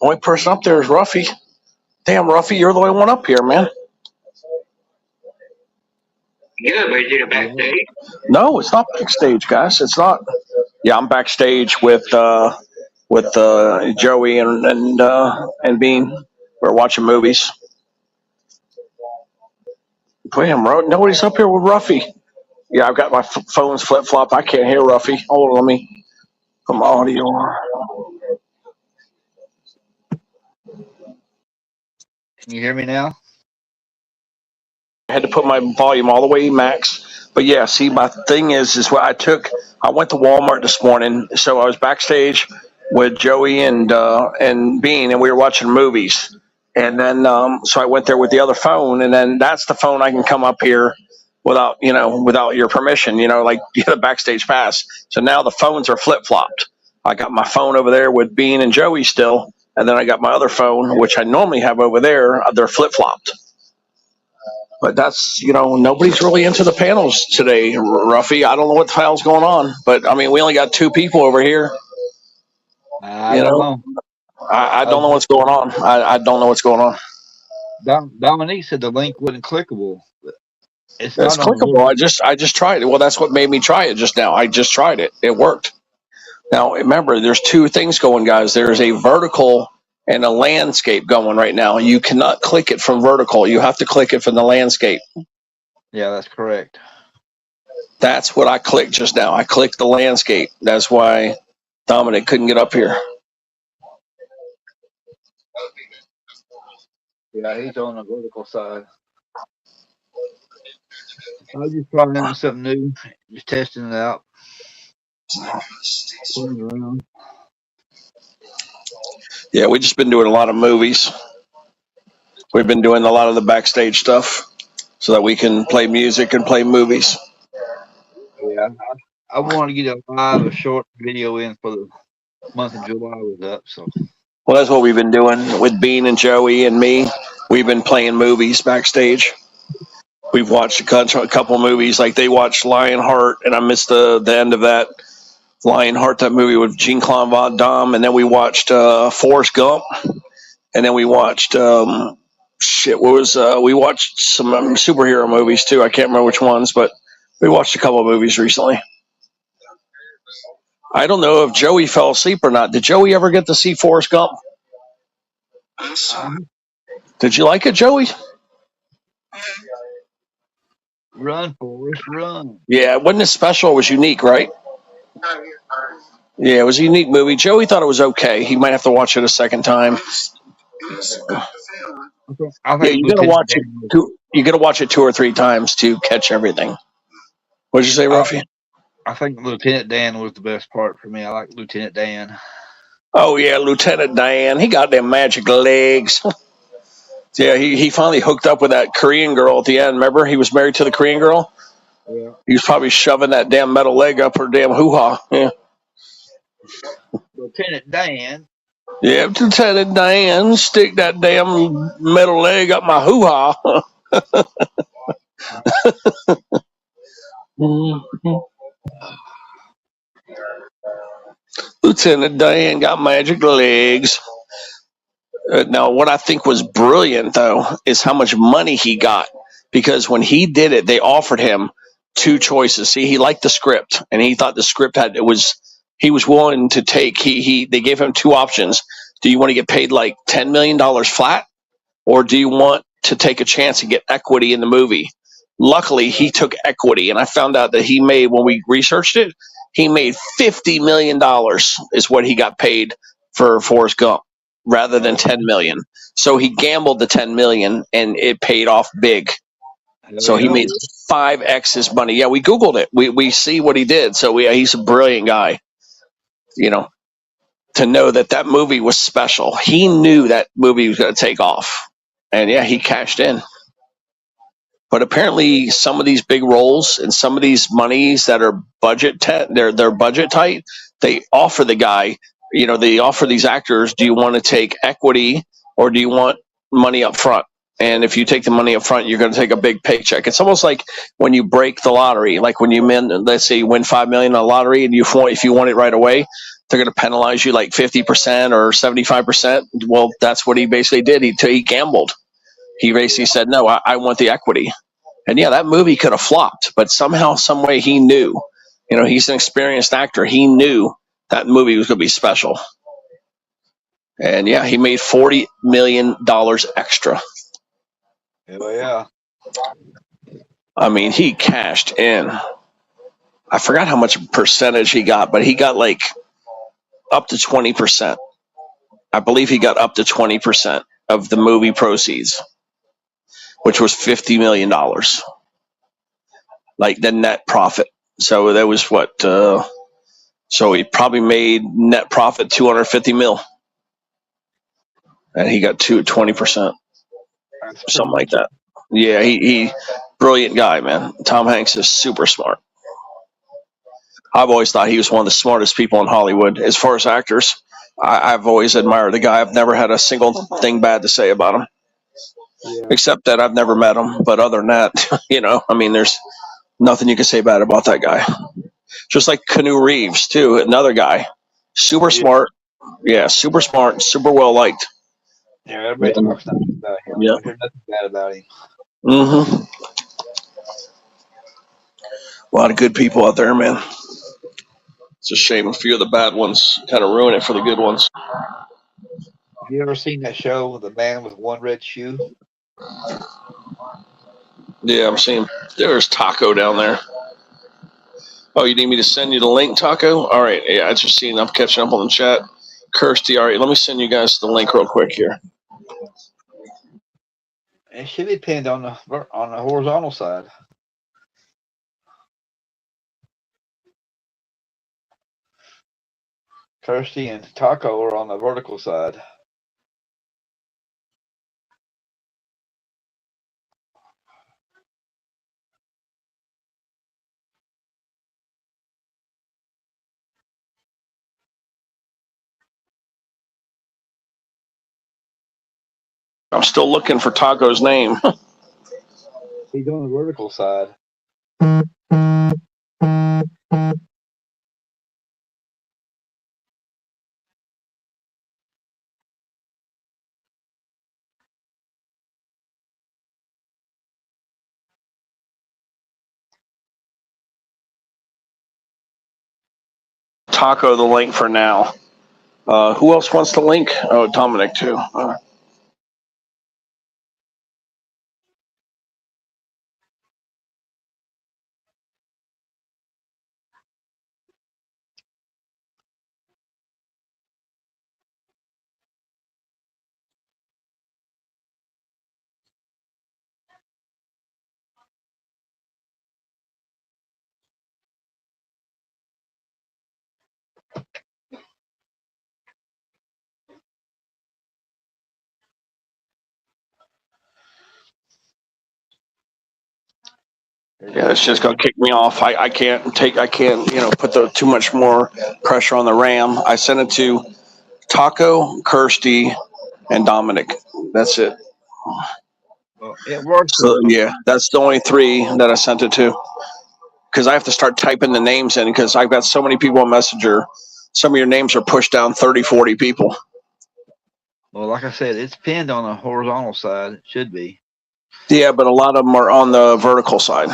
Only person up there is Ruffy. Damn, Ruffy, you're the only one up here, man. Yeah, but is it a backstage? No, it's not backstage, guys. It's not. Yeah, I'm backstage with Joey and Bean. We're watching movies. Damn, nobody's up here with Ruffy. Yeah, I've got my phone's flip flop. I can't hear Ruffy. Hold on, let me put my audio on. Can you hear me now? I had to put my volume all the way max. But yeah, see, my thing is what I went to Walmart this morning, so I was backstage with Joey and Bean, and we were watching movies. And then so I went there with the other phone, and then that's the phone I can come up here without your permission, like you get a backstage pass. So now the phones are flip flopped. I got my phone over there with Bean and Joey still, and then I got my other phone, which I normally have over there. They're flip flopped. But that's, nobody's really into the panels today, Ruffy. I don't know what the hell's going on. But, I mean, we only got 2 people over here. I don't know. I don't know what's going on. I don't know what's going on. Dominique said the link wasn't clickable. It's clickable. I just tried it. Well, that's what made me try it just now. I just tried it. It worked. Now, remember, there's 2 things going, guys. There's a vertical and a landscape going right now. You cannot click it from vertical. You have to click it from the landscape. Yeah, that's correct. That's what I clicked just now. I clicked the landscape. That's why Dominic couldn't get up here. Yeah, he's on the vertical side. I was just trying out something new, just testing it out. Yeah, we've just been doing a lot of movies. We've been doing a lot of the backstage stuff so that we can play music and play movies. Yeah, I want to get a short video in for the month of July was up. So, well, that's what we've been doing with Bean and Joey and me. We've been playing movies backstage. We've watched a couple movies, like they watched Lionheart, and I missed the end of that. Lionheart, that movie with Jean-Claude Van Damme, and then we watched Forrest Gump, and then we watched we watched some superhero movies too. I can't remember which ones, but we watched a couple of movies recently. I don't know if Joey fell asleep or not. Did Joey ever get to see Forrest Gump? Did you like it, Joey? Run, Forrest, run. Yeah, it wasn't as special. It was unique, right? Yeah, it was a unique movie. Joey thought it was okay. He might have to watch it a second time. Yeah, you gotta watch it. You gotta watch it 2 or 3 times to catch everything. What'd you say, Ruffy? I think Lieutenant Dan was the best part for me. I like Lieutenant Dan. Oh yeah, Lieutenant Dan. He got them magic legs. Yeah, he finally hooked up with that Korean girl at the end. Remember, he was married to the Korean girl. Yeah. He was probably shoving that damn metal leg up her damn hoo-ha. Yeah. Lieutenant Dan. Yeah, Lieutenant Dan, stick that damn metal leg up my hoo-ha. Lieutenant Dan got magic legs. Now, what I think was brilliant, though, is how much money he got. Because when he did it, they offered him 2 choices. See, he liked the script, and he thought the script he was willing to take. They gave him 2 options. Do you want to get paid like $10 million flat, or do you want to take a chance and get equity in the movie? Luckily, he took equity, and I found out that when we researched it, he made $50 million is what he got paid for Forrest Gump, rather than $10 million. So he gambled the $10 million, and it paid off big. So he made 5x his money. Yeah, we Googled it. We see what he did. So he's a brilliant guy. To know that movie was special. He knew that movie was going to take off. And yeah, he cashed in. But apparently some of these big roles and some of these monies that are they're budget tight, they offer the guy, they offer these actors, do you want to take equity or do you want money up front? And if you take the money up front, you're going to take a big paycheck. It's almost like when you break the lottery, like when let's say you win $5 million on the lottery, and if you want it right away, they're going to penalize you like 50% or 75%. Well, that's what he basically did. He gambled. He basically said, no, I want the equity. And yeah, that movie could have flopped, but somehow, some way he knew, he's an experienced actor. He knew that movie was going to be special. And yeah, he made $40 million extra. Hell yeah. I mean, he cashed in. I forgot how much percentage he got, but he got like up to 20%. I believe he got up to 20% of the movie proceeds, which was $50 million, like the net profit. So that was what? So he probably made net profit 250 mil, and he got 20%, something like that. Yeah, he brilliant guy, man. Tom Hanks is super smart. I've always thought he was one of the smartest people in Hollywood as far as actors. I've always admired the guy. I've never had a single thing bad to say about him, except that I've never met him. But other than that, I mean, there's nothing you can say bad about that guy. Just like Keanu Reeves, too, another guy, super smart. Yeah, super smart, super well liked. Yeah, everybody talks about him. Yeah. I hear nothing bad about him. Mm-hmm. A lot of good people out there, man. It's a shame a few of the bad ones kind of ruin it for the good ones. Have you ever seen that show, The Man with One Red Shoe? Yeah, I'm seeing. There's Taco down there. Oh, you need me to send you the link, Taco? All right. Yeah, I just seen. I'm catching up on the chat. Kirsty, all right. Let me send you guys the link real quick here. It should be pinned on the horizontal side. Kirsty and Taco are on the vertical side. I'm still looking for Taco's name. He's on the vertical side. Taco the link for now. Who else wants the link? Oh, Dominic too. Yeah, it's just gonna kick me off. I can't put too much more pressure on the RAM. I sent it to Taco, Kirsty, and Dominic. That's it. Well, it works. So yeah, that's the only three that I sent it to. Because I have to start typing the names in because I've got so many people on Messenger. Some of your names are pushed down 30, 40 people. Well, like I said, it's pinned on the horizontal side. It should be. Yeah, but a lot of them are on the vertical side.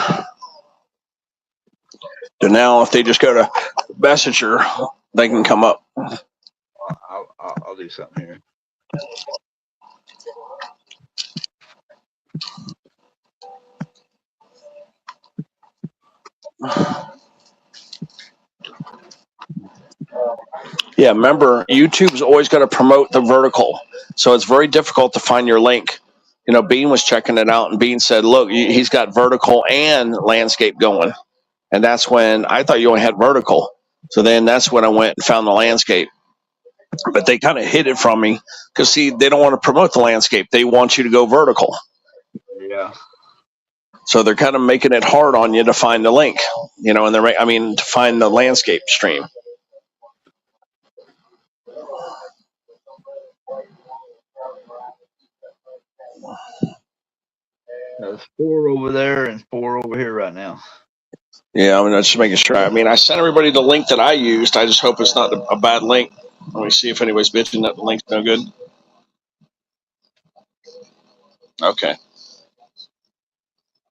So now if they just go to Messenger, they can come up. I'll do something here. Yeah, remember, YouTube's always going to promote the vertical. So it's very difficult to find your link. Bean was checking it out, and Bean said, look, he's got vertical and landscape going. And that's when I thought you only had vertical. So then that's when I went and found the landscape. But they kind of hid it from me because, see, they don't want to promote the landscape. They want you to go vertical. Yeah. So they're kind of making it hard on you to find the link, and to find the landscape stream. There's 4 over there and 4 over here right now. Yeah, I'm just making sure. I mean, I sent everybody the link that I used. I just hope it's not a bad link. Let me see if anybody's bitching that the link's no good. Okay.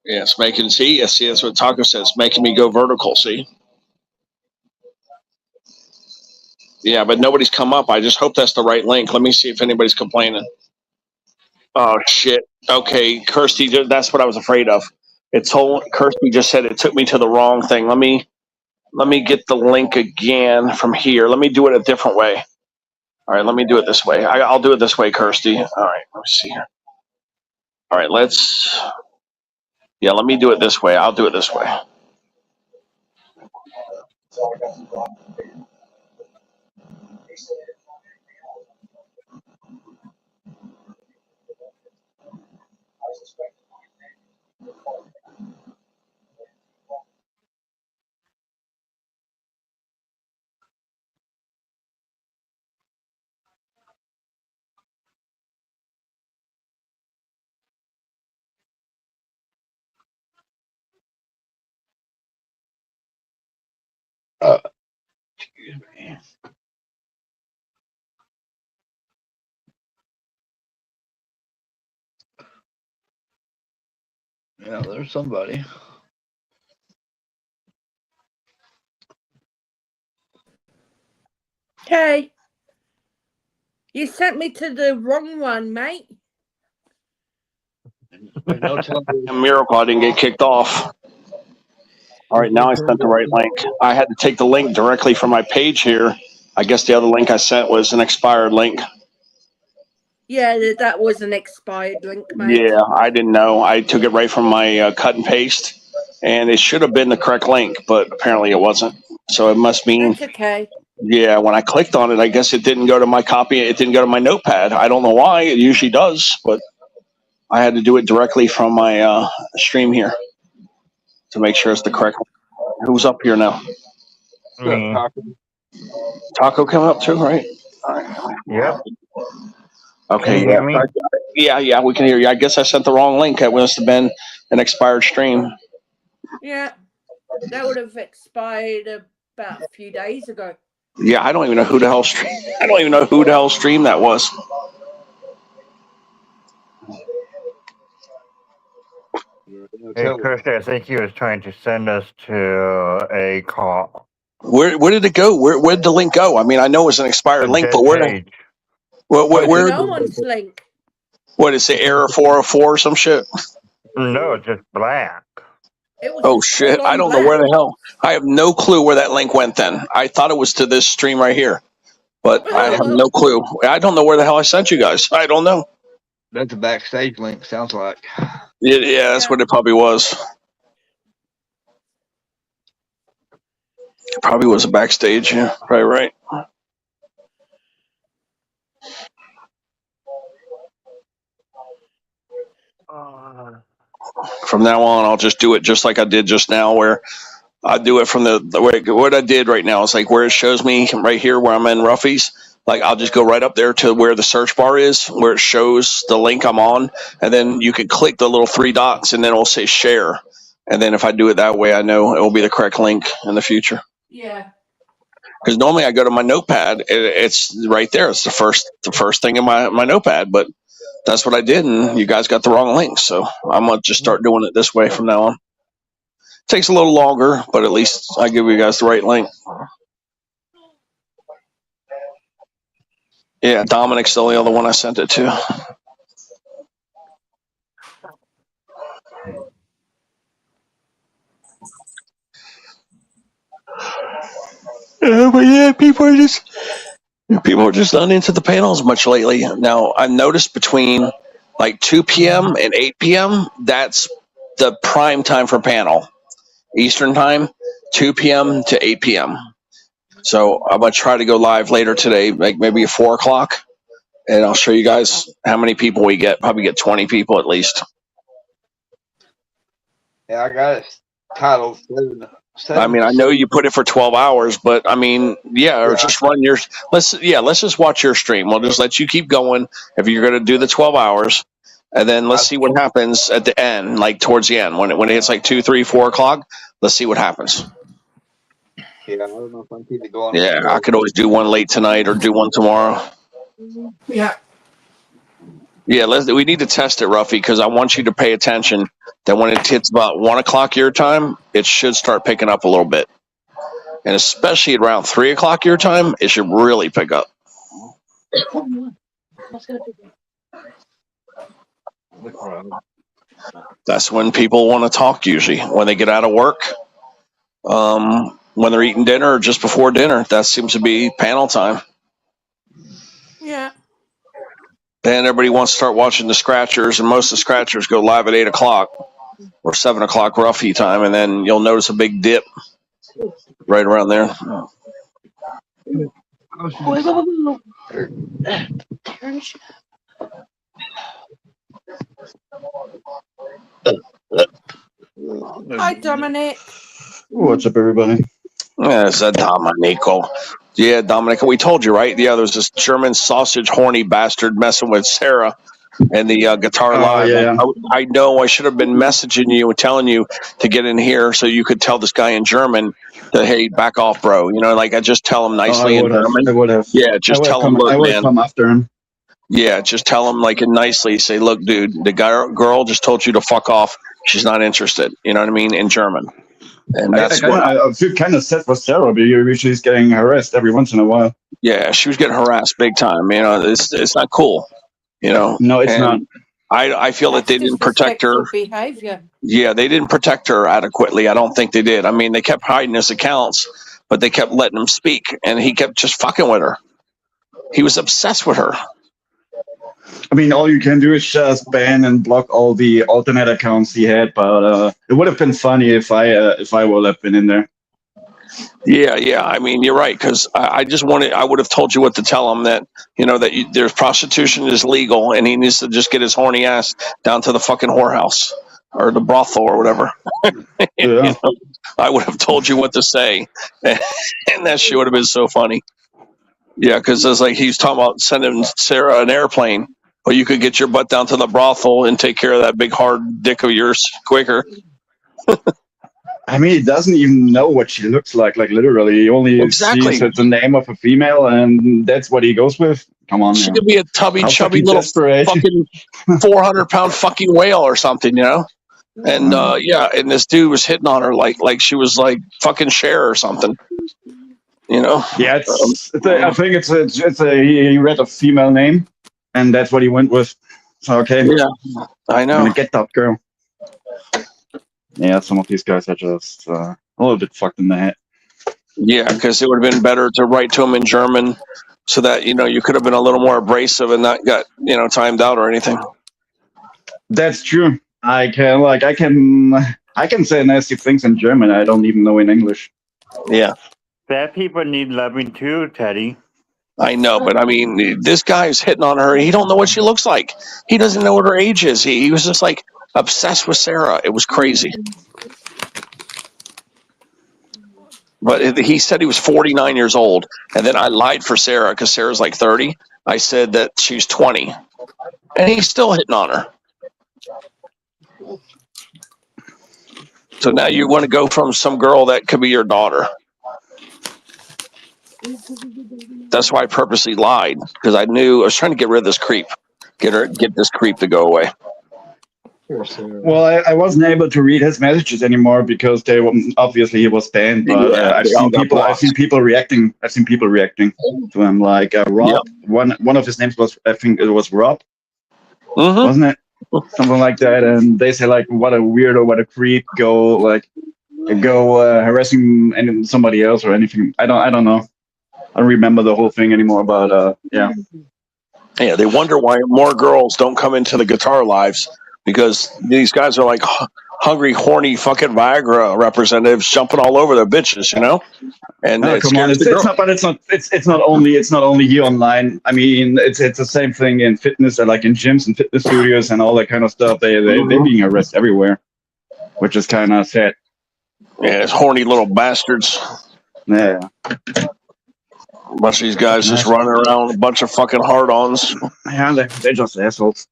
Yeah, it's making, see, that's what Taco says. It's making me go vertical, see? Yeah, but nobody's come up. I just hope that's the right link. Let me see if anybody's complaining. Oh, shit. Okay, Kirsty, that's what I was afraid of. Kirsty just said it took me to the wrong thing. Let me get the link again from here. Let me do it a different way. All right, let me do it this way. I'll do it this way, Kirsty. All right, let me see here. All right, let me do it this way. I'll do it this way. Excuse me. Yeah, there's somebody. Hey, you sent me to the wrong one, mate. There's no telling. A miracle I didn't get kicked off. All right, now I sent the right link. I had to take the link directly from my page here. I guess the other link I sent was an expired link. Yeah, that was an expired link, mate. Yeah, I didn't know. I took it right from my cut and paste, and it should have been the correct link, but apparently it wasn't. So it must mean, That's okay. yeah, when I clicked on it, I guess it didn't go to my copy. It didn't go to my notepad. I don't know why. It usually does, but I had to do it directly from my stream here to make sure it's the correct one. Who's up here now? Me. Taco coming up too, right? All right. Yep. Okay. Can you hear me? Yeah, we can hear you. I guess I sent the wrong link. It must have been an expired stream. Yeah, that would have expired about a few days ago. Yeah, I don't even know who the hell stream. I don't even know who the hell stream that was. Hey, Kirsty, I think he was trying to send us to a call. Where did it go? Where did the link go? I mean, I know it was an expired link, but where? Page. Where? No one's link. What is it? Error 404 or some shit? No, it's just black. It was Oh shit! I don't know where the hell. I have no clue where that link went. Then I thought it was to this stream right here, but I have no clue. I don't know where the hell I sent you guys. I don't know. That's a backstage link, sounds like. Yeah, that's what it probably was. It probably was a backstage. Yeah, right. From now on, I'll just do it just like I did just now, where I do it from the way what I did right now is like where it shows me right here where I'm in Ruffy's. Like I'll just go right up there to where the search bar is, where it shows the link I'm on, and then you can click the little three dots, and then it'll say share. And then if I do it that way, I know it will be the correct link in the future. Yeah. Because normally I go to my notepad, it's right there. It's the first thing in my notepad, but that's what I did, and you guys got the wrong link. So I'm gonna just start doing it this way from now on. Takes a little longer, but at least I give you guys the right link. Yeah, Dominic's the only other one I sent it to. But yeah, people are just not into the panels much lately. Now I noticed between like 2 p.m. and 8 p.m. that's the prime time for panel. Eastern time, 2 p.m. to 8 p.m. So I'm gonna try to go live later today, like maybe at 4 o'clock, and I'll show you guys how many people we get. Probably get 20 people at least. Yeah, I got it titled 7 I mean, I know you put it for 12 hours, but I mean, or just run your. Let's just watch your stream. We'll just let you keep going if you're gonna do the 12 hours. and then let's see what happens at the end, like towards the end when it hits like 2, 3, 4 o'clock. Let's see what happens. Yeah, I don't know if I'm keep it going. Yeah, I could always do one late tonight or do one tomorrow. Yeah. Yeah, we need to test it, Ruffy, because I want you to pay attention that when it hits about 1 o'clock your time, it should start picking up a little bit. And especially around 3 o'clock your time, it should really pick up. That's when people want to talk usually, when they get out of work, when they're eating dinner or just before dinner. That seems to be panel time. Yeah. Then everybody wants to start watching the Scratchers, and most of the Scratchers go live at 8 o'clock or 7 o'clock Ruffy time, and then you'll notice a big dip right around there. Hi, Dominic. What's up, everybody? Yeah, it's a Dominico. Yeah, Dominico, we told you, right? Yeah, there was this German sausage horny bastard messing with Sarah and the guitar live. Yeah. I know I should have been messaging you and telling you to get in here so you could tell this guy in German that, hey, back off, bro. You know, like I just tell him nicely in German. I would have. Yeah, just tell him, look, I would man. come after him. Yeah, just tell him like nicely. Say, look, dude, the girl just told you to fuck off. She's not interested. You know what I mean? In German. And that's I feel kind of sad for Sarah because she's getting harassed every once in a while. Yeah, she was getting harassed big time. You know, it's not cool. You know, no, it's not. I feel that they didn't protect her. Behavior. Yeah, they didn't protect her adequately. I don't think they did. I mean, they kept hiding his accounts, but they kept letting him speak, and he kept just fucking with her. He was obsessed with her. I mean, all you can do is just ban and block all the alternate accounts he had, but it would have been funny if I would have been in there. Yeah. I mean, you're right, because I would have told you what to tell him, that, you know, that there's prostitution is legal, and he needs to just get his horny ass down to the fucking whorehouse or the brothel or whatever. Yeah. You know, I would have told you what to say, and that shit would have been so funny. Yeah, because it's like he's talking about sending Sarah an airplane, or you could get your butt down to the brothel and take care of that big hard dick of yours quicker. I mean, he doesn't even know what she looks like literally. He only sees the name of a female, and that's what he goes with. Come on, she could be a chubby little fucking 400-pound fucking whale or something, you know. And and this dude was hitting on her like she was like fucking Cher or something, you know. Yeah, I think he read a female name, and that's what he went with. So okay, yeah, I know. I'm gonna get that girl. Yeah, some of these guys are just a little bit fucked in the head. Yeah, because it would have been better to write to him in German, so that, you know, you could have been a little more abrasive and not got, you know, timed out or anything. That's true. I can say nasty things in German. I don't even know in English. Yeah. Bad people need loving too, Teddy. I know, but I mean, this guy's hitting on her. He don't know what she looks like. He doesn't know what her age is. He was just like obsessed with Sarah. It was crazy. But he said he was 49 years old, and then I lied for Sarah because Sarah's like 30. I said that she's 20, and he's still hitting on her. So now you want to go from some girl that could be your daughter. That's why I purposely lied, because I was trying to get rid of this creep, get this creep to go away. Well, I wasn't able to read his messages anymore because obviously he was banned. But I've seen people reacting. I've seen people reacting to him, like Rob. Yep. One of his names was, I think it was Rob, wasn't it? Something like that. And they say like, "What a weirdo, what a creep, go harassing somebody else or anything." I don't know. I don't remember the whole thing anymore. But yeah. Yeah, they wonder why more girls don't come into the guitar lives. Because these guys are like hungry, horny fucking Viagra representatives jumping all over their bitches, you know. And come on, it's not only here online. I mean, it's the same thing in fitness, like in gyms and fitness studios and all that kind of stuff. They're being harassed everywhere, which is kind of sad. Yeah, it's horny little bastards. Yeah. A bunch of these guys just running around with a bunch of fucking hard-ons. Yeah, they're just assholes.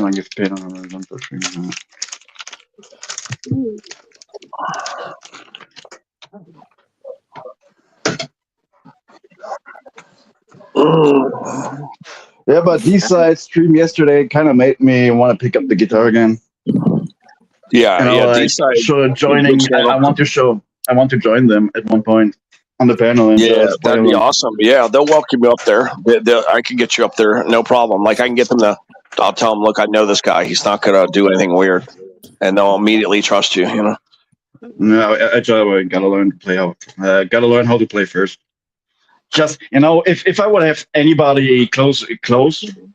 don't give paid on horizontal string. Yeah, but D-Side stream yesterday kind of made me want to pick up the guitar again. Yeah, You know, yeah. like D-Side, joining. I want to join them at one point on the panel and yeah, support that'd be them. awesome. Yeah, they'll welcome you up there. I can get you up there, no problem. Like I can get them to. I'll tell them, look, I know this guy. He's not gonna do anything weird, and they'll immediately trust you. You know. No, I gotta learn to play gotta learn how to play first. Just if I would have anybody close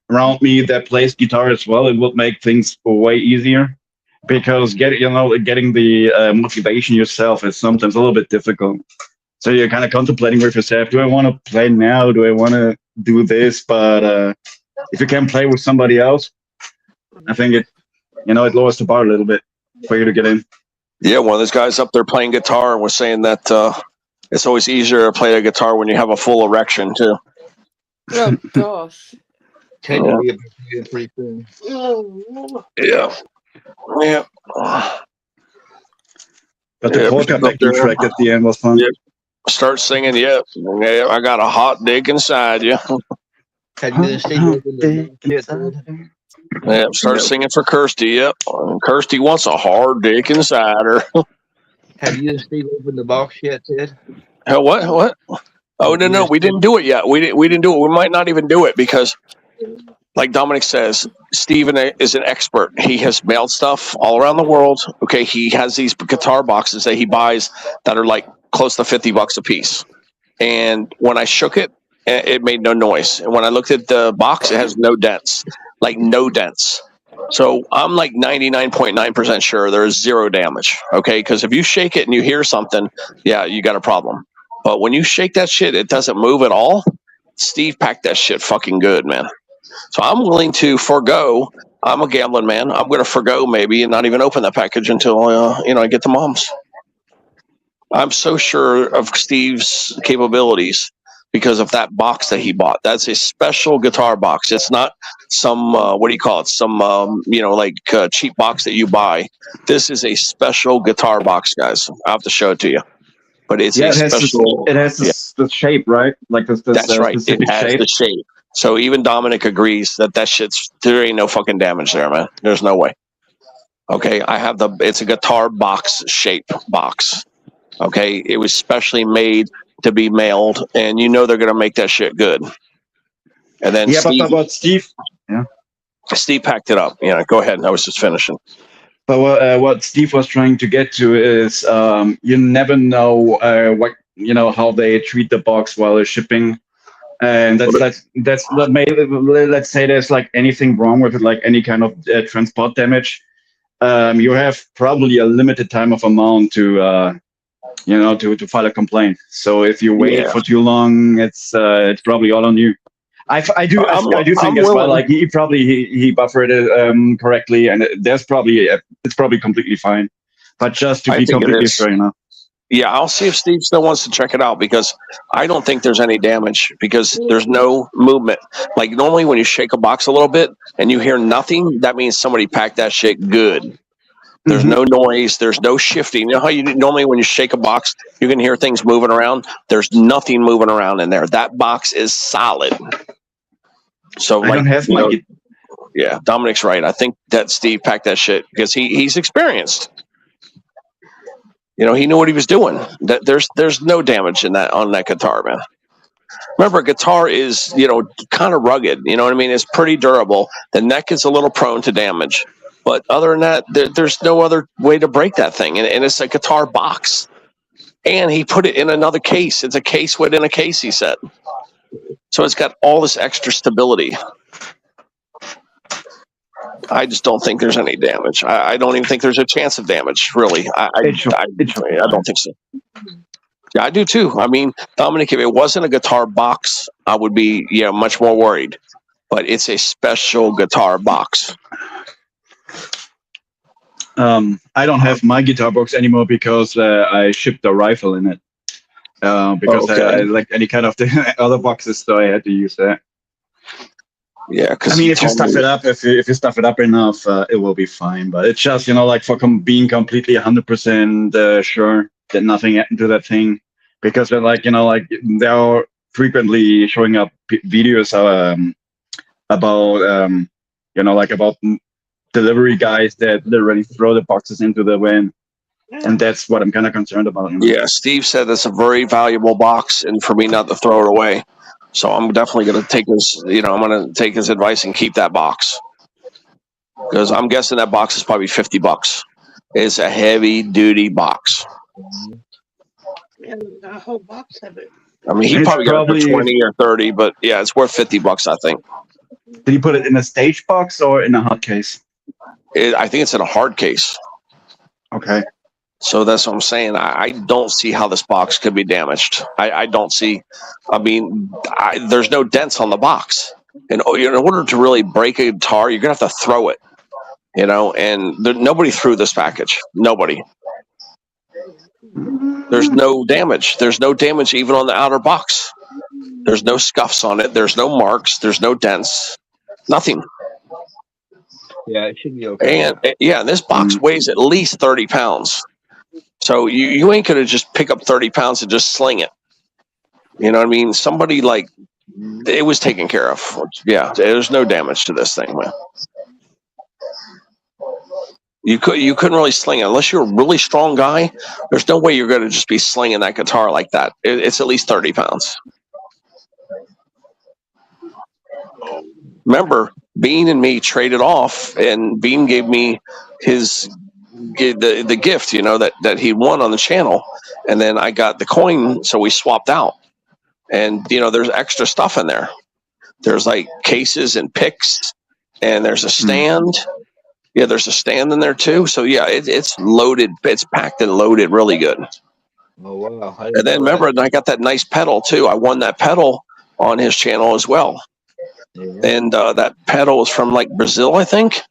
around me that plays guitar as well, it would make things way easier. Because getting the motivation yourself is sometimes a little bit difficult. So you're kind of contemplating with yourself: do I want to play now? Do I want to do this? But if you can play with somebody else, I think it lowers the bar a little bit for you to get in. Yeah, one of those guys up there playing guitar was saying that it's always easier to play the guitar when you have a full erection too. Oh gosh. Ted will be able to do it pretty soon. Yeah. Yeah. But the polka backing track at the end was fun. Yeah. Start singing, yeah, I got a hot dick inside you. Yeah, start singing for Kirsty, yep. Kirsty wants a hard dick inside her. Have you and Steve opened the box yet, Ted? What? Oh, no, we didn't do it yet. We didn't do it. We might not even do it because, like Dominic says, Steven is an expert. He has mailed stuff all around the world. Okay, he has these guitar boxes that he buys that are like close to $50 a piece. And when I shook it, it made no noise. And when I looked at the box, it has no dents, like no dents. So I'm like 99.9% sure there is zero damage. Okay, because if you shake it and you hear something, yeah, you got a problem. But when you shake that shit, it doesn't move at all. Steve packed that shit fucking good, man. So I'm willing to forego. I'm a gambling man. I'm going to forego maybe and not even open that package until I get the moms. I'm so sure of Steve's capabilities because of that box that he bought. That's a special guitar box. It's not some what do you call it? Some cheap box that you buy. This is a special guitar box, guys. I'll have to show it to you. But it's special. It has the shape, right? Like this. That's right. Specific It has shape. the shape. So even Dominic agrees that shit's, there ain't no fucking damage there, man. There's no way. Okay, it's a guitar box shape box. Okay, it was specially made to be mailed, and they're gonna make that shit good. And then but Steve, yeah, Steve packed it up. Go ahead. I was just finishing. But what Steve was trying to get to is you never know how they treat the box while they're shipping, and let's say there's like anything wrong with it, like any kind of transport damage. You have probably a limited time of amount to file a complaint. So if you wait for too long, it's probably all on you. I do think as well. Like he buffered it correctly, and it's probably completely fine. But just to be completely fair, Yeah, I'll see if Steve still wants to check it out because I don't think there's any damage because there's no movement. Like normally when you shake a box a little bit and you hear nothing, that means somebody packed that shit good. There's no noise. There's no shifting. You know how normally when you shake a box, you can hear things moving around. There's nothing moving around in there. That box is solid. So yeah, Dominic's right. I think that Steve packed that shit because he's experienced. He knew what he was doing. There's no damage on that guitar, man. Remember, a guitar is kind of rugged. You know what I mean? It's pretty durable. The neck is a little prone to damage. But other than that, there's no other way to break that thing. And it's a guitar box. And he put it in another case. It's a case within a case, he said. So it's got all this extra stability. I just don't think there's any damage. I don't even think there's a chance of damage, really. I don't think so. Yeah, I do too. I mean, Dominic, if it wasn't a guitar box, I would be much more worried. But it's a special guitar box. I don't have my guitar box anymore because I shipped a rifle in it. Because I like any kind of the other boxes, so I had to use that. Yeah, because I mean, if you stuff it up, if you stuff it up enough, it will be fine. But it's just, you know, like for being completely 100% sure that nothing happened to that thing, because they're like, you know, like there are frequently showing up videos about you know, like about delivery guys that literally throw the boxes into the wind, and that's what I'm kind of concerned about. You know? Yeah, Steve said that's a very valuable box, and for me not to throw it away. So I'm definitely going to take his, you know, I'm going to take his advice and keep that box, because I'm guessing that box is probably $50. It's a heavy duty box. Yeah, the whole box of it. I mean, he It's probably got it for 20 or 30, but yeah, it's worth $50, I think. Did he put it in a stage box or in a hard case? I think it's in a hard case. Okay. So that's what I'm saying. I don't see how this box could be damaged. I don't see. I mean, there's no dents on the box. And in order to really break a guitar, you're gonna have to throw it. You know, and nobody threw this package. Nobody. There's no damage. There's no damage even on the outer box. There's no scuffs on it. There's no marks. There's no dents. Nothing. Yeah, it should be okay. And yeah, this box weighs at least 30 pounds. So you ain't gonna just pick up 30 pounds and just sling it. You know what I mean? Somebody like it was taken care of. Yeah, there's no damage to this thing, man. You couldn't really sling it unless you're a really strong guy. There's no way you're gonna just be slinging that guitar like that. It's at least 30 pounds. Remember, Bean and me traded off, and Bean gave me the gift, you know, that he won on the channel, and then I got the coin, so we swapped out. And you know, there's extra stuff in there. There's like cases and picks, and there's a stand. Yeah, there's a stand in there too. So yeah, it's loaded. It's packed and loaded really good. Oh wow! And then remember, I got that nice pedal too. I won that pedal on his channel as well. Yeah. And that pedal is from like Brazil, I think.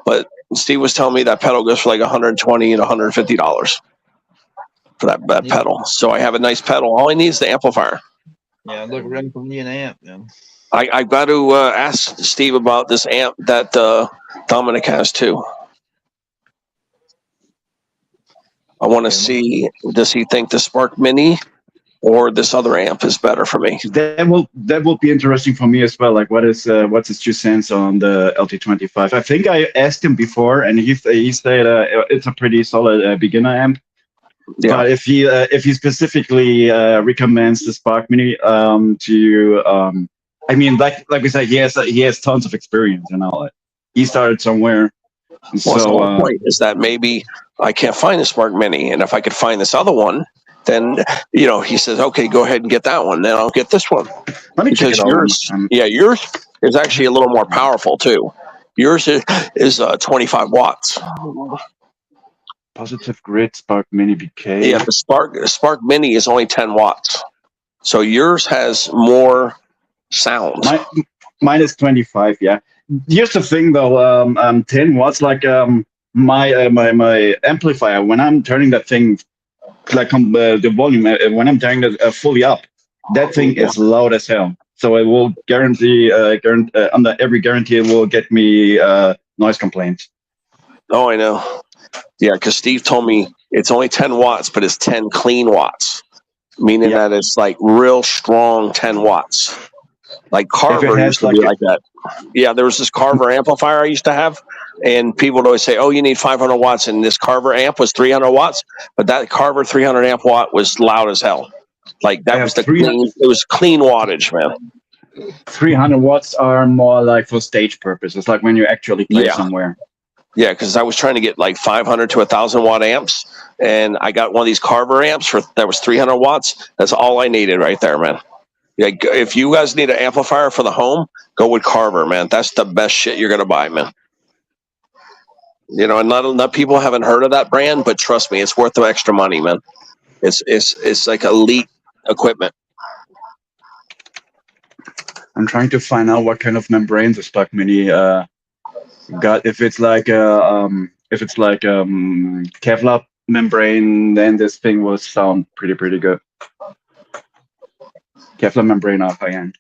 But Steve was telling me that pedal goes for like $120 and $150 for that pedal. So I have a nice pedal. All I need is the amplifier. Yeah, look around for me an amp. Yeah. I've got to ask Steve about this amp that Dominic has too. I want to see, does he think the Spark Mini or this other amp is better for me? That will be interesting for me as well. Like, what's his 2 cents on the LT25? I think I asked him before, and he said it's a pretty solid beginner amp. Yeah. But if he specifically recommends the Spark Mini to I mean, like we said, he has tons of experience, you know. He started somewhere. Well, so the whole point is that maybe I can't find the Spark Mini, and if I could find this other one, then you know, he says, okay, go ahead and get that one. Then I'll get this one. Let me check yours, yours is actually a little more powerful too. Yours is 25 watts. Positive Grid Spark Mini BK. Yeah, the Spark Mini is only 10 watts. So yours has more sound. Mine is 25. Yeah. Here's the thing, though. 10 watts, like my amplifier. When I'm turning that thing, like the volume, when I'm turning it fully up, that thing is loud as hell. So it will guarantee, under every guarantee, it will get me noise complaints. Oh, I know. Yeah, because Steve told me it's only 10 watts, but it's 10 clean watts, meaning that it's like real strong 10 watts. Like Carver used to be like that. Yeah, there was this Carver amplifier I used to have, and people would always say, oh, you need 500 watts, and this Carver amp was 300 watts, but that Carver 300 amp watt was loud as hell. Like that was it was clean wattage, man. 300 watts are more like for stage purposes, like when you actually play somewhere. Yeah, because I was trying to get like 500 to 1,000 watt amps, and I got one of these Carver amps that was 300 watts. That's all I needed right there, man. Yeah, if you guys need an amplifier for the home, go with Carver, man. That's the best shit you're gonna buy, man. You know, and not people haven't heard of that brand, but trust me, it's worth the extra money, man. It's like elite equipment. I'm trying to find out what kind of membrane the Spark Mini got. If it's like Kevlar membrane, then this thing will sound pretty good. Kevlar membrane are high end.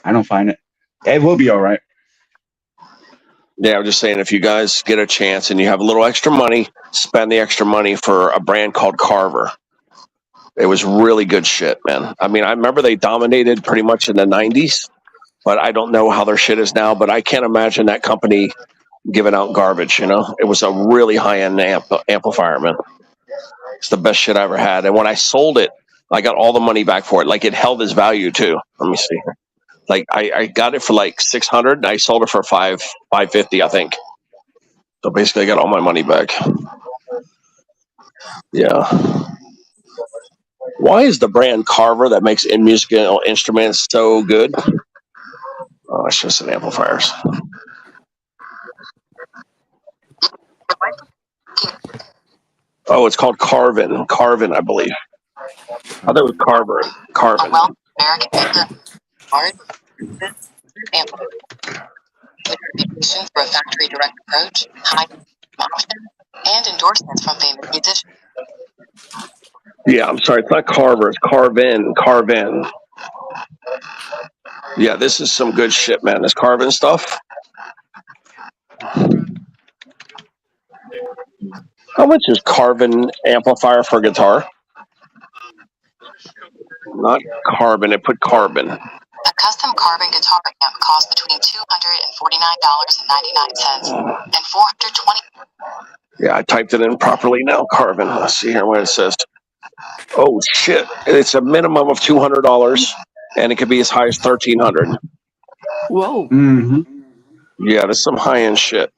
I don't find it. It will be all right. Yeah, I'm just saying, if you guys get a chance and you have a little extra money, spend the extra money for a brand called Carver. It was really good shit, man. I mean, I remember they dominated pretty much in the 90s, but I don't know how their shit is now. But I can't imagine that company giving out garbage, you know? It was a really high-end amplifier, man. It's the best shit I ever had. And when I sold it, I got all the money back for it. Like, it held its value, too. Let me see. Like, I got it for like $600, and I sold it for $550, I think. So basically, I got all my money back. Yeah. Why is the brand Carver that makes musical instruments so good? Oh, it's just an amplifiers. Oh, it's called Carvin. Carvin, I believe. I thought it was Carver. Carvin. Well, American maker art amplification through a factory direct approach, high option, and endorsements from famous musicians. Yeah, I'm sorry. It's not Carver. It's Carvin. Carvin. Yeah, this is some good shit, man. This Carvin stuff. How much is Carvin amplifier for guitar? Not carbon. It put carbon. A custom carbon guitar amp costs between $249.99 and $420. Yeah, I typed it in properly now. Carbon. Let's see here what it says. Oh shit! It's a minimum of $200, and it could be as high as $1,300. Whoa. Mm-hmm. Yeah, there's some high end shit.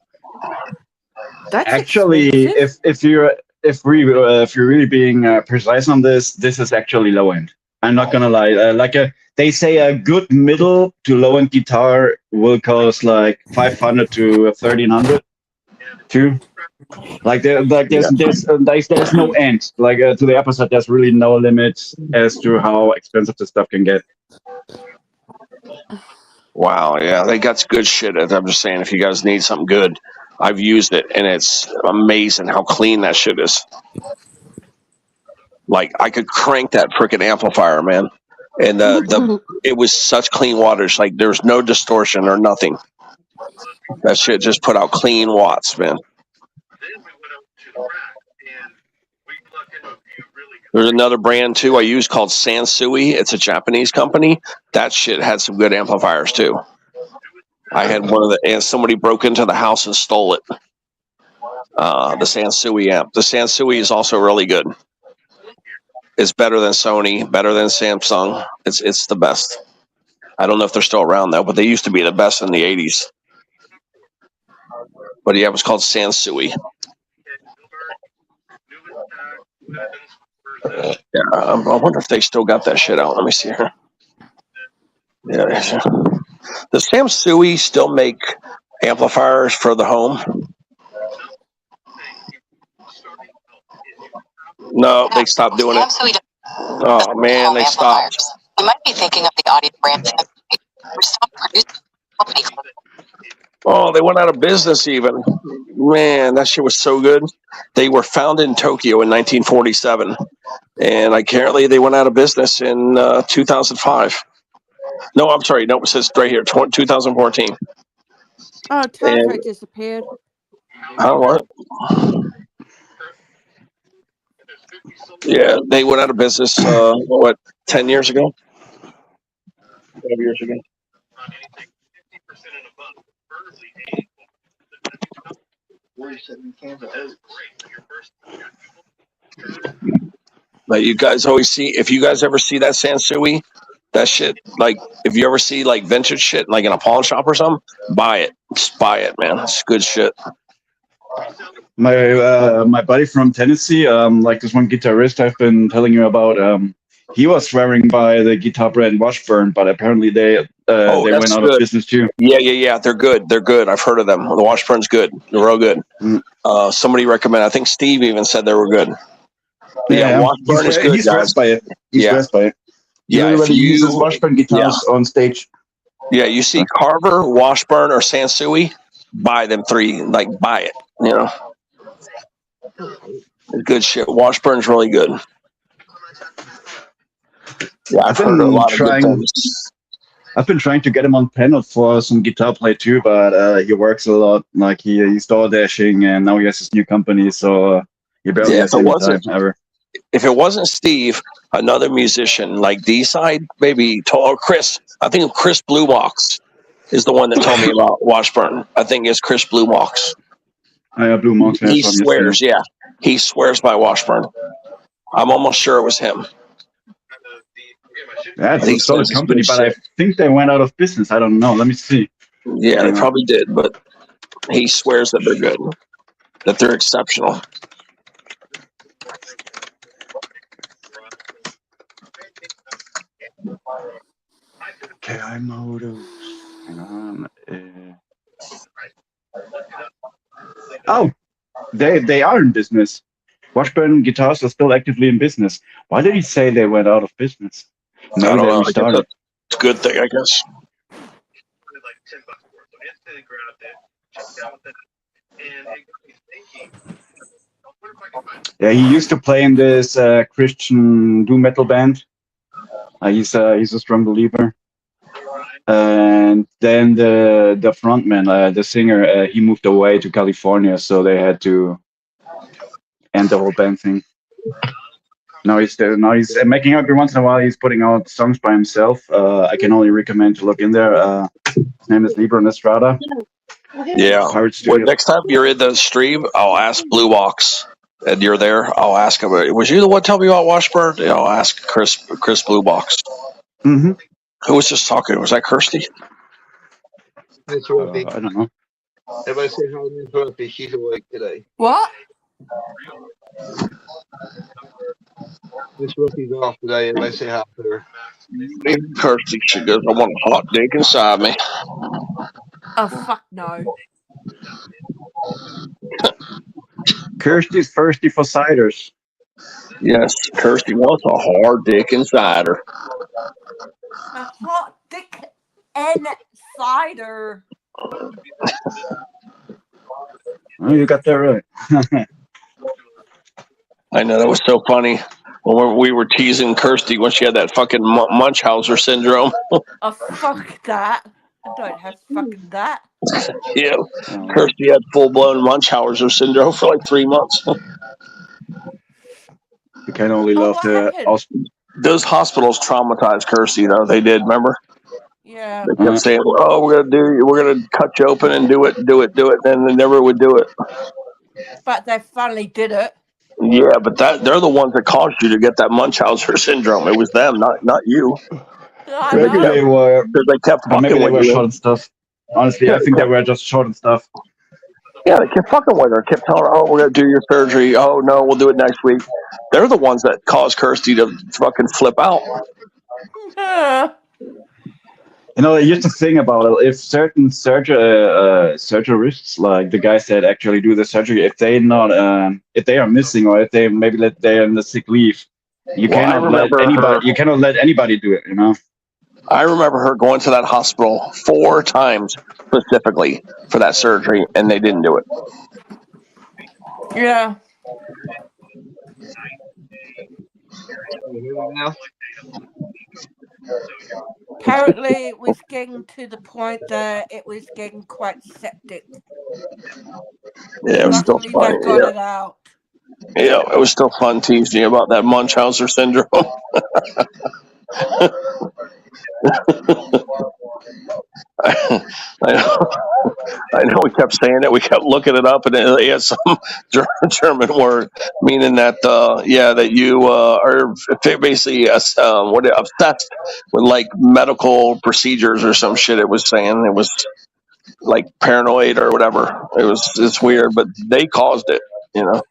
That's Actually, expensive. if you're really being precise on this is actually low end. I'm not gonna lie. They say a good middle to low end guitar will cost like 500 to 1,300 too. There's no end. To the opposite, there's really no limit as to how expensive this stuff can get. Wow, yeah, they got good shit. I'm just saying, if you guys need something good, I've used it, and it's amazing how clean that shit is. Like, I could crank that freaking amplifier, man, and it was such clean wattage. Like, there's no distortion or nothing. That shit just put out clean watts, man. There's another brand too I use called Sansui. It's a Japanese company. That shit had some good amplifiers too. I had one of the, and somebody broke into the house and stole it. The Sansui amp. The Sansui is also really good. It's better than Sony, better than Samsung. It's the best. I don't know if they're still around though, but they used to be the best in the 80s. But yeah, it was called Sansui. Yeah, I wonder if they still got that shit out. Let me see here. Yeah. Does Sansui still make amplifiers for the home? No, they stopped doing it. Oh man, they stopped. You might be thinking of the audio brand which stopped producing. Oh, they went out of business even. Man, that shit was so good. They were founded in Tokyo in 1947, and apparently they went out of business in 2005. No, I'm sorry. No, it says right here, 2014. Oh, Tata disappeared. How what? Yeah, they went out of business, 10 years ago? 5 years ago. But you guys always see, if you guys ever see that Sansui, that shit, like, if you ever see, like, vintage shit, like, in a pawn shop or something, buy it. Just buy it, man. It's good shit. My buddy from Tennessee, like this one guitarist I've been telling you about, he was swearing by the guitar brand Washburn, but apparently they went out of business too. Yeah. They're good. I've heard of them. The Washburn's good. They're real good. Somebody recommended. I think Steve even said they were good. Yeah, Washburn is good. He's stressed by it. Stressed by it. Yeah, if you uses Washburn guitars on stage. Yeah, you see Carver, Washburn, or Sansui, buy them three. Like, buy it. You know, good shit. Washburn's really good. Yeah, I've heard a lot of good things. I've been trying to get him on panel for some guitar play too, but he works a lot. Like he's door dashing, and now he has his new company, so he barely has any time ever. If it wasn't Steve, another musician like D-Side, maybe Chris. I think Chris Bluebox is the one that told me about Washburn. I think it's Chris Bluebox. Yeah, Blue Monks. He swears, yeah. He swears by Washburn. I'm almost sure it was him. Yeah, it's a solid company, but I think they went out of business. I don't know. Let me see. Yeah, they probably did, but he swears that they're good, that they're exceptional. KI Moto. Hang on. Oh, they are in business. Washburn Guitars are still actively in business. Why did he say they went out of business? Maybe I don't know. Restarted. It's a good thing, I guess. Yeah, he used to play in this Christian doom metal band. He's a strong believer. And then the frontman, the singer, he moved away to California, so they had to end the whole band thing. Now he's making every once in a while. He's putting out songs by himself. I can only recommend to look in there. His name is Libra Estrada. Yeah. Well, next time you're in the stream, I'll ask Blue Box, and you're there. I'll ask him. Was you the one telling me about Washburn? Yeah, I'll ask Chris Blue Box. Mm-hmm. Who was just talking? Was that Kirsty? Miss Ruffy. I don't know. Everybody say hi to Miss Ruffy. She's awake today. What? Miss Ruffy's off today. Everybody say hi to her. Kirsty, she goes, I want a hot dick inside me. Oh, fuck no. Kirsty's thirsty for ciders. Yes, Kirsty wants a hard dick inside her. A hot dick and cider. Oh, you got that right. I know, that was so funny when we were teasing Kirsty when she had that fucking Munchausen syndrome. Oh, fuck that. I don't have fucking that. Yeah, Kirsty had full-blown Munchausen syndrome for like 3 months. You can only love those hospitals traumatized Kirsty, though. They did, remember? Yeah. They kept saying, "Oh, we're gonna cut you open and do it," and they never would do it. But they finally did it. Yeah, but they're the ones that caused you to get that Munchausen syndrome. It was them, not you. Maybe they were. They kept fucking maybe they with were you. short and stuff. Honestly, I think they were just short and stuff. Yeah, they kept fucking with her. Kept telling her, "Oh, we're gonna do your surgery. Oh no, we'll do it next week." They're the ones that caused Kirsty to fucking flip out. You know, here's the thing about it. If certain surgeries, like the guys that actually do the surgery, if they are missing, or if they they're in the sick leave, you cannot let anybody do it. You know. I remember her going to that hospital 4 times specifically for that surgery, and they didn't do it. Yeah. Apparently, it was getting to the point that it was getting quite septic. Yeah, it was still funny. They got it out. Yeah, it was still fun teasing you about that Munchausen syndrome. I know we kept saying it. We kept looking it up, and it had some German word meaning that that you are basically obsessed with like medical procedures or some shit. It was saying it was like paranoid or whatever. It's weird, but they caused it, you know.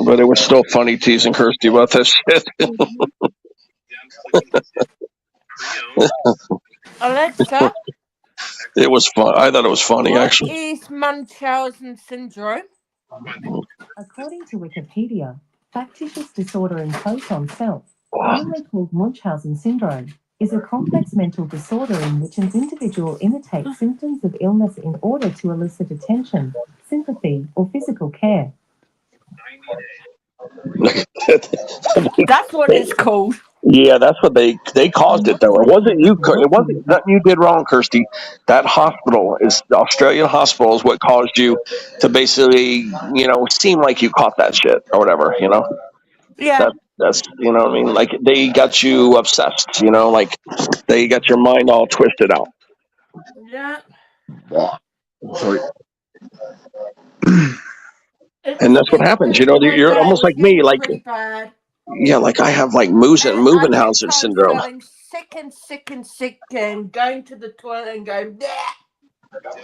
But it was still funny teasing Kirsty about that shit. Alexa, it was fun. I thought it was funny, actually. What is Munchausen syndrome? According to Wikipedia, factitious disorder in proton cells, commonly called Munchausen syndrome, is a complex mental disorder in which an individual imitates symptoms of illness in order to elicit attention, sympathy, or physical care. That's what it's called. Yeah, that's what they caused it though. It wasn't you. It wasn't nothing you did wrong, Kirsty. That hospital is the Australian hospital is what caused you to basically, seem like you caught that shit or whatever. Yeah. That's what I mean. Like they got you obsessed. Like they got your mind all twisted out, Yeah. Sorry. and that's what happens. My You're dad almost was like me. getting Like pretty bad. yeah, like I have like And I kept Movенhausen on syndrome. feeling sick and sick and sick and going to the toilet and going, bleh,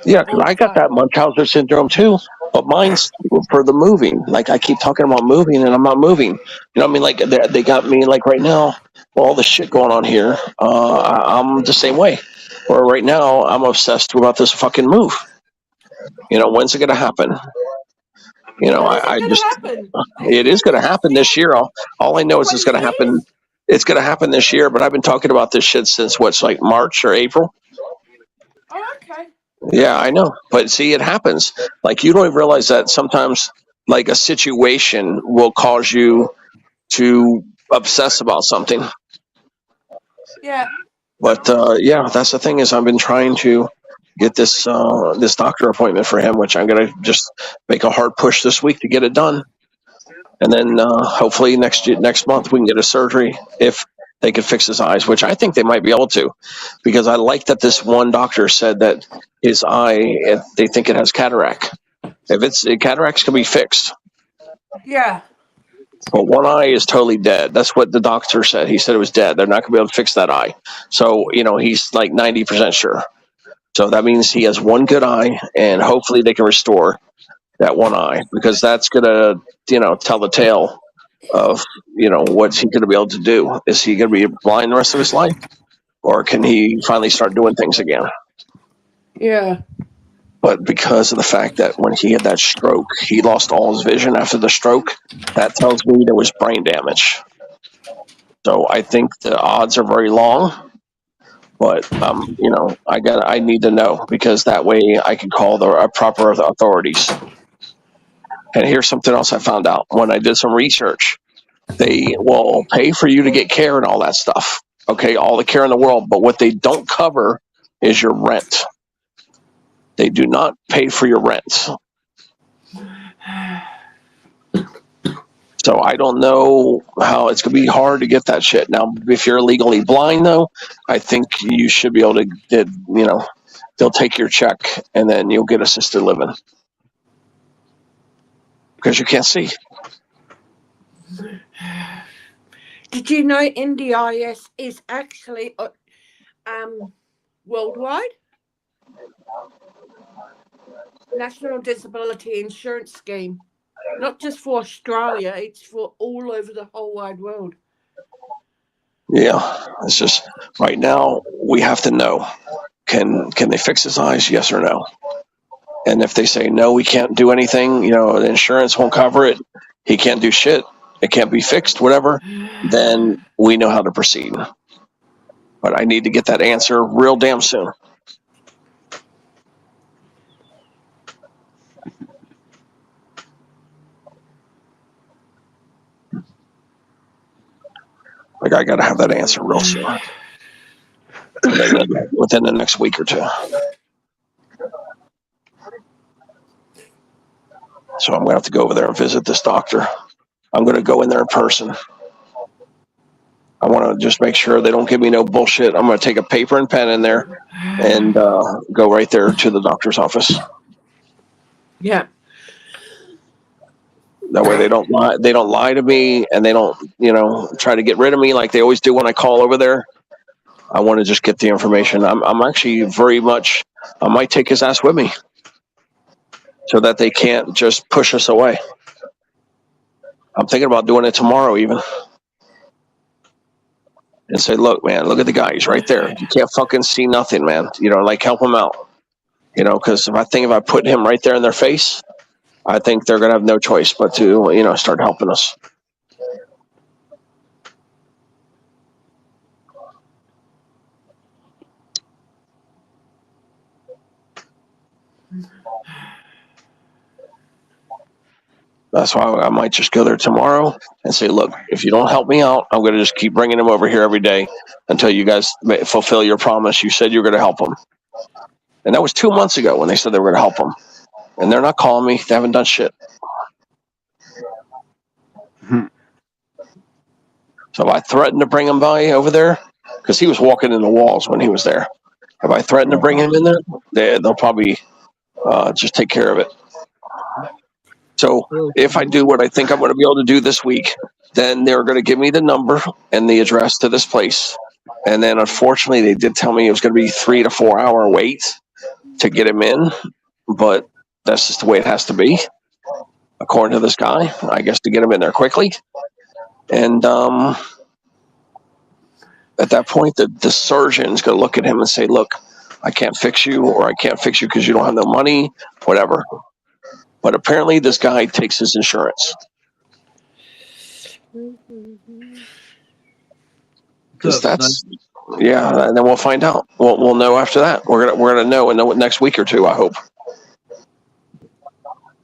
Yeah, because all the I got time. that Munchausen syndrome too, but mine's for the moving. Like I keep talking about moving, and I'm not moving. What I mean? Like they got me like right now, all the shit going on here. I'm the same way. Where right now I'm obsessed about this fucking move. When's it gonna happen? When is it I going to just happen? Are you it is going gonna to happen see this year. All I know is it's 20 gonna happen. years? It's gonna happen this year. But I've been talking about this shit since what's like March or April. Oh, okay. Yeah, I know. But see, it happens. Like you don't even realize that sometimes like a situation will cause you to obsess about something. Yeah. But yeah, that's the thing is I've been trying to get this doctor appointment for him, which I'm gonna just make a hard push this week to get it done, and then hopefully next month we can get a surgery if they could fix his eyes, which I think they might be able to, because I like that this one doctor said that his eye they think it has cataract. If it's cataracts can be fixed, Yeah. but one eye is totally dead. That's what the doctor said. He said it was dead. They're not going to be able to fix that eye. So he's like 90% sure. So that means he has one good eye, and hopefully they can restore that one eye, because that's going to tell the tale of what's he going to be able to do. Is he going to be blind the rest of his life, or can he finally start doing things again? Yeah. But because of the fact that when he had that stroke, he lost all his vision after the stroke, that tells me there was brain damage. So I think the odds are very long, but I need to know, because that way I can call the proper authorities. And here's something else I found out when I did some research. They will pay for you to get care and all that stuff. Okay, all the care in the world, but what they don't cover is your rent. They do not pay for your rent. So I don't know how it's going to be hard to get that shit. Now, if you're legally blind, though, I think you should be able to get, they'll take your check and then you'll get assisted living because you can't see. Did you know NDIS is actually worldwide? National Disability Insurance Scheme. Not just for Australia, it's for all over the whole wide world. Yeah, it's just right now we have to know, can they fix his eyes, yes or no? And if they say no, we can't do anything, the insurance won't cover it, he can't do shit, it can't be fixed, whatever, then we know how to proceed. But I need to get that answer real damn soon. Like I got to have that answer real soon, within the next week or two. So I'm gonna have to go over there and visit this doctor. I'm gonna go in there in person. I want to just make sure they don't give me no bullshit. I'm gonna take a paper and pen in there and go right there to the doctor's office. Yeah. That way they don't lie. They don't lie to me, and they don't, try to get rid of me like they always do when I call over there. I want to just get the information. I'm actually very much. I might take his ass with me, so that they can't just push us away. I'm thinking about doing it tomorrow, even, and say, "Look, man, look at the guy. He's right there. You can't fucking see nothing, man. Like help him out. Because if I put him right there in their face, I think they're gonna have no choice but to, start helping us." That's why I might just go there tomorrow and say, look, if you don't help me out, I'm going to just keep bringing him over here every day until you guys fulfill your promise. You said you were going to help him. And that was 2 months ago when they said they were going to help him. And they're not calling me. They haven't done shit. So I threatened to bring him by over there because he was walking in the walls when he was there. If I threaten to bring him in there, they'll probably just take care of it. So if I do what I think I'm going to be able to do this week, then they're going to give me the number and the address to this place. And then unfortunately, they did tell me it was going to be 3 to 4 hour wait to get him in. But that's just the way it has to be, according to this guy, I guess, to get him in there quickly. And at that point, the surgeon's going to look at him and say, look, I can't fix you, or I can't fix you because you don't have no money, whatever. But apparently this guy takes his insurance. Because that's, yeah, and then we'll find out. We'll know after that. We're gonna know in the next week or two, I hope.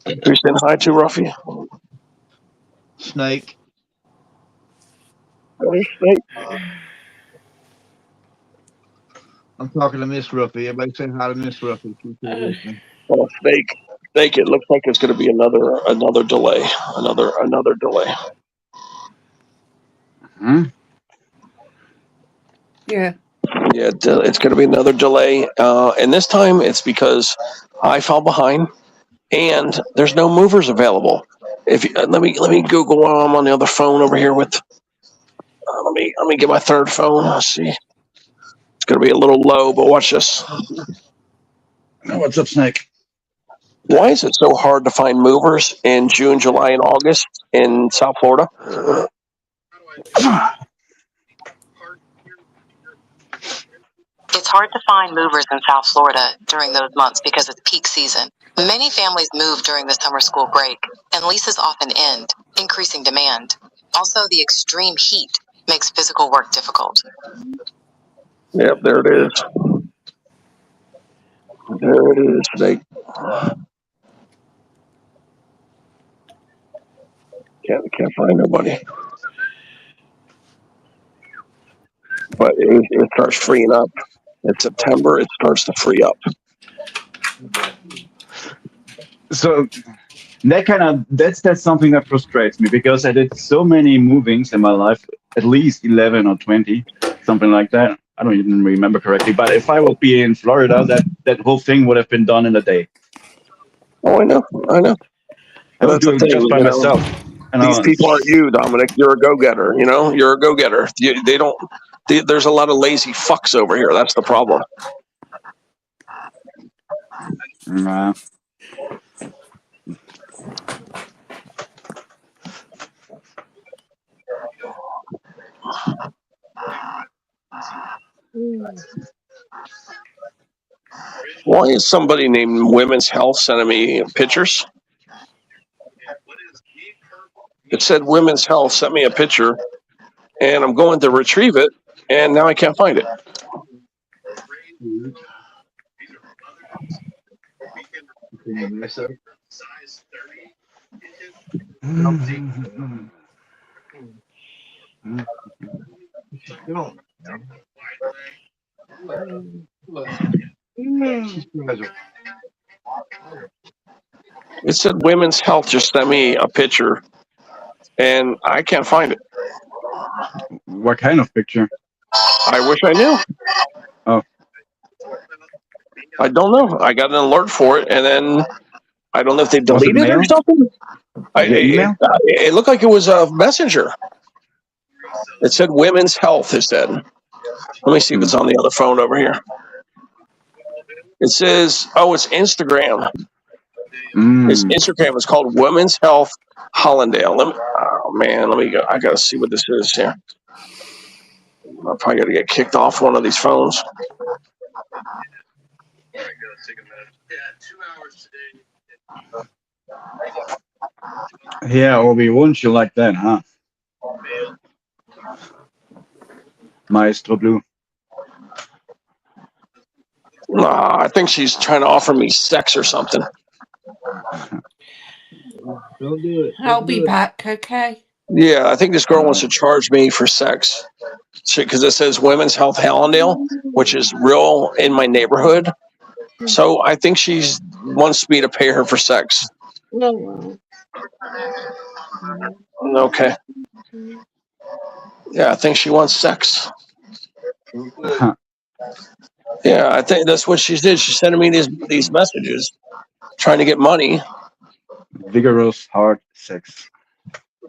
Who's saying hi to, Ruffy? Snake. Snake. I'm talking to Miss Ruffy. Everybody say hi to Miss Ruffy. Oh, Snake. It looks like it's going to be another delay. Another delay. Yeah. Yeah, it's going to be another delay, and this time it's because I fell behind, and there's no movers available. If you, let me Google while I'm on the other phone over here with. Let me get my third phone. Let's see. It's going to be a little low, but watch this. What's up, Snake? Why is it so hard to find movers in June, July, and August in South Florida? It's hard to find movers in South Florida during those months because it's peak season. Many families move during the summer school break, and leases often end, increasing demand. Also, the extreme heat makes physical work difficult. Yep, there it is. There it is, Snake. Can't find nobody. But it starts freeing up. In September, it starts to free up. So that's something that frustrates me, because I did so many movings in my life, at least 11 or 20, something like that. I don't even remember correctly. But if I would be in Florida, that whole thing would have been done in a day. Oh, I know. I would do it just by myself. These people aren't you, Dominic. You're a go-getter. You're a go-getter. They don't. There's a lot of lazy fucks over here. That's the problem. Nah. Why is somebody named Women's Health sending me pictures? It said Women's Health sent me a picture, and I'm going to retrieve it, and now I can't find it. It said Women's Health just sent me a picture, and I can't find it. What kind of picture? I wish I knew. Oh. I don't know. I got an alert for it, and then I don't know if they deleted it or something. It looked like it was a messenger. It said Women's Health, it said. Let me see if it's on the other phone over here. It says, it's Instagram. It's Instagram. It's called Women's Health Hollandale. Let me go. I got to see what this is here. I'm probably going to get kicked off one of these phones. Yeah, Obi, wouldn't you like that, huh? Maestro Blue. I think she's trying to offer me sex or something. Don't do it. I'll be back, okay? Yeah, I think this girl wants to charge me for sex because it says Women's Health Hallandale, which is real in my neighborhood. So I think she wants me to pay her for sex. No, well. Okay. Yeah, I think she wants sex. Yeah, I think that's what she did. She's sending me these messages, trying to get money. Vigorous hard sex.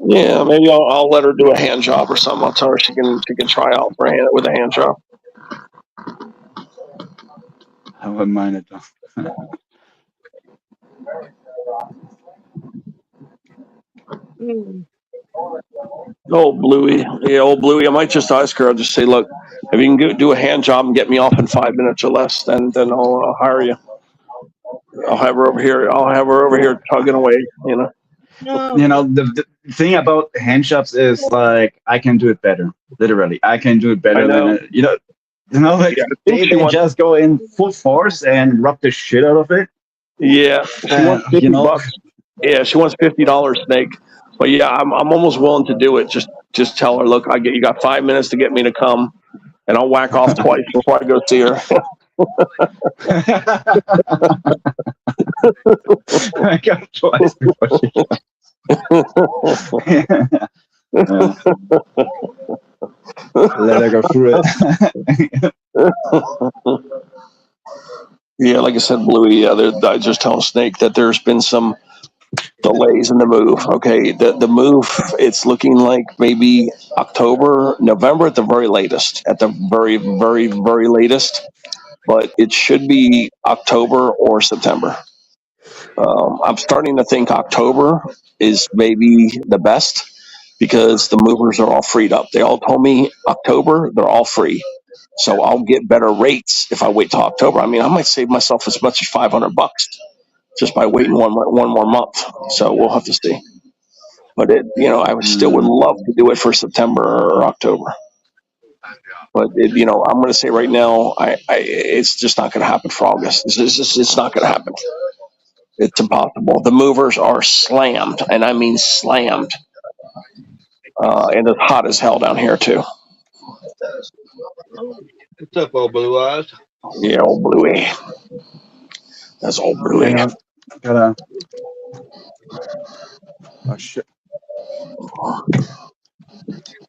Yeah, maybe I'll let her do a hand job or something. I'll tell her she can try out for with a hand job. I wouldn't mind it though. Old Bluey. Yeah, old Bluey. I might just ask her. I'll just say, look, if you can do a hand job and get me off in 5 minutes or less, then I'll hire you. I'll have her over here. I'll have her over here tugging away. No. The thing about hand jobs is like I can do it better. Literally, I can do it better than like they just go in full force and rub the shit out of it. Yeah, she wants $50. Yeah, she wants $50, Snake. But yeah, I'm almost willing to do it. Just tell her, look, you got 5 minutes to get me to come, and I'll whack off twice before I go see her. I got twice before she let her go through it. Yeah, like I said, Bluey. I just tell Snake that there's been some delays in the move. Okay, the move, it's looking like maybe October, November at the very latest. At the very, very, very latest, but it should be October or September. I'm starting to think October is maybe the best because the movers are all freed up. They all told me October, they're all free. So I'll get better rates if I wait till October. I mean, I might save myself as much as $500 just by waiting one more month. So we'll have to see. But I still would love to do it for September or October. But I'm going to say right now, it's just not going to happen for August. It's not going to happen. It's impossible. The movers are slammed, and I mean slammed. And it's hot as hell down here too. What's up, old Blue Eyes? Yeah, old Bluey. That's old Bluey. Oh shit.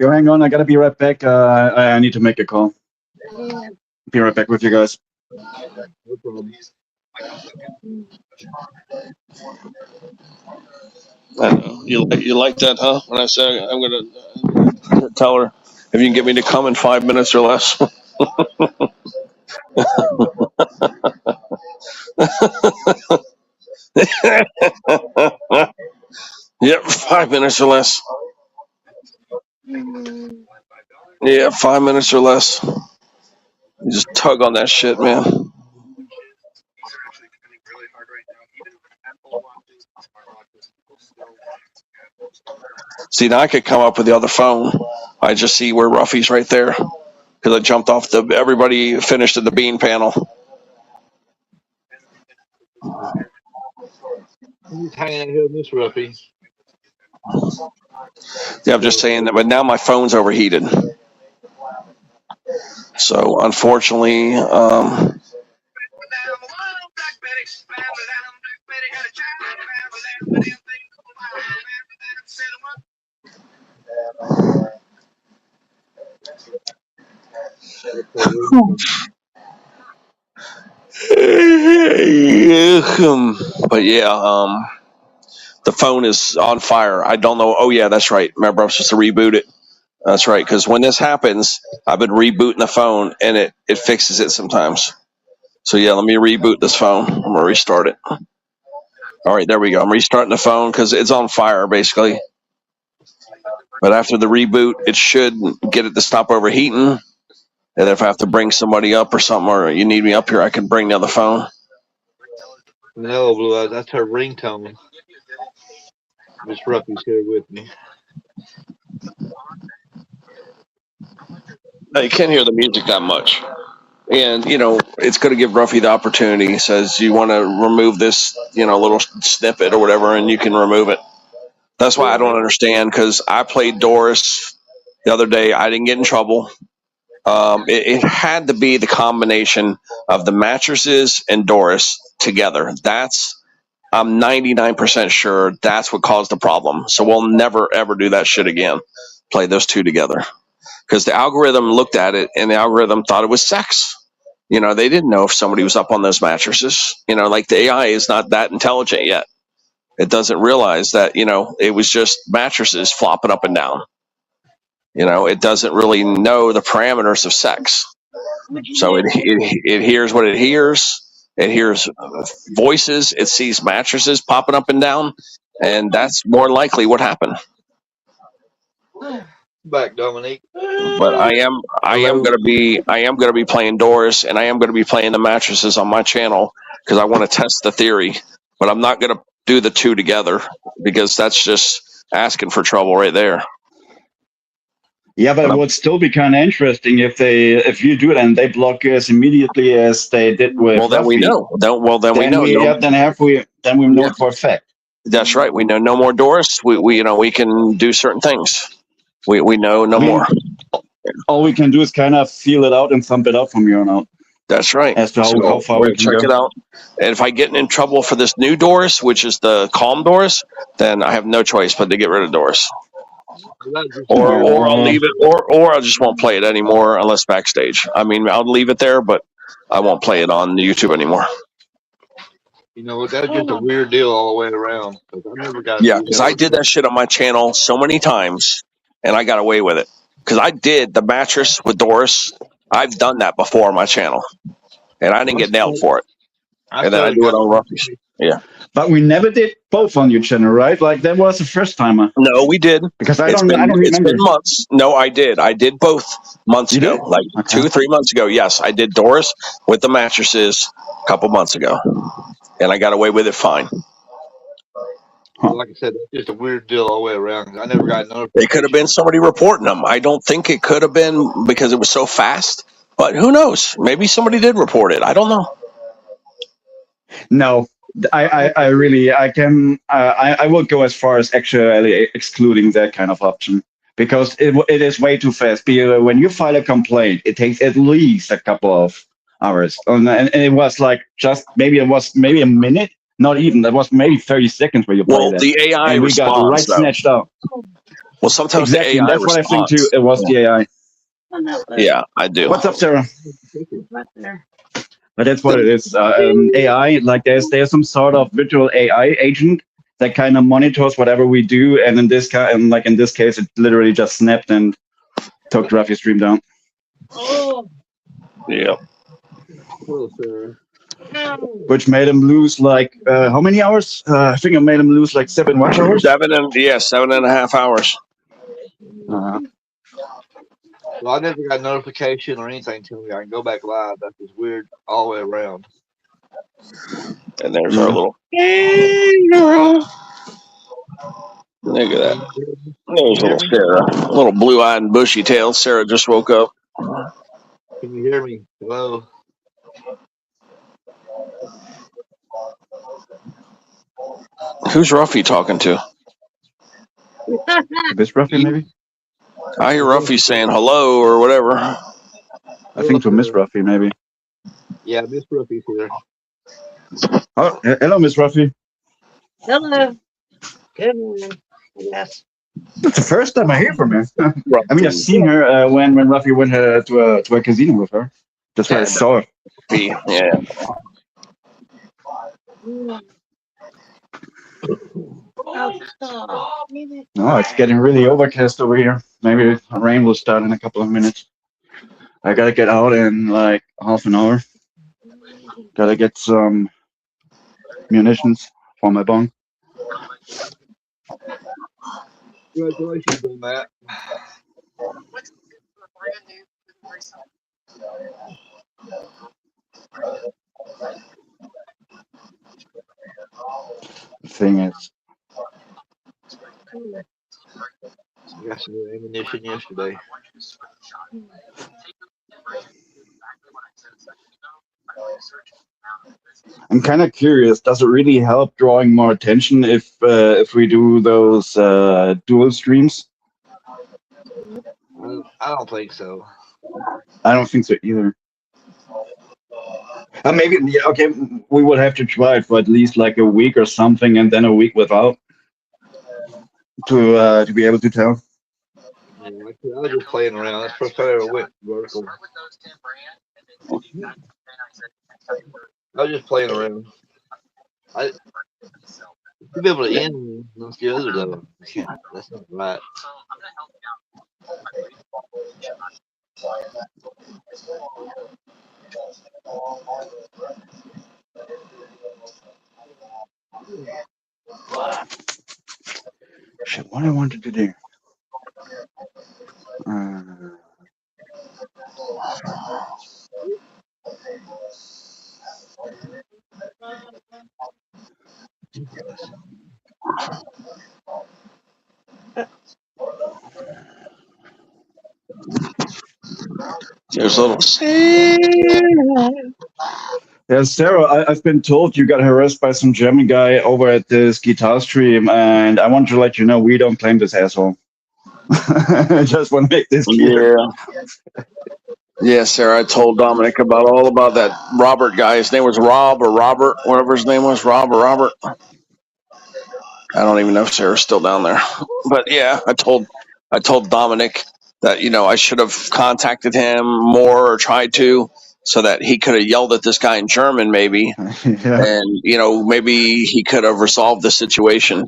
Yo, hang on. I gotta be right back. I need to make a call. Be right back with you guys. No problem. I know. You like that, huh? When I say I'm gonna tell her if you can get me to come in 5 minutes or less. Yep, 5 minutes or less. Yeah, 5 minutes or less. You just tug on that shit, man. See, now I could come up with the other phone. I just see where Ruffy's right there because I jumped off everybody finished at the bean panel. I'm just hanging out here with Miss Ruffy. Yeah, I'm just saying that, but now my phone's overheated. So unfortunately, but yeah, the phone is on fire. I don't know. Oh yeah, that's right. Remember, I was supposed to reboot it. That's right. Because when this happens, I've been rebooting the phone, and it fixes it sometimes. So yeah, let me reboot this phone. I'm gonna restart it. All right, there we go. I'm restarting the phone because it's on fire basically. But after the reboot, it should get it to stop overheating. And if I have to bring somebody up or something, or you need me up here, I can bring the other phone. No, Blue Eyes, that's her ringtone. Miss Ruffy's here with me. You can't hear the music that much. And it's going to give Ruffy the opportunity. He says, you want to remove this little snippet or whatever, and you can remove it. That's why I don't understand, because I played Doris the other day. I didn't get in trouble. It had to be the combination of the mattresses and Doris together. I'm 99% sure that's what caused the problem. So we'll never ever do that shit again. Play those two together, because the algorithm looked at it and the algorithm thought it was sex. They didn't know if somebody was up on those mattresses. Like the AI is not that intelligent yet. It doesn't realize that it was just mattresses flopping up and down. It doesn't really know the parameters of sex. So it hears what it hears. It hears voices. It sees mattresses popping up and down, and that's more likely what happened. Back, Dominique. But I am gonna be playing Doris, and I am gonna be playing the mattresses on my channel, because I want to test the theory. But I'm not gonna do the two together, because that's just asking for trouble right there. Yeah, but it would still be kind of interesting if you do it and they block us immediately as they did with. Well, then we know. Then we know. Then we know it for a fact. That's right. We know no more Doris. We can do certain things. We know no more. All we can do is kind of feel it out and thump it out from here on out. That's right. As to how far we can check it out. And if I get in trouble for this new Doris, which is the calm Doris, then I have no choice but to get rid of Doris. Or I'll leave it, or I just won't play it anymore unless backstage. I mean, I'll leave it there, but I won't play it on YouTube anymore. That's just a weird deal all the way around. Because I did that shit on my channel so many times, and I got away with it. Because I did the mattress with Doris. I've done that before on my channel, and I didn't get nailed for it. And then I do it on Ruffy's. Yeah. But we never did both on your channel, right? Like that was the first timer. No, we did. Because I don't remember. It's been months. No, I did. I did both months ago. Like 2-3 months ago. Yes, I did Doris with the mattresses a couple months ago. And I got away with it fine. Like I said, it's just a weird deal all the way around. I never got notified. It could have been somebody reporting them. I don't think it could have been because it was so fast. But who knows? Maybe somebody did report it. I don't know. No. I will go as far as actually excluding that kind of option, because it is way too fast. When you file a complaint, it takes at least a couple of hours, and it was like maybe a minute, not even. That was maybe 30 seconds where you played it. The AI and we responds, got right snatched out. Well, sometimes exactly. the AI That's what responds. I think too. It was the AI. Yeah, I do. What's up, Sarah? But that's what it is. AI, like there's some sort of virtual AI agent that kind of monitors whatever we do, and in this case, it literally just snapped and took Ruffy's stream down. Oh. Yeah. Which made him lose like how many hours? I think it made him lose like 7 watch hours. 7.5 hours. Well, I never got notification or anything telling me I can go back live. That's just weird all the way around. And there's our little girl. Look at that. There's little Sarah. Little blue-eyed and bushy tail. Sarah just woke up. Can you hear me? Hello? Who's Ruffy talking to? This Ruffy, maybe? I hear Ruffy saying hello or whatever. I think to Miss Ruffy, maybe. Yeah, Miss Ruffy's here. Oh, hello, Miss Ruffy. Hello. Good morning. Yes. It's the first time I hear from her. I mean, I've seen her when Ruffy went to a casino with her. That's why I saw her. Yeah. No, it's getting really overcast over here. Maybe rain will start in a couple of minutes. I gotta get out in like half an hour. Gotta get some munitions for my bong. Congratulations on that. The thing is, I got some ammunition yesterday. I'm kind of curious. Does it really help drawing more attention if we do those dual streams? I don't think so. I don't think so either. Maybe yeah, okay. We would have to try it for at least like a week or something, and then a week without to be able to tell. Yeah, I was just playing around. That's the first time I ever went vertical. I was just playing around. To be able to end those the other though, that's not right. Shit, what I wanted to do. There's a little. Yeah, Sarah, I've been told you got harassed by some German guy over at this guitar stream, and I want to let you know we don't claim this asshole. I just want to make this clear. Yeah. Yeah, Sarah, I told Dominic all about that Robert guy. His name was Rob or Robert, whatever his name was, Rob or Robert. I don't even know if Sarah's still down there. But yeah, I told Dominic that, I should have contacted him more or tried to, so that he could have yelled at this guy in German maybe. Yeah. And, maybe he could have resolved the situation.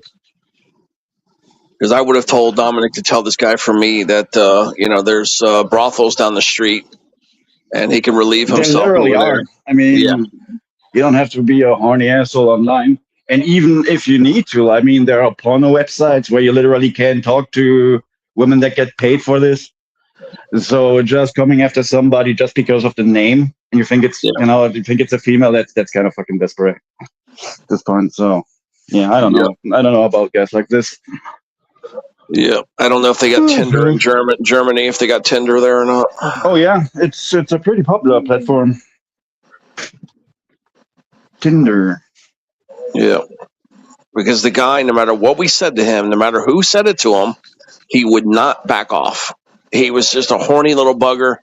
Because I would have told Dominic to tell this guy from me that, there's brothels down the street, and he can relieve They himself literally over are. there. I mean, Yeah. you don't have to be a horny asshole online. And even if you need to, I mean, there are porno websites where you literally can talk to women that get paid for this. So just coming after somebody just because of the name, and you think it's you think it's a female, that's kind of fucking desperate at this point. So yeah, I don't know. I don't know about guys like this. Yeah, I don't know if they got Tinder in Germany, if they got Tinder there or not. Oh yeah, it's a pretty popular platform. Tinder. Yeah, because the guy, no matter what we said to him, no matter who said it to him, he would not back off. He was just a horny little bugger,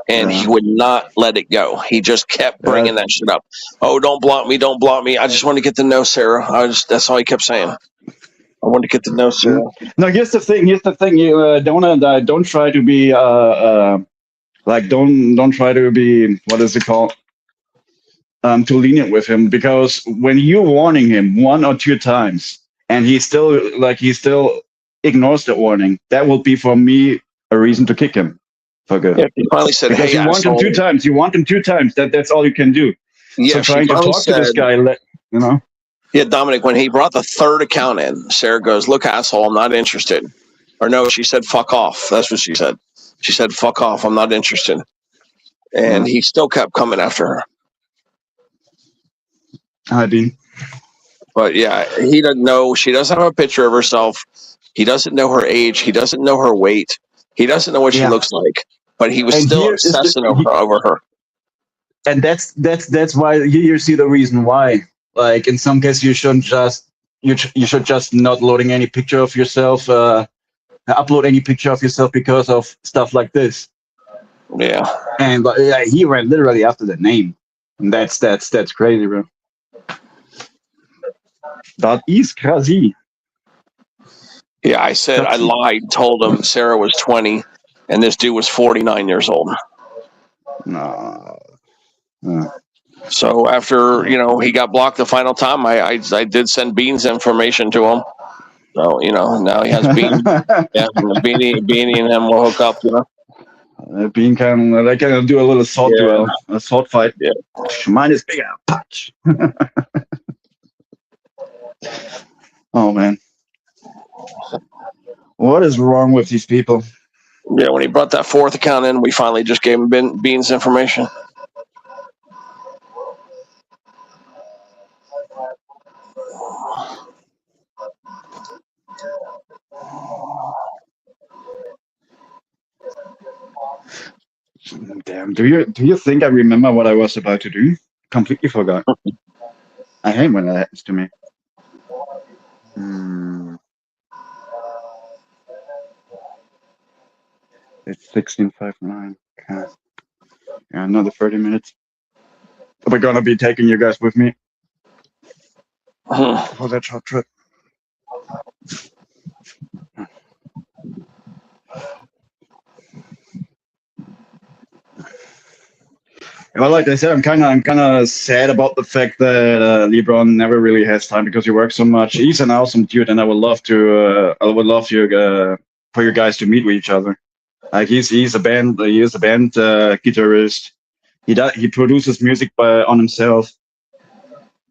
and he would not let it go. He just kept bringing that shit up. Oh, don't block me, don't block me. I just want to get to know Sarah. That's all he kept saying. I want to get to know Sarah. No, here's the thing. You don't try to be don't try to be, what is it called? Too lenient with him, because when you're warning him 1 or 2 times and he still ignores the warning, that will be for me a reason to kick him for good. Yeah, he finally said, because "Hey, you want him 2 times. You want him 2 times. That's all you can do." Yeah, so trying to talk to this guy, Yeah, Dominic, when he brought the 3rd account in, Sarah goes, "Look, asshole, I'm not interested." Or no, she said, "Fuck off." That's what she said. She said, "Fuck off, I'm not interested." And he still kept coming after her. But yeah, he doesn't know. She doesn't have a picture of herself. He doesn't know her age. He doesn't know her weight. He doesn't know what she looks like. But he was still obsessing over her. And that's why you see the reason why. Like in some cases, you shouldn't just you should just not loading any picture of yourself, upload any picture of yourself because of stuff like this. Yeah. And he ran literally after the name, and that's crazy, bro. That is crazy. Yeah, I said I lied. Told him Sarah was 20, and this dude was 49 years old. No. So after he got blocked the final time, I did send Bean's information to him. So now he has Bean. Yeah, Beanie and him will hook up. Bean can do a little sword duel, a sword fight. Yeah. Mine is bigger. Punch. Oh man, what is wrong with these people? Yeah, when he brought that 4th account in, we finally just gave him Bean's information. Damn. Do you think I remember what I was about to do? Completely forgot. I hate when that happens to me. It's 16:59. Okay. Yeah, another 30 minutes. We're gonna be taking you guys with me for that short trip. Well, like I said, I'm kind of sad about the fact that LeBron never really has time because he works so much. He's an awesome dude, and I would love you for you guys to meet with each other. Like he is a band guitarist. He produces music on himself,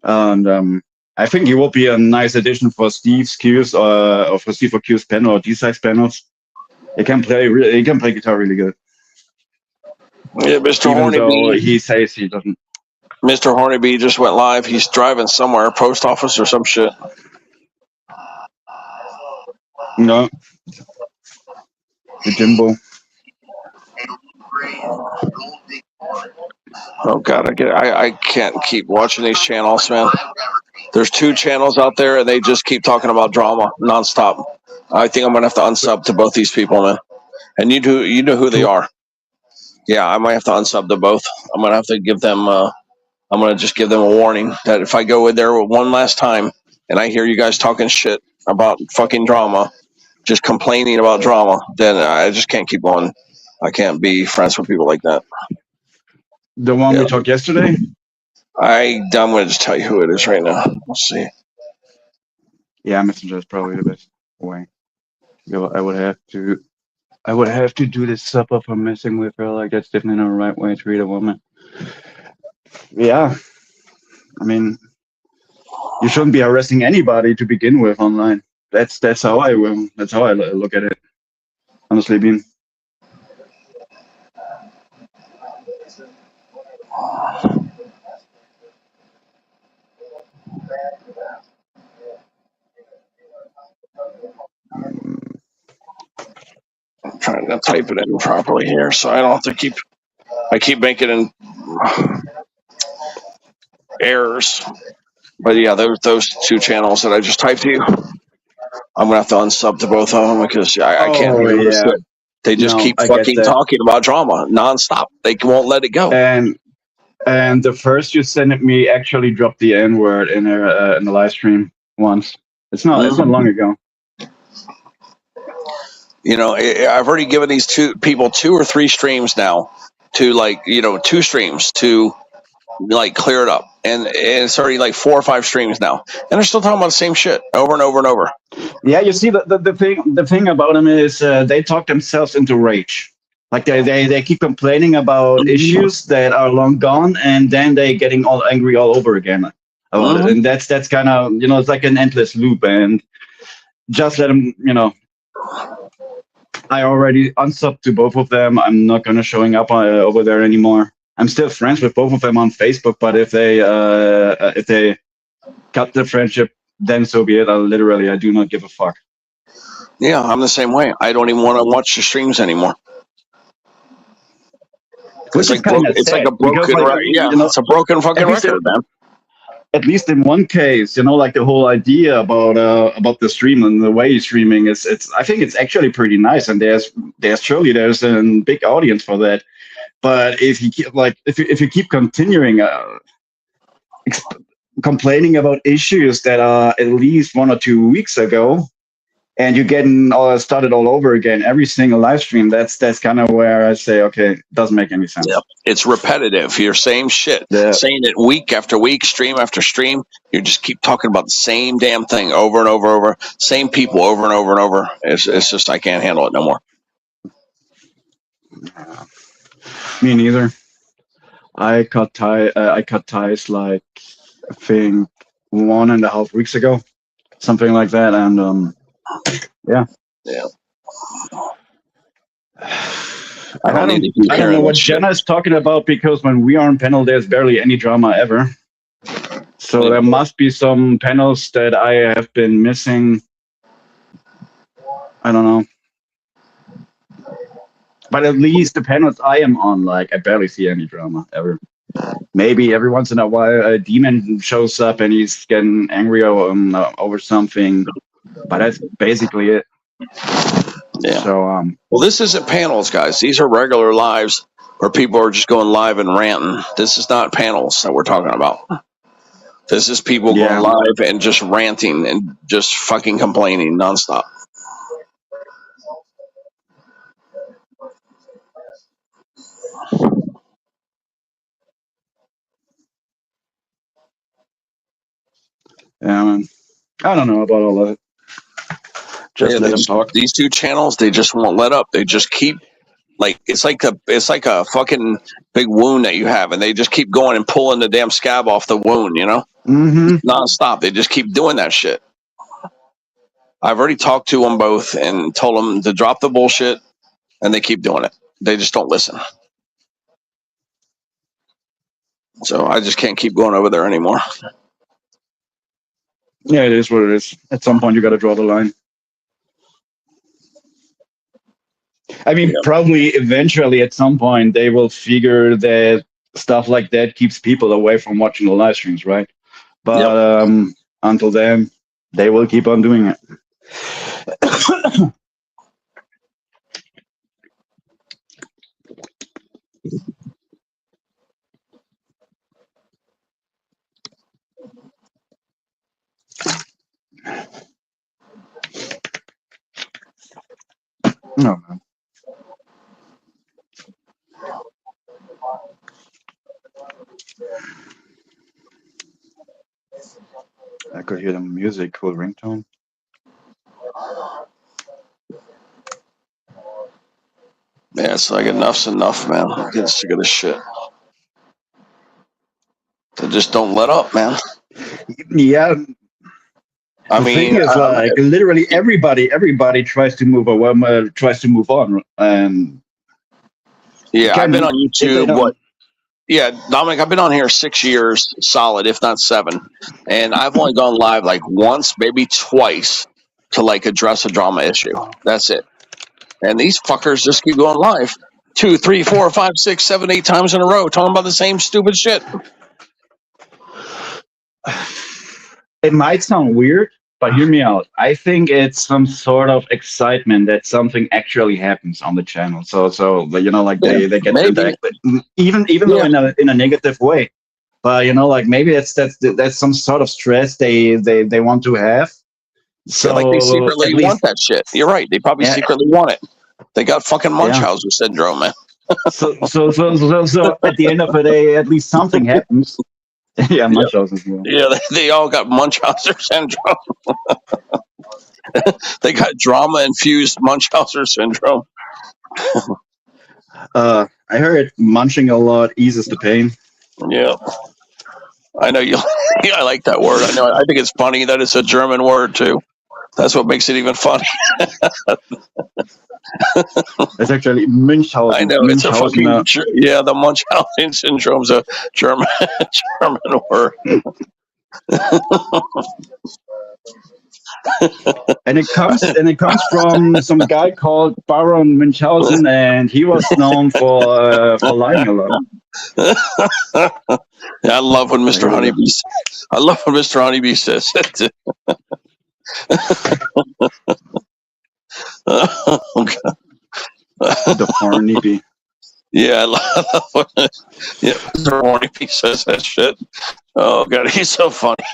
and I think he will be a nice addition for Steve's Q's or for Steve Q's panel or D-Size panels. He can play guitar really good. Yeah, Mr. Even though Hornby. he says he doesn't. Mr. Hornby just went live. He's driving somewhere, post office or some shit. No. The Jimbo. Oh God, I can't keep watching these channels, man. There's 2 channels out there, and they just keep talking about drama nonstop. I think I'm gonna have to unsub to both these people, man. And you know who they are. Yeah, I might have to unsub to both. I'm gonna have to give them. I'm gonna just give them a warning that if I go in there one last time and I hear you guys talking shit about fucking drama, just complaining about drama, then I just can't keep going. I can't be friends with people like that. The one we talked yesterday? I'm going to just tell you who it is right now. Let's see. Yeah, Messenger is probably the best way. I would have to do this sub up for messing with her. Like that's definitely not the right way to treat a woman. Yeah, I mean, you shouldn't be harassing anybody to begin with online. That's how I look at it. Honestly, Bean. I'm trying to type it in properly here, so I don't have to keep. I keep making errors. But yeah, those 2 channels that I just typed to you, I'm gonna have to unsub to both of them because I can't be able to sit. They just keep fucking talking about drama nonstop. They won't let it go. And the first you sent it me actually dropped the N-word in the live stream once. It's not long ago. You know, I've already given these 2 people 2 or 3 streams now to 2 streams to clear it up, and it's already 4 or 5 streams now, and they're still talking about the same shit over and over and over. Yeah, you see, the thing about them is they talk themselves into rage. Like they keep complaining about issues that are long gone, and then they getting all angry all over again about it. And that's kind of it's like an endless loop. And just let them, I already unsubbed to both of them. I'm not gonna showing up over there anymore. I'm still friends with both of them on Facebook, but if they cut the friendship, then so be it. I do not give a fuck. Yeah, I'm the same way. I don't even want to watch the streams anymore. It's like a broken record. Yeah, it's a broken fucking record, man. At least in one case, like the whole idea about the stream and the way he's streaming is I think it's actually pretty nice, and there's a big audience for that. But if you keep if you keep continuing complaining about issues that are at least 1 or 2 weeks ago, and you're getting started all over again every single live stream, that's kind of where I say, okay, it doesn't make any sense. Yep. It's repetitive. You're saying shit, saying it week after week, stream after stream. You just keep talking about the same damn thing over and over and over. Same people over and over and over. It's just I can't handle it no more. Me neither. I cut ties like I think 1.5 weeks ago, something like that, and yeah. I don't know what Jenna is talking about, because when we are on panel, there's barely any drama ever. So there must be some panels that I have been missing. I don't know. But at least the panels I am on, I barely see any drama ever. maybe every once in a while a demon shows up and he's getting angry over something, but that's basically it. Yeah. So well, this isn't panels, guys. These are regular lives where people are just going live and ranting. This is not panels that we're talking about. This is people going live and just ranting and just fucking complaining nonstop. yeah, man. I don't know about all of it. Just let them talk. These two channels, they just won't let up. They just keep like it's like a fucking big wound that you have, and they just keep going and pulling the damn scab off the wound, you know, nonstop. They just keep doing that shit. I've already talked to them both and told them to drop the bullshit, and they keep doing it. They just don't listen. So I just can't keep going over there anymore. Yeah, it is what it is. At some point, you got to draw the line. I mean, probably eventually at some point they will figure that stuff like that keeps people away from watching the live streams, right? But until then, they will keep on doing it. No, man. I could hear the music, cool ringtone. Yeah, it's like enough's enough, man. I'm getting sick of this shit. They just don't let up, man. Yeah. The thing is, like, literally everybody tries to move on, and I've been on YouTube. Yeah, Dominic, I've been on here 6 years solid, if not 7, and I've only gone live like once, maybe twice, to like address a drama issue. That's it. And these fuckers just keep going live 2, 3, 4, 5, 6, 7, 8 times in a row, talking about the same stupid shit. It might sound weird, but hear me out. I think it's some sort of excitement that something actually happens on the channel. So you know, like they get to interact, even though in a negative way. But you know, like maybe that's some sort of stress they want to have. So like they secretly want that shit. You're right. They probably secretly want it. They got fucking Munchausen syndrome, man. so at the end of the day, at least something happens. Yeah, Munchausen syndrome. Yeah, they all got Munchausen syndrome. They got drama-infused Munchausen syndrome. I heard munching a lot eases the pain. Yeah. I know you. I like that word. I know. I think it's funny that it's a German word, too. That's what makes it even funny. It's actually Munchausen. I know, it's a fucking... the Munchausen syndrome's a German word. And it comes from some guy called Baron Munchausen, and he was known for lying a lot. I love when Mr. Honeybee. I love when Mr. Honeybee says it. Oh, God. The Honeybee. Yeah, I love when Mr. Honeybee says that shit. Oh God, he's so funny.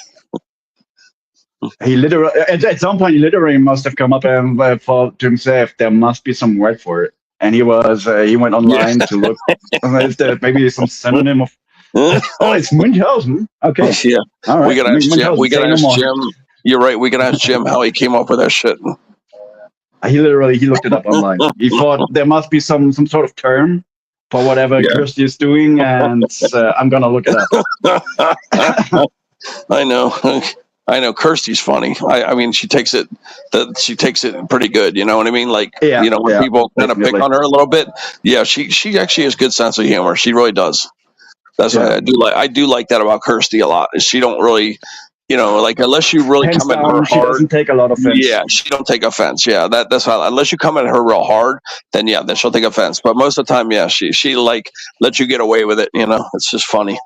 He literally, at some point, he literally must have come up and thought to himself, there must be some word for it. And he went online to look if there maybe some synonym of. Oh, it's Munchausen. Okay. Yeah. All right. We gotta ask Jim. We gotta ask Jim. You're right. We gotta ask Jim how he came up with that shit. He looked it up online. He thought there must be some sort of term for whatever Kirsty is doing, and I'm gonna look it up. I know. Kirsty's funny. I mean, she takes it pretty good. You know what I mean? Like, when people kind of pick on her a little bit. Yeah, she actually has good sense of humor. She really does. That's what I do like. I do like that about Kirsty a lot. Is she don't really, like unless you really Hands come at her down, she hard. doesn't take a lot of offense. Yeah, she don't take offense. Yeah, that's how. Unless you come at her real hard, then she'll take offense. But most of the time, she like lets you get away with it. It's just funny.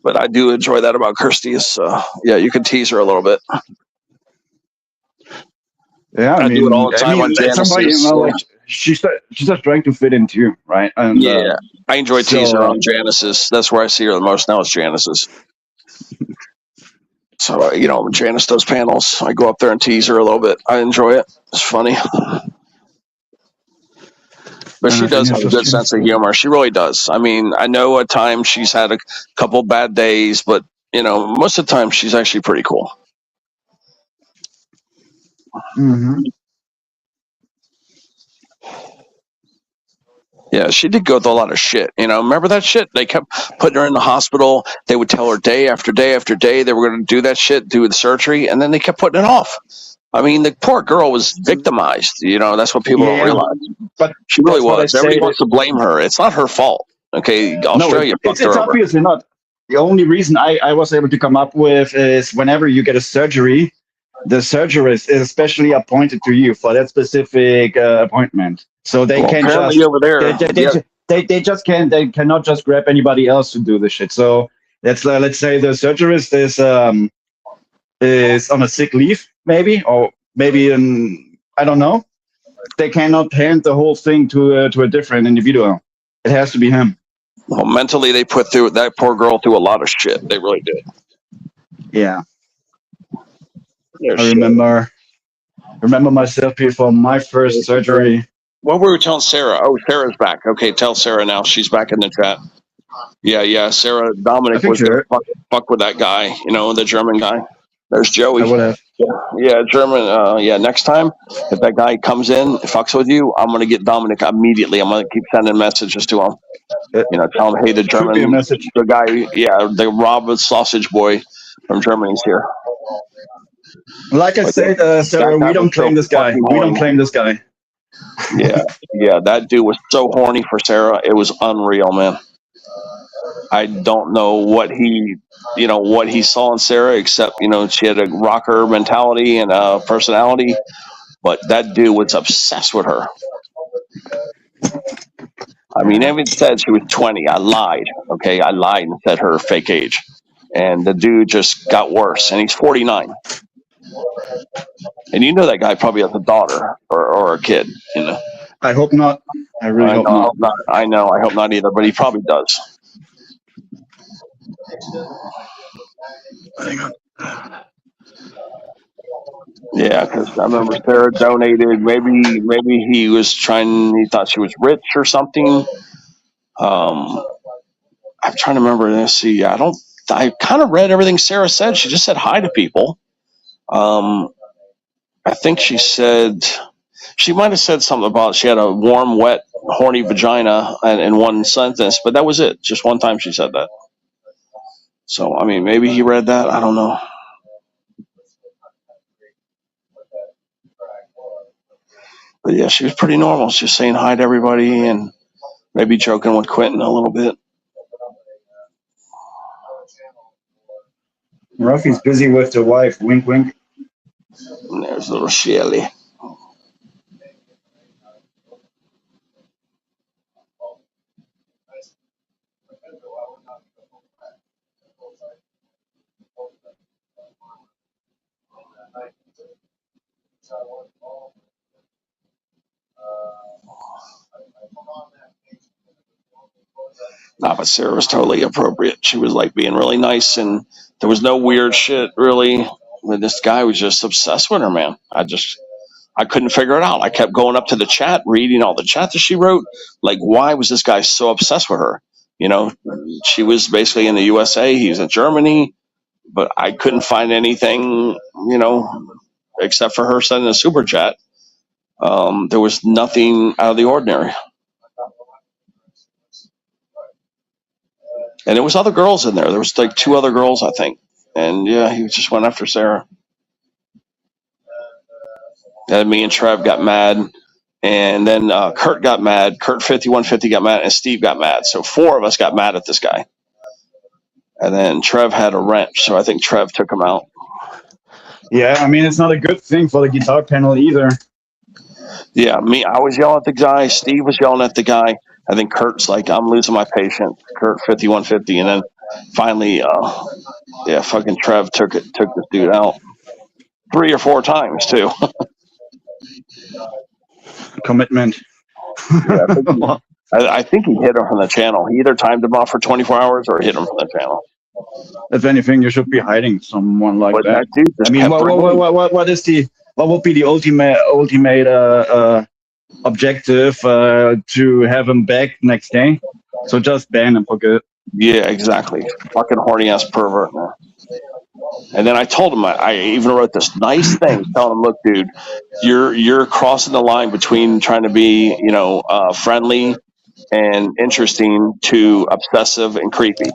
But I do enjoy that about Kirsty. Is you can tease her a little bit. Yeah, I do it all the time on at some point, Janice's. like she's just trying to fit in too, right? And I enjoy teasing her on Janice's. That's where I see her the most now is Janice's. So when Janice does panels, I go up there and tease her a little bit. I enjoy it. It's funny. But she does have a good sense of humor. She really does. I mean, I know at times she's had a couple bad days, but most of the time she's actually pretty cool. Mm-hmm. Yeah, she did go through a lot of shit. Remember that shit? They kept putting her in the hospital. They would tell her day after day after day they were going to do that shit, do the surgery, and then they kept putting it off. I mean, the poor girl was victimized. That's what people don't realize. But she really was. Everybody wants to blame her. It's not her fault. Okay, Australia fucked her it's over. obviously not. The only reason I was able to come up with is whenever you get a surgery, the surgeonist is especially appointed to you for that specific appointment. So they can just over there. They just can't. They cannot just grab anybody else to do the shit. So let's say the surgeonist is on a sick leave, maybe, or maybe I don't know. They cannot hand the whole thing to a different individual. It has to be him. Well, mentally, they put through that poor girl through a lot of shit. They really did. Yeah. I remember myself before my first surgery. What were we telling Sarah? Oh, Sarah's back. Okay, tell Sarah now. She's back in the chat. Yeah. Sarah, Dominic was going to fuck with that guy, the German guy. There's Joey. I would have. Yeah, German. Next time, if that guy comes in, fucks with you, I'm going to get Dominic immediately. I'm going to keep sending messages to him. Tell him, hey, the German, the guy, the Rob sausage boy from Germany's here. Like I said, Sarah, we don't claim this guy. We don't claim this guy. Yeah, that dude was so horny for Sarah. It was unreal, man. I don't know what he saw in Sarah, except, she had a rocker mentality and a personality, but that dude was obsessed with her. I mean, Evan said she was 20. I lied. Okay. I lied and said her fake age. And the dude just got worse, and he's 49. And that guy probably has a daughter or a kid, I hope not. I really hope not. I know. I hope not either, but he probably does. Hang on. Yeah, because I remember Sarah donated. Maybe he thought she was rich or something. I'm trying to remember. Let's see. I kind of read everything Sarah said. She just said hi to people. I think she might have said something about she had a warm, wet, horny vagina in one sentence, but that was it. Just one time she said that. So, I mean, maybe he read that. I don't know. But yeah, she was pretty normal. She was saying hi to everybody and maybe joking with Quentin a little bit. Ruffy's busy with the wife. Wink, wink. And there's little Shelly. Nah, but Sarah was totally appropriate. She was like being really nice, and there was no weird shit really. This guy was just obsessed with her, man. I couldn't figure it out. I kept going up to the chat, reading all the chat that she wrote. Like, why was this guy so obsessed with her? She was basically in the USA. He was in Germany, but I couldn't find anything, except for her sending a super chat. There was nothing out of the ordinary. And there was other girls in there. There was like 2 other girls, I think. And yeah, he just went after Sarah. And me and Trev got mad. And then Kurt got mad. Kurt 5150 got mad. And Steve got mad. So 4 of us got mad at this guy. and then Trev had a wrench, so I think Trev took him out. Yeah, I mean, it's not a good thing for the guitar panel either. Yeah, I was yelling at the guy. Steve was yelling at the guy. I think Kurt's like, I'm losing my patience. Kurt 5150, and then finally, fucking Trev took this dude out 3 or 4 times too. Commitment. Yeah, I think he hit him from the channel. He either timed him off for 24 hours or hit him from the channel. If anything, you should be hiding someone like But that. dude just I mean, kept what would be the ultimate objective to have him back next day? So just ban him for good. Yeah, exactly. Fucking horny ass pervert, man. And then I told him, I even wrote this nice thing telling him, look, dude, you're crossing the line between trying to be, friendly and interesting to obsessive and creepy.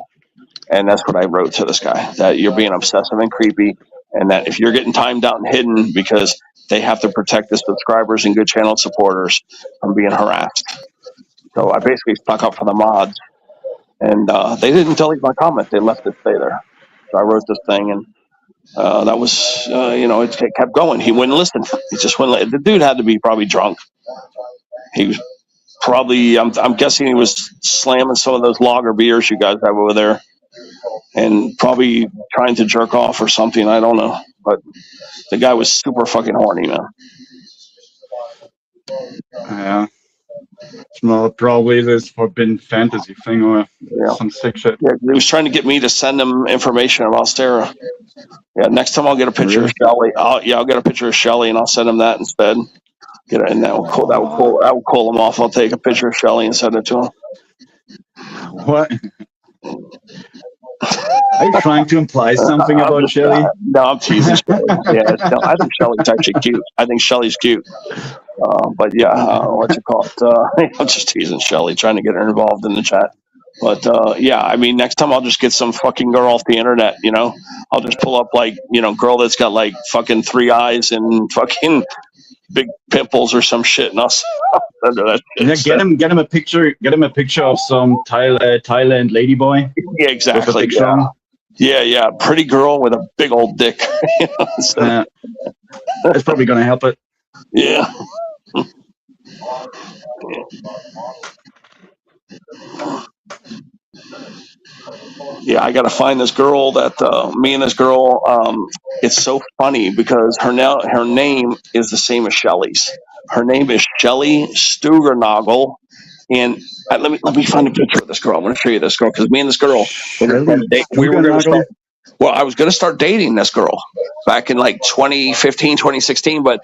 And that's what I wrote to this guy, that you're being obsessive and creepy, and that if you're getting timed out and hidden because they have to protect the subscribers and good channel supporters from being harassed. So I basically stuck up for the mods, and they didn't delete my comment. They left it stay there. So I wrote this thing, and that was, it kept going. He wouldn't listen. He just wouldn't. The dude had to be probably drunk. He was probably, I'm guessing he was slamming some of those lager beers you guys have over there, and probably trying to jerk off or something. I don't know, but the guy was super fucking horny, man. Yeah. Well, probably this forbidden fantasy thing or some sick shit. Yeah, he was trying to get me to send him information about Sarah. Yeah, next time I'll get a picture of Shelly. I'll get a picture of Shelly and I'll send him that instead. Get it, and that will cool him off. I'll take a picture of Shelly and send it to him. What? Are you trying to imply something about Shelly? No, I'm teasing Shelly. Yeah, no, I think Shelly's actually cute. I think Shelly's cute. But yeah, what's it called? I'm just teasing Shelly, trying to get her involved in the chat. But yeah, I mean, next time I'll just get some fucking girl off the internet. I'll just pull up girl that's got like fucking 3 eyes and fucking big pimples or some shit, and I'll send her that shit. Yeah, get him a picture. Get him a picture of some Thailand ladyboy. Yeah, exactly. Yeah, pretty girl with a big old dick. That's probably gonna help it. Yeah. Yeah, I gotta find this girl that me and this girl. It's so funny because her name is the same as Shelly's. Her name is Shelly Stugernagel, and let me find a picture of this girl. I'm gonna show you this girl because me and this girl we were gonna start. Well, I was going to start dating this girl back in like 2015, 2016, but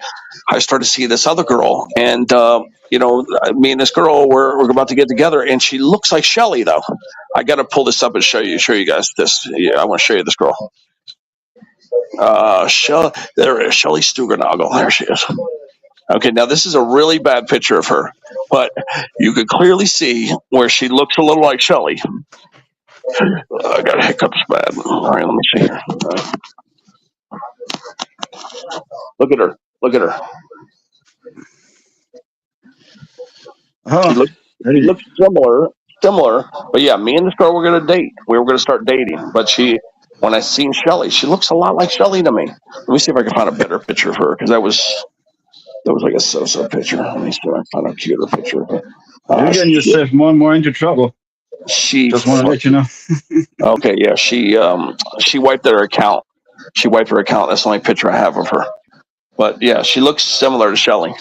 I started to see this other girl, and me and this girl we're about to get together, and she looks like Shelly though. I got to pull this up and show you guys this. Yeah, I want to show you this girl. There is Shelly Stugernagel. There she is. Okay, now this is a really bad picture of her, but you could clearly see where she looks a little like Shelly. I got hiccups bad. All right, let me see here. Look at her. She looks similar. But yeah, me and this girl were gonna date. We were gonna start dating. But when I seen Shelly, she looks a lot like Shelly to me. Let me see if I can find a better picture of her because that was like a so-so picture. Let me see if I can find a cuter picture of her. You're getting yourself more and more into trouble. Just want to let you know. Okay, yeah, she wiped her account. That's the only picture I have of her. But yeah, she looks similar to Shelly.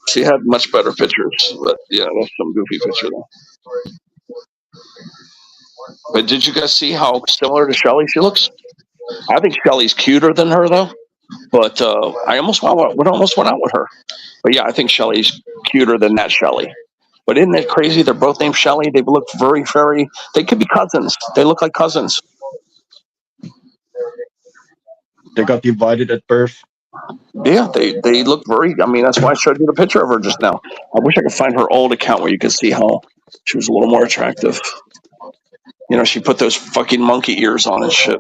She had much better pictures, but yeah, that's some goofy picture though. But did you guys see how similar to Shelly she looks? I think Shelly's cuter than her though. But I almost went out with her. But yeah, I think Shelly's cuter than that Shelly. But isn't it crazy? They're both named Shelly. They look very, very. They could be cousins. They look like cousins. They got divided at birth. Yeah, they look very. I mean, that's why I showed you the picture of her just now. I wish I could find her old account where you could see how she was a little more attractive. She put those fucking monkey ears on and shit.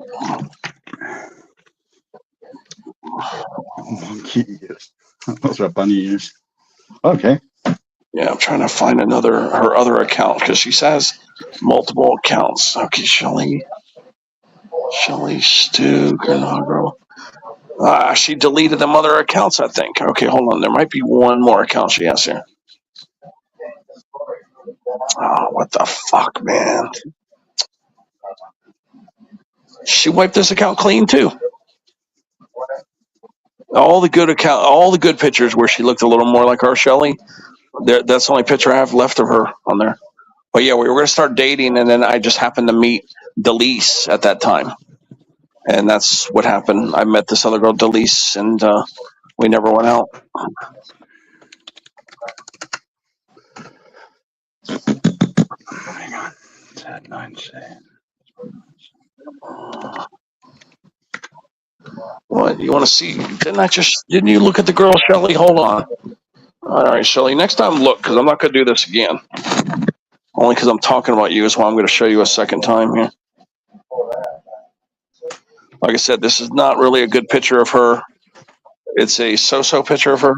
Monkey ears. Those are bunny ears. Okay. Yeah, I'm trying to find her other account because she says multiple accounts. Okay, Shelly Stu Granagro. She deleted them other accounts, I think. Okay, hold on. There might be one more account she has here. Oh, what the fuck, man? She wiped this account clean too. All the good pictures where she looked a little more like our Shelly. That's the only picture I have left of her on there. But yeah, we were gonna start dating, and then I just happened to meet Delise at that time, and that's what happened. I met this other girl, Delise, and we never went out. Hang on. 10, 9, 10. What you want to see? Didn't you look at the girl, Shelly? Hold on. All right, Shelly. Next time, look, because I'm not gonna do this again. Only because I'm talking about you is why I'm going to show you a second time here. Like I said, this is not really a good picture of her. It's a so-so picture of her.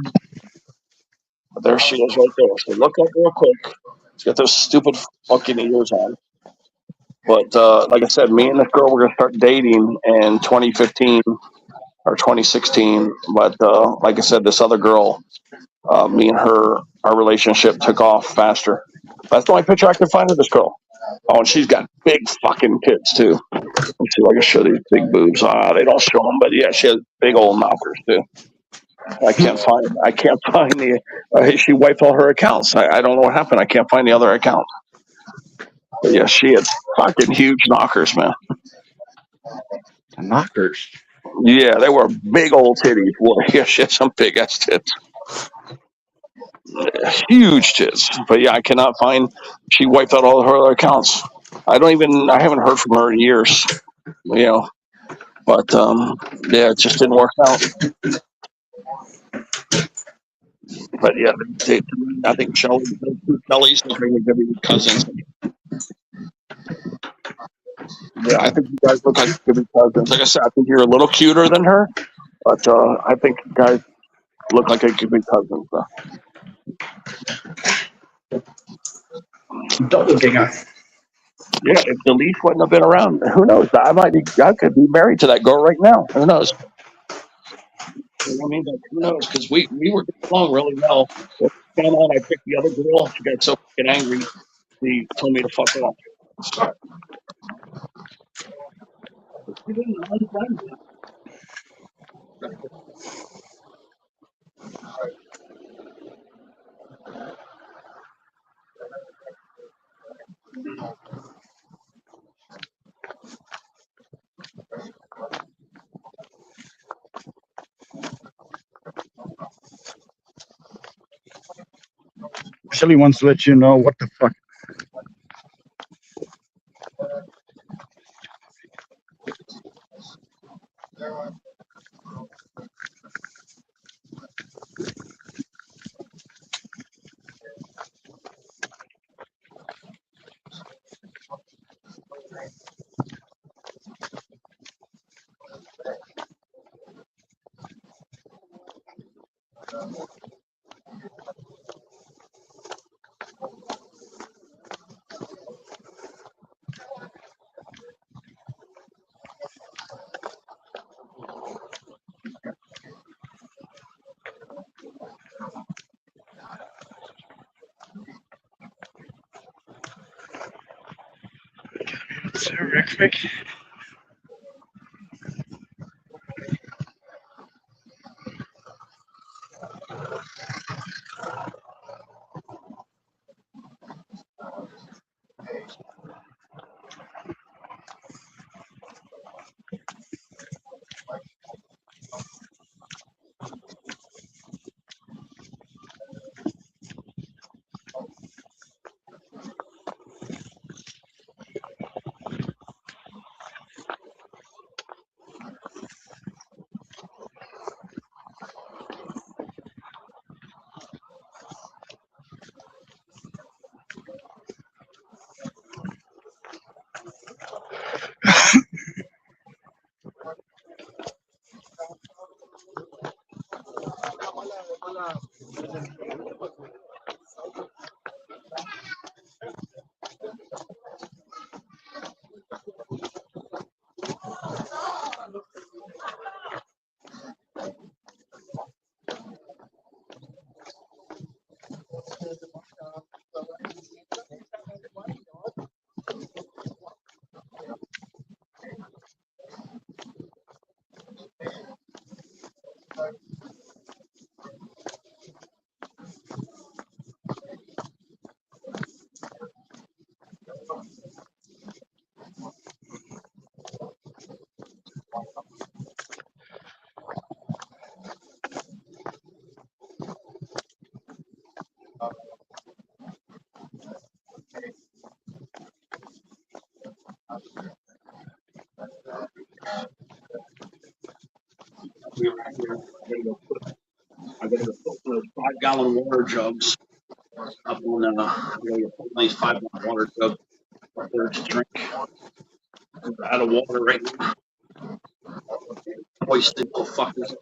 But there she is right there. So look up real quick. She's got those stupid fucking ears on. But like I said, me and this girl were going to start dating in 2015 or 2016. But like I said, this other girl, me and her, our relationship took off faster. That's the only picture I can find of this girl. Oh, and she's got big fucking tits too. Let's see if I can show these big boobs. They don't show them, but yeah, she has big old knockers too. I can't find the. She wiped all her accounts. I don't know what happened. I can't find the other account. But yeah, she had fucking huge knockers, man. Knockers. Yeah, they were big old titties. Boy, yeah, she had some big ass tits. Huge tits. But yeah, I cannot find. She wiped out all her other accounts. I haven't heard from her in years. You know, but yeah, it just didn't work out. But yeah, I think Shelly's going to be cousins. Yeah, I think you guys look like you could be cousins. Like I said, I think you're a little cuter than her, but I think you guys look like you could be cousins. So. Doppelganger. Yeah, if the leaf wouldn't have been around, who knows? I could be married to that girl right now. Who knows? You know what I mean? Like, who knows? Because we were getting along really well. What went on? I picked the other girl. She got so fucking angry. She told me to fuck off. She didn't like that. Shelly wants to let you know what the fuck. Real quick. I gotta go put those 5-gallon water jugs up on. I gotta put these 5-gallon water jugs up there to drink. We're out of water right now. Wasted little fuckers.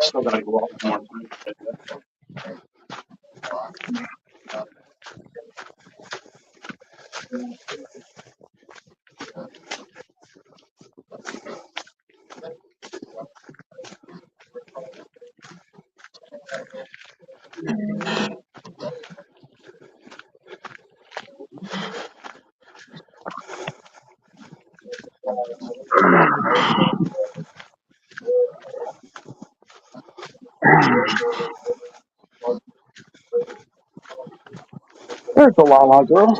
Still gotta go out more time. There's the Lala girl.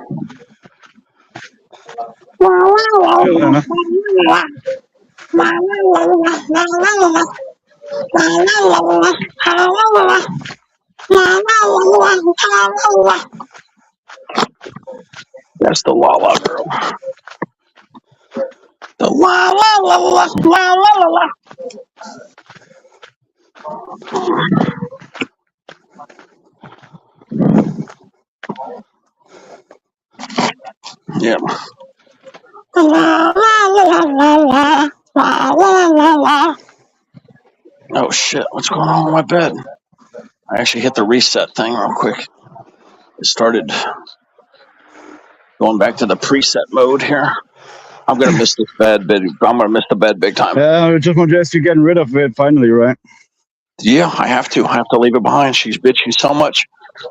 That's the Lala girl. The la la la la la la la. Yeah. La la la la la la la la la. Oh shit! What's going on with my bed? I actually hit the reset thing real quick. It started going back to the preset mode here. I'm gonna miss this bed, but I'm gonna miss the bed big time. I just want to ask you getting rid of it finally, right? Yeah, I have to. I have to leave it behind. She's bitching so much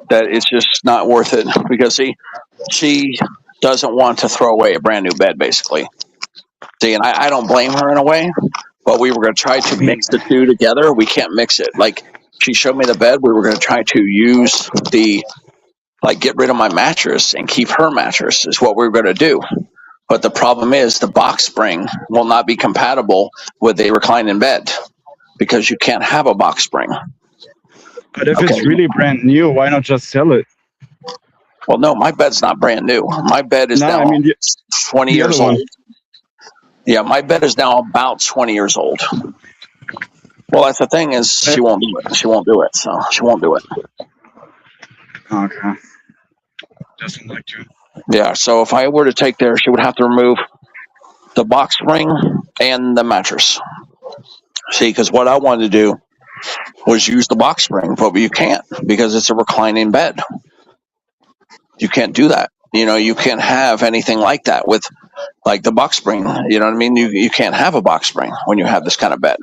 that it's just not worth it because see, she doesn't want to throw away a brand new bed, basically. See, and I don't blame her in a way, but we were going to try to mix the two together. We can't mix it. Like, she showed me the bed. We were going to try to use get rid of my mattress and keep her mattress is what we were going to do. But the problem is the box spring will not be compatible with a reclining bed because you can't have a box spring. But if it's really brand new, why not just sell it? Well, no, my bed's not brand new. My bed is now 20 years old. Yeah, my bed is now about 20 years old. Well, that's the thing is she won't do it. She won't do it. So she won't do it. Okay. Doesn't like you. Yeah, so if I were to take there, she would have to remove the box spring and the mattress. See, because what I wanted to do was use the box spring, but you can't because it's a reclining bed. You can't do that. You know, you can't have anything like that with like the box spring. You know what I mean? You can't have a box spring when you have this kind of bed.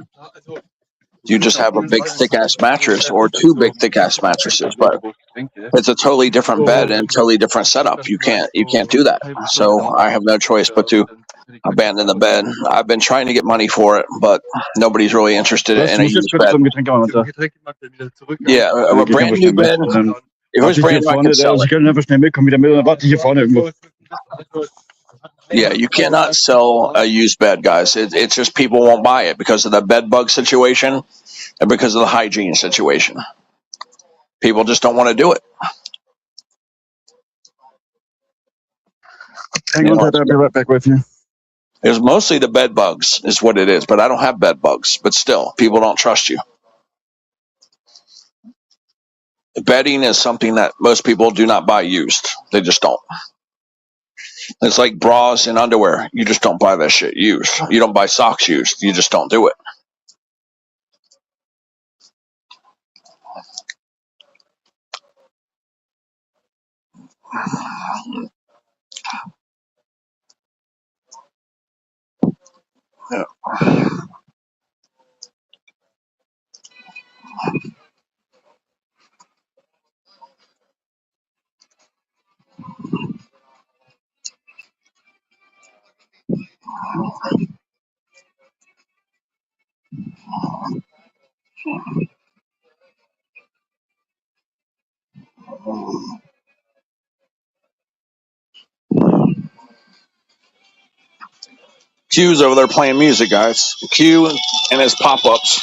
You just have a big thick ass mattress or two big thick ass mattresses, but it's a totally different bed and totally different setup. You can't do that. So I have no choice but to abandon the bed. I've been trying to get money for it, but nobody's really interested in a used bed. Yeah, a brand new bed. It was brand new. I can sell it. Ich kann einfach schnell mitkommen, wieder mit, warte hier vorne irgendwo. Yeah, you cannot sell a used bed, guys. It's just people won't buy it because of the bed bug situation and because of the hygiene situation. People just don't want to do it. Hang on, Ted. I'll be right back with you. It's mostly the bed bugs is what it is, but I don't have bed bugs. But still, people don't trust you. Bedding is something that most people do not buy used. They just don't. It's like bras and underwear. You just don't buy that shit used. You don't buy socks used. You just don't do it. Yeah. Q's over there playing music, guys. Q and his pop-ups.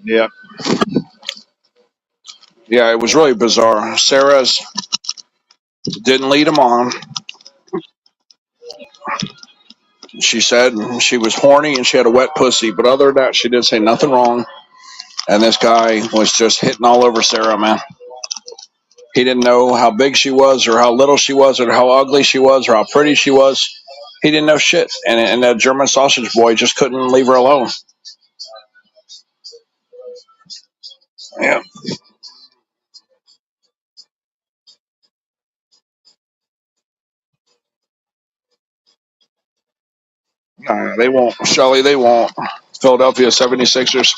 Yeah. Yeah, it was really bizarre. Sarah's didn't lead him on. She said she was horny and she had a wet pussy, but other than that, she didn't say nothing wrong. And this guy was just hitting all over Sarah, man. He didn't know how big she was or how little she was or how ugly she was or how pretty she was. He didn't know shit. And that German sausage boy just couldn't leave her alone. Yeah. They won't. Shelly, they won't. Philadelphia 76ers.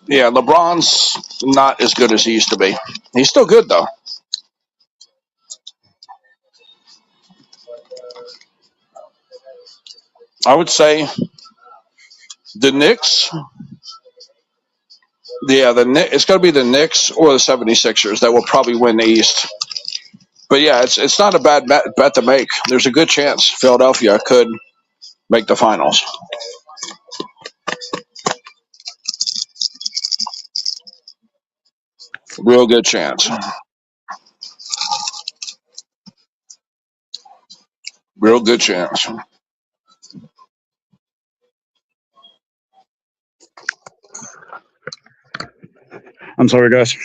Yeah, LeBron's not as good as he used to be. He's still good, though. I would say the Knicks. Yeah, it's going to be the Knicks or the 76ers that will probably win the East. But yeah, it's not a bad bet to make. There's a good chance Philadelphia could make the finals. Real good chance. Real good chance. I'm sorry, guys.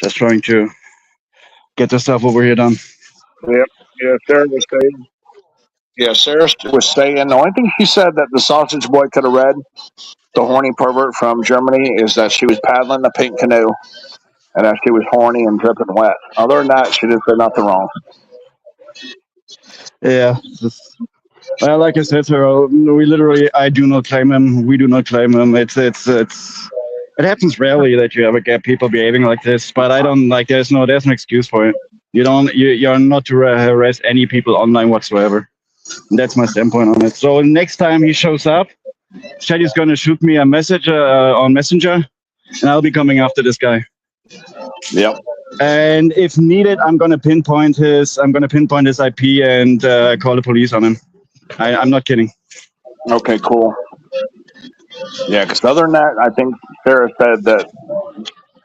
Just trying to get the stuff over here done. Yep. Yeah, Sarah was saying. Yeah, Sarah was saying the only thing she said that the sausage boy could have read, the horny pervert from Germany, is that she was paddling the pink canoe and that she was horny and dripping wet. Other than that, she didn't say nothing wrong. Yeah. Well, like I said, sir, we literally, I do not claim him. We do not claim him. It happens rarely that you ever get people behaving like this, but I don't like. There's no excuse for it. You're not to harass any people online whatsoever. And that's my standpoint on it. So next time he shows up, said he's gonna shoot me a message on Messenger, and I'll be coming after this guy. Yep. And if needed, I'm gonna pinpoint his IP and call the police on him. I'm not kidding. Okay, cool. Yeah, because other than that, I think Sarah said that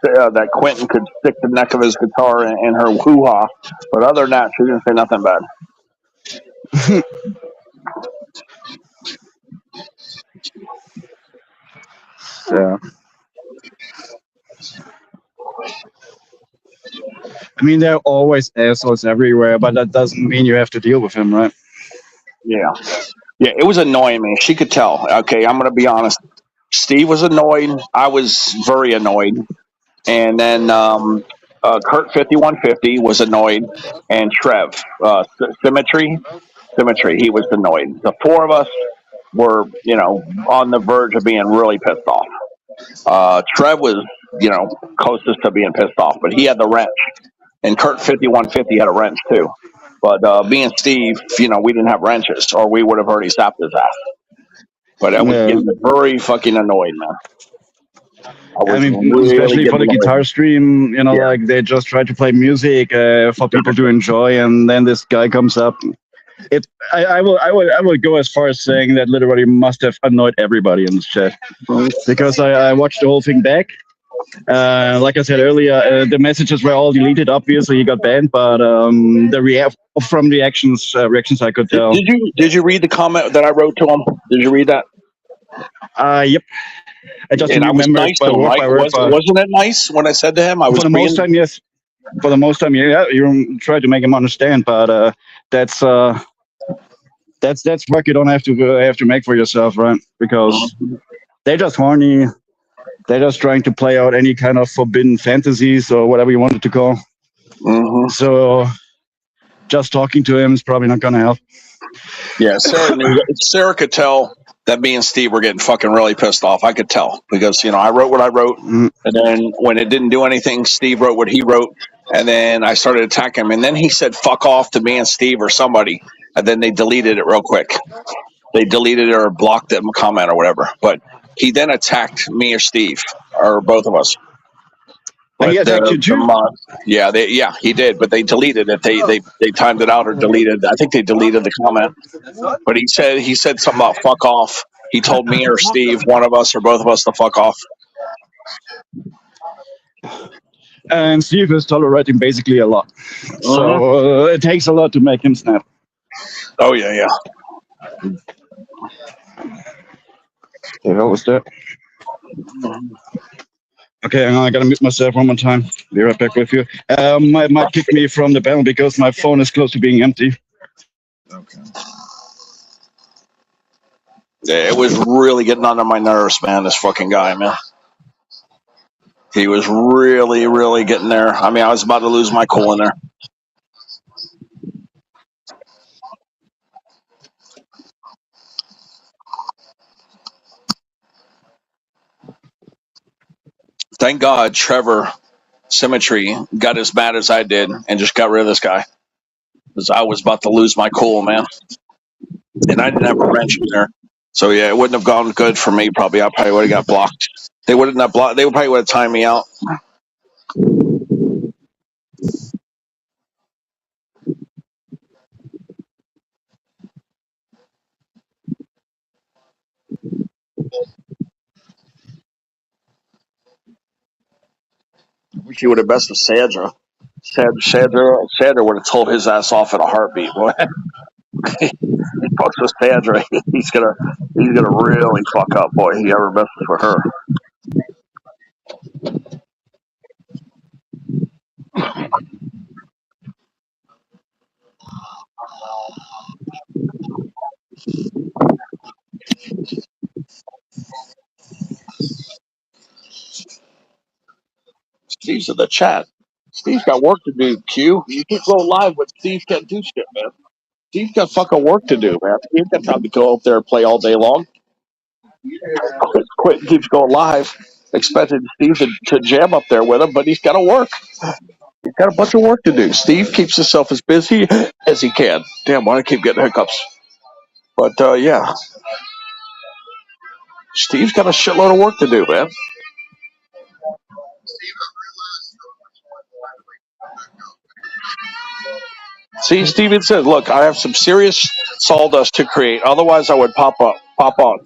that Quentin could stick the neck of his guitar in her hoo-ha, but other than that, she didn't say nothing bad. So, I mean, there are always assholes everywhere, but that doesn't mean you have to deal with him, right? Yeah. Yeah, it was annoying me. She could tell. Okay, I'm going to be honest. Steve was annoyed. I was very annoyed. And then Kurt 5150 was annoyed. And Trev, Symmetry, he was annoyed. The four of us were, on the verge of being really pissed off. Trev was, closest to being pissed off, but he had the wrench. And Kurt 5150 had a wrench too. But me and Steve, we didn't have wrenches, or we would have already stopped his ass. But I was getting very fucking annoyed, man. I mean, especially for the guitar stream, like they just try to play music for people to enjoy, and then this guy comes up. I will go as far as saying that literally must have annoyed everybody in this chat, because I watched the whole thing back. Like I said earlier, the messages were all deleted. Obviously, he got banned, but from the reactions I could tell. Did you read the comment that I wrote to him? Did you read that? Yep. I just didn't remember nice to him, right? Wasn't it nice when I said to him? For the most time, yes. For the most time, yeah. You try to make him understand, but that's work you don't have to make for yourself, right? Because they're just horny. They're just trying to play out any kind of forbidden fantasies or whatever you wanted to call. Mm-hmm. So just talking to him is probably not going to help. Yeah, Sarah could tell that me and Steve were getting fucking really pissed off. I could tell because, I wrote what I wrote. And then when it didn't do anything, Steve wrote what he wrote. And then I started attacking him. And then he said, fuck off to me and Steve or somebody. And then they deleted it real quick. They deleted it or blocked it, comment or whatever. But he then attacked me or Steve or both of us. But he attacked you too? Yeah, he did, but they deleted it. They timed it out or deleted. I think they deleted the comment. But he said something about fuck off. He told me or Steve, one of us or both of us, to fuck off. And Steve is tolerating basically a lot, so it takes a lot to make him snap. Oh yeah. Okay, what was that? Okay, I gotta mute myself one more time. Be right back with you. Might kick me from the panel because my phone is close to being empty. Okay. Yeah, it was really getting under my nerves, man. This fucking guy, man. He was really, really getting there. I mean, I was about to lose my cool in there. Thank God Trevor Symmetry got as mad as I did and just got rid of this guy. Because I was about to lose my cool, man. And I didn't have a wrench in there. So yeah, it wouldn't have gone good for me probably. I probably would have got blocked. They wouldn't have blocked. They probably would have timed me out. I wish he would have bested Sandra. Sandra would have told his ass off in a heartbeat. Boy. He fucks with Sandra. He's gonna really fuck up, boy. He ever messes with her. Steve's in the chat. Steve's got work to do, Q. You can't go live when Steve can't do shit, man. Steve's got fucking work to do, man. He ain't got time to go up there and play all day long. Quentin keeps going live, expecting Steve to jam up there with him, but he's got to work. He's got a bunch of work to do. Steve keeps himself as busy as he can. Damn, why do I keep getting hiccups? But, yeah. Steve's got a shitload of work to do, man. See, Steven said, look, I have some serious sawdust to create. Otherwise, I would pop on.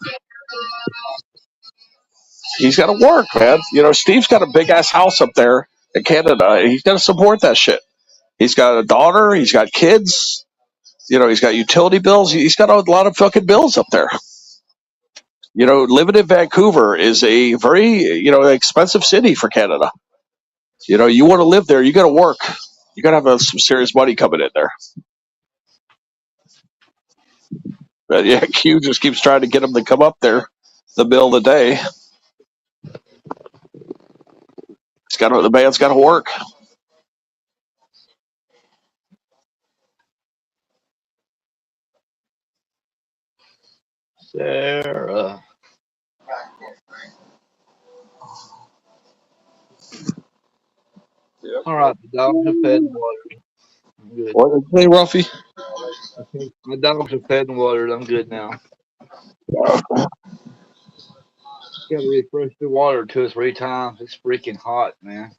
He's got to work, man. You know, Steve's got a big-ass house up there in Canada. He's got to support that shit. He's got a daughter. He's got kids. You know, he's got utility bills. He's got a lot of fucking bills up there. You know, living in Vancouver is a very, you know, expensive city for Canada. You know, you want to live there, you got to work. You got to have some serious money coming in there. But yeah, Q just keeps trying to get him to come up there the middle of the day. The man's got to work. Sarah. Yeah. All right, the dogs are fed and watered. I'm good. What did you say, Ruffy? My dogs are fed and watered. I'm good now. Got to refresh the water 2 or 3 times. It's freaking hot, man.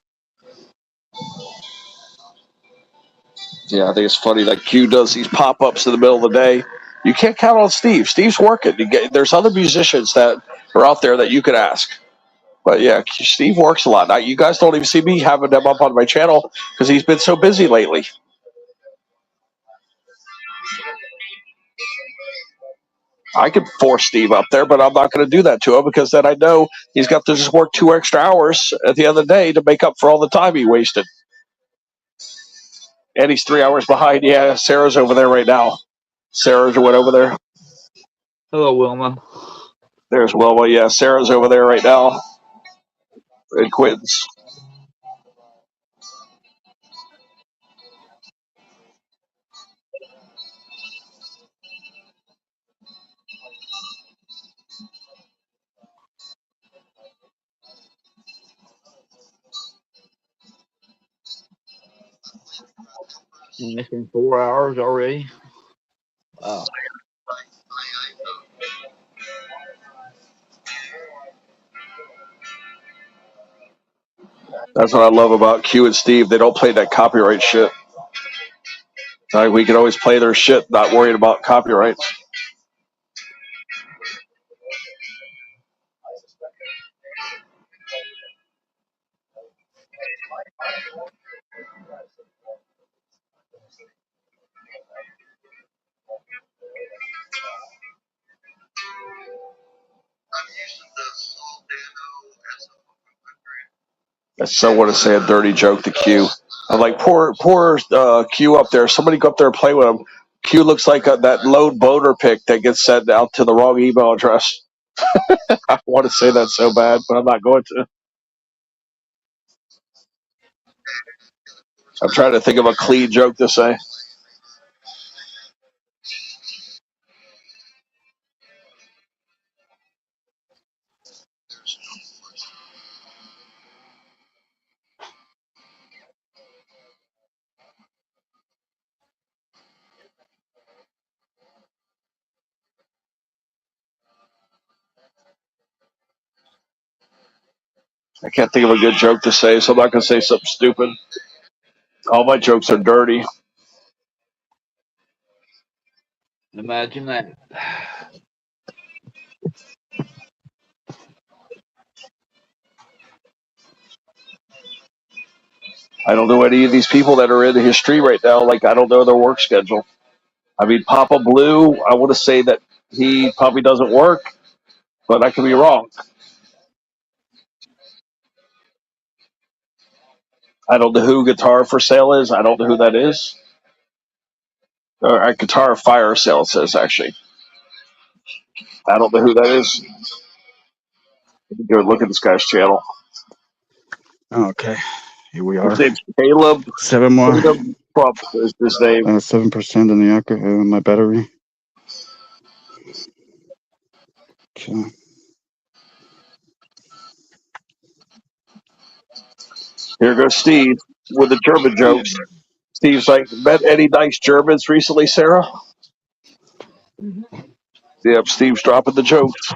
Yeah, I think it's funny that Q does these pop-ups in the middle of the day. You can't count on Steve. Steve's working. There's other musicians that are out there that you could ask. But yeah, Steve works a lot. You guys don't even see me having them up on my channel because he's been so busy lately. I could force Steve up there, but I'm not going to do that to him because then I know he's got to just work 2 extra hours at the end of the day to make up for all the time he wasted. And he's 3 hours behind. Yeah, Sarah's over there right now. Sarah's went over there. Hello, Wilma. There's Wilma. Yeah, Sarah's over there right now. And Quentin's. And it's been 4 hours already. Wow. That's what I love about Q and Steve. They don't play that copyright shit. Like, we can always play their shit, not worried about copyrights. I so want to say a dirty joke to Q. I'm like, poor Q up there. Somebody go up there and play with him. Q looks like that load boner pick that gets sent out to the wrong email address. I want to say that so bad, but I'm not going to. I'm trying to think of a clean joke to say. I can't think of a good joke to say, so I'm not going to say something stupid. All my jokes are dirty. Imagine that. I don't know any of these people that are in history right now. Like, I don't know their work schedule. I mean, Papa Blue, I want to say that he probably doesn't work, but I could be wrong. I don't know who Guitar for Sale is. I don't know who that is. Or Guitar Fire Sale, it says, actually. I don't know who that is. Let me go look at this guy's channel. Okay, here we are. His name's Caleb. 7 more. Caleb Trump is his name. 7% in the my battery. Okay. Here goes Steve with the German jokes. Steve's like, met any nice Germans recently, Sarah? Yep, Steve's dropping the jokes.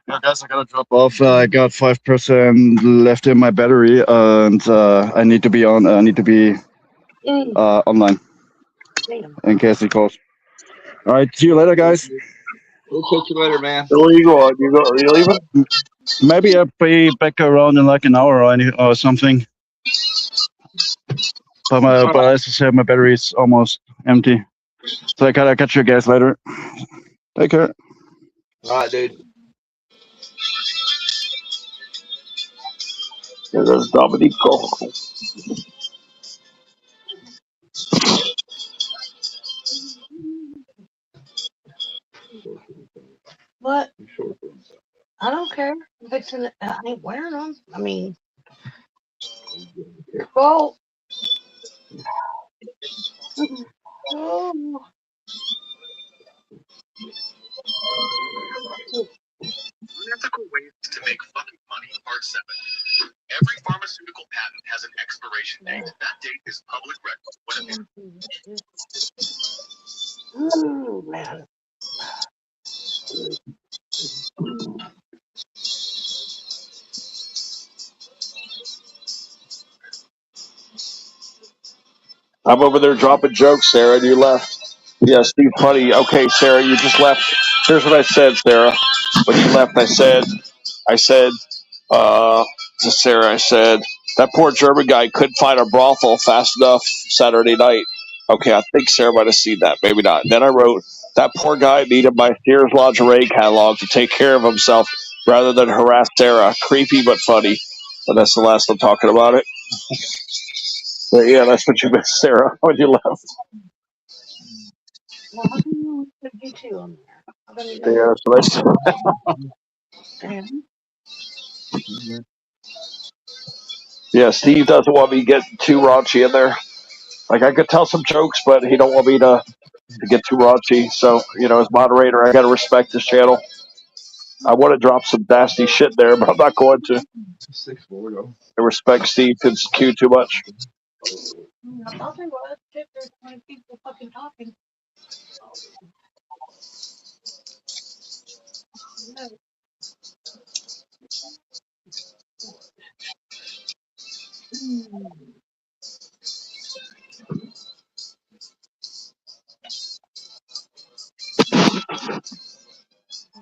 Yeah, guys, I gotta drop off. I got 5% left in my battery, and I need to be on. I need to be online in case he calls. All right, see you later, guys. We'll catch you later, man. Where you going? Are you leaving? Maybe I'll be back around in like an hour or something. But as I said, my battery is almost empty. So I gotta catch you guys later. Take care. All right, dude. There goes Dominico. What? I don't care. I'm fixing it. I ain't wearing them. I mean, your fault. Oh. Unethical ways to make fucking money, part 7. Every pharmaceutical patent has an expiration date. That date is public record. Oh, man. I'm over there dropping jokes, Sarah, and you left. Yeah, Steve Putty. Okay, Sarah, you just left. Here's what I said, Sarah. When you left, I said, to Sarah, I said, that poor German guy couldn't find a brothel fast enough Saturday night. Okay, I think Sarah might have seen that. Maybe not. Then I wrote, that poor guy needed my Sears lingerie catalog to take care of himself rather than harass Sarah. Creepy but funny. But that's the last I'm talking about it. But yeah, that's what you missed, Sarah, when you left. Well, how come you put you on there? How come you Yeah, so that's yeah, Steve doesn't want me getting too raunchy in there. Like I could tell some jokes, but he don't want me to get too raunchy. So as moderator, I got to respect his channel. I want to drop some nasty shit there, but I'm not going to. I respect Steve and Q too much. I'll tell you what, if there's 20 people fucking talking.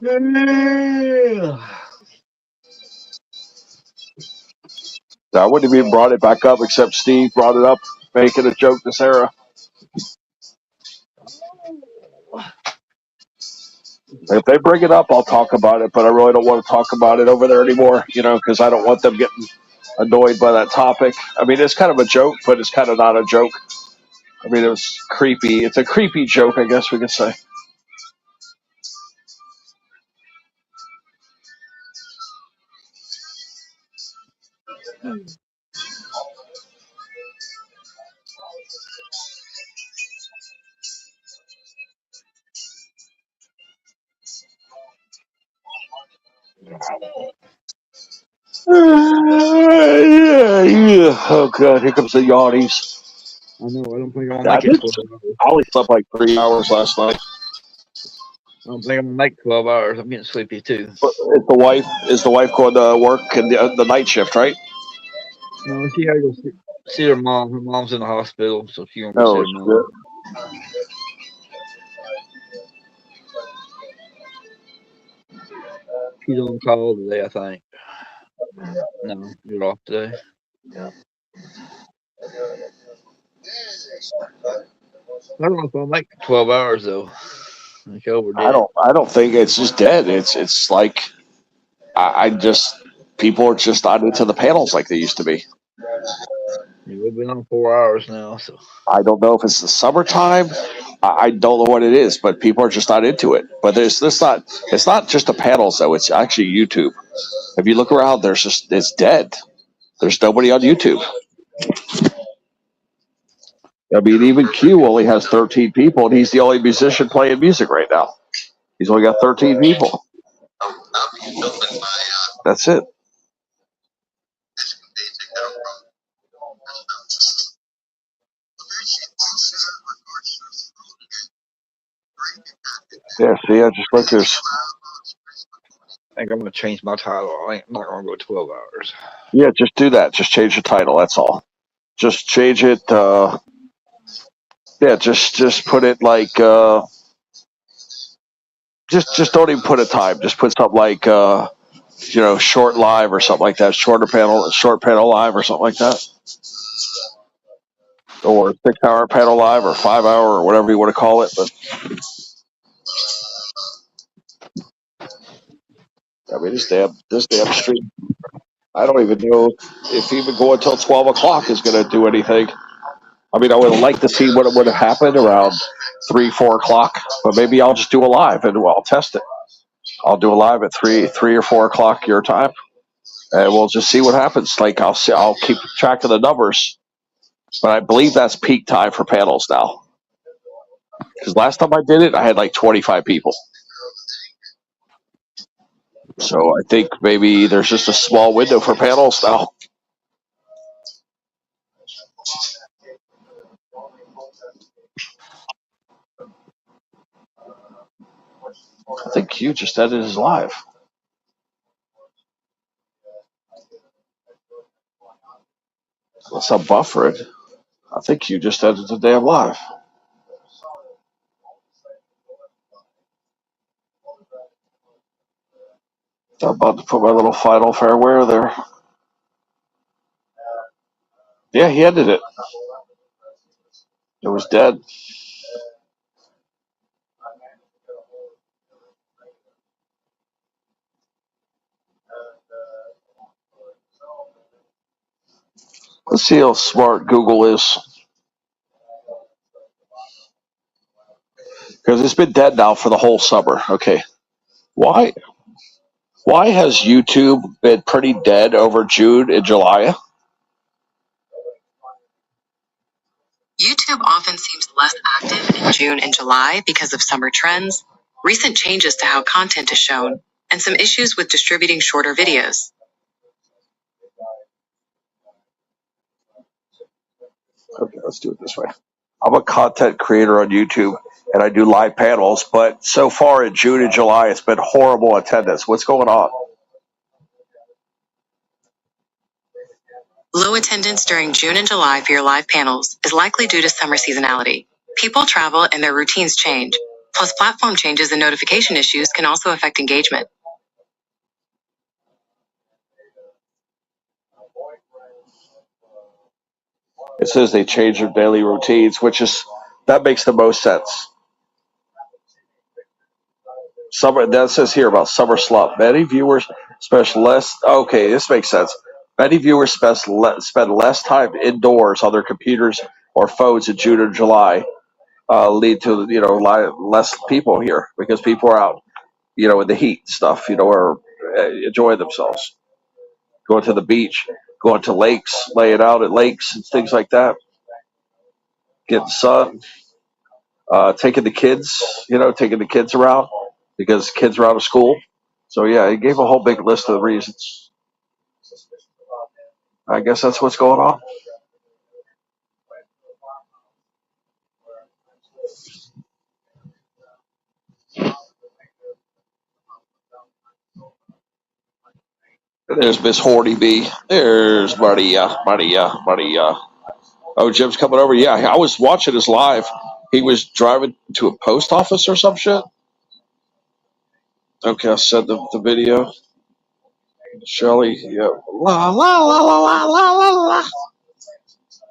No. I wouldn't have even brought it back up, except Steve brought it up, making a joke this era. If they bring it up, I'll talk about it, but I really don't want to talk about it over there anymore, because I don't want them getting annoyed by that topic. I mean, it's kind of a joke, but it's kind of not a joke. I mean, it was creepy. It's a creepy joke, I guess we could say. Yeah. Oh, God. Here comes the yawnies. I know. I don't think I'm gonna I make it 12 hours. only slept like 3 hours last night. I don't think I'm gonna make 12 hours. I'm getting sleepy too. Is the wife going to work in the night shift, right? No, she had to go see her mom. Her mom's in the hospital, so she gonna go see Oh, her mom. She's on call today, I think. No, you're off today. Yep. I don't know if I'll make 12 hours though. I think I overdid it. I don't think it's just dead. It's like I just people are just not into the panels like they used to be. Yeah, we've been on 4 hours now, so I don't know if it's the summertime. I don't know what it is, but people are just not into it. But it's not just the panels though. It's actually YouTube. If you look around, it's dead. There's nobody on YouTube. I mean, even Q only has 13 people, and he's the only musician playing music right now. He's only got 13 people. That's it. Yeah, see, I just looked. There's I think I'm gonna change my title. I'm not gonna go 12 hours. Yeah, just do that. Just change the title. That's all. Just change it. Yeah, just put it like. Just don't even put a time. Just put something like short live or something like that. Short panel live or something like that. Or 6 hour panel live or 5 hour or whatever you want to call it. But I mean, this damn stream. I don't even know if even going until 12 o'clock is going to do anything. I mean, I would like to see what would have happened around 3, 4 o'clock, but maybe I'll just do a live and I'll test it. I'll do a live at 3 or 4 o'clock your time, and we'll just see what happens. Like I'll keep track of the numbers, but I believe that's peak time for panels now. Because last time I did it, I had like 25 people. So I think maybe there's just a small window for panels now. I think Q just ended his live. Unless I'm buffering. I think Q just ended the damn live. I'm about to put my little final farewell there. Yeah, he ended it. It was dead. Let's see how smart Google is. Because it's been dead now for the whole summer. Okay. Why has YouTube been pretty dead over June and July? YouTube often seems less active in June and July because of summer trends, recent changes to how content is shown, and some issues with distributing shorter videos. Okay, let's do it this way. I'm a content creator on YouTube and I do live panels, but so far in June and July, it's been horrible attendance. What's going on? Low attendance during June and July for your live panels is likely due to summer seasonality. People travel and their routines change. Plus, platform changes and notification issues can also affect engagement. It says they change their daily routines, that makes the most sense. Summer, that says here about summer slump. Many viewers spend less. Okay, this makes sense. Many viewers spend less time indoors on their computers or phones in June and July, lead to less people here because people are out, in the heat and stuff, or enjoying themselves, going to the beach, going to lakes, laying out at lakes and things like that, getting sun, taking the kids around because kids are out of school. So yeah, he gave a whole big list of the reasons. I guess that's what's going on. There's Miss Horty B. There's Maria. Oh, Jim's coming over. Yeah, I was watching his live. He was driving to a post office or some shit. Okay, I'll send the video. Shelly, yeah. La, la, la, la, la, la, la, la.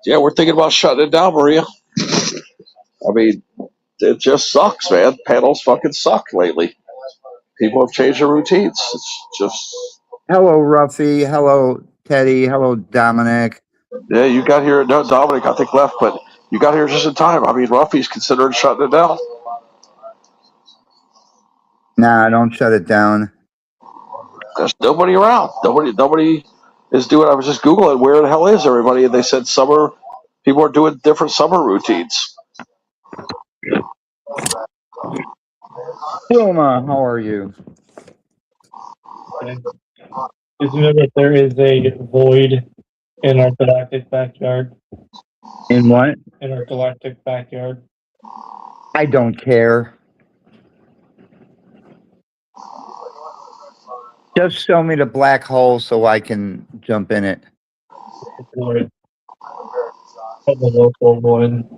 Yeah, we're thinking about shutting it down, Maria. I mean, it just sucks, man. Panels fucking suck lately. People have changed their routines. It's just. Hello, Ruffy. Hello, Teddy. Hello, Dominic. Yeah, you got here. No, Dominic, I think, left, but you got here just in time. I mean, Ruffy's considering shutting it down. Nah, don't shut it down. There's nobody around. Nobody is doing. I was just Googling where the hell is everybody, and they said people are doing different summer routines. Wilma, how are you? Okay. Just know that there is a void in our galactic backyard. In what? In our galactic backyard. I don't care. Just show me the black hole so I can jump in it. The local void.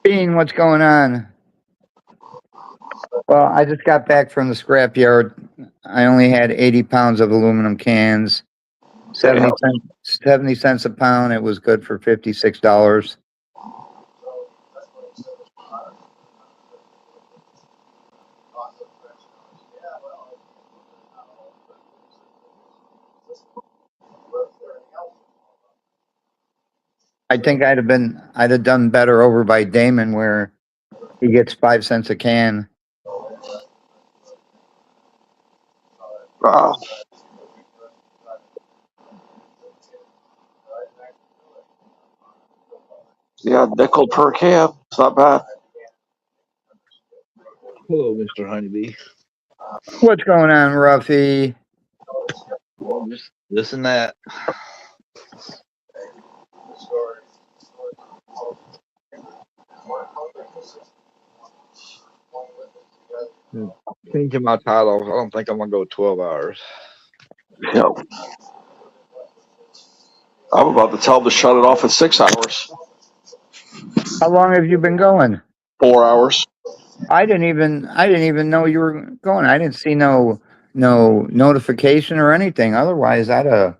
Bean, what's going on? Well, I just got back from the scrapyard. I only had 80 pounds of aluminum cans. 70 cents a pound. It was good for $56. I think I'd have done better over by Damon where he gets 5 cents a can. Yeah, nickel per can. It's not bad. Hello, Mr. Honeybee. What's going on, Ruffy? Well, just this and that. Changing my title. I don't think I'm gonna go 12 hours. Yeah. I'm about to tell them to shut it off at 6 hours. How long have you been going? 4 hours. I didn't even know you were going. I didn't see no notification or anything. Otherwise, I'd have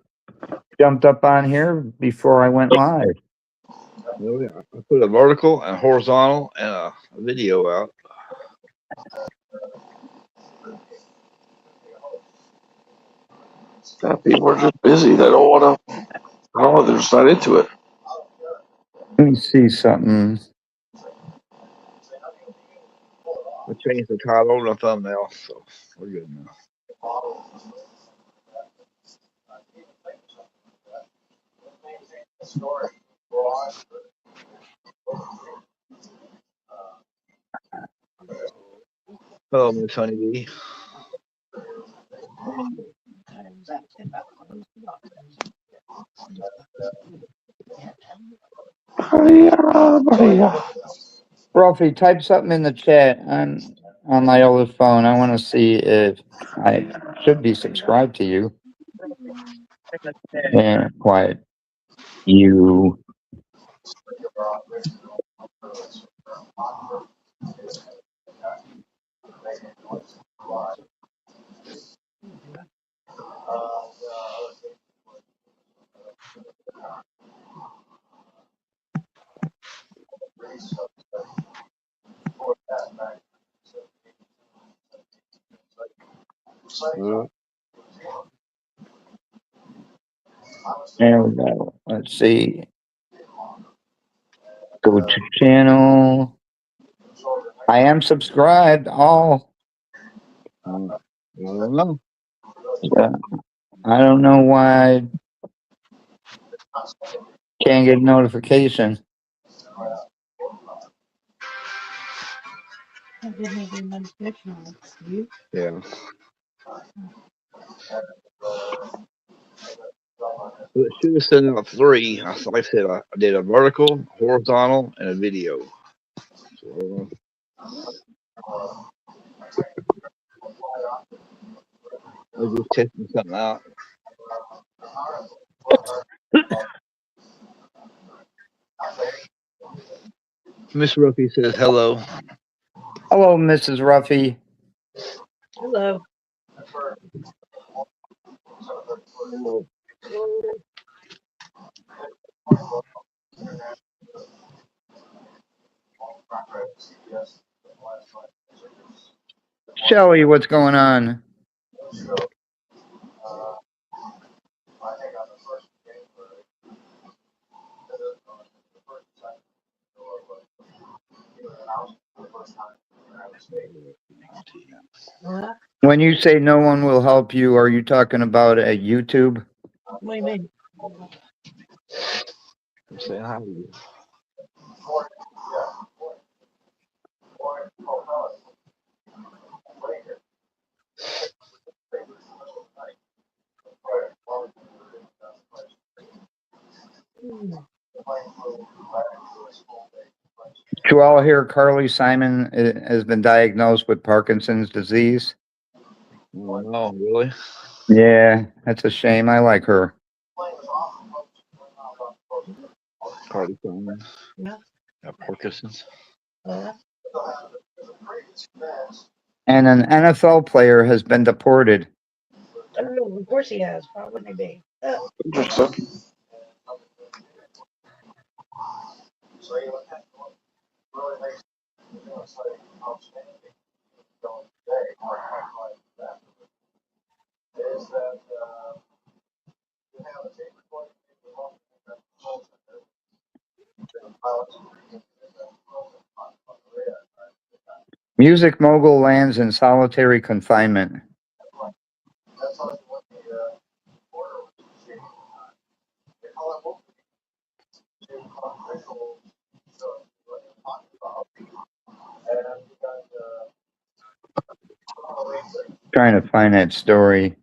jumped up on here before I went live. Oh, yeah. I put a vertical and horizontal and a video out. People are just busy. They don't want to. They're just not into it. Let me see something. I changed the title and the thumbnail, so we're good now. Hello, Miss Honeybee. Ruffy, type something in the chat on my oldest phone. I want to see if I should be subscribed to you. Yeah, quiet. You. There we go. Let's see. Go to channel. I am subscribed. All. I don't know. Yeah. I don't know why I can't get notification. Yeah. It should have sent out 3. Like I said, I did a vertical, horizontal, and a video. So, I was just testing something out. Miss Ruffy says hello. Hello, Mrs. Ruffy. Hello. Shelly, what's going on? When you say no one will help you, are you talking about at YouTube? What do you mean? I'm saying hi to you. Did you all hear Carly Simon has been diagnosed with Parkinson's disease? Oh, no, really? Yeah, that's a shame. I like her. Cardi Simon. Yeah. Parkinson's. And an NFL player has been deported. Oh, of course he has. Why wouldn't he be? Interesting. Music mogul lands in solitary confinement. Trying to find that story.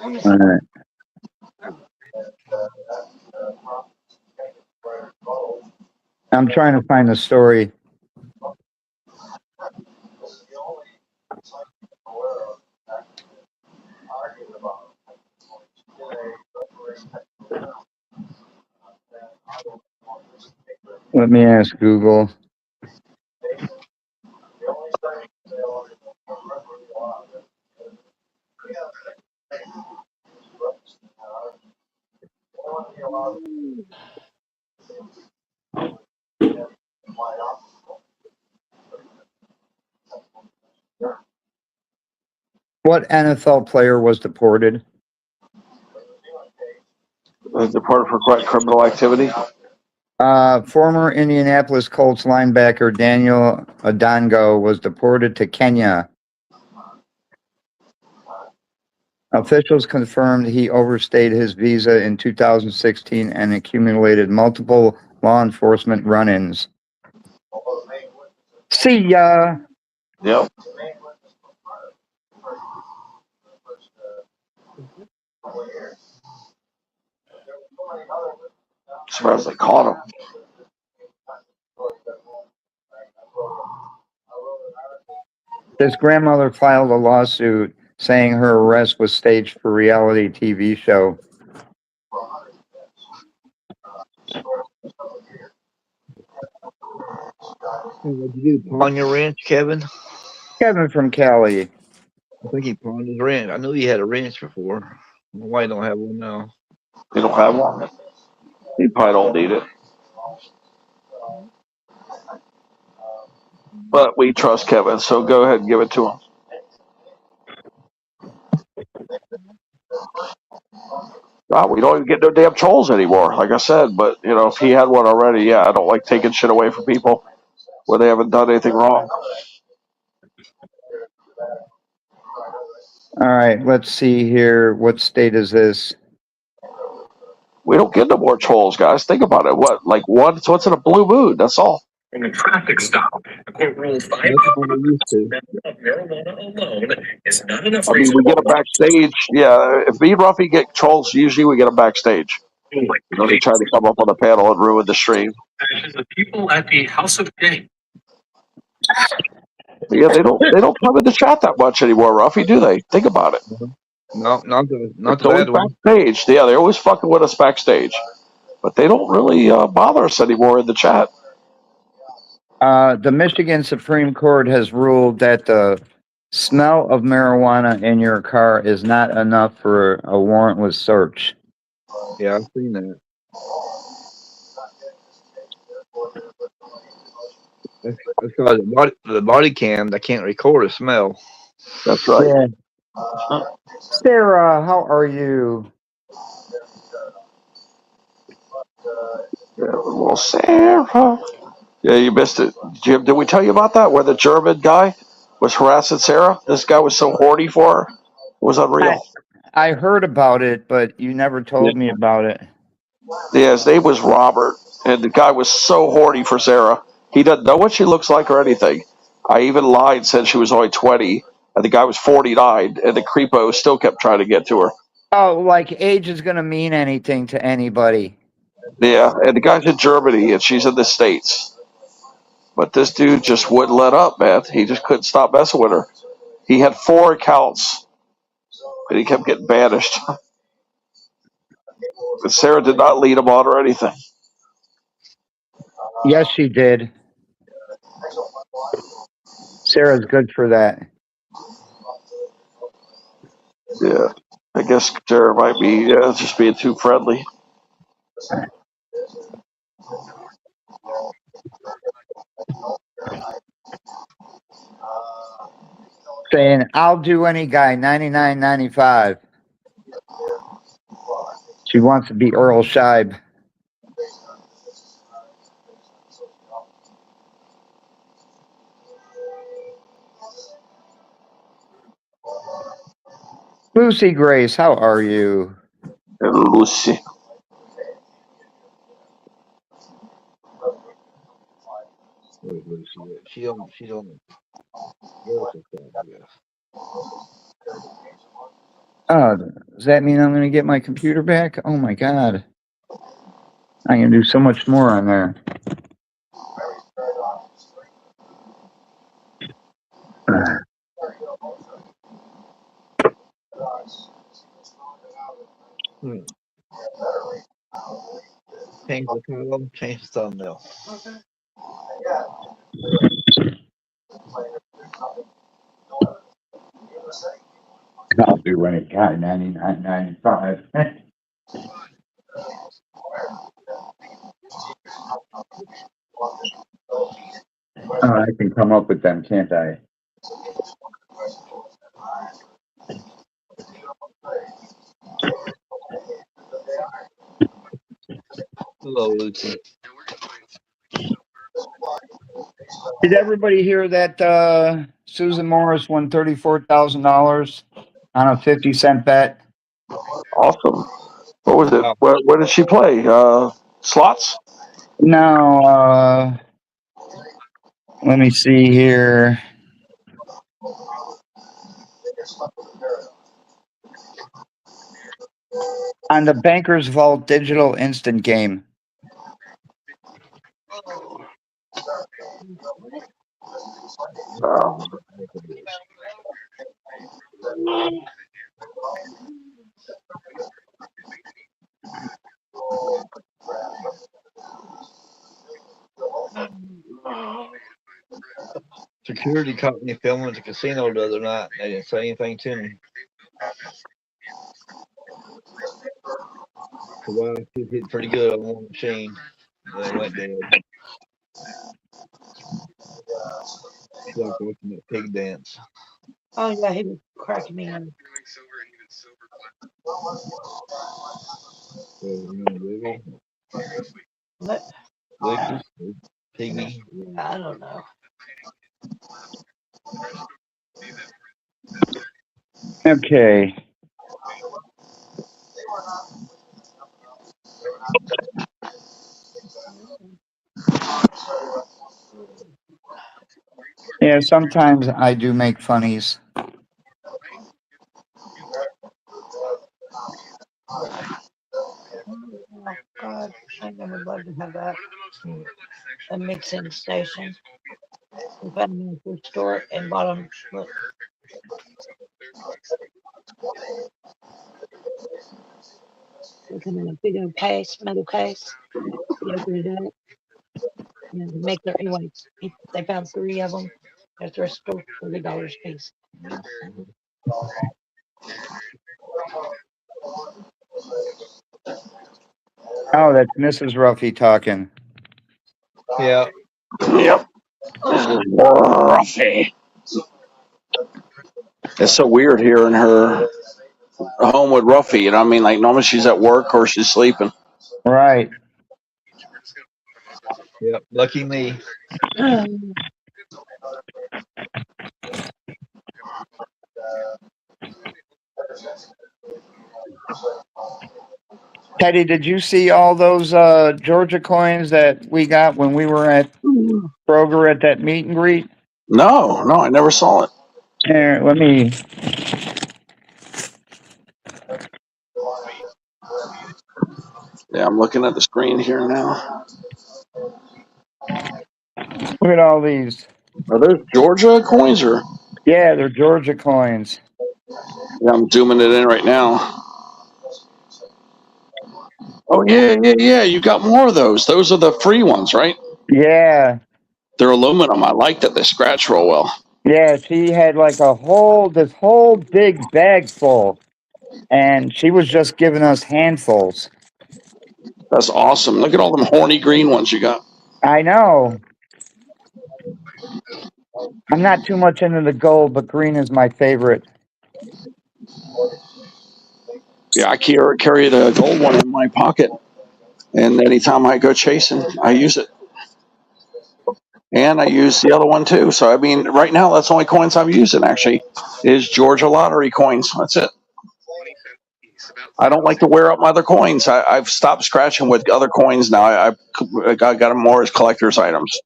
All right. I'm trying to find the story. Let me ask Google. What NFL player was deported? Deported for quite criminal activity. Former Indianapolis Colts linebacker Daniel Adongo was deported to Kenya. Officials confirmed he overstayed his visa in 2016 and accumulated multiple law enforcement run-ins. See ya. Yep. Surprised they caught him. His grandmother filed a lawsuit saying her arrest was staged for a reality TV show. What'd you do? Pawn your ranch, Kevin? Kevin from Cali. I think he pawned his ranch. I knew he had a ranch before. I don't know why he don't have one now. They don't have one. He probably don't need it. But we trust Kevin, so go ahead and give it to him. We don't even get no damn trolls anymore, like I said. But, if he had one already, yeah, I don't like taking shit away from people when they haven't done anything wrong. All right, let's see here. What state is this? We don't get no more trolls, guys. Think about it. What, like once in a blue moon? That's all. In a traffic stop, the court ruled 5 marijuana alone is not enough I mean, reason we get them backstage. Yeah, if me and Ruffy get trolls, usually we get them backstage. They try to come up on the panel and ruin the stream. The people at the House of King. Yeah, they don't come in the chat that much anymore, Ruffy, do they? Think about it. No, not the It's always bad one. backstage. Yeah, they're always fucking with us backstage, but they don't really bother us anymore in the chat. The Michigan Supreme Court has ruled that the smell of marijuana in your car is not enough for a warrantless search. Yeah, I've seen that. That's because the body cam, they can't record a smell. That's right. Yeah. Sarah, how are you? Yeah, little Sarah. Yeah, you missed it. Jim, did we tell you about that? Where the German guy was harassing Sarah? This guy was so horny for her. It was unreal. I heard about it, but you never told me about it. Yeah, his name was Robert, and the guy was so horny for Sarah. He doesn't know what she looks like or anything. I even lied and said she was only 20, and the guy was 49, and the creepo still kept trying to get to her. Oh, like age is going to mean anything to anybody. Yeah, and the guy's in Germany, and she's in the States. But this dude just wouldn't let up, man. He just couldn't stop messing with her. He had 4 accounts, and he kept getting banished. But Sarah did not lead him on or anything. Yes, she did. Sarah's good for that. Yeah, I guess Sarah might be just being too friendly. Saying, I'll do any guy, $99.95. She wants to be Earl Scheib. Lucy Grace, how are you? Lucy. She don't. Oh, does that mean I'm going to get my computer back? Oh my God. I can do so much more on there. Change the Well, change the thumbnail. Okay. I'll do when it got 99.95. I can come up with them, can't I? Hello, Lucy. Did everybody hear that Susan Morris won $34,000 on a 50-cent bet? Awesome. What was it? Wow. Where did she play? Slots? No, let me see here. On the Bankers Vault digital instant game. Security caught me filming at the casino the other night. They didn't say anything to me. Well, I hit pretty good on one machine. And they went dead. It's like watching that pig dance. Oh yeah, he was cracking me up. What? Wiggle, piggy. I don't know. Okay. Yeah, sometimes I do make funnies. Oh God, I never loved to have that. A mixing station. We found them in the food store and bought them. Look. They come in a big old case, metal case. You open it up. And they make their anyways. They found 3 of them at their store for $30 a piece. Oh, that's Mrs. Ruffy talking. Yeah. Yep. Ruffy. It's so weird hearing her home with Ruffy. You know what I mean? Like, normally she's at work or she's sleeping. Right. Yep. Lucky me. Teddy, did you see all those Georgia coins that we got when we were at Kroger at that meet and greet? No, I never saw it. Here, let me. Yeah, I'm looking at the screen here now. Look at all these. Are those Georgia coins or? Yeah, they're Georgia coins. Yeah, I'm zooming it in right now. Oh yeah. You got more of those. Those are the free ones, right? Yeah. They're aluminum. I like that they scratch real well. Yeah, she had like this whole big bag full, and she was just giving us handfuls. That's awesome. Look at all them horny green ones you got. I know. I'm not too much into the gold, but green is my favorite. Yeah, I carry the gold one in my pocket, and anytime I go chasing, I use it. And I use the other one too. So I mean, right now that's the only coins I'm using. Actually, is Georgia lottery coins. That's it. I don't like to wear up my other coins. I've stopped scratching with other coins now. I got them more as collector's items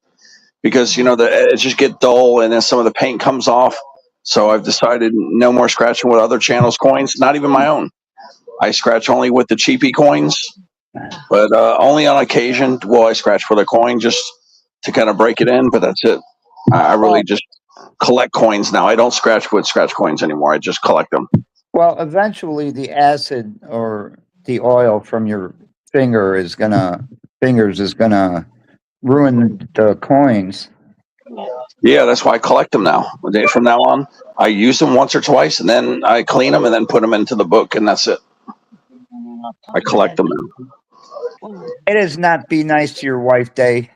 because it just get dull and then some of the paint comes off. So I've decided no more scratching with other channels' coins. Not even my own. I scratch only with the cheapy coins, but only on occasion will I scratch with a coin just to kind of break it in. But that's it. I really just collect coins now. I don't scratch with scratch coins anymore. I just collect them. Well, eventually the acid or the oil from your finger is gonna fingers is gonna ruin the coins. Yeah, that's why I collect them now. From now on, I use them once or twice, and then I clean them and then put them into the book, and that's it. I collect them now. It is not Be Nice to Your Wife Day.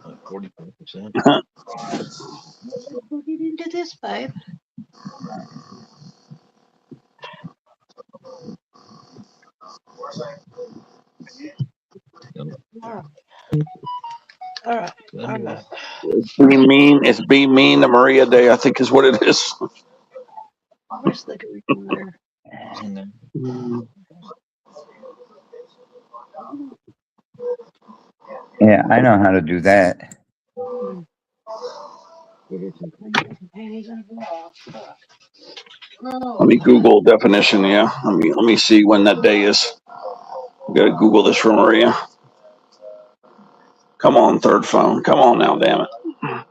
45%. We'll get into this, babe. All right. Be mean. It's Be Mean to Maria Day, I think is what it is. Where's the curriculum there? Yeah, I know how to do that. Let me Google definition. Yeah, let me see when that day is. I gotta Google this for Maria. Come on, third phone. Come on now, damn it. All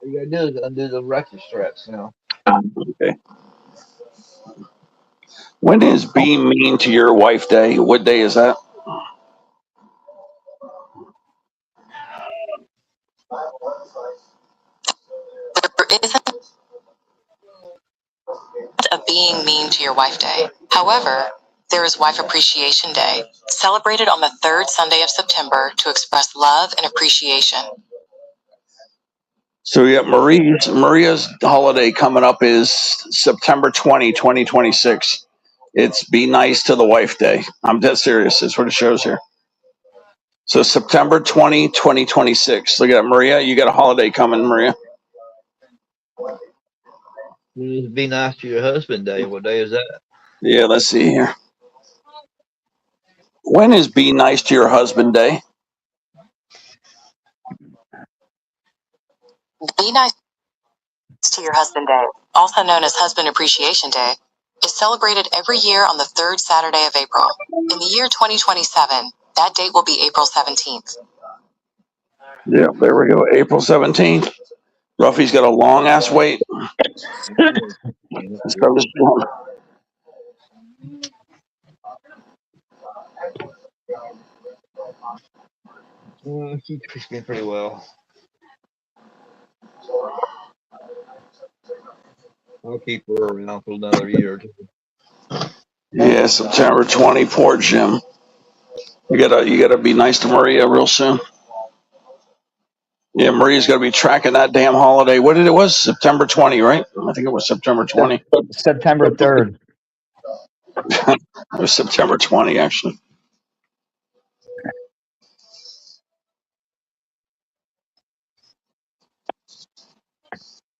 you gotta do is undo the record straps now. Okay. When is Be Mean to Your Wife Day? What day is that? There isn't a Being Mean to Your Wife Day. However, there is Wife Appreciation Day, celebrated on the third Sunday of September to express love and appreciation. So yeah, Maria's holiday coming up is September 20, 2026. It's Be Nice to the Wife Day. I'm dead serious. That's what it shows here. So September 20, 2026. Look at that, Maria. You got a holiday coming, Maria. Be Nice to Your Husband Day. What day is that? Yeah, let's see here. When is Be Nice to Your Husband Day? Be Nice to Your Husband Day, also known as Husband Appreciation Day, is celebrated every year on the third Saturday of April. In the year 2027, that date will be April 17th. Yeah, there we go. April 17th. Ruffy's got a long ass wait. Let's go this one. She treats me pretty well. I'll keep her around for another year or two. Yeah, September 20. Poor Jim. You gotta be nice to Maria real soon. Yeah, Maria's got to be tracking that damn holiday. What did it was? September 20, right? I think it was September 20. September 3rd. It was September 20, actually.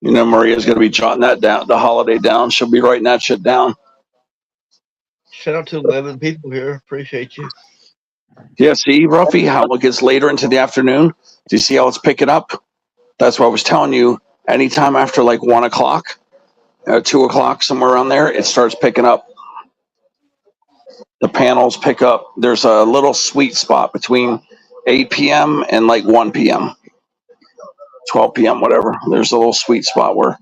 You know, Maria's going to be jotting that down, the holiday down. She'll be writing that shit down. Shout out to 11 people here. Appreciate you. Yeah, see, Ruffy, how it gets later into the afternoon? Do you see how it's picking up? That's what I was telling you. Anytime after like 1 o'clock, 2 o'clock, somewhere around there, it starts picking up. The panels pick up. There's a little sweet spot between 8 p.m. and like 1 p.m., 12 p.m., whatever. There's a little sweet spot where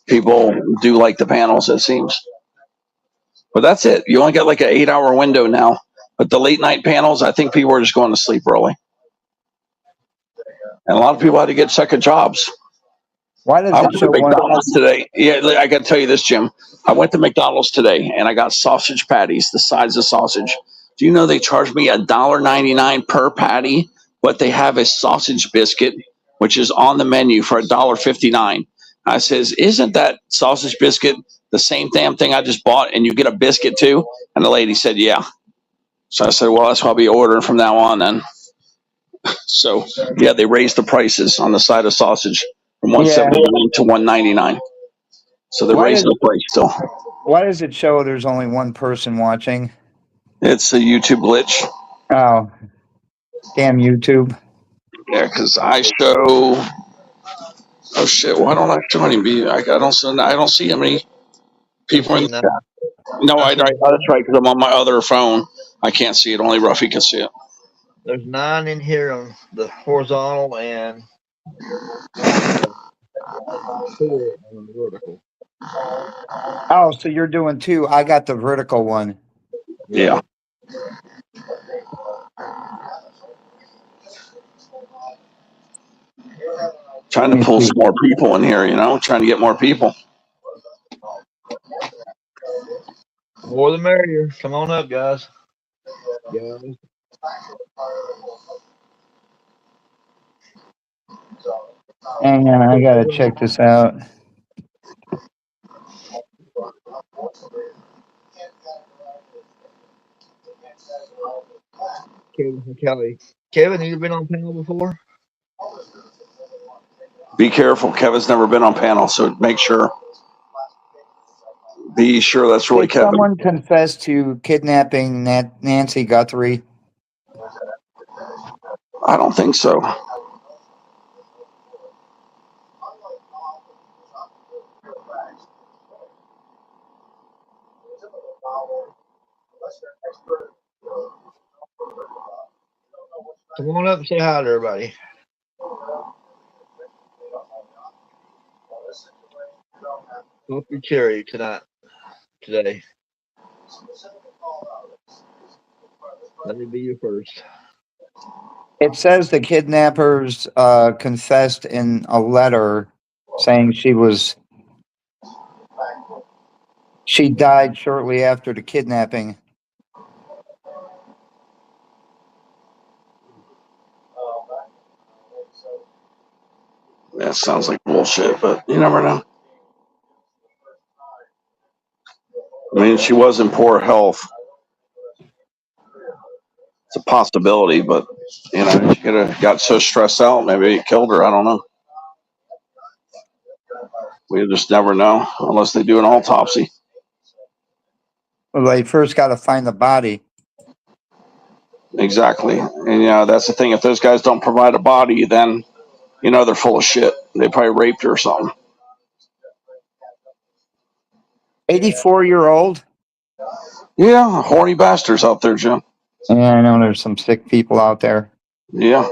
people do like the panels, it seems. But that's it. You only got like an 8-hour window now. But the late night panels, I think people are just going to sleep early. And a lot of people had to get second jobs. Why does I it went to show McDonald's today. Yeah, I got to tell you this, Jim. I went to McDonald's today and I got sausage patties, the size of sausage. Do you know they charge me $1.99 per patty? But they have a sausage biscuit, which is on the menu for $1.59. I says, isn't that sausage biscuit the same damn thing I just bought and you get a biscuit too? And the lady said, yeah. So I said, well, that's what I'll be ordering from now on then. So, yeah, they raised the prices on the side of sausage from $1.79 to $1.99. So they're raising the price still. Why does it show there's only one person watching? It's a YouTube glitch. Oh, damn YouTube. Yeah, because I show. Oh shit! Why don't I show any? I don't see how many people in the chat. No, that's right. Because I'm on my other phone. I can't see it. Only Ruffy can see it. There's 9 in here on the horizontal and 4 on the vertical. Oh, so you're doing 2. I got the vertical one. Yeah. Trying to pull some more people in here, trying to get more people. More the merrier. Come on up, guys. Hang on, I gotta check this out. Kelly. Kevin, you been on panel before? Be careful. Kevin's never been on panel, so make sure. Be sure that's really Did Kevin. someone confess to kidnapping Nancy Guthrie? I don't think so. Come on up and say hi to everybody. Coffee cherry today. Let me be you first. It says the kidnappers confessed in a letter saying she died shortly after the kidnapping. That sounds like bullshit, but you never know. I mean, she was in poor health. It's a possibility, but she could have got so stressed out, maybe it killed her. I don't know. We just never know unless they do an autopsy. Well, they first got to find the body. Exactly, and that's the thing. If those guys don't provide a body, then they're full of shit. They probably raped her or something. 84-year-old? Yeah, horny bastards out there, Jim. Yeah, I know there's some sick people out there. Yeah.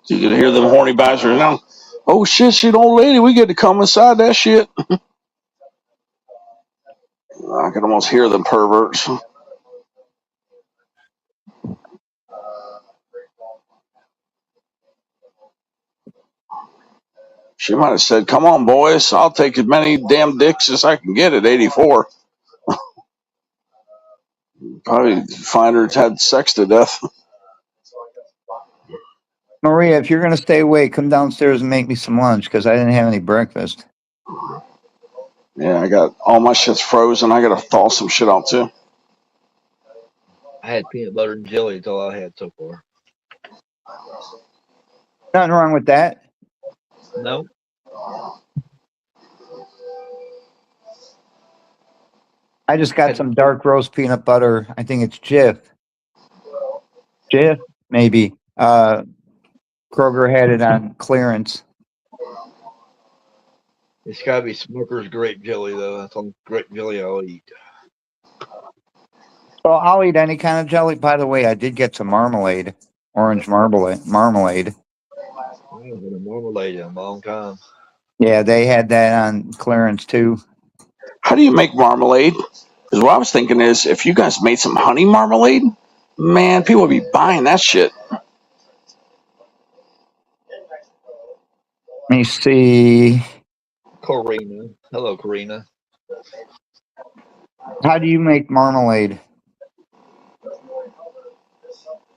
You can hear them horny bastards now. Oh shit, shit, old lady, we get to come inside that shit. I can almost hear them perverts. She might have said, "Come on, boys, I'll take as many damn dicks as I can get at 84." Probably find her had sex to death. Maria, if you're going to stay awake, come downstairs and make me some lunch because I didn't have any breakfast. Yeah, I got all my shit's frozen. I got to thaw some shit out too. I had peanut butter and jelly. That's all I had so far. Nothing wrong with that. No. I just got some dark roast peanut butter. I think it's Jif. Jif, maybe. Kroger had it on clearance. It's got to be Smucker's grape jelly, though. That's all grape jelly I'll eat. So I'll eat any kind of jelly. By the way, I did get some marmalade, orange marmalade. I haven't had a marmalade in a long time. Yeah, they had that on clearance too. How do you make marmalade? Because what I was thinking is, if you guys made some honey marmalade, man, people would be buying that shit. Let me see. Karina. Hello, Karina. How do you make marmalade?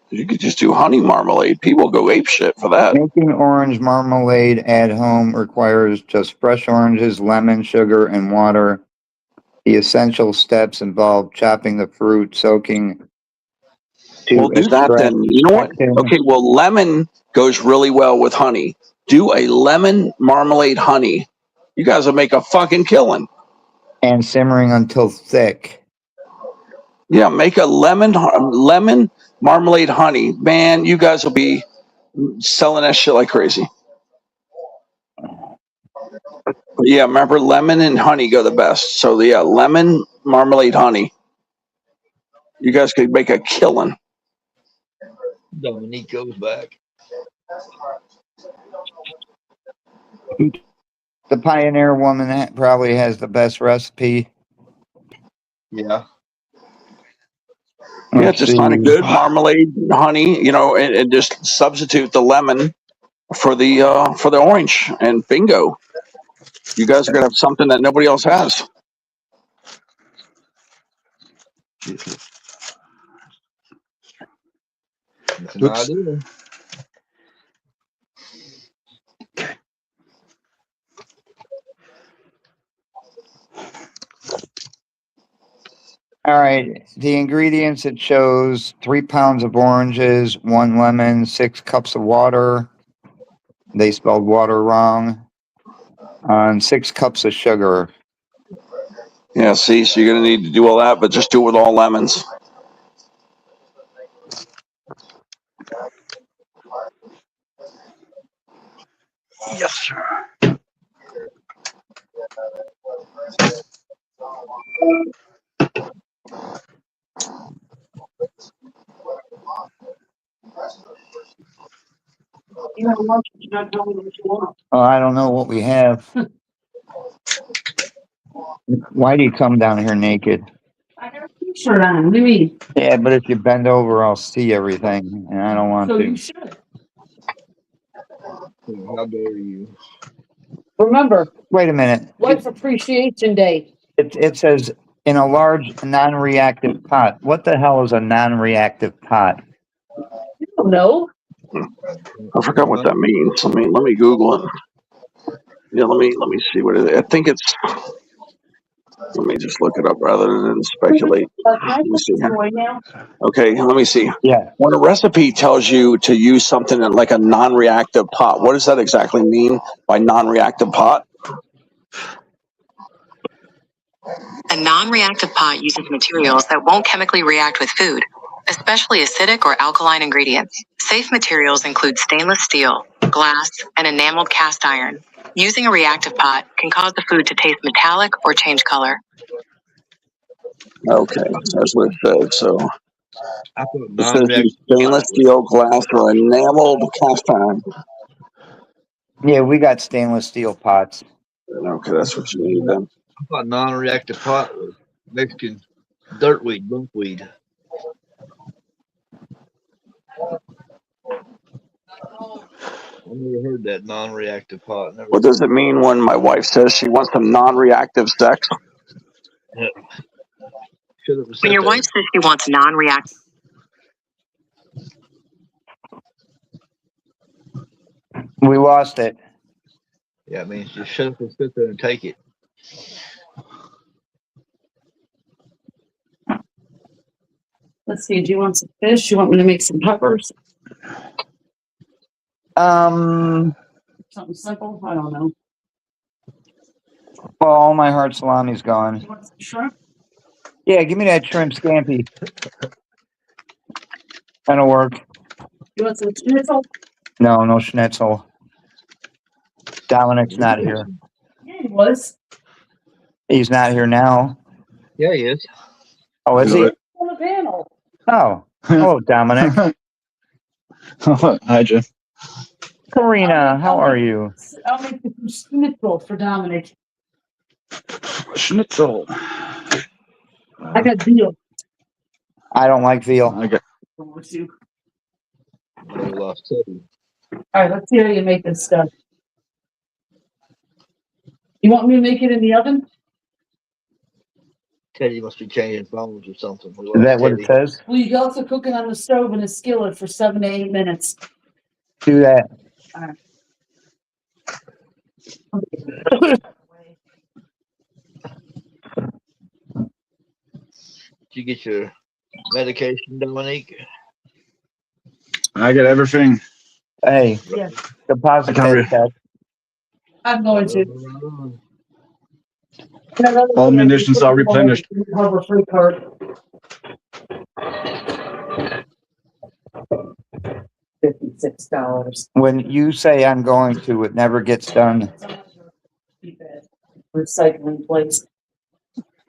You could just do honey marmalade. People go ape shit for that. Making orange marmalade at home requires just fresh oranges, lemon, sugar, and water. The essential steps involve chopping the fruit, soaking. Well, do that then. You know what? Okay, well, lemon goes really well with honey. Do a lemon marmalade honey. You guys will make a fucking killing. And simmering until thick. Yeah, make a lemon marmalade honey. Man, you guys will be selling that shit like crazy. Yeah, remember, lemon and honey go the best. So, yeah, lemon marmalade honey. You guys could make a killing. Dominique goes back. The Pioneer woman that probably has the best recipe. Yeah. Yeah, Let's just see. find a good marmalade, honey, and just substitute the lemon for the orange, and bingo, you guys are gonna have something that nobody else has. That's an Oops. idea. All right. The ingredients, it shows 3 pounds of oranges, 1 lemon, 6 cups of water. They spelled water wrong. And 6 cups of sugar. Yeah, see, so you're gonna need to do all that, but just do it with all lemons. Yes, sir. You have lunch, but you're not telling me what you want. Oh, I don't know what we have. Why do you come down here naked? I got a t-shirt on. What do you mean? Yeah, but if you bend over, I'll see everything, and I don't want So to. you should. How dare you? Remember, Wait a minute. Wife Appreciation Day. It says in a large non-reactive pot. What the hell is a non-reactive pot? You don't know. I forgot what that means. Let me Google it. Yeah, let me see what it is. I think it's. Let me just look it up rather than speculate. Can I Let me put see this here. away now? Okay, let me see. Yeah. When a recipe tells you to use something like a non-reactive pot, what does that exactly mean by non-reactive pot? A non-reactive pot uses materials that won't chemically react with food, especially acidic or alkaline ingredients. Safe materials include stainless steel, glass, and enameled cast iron. Using a reactive pot can cause the food to taste metallic or change color. Okay, so that's what it says. So I thought it says use non-reactive stainless steel, glass, or enameled cast iron. Yeah, we got stainless steel pots. Okay, that's what you need then. I thought non-reactive pot was Mexican dirtweed, bunkweed. I never heard that non-reactive pot. Never. What does it mean when my wife says she wants some non-reactive sex? When your wife says she wants non-reactive, We lost it. Yeah, it means just shut up and sit there and take it. Let's see. Do you want some fish? You want me to make some peppers? Something simple? I don't know. Well, all my heart salami's gone. You want some shrimp? Yeah, give me that shrimp scampi. That'll work. You want some schnitzel? No, no schnitzel. Dominic's not here. Yeah, he was. He's not here now. Yeah, he is. Oh, is he? On the panel. Oh, hello, Dominic. Hi, Jeff. Karina, how are you? I'll make the schnitzel for Dominic. Schnitzel. I got veal. I don't like veal. I got. All right, let's see how you make this stuff. You want me to make it in the oven? Teddy must be changing phones or something. Is that what it says? Well, you can also cook it on the stove in a skillet for 7 to 8 minutes. Do that. All right. Did you get your medication, Dominique? I get everything. Hey, Yeah. deposit that check. I'm going to. All munitions are replenished. Harbor free card. $56. When you say I'm going to, it never gets done. Recycling place.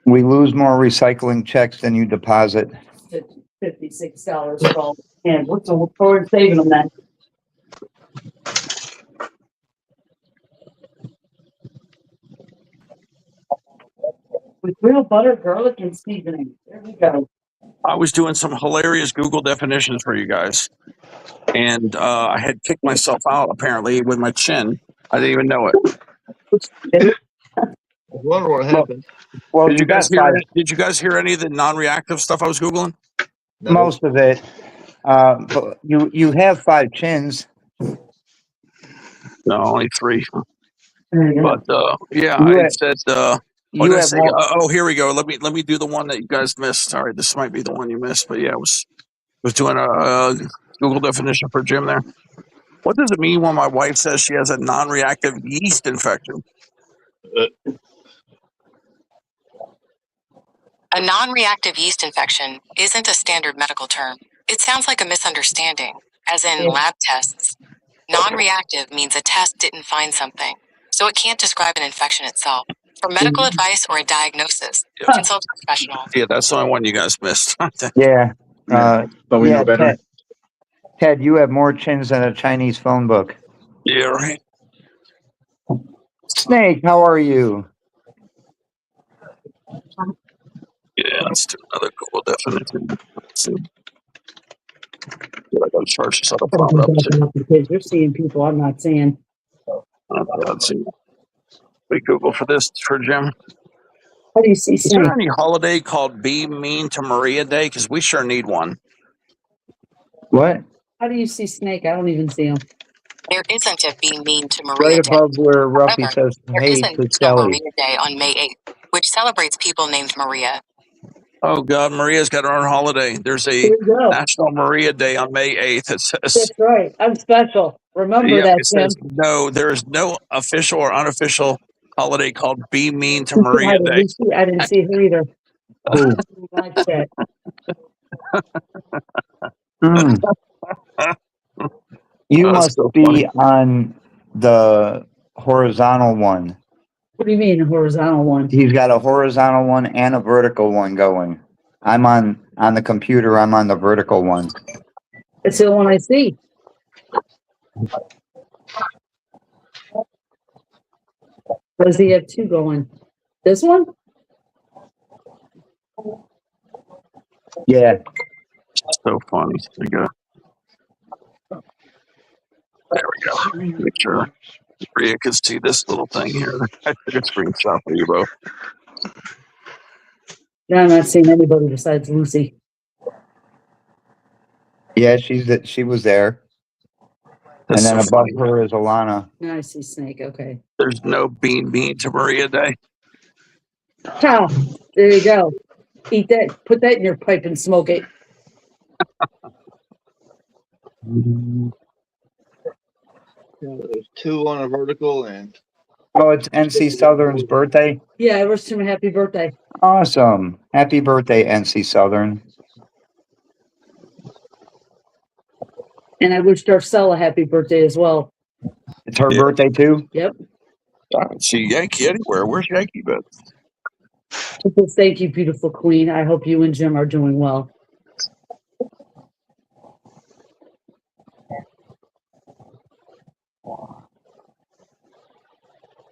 We lose more recycling checks than you deposit. $56 for all. And what's the forward saving them then? With real butter, garlic, and seasoning. There we go. I was doing some hilarious Google definitions for you guys, and I had kicked myself out apparently with my chin. I didn't even know it. I wonder what happened. Well, Did you you guys got hear? five. Did you guys hear any of the non-reactive stuff I was googling? No. Most of it. But you have 5 chins. No, only 3. There you go. But yeah, You it have, said. What you did I have say? more. Oh, here we go. Let me do the one that you guys missed. Sorry, this might be the one you missed. But yeah, I was doing a Google definition for Jim there. What does it mean when my wife says she has a non-reactive yeast infection? A non-reactive yeast infection isn't a standard medical term. It sounds like a misunderstanding, as in lab tests. Non-reactive means a test didn't find something, so it can't describe an infection itself. For medical advice or a diagnosis, consult a professional. Yeah, that's the only one you guys missed. Yeah. But we know better. Ted, you have more chins than a Chinese phone book. Yeah, right. Snake, how are you? Yeah, let's do another Google definition. Let's see. I gotta charge this other phone up too. Because you're seeing people I'm not seeing. Okay, let's see. We Google for this for Jim. How do you see Is there snake? any holiday called Be Mean to Maria Day? Because we sure need one. What? How do you see snake? I don't even see him. There isn't a Be Mean to Maria Right Day. above where Ruffy However, says, there hey, is a to National Shelly. Maria Day on May 8th, which celebrates people named Maria. Oh God, Maria's got her own holiday. There's a There you go. National Maria Day on May 8th. It says, That's right. I'm special. Remember yeah, that, it Tim. says no. There is no official or unofficial holiday called Be Mean to Maria Day. I didn't see her either. Who? Like that. You That's must so be funny. on the horizontal one. What do you mean, a horizontal one? He's got a horizontal one and a vertical one going. I'm on the computer. I'm on the vertical one. It's the one I see. Does he have 2 going? This one? Yeah. So funny. There we go. There we go. Make sure Maria can see this little thing here. I took a screenshot for you both. No, I'm not seeing anybody besides Lucy. Yeah, she was there. That's and then so above funny. her is Alana. Now I see snake. Okay. There's no Being Mean to Maria Day. Ha! There you go. Eat that. Put that in your pipe and smoke it. There's 2 on a vertical and. Oh, it's NC Southern's birthday? Yeah, I wish him a happy birthday. Awesome. Happy birthday, NC Southern. And I wish Darcella a happy birthday as well. It's her birthday too? Yep. I don't see Yankee anywhere. Where's Yankee been? Thank you, beautiful queen. I hope you and Jim are doing well.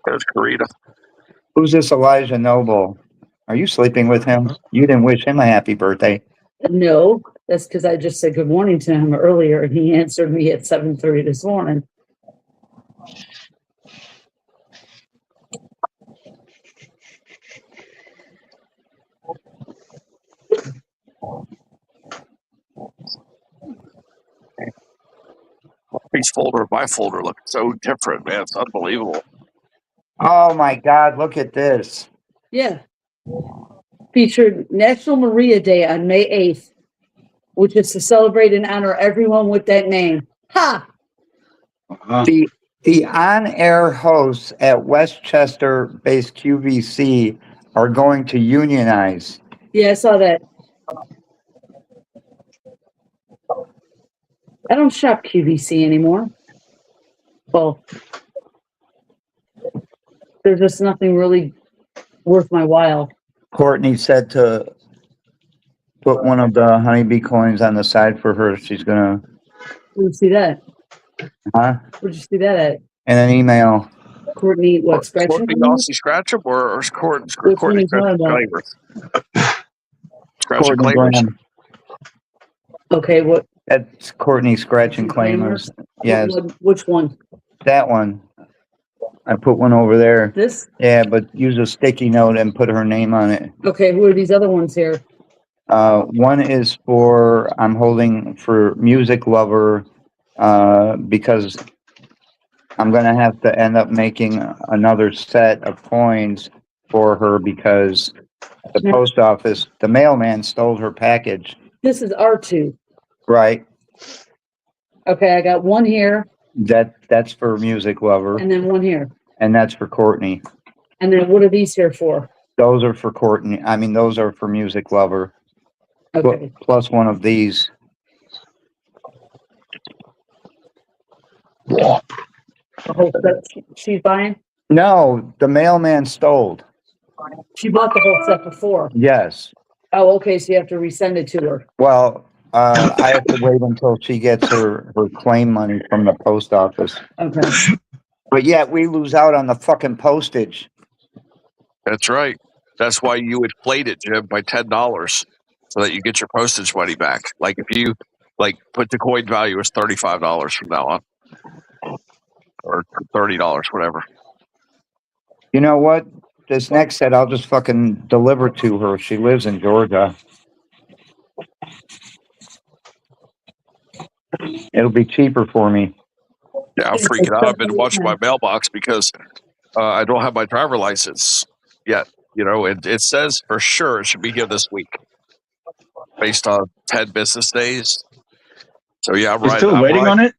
There's Karita. Who's this Elijah Noble? Are you sleeping with him? You didn't wish him a happy birthday. No, that's because I just said good morning to him earlier, and he answered me at 7:30 this morning. Each folder, my folder looks so different, man. It's unbelievable. Oh my God, look at this. Yeah. Featured National Maria Day on May 8th, which is to celebrate and honor everyone with that name. Ha! The on-air hosts at Westchester-based QVC are going to unionize. Yeah, I saw that. I don't shop QVC anymore. Well, there's just nothing really worth my while. Courtney said to put one of the honeybee coins on the side for her. She's gonna. Where'd you see that? Huh? Where'd you see that at? In an email. Courtney, what, scratching? Courtney Aussie Scratch 'em or Courtney Which one Scratch are you talking about? Clavers? Scratch and Courtney Clavers. Graham. Okay, what? That's Courtney Scratch and Claimers. Yes, Which one? that one. I put one over there. This? Yeah, but use a sticky note and put her name on it. Okay, who are these other ones here? One is I'm holding for Music Lover, because I'm going to have to end up making another set of coins for her because the post office, the mailman stole her package. This is R2. Right. Okay, I got one here. That's for Music Lover. And then one here. And that's for Courtney. And then what are these here for? Those are for Courtney. I mean, those are for Music Lover. Okay. Plus one of these. The whole set she's buying? No, the mailman stole. She bought the whole set before. Yes. Oh, okay, so you have to resend it to her. Well, I have to wait until she gets her claim money from the post office. Okay. But yet we lose out on the fucking postage. That's right. That's why you inflate it, Jim, by $10 so that you get your postage money back. Like if you put the coin value as $35 from now on, or $30, whatever. You know what? This next set I'll just fucking deliver to her. She lives in Georgia. It'll be cheaper for me. Yeah, I'm freaking out. I've been watching my mailbox because I don't have my driver license yet. You know, it says for sure it should be here this week, based on 10 business days. So yeah, You're still waiting on it?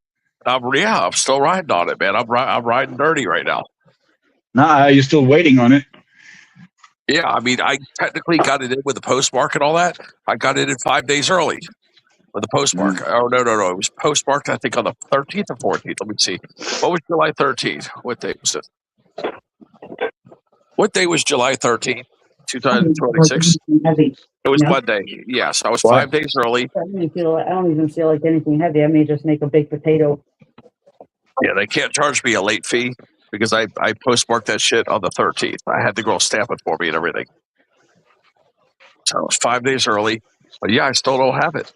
I'm still riding on it, man. I'm riding dirty right now. Nah, you're still waiting on it. Yeah, I mean, I technically got it in with the postmark and all that. I got it in 5 days early with the postmark. Oh, no. It was postmarked, I think, on the 13th or 14th. Let me see. What was July 13th? What day was it? What day was July 13th, 2026? It was Monday. Yes, I was 5 days early. I don't even feel like anything heavy. I may just make a baked potato. Yeah, they can't charge me a late fee because I postmarked that shit on the 13th. I had the girl stamp it for me and everything. So I was 5 days early. But yeah, I still don't have it.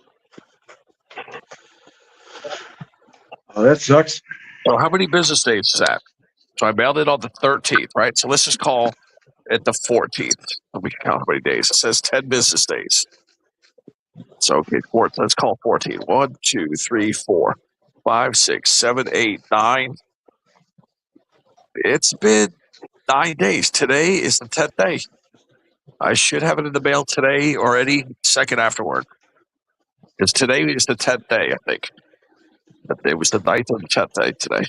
Oh, that sucks. So how many business days is that? So I mailed it on the 13th, right? So let's just call it the 14th. Let me count how many days. It says 10 business days. So, okay, let's call 14. 1, 2, 3, 4, 5, 6, 7, 8, 9. It's been 9 days. Today is the 10th day. I should have it in the mail today or any second afterward. Because today is the 10th day, I think. It was the 9th or the 10th day today.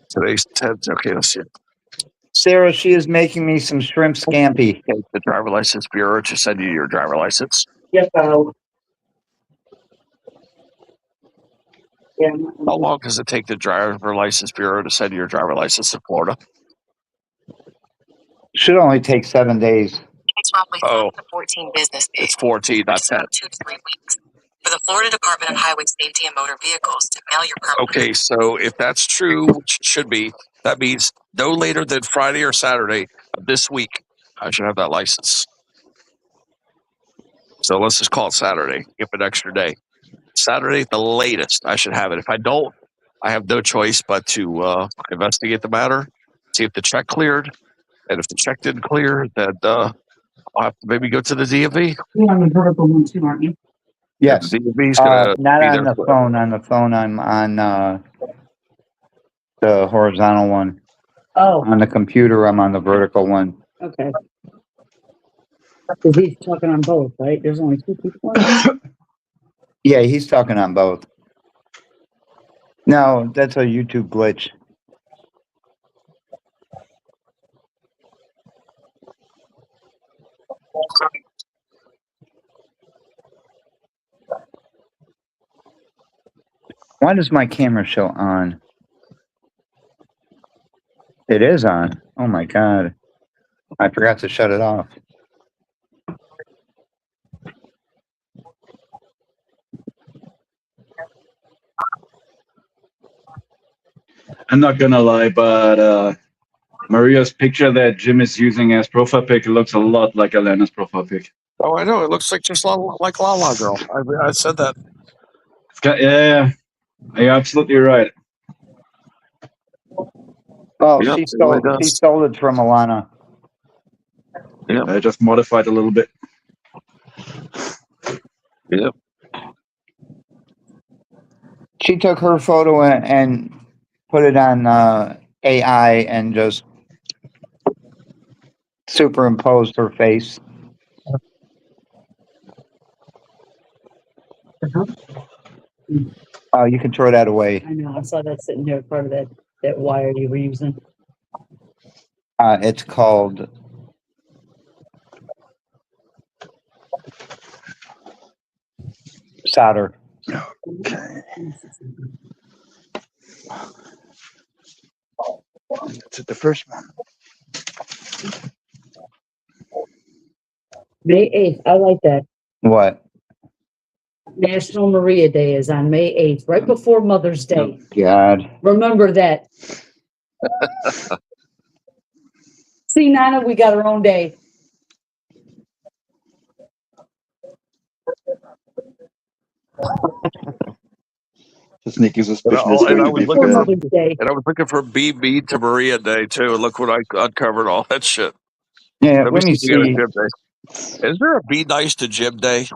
Today's 10th. Okay, let's see. Sarah, she is making me some shrimp scampi. Take the driver license bureau to send you your driver license. Yes, I'll. Yeah. How long does it take the driver license bureau to send you your driver license in Florida? Should only take 7 days. It's roughly 12 to 14 business days. It's 14, not 10. 2 to 3 weeks. For the Florida Department of Highway Safety and Motor Vehicles to mail your permit. Okay, so if that's true, which it should be, that means no later than Friday or Saturday of this week, I should have that license. So let's just call it Saturday. Give it an extra day. Saturday, the latest, I should have it. If I don't, I have no choice but to investigate the matter, see if the check cleared. And if the check didn't clear, then I'll have to maybe go to the DMV. You're on the vertical one too, aren't you? Yes. The DMV's gonna not be on there the for- phone. On the phone, I'm on the horizontal one. Oh, On the computer, I'm on the vertical one. okay. Because he's talking on both, right? There's only 2 people on here? Yeah, he's talking on both. No, that's a YouTube glitch. Why does my camera show on? It is on. Oh my God. I forgot to shut it off. I'm not gonna lie, but Maria's picture that Jim is using as profile pic looks a lot like Elena's profile pic. Oh, I know. It looks like just like Lala Girl. I said that. Yeah, you're absolutely right. Well, Yep, she it really does. stole it from Alana. Yep. I just modified a little bit. Yep. She took her photo and put it on AI and just superimposed her face. Oh, you can throw that away. I know. I saw that sitting there, part of that wire you were using. It's called solder. Okay. That's the first one. May 8th. I like that. What? National Maria Day is on May 8th, right before Mother's Day. God. Remember that. See, Nana, we got our own day. The sneaky suspicion And is going I to was be looking fair. for BB to Maria Day too. Look what I uncovered all that shit. Yeah, let me see. Jib Day. Is there a Be Nice to Jib Day?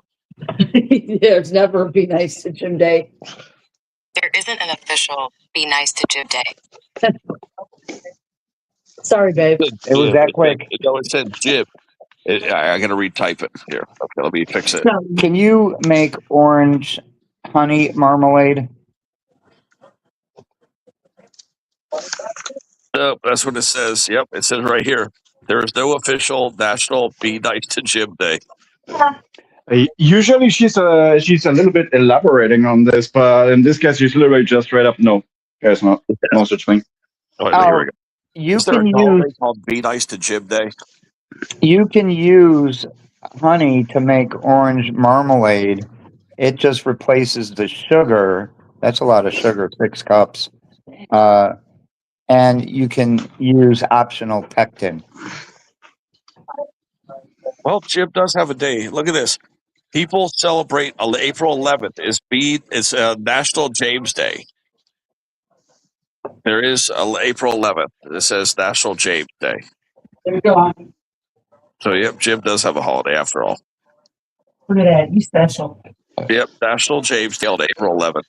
There's never Be Nice to Jim Day. There isn't an official Be Nice to Jib Day. Sorry, babe. It was that quick. It said Jib. I got to retype it here. Okay, let me fix it. Can you make orange honey marmalade? Oh, that's what it says. Yep, it says right here. There is no official National Be Nice to Jib Day. Usually she's a little bit elaborating on this, but in this case she's literally just straight up no. There's no such thing. Oh, here we go. You Is there can a holiday use called Be Nice to Jib Day? you can use honey to make orange marmalade. It just replaces the sugar. That's a lot of sugar, 6 cups. And you can use optional pectin. Well, Jib does have a day. Look at this. People celebrate April 11th. It's National James Day. There is April 11th. It says National James Day. There you go. So, yep, Jib does have a holiday after all. Look at that. You special. Yep, National James Day on April 11th.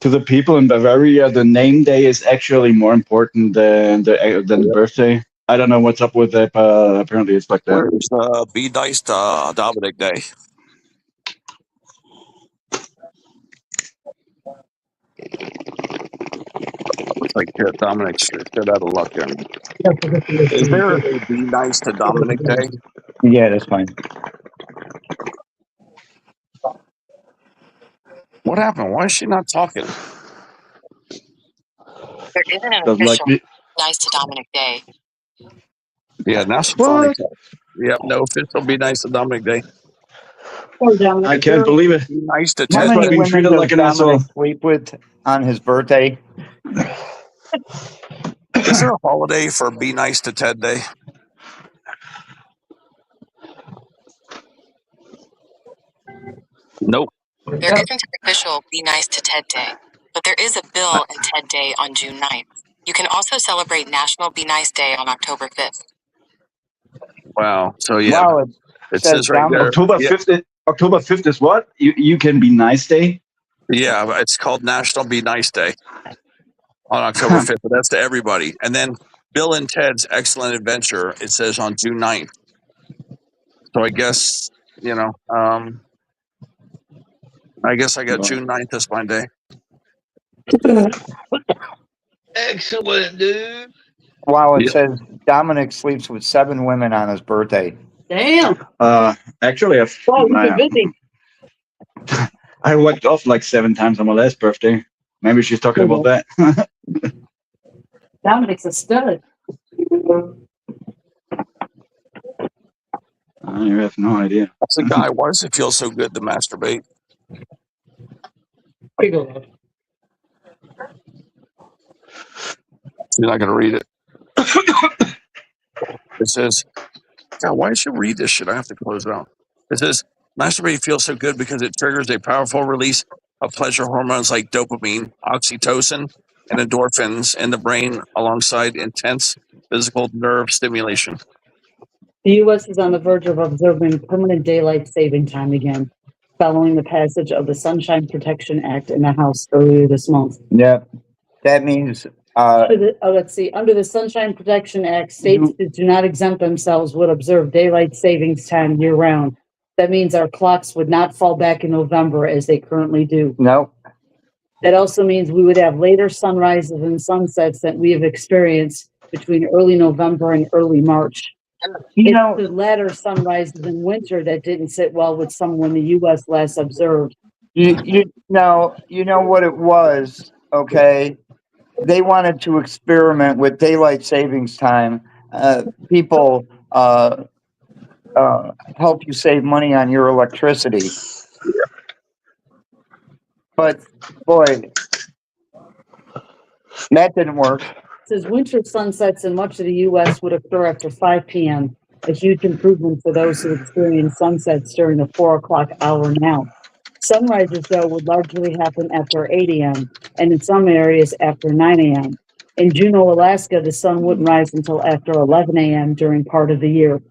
To the people in Bavaria, the name day is actually more important than the birthday. I don't know what's up with that, but apparently it's like that. Where's Be Nice to Dominic Day? Looks like Dominic's shit out of luck here. Is there a Be Nice to Dominic Day? Yeah, that's fine. What happened? Why is she not talking? There isn't an Doesn't like official me. Nice to Dominic Day. Yeah, now she's finally talking. Yep, no official Be Nice to Dominic Day. I can't believe it. Be Nice to How Ted many Day. being women treated does like an Dominic asshole. sleep with on his birthday? Is there a holiday for Be Nice to Ted Day? Nope. There isn't an official Be Nice to Ted Day, but there is a Bill and Ted Day on June 9th. You can also celebrate National Be Nice Day on October 5th. Wow. So yeah, Wow, it says right there. October 5th. October 5th is what? You can be nice day. Yeah, it's called National Be Nice Day on October 5th. But that's to everybody. And then Bill and Ted's Excellent Adventure. It says on June 9th. So I guess I guess I got June 9th as my day. Excellent, dude. Wow, it says Dominic sleeps with 7 women on his birthday. Damn. Actually, You've been busy. I whacked off like 7 times on my last birthday. Maybe she's talking about that. Dominic's a stud. I have no idea. That's a guy. Why does it feel so good to masturbate? You're not going to read it. It says, God, why should you read this shit? I have to close it out. It says, masturbating feels so good because it triggers a powerful release of pleasure hormones like dopamine, oxytocin, and endorphins in the brain alongside intense physical nerve stimulation. The U.S. is on the verge of observing permanent daylight saving time again, following the passage of the Sunshine Protection Act in the House earlier this month. Yeah, that means. Let's see. Under the Sunshine Protection Act, states that do not exempt themselves would observe daylight savings time year-round. That means our clocks would not fall back in November as they currently do. No. That also means we would have later sunrises and sunsets that we have experienced between early November and early March. It's the latter sunrises in winter that didn't sit well with someone the U.S. last observed. You know what it was, okay? They wanted to experiment with daylight savings time. People help you save money on your electricity. But, boy, that didn't work. It says winter sunsets in much of the U.S. would occur after 5 p.m., a huge improvement for those who experience sunsets during the 4 o'clock hour now. Sunrises, though, would largely happen after 8 a.m., and in some areas after 9 a.m. In Juneau, Alaska, the sun wouldn't rise until after 11 a.m. during part of the year.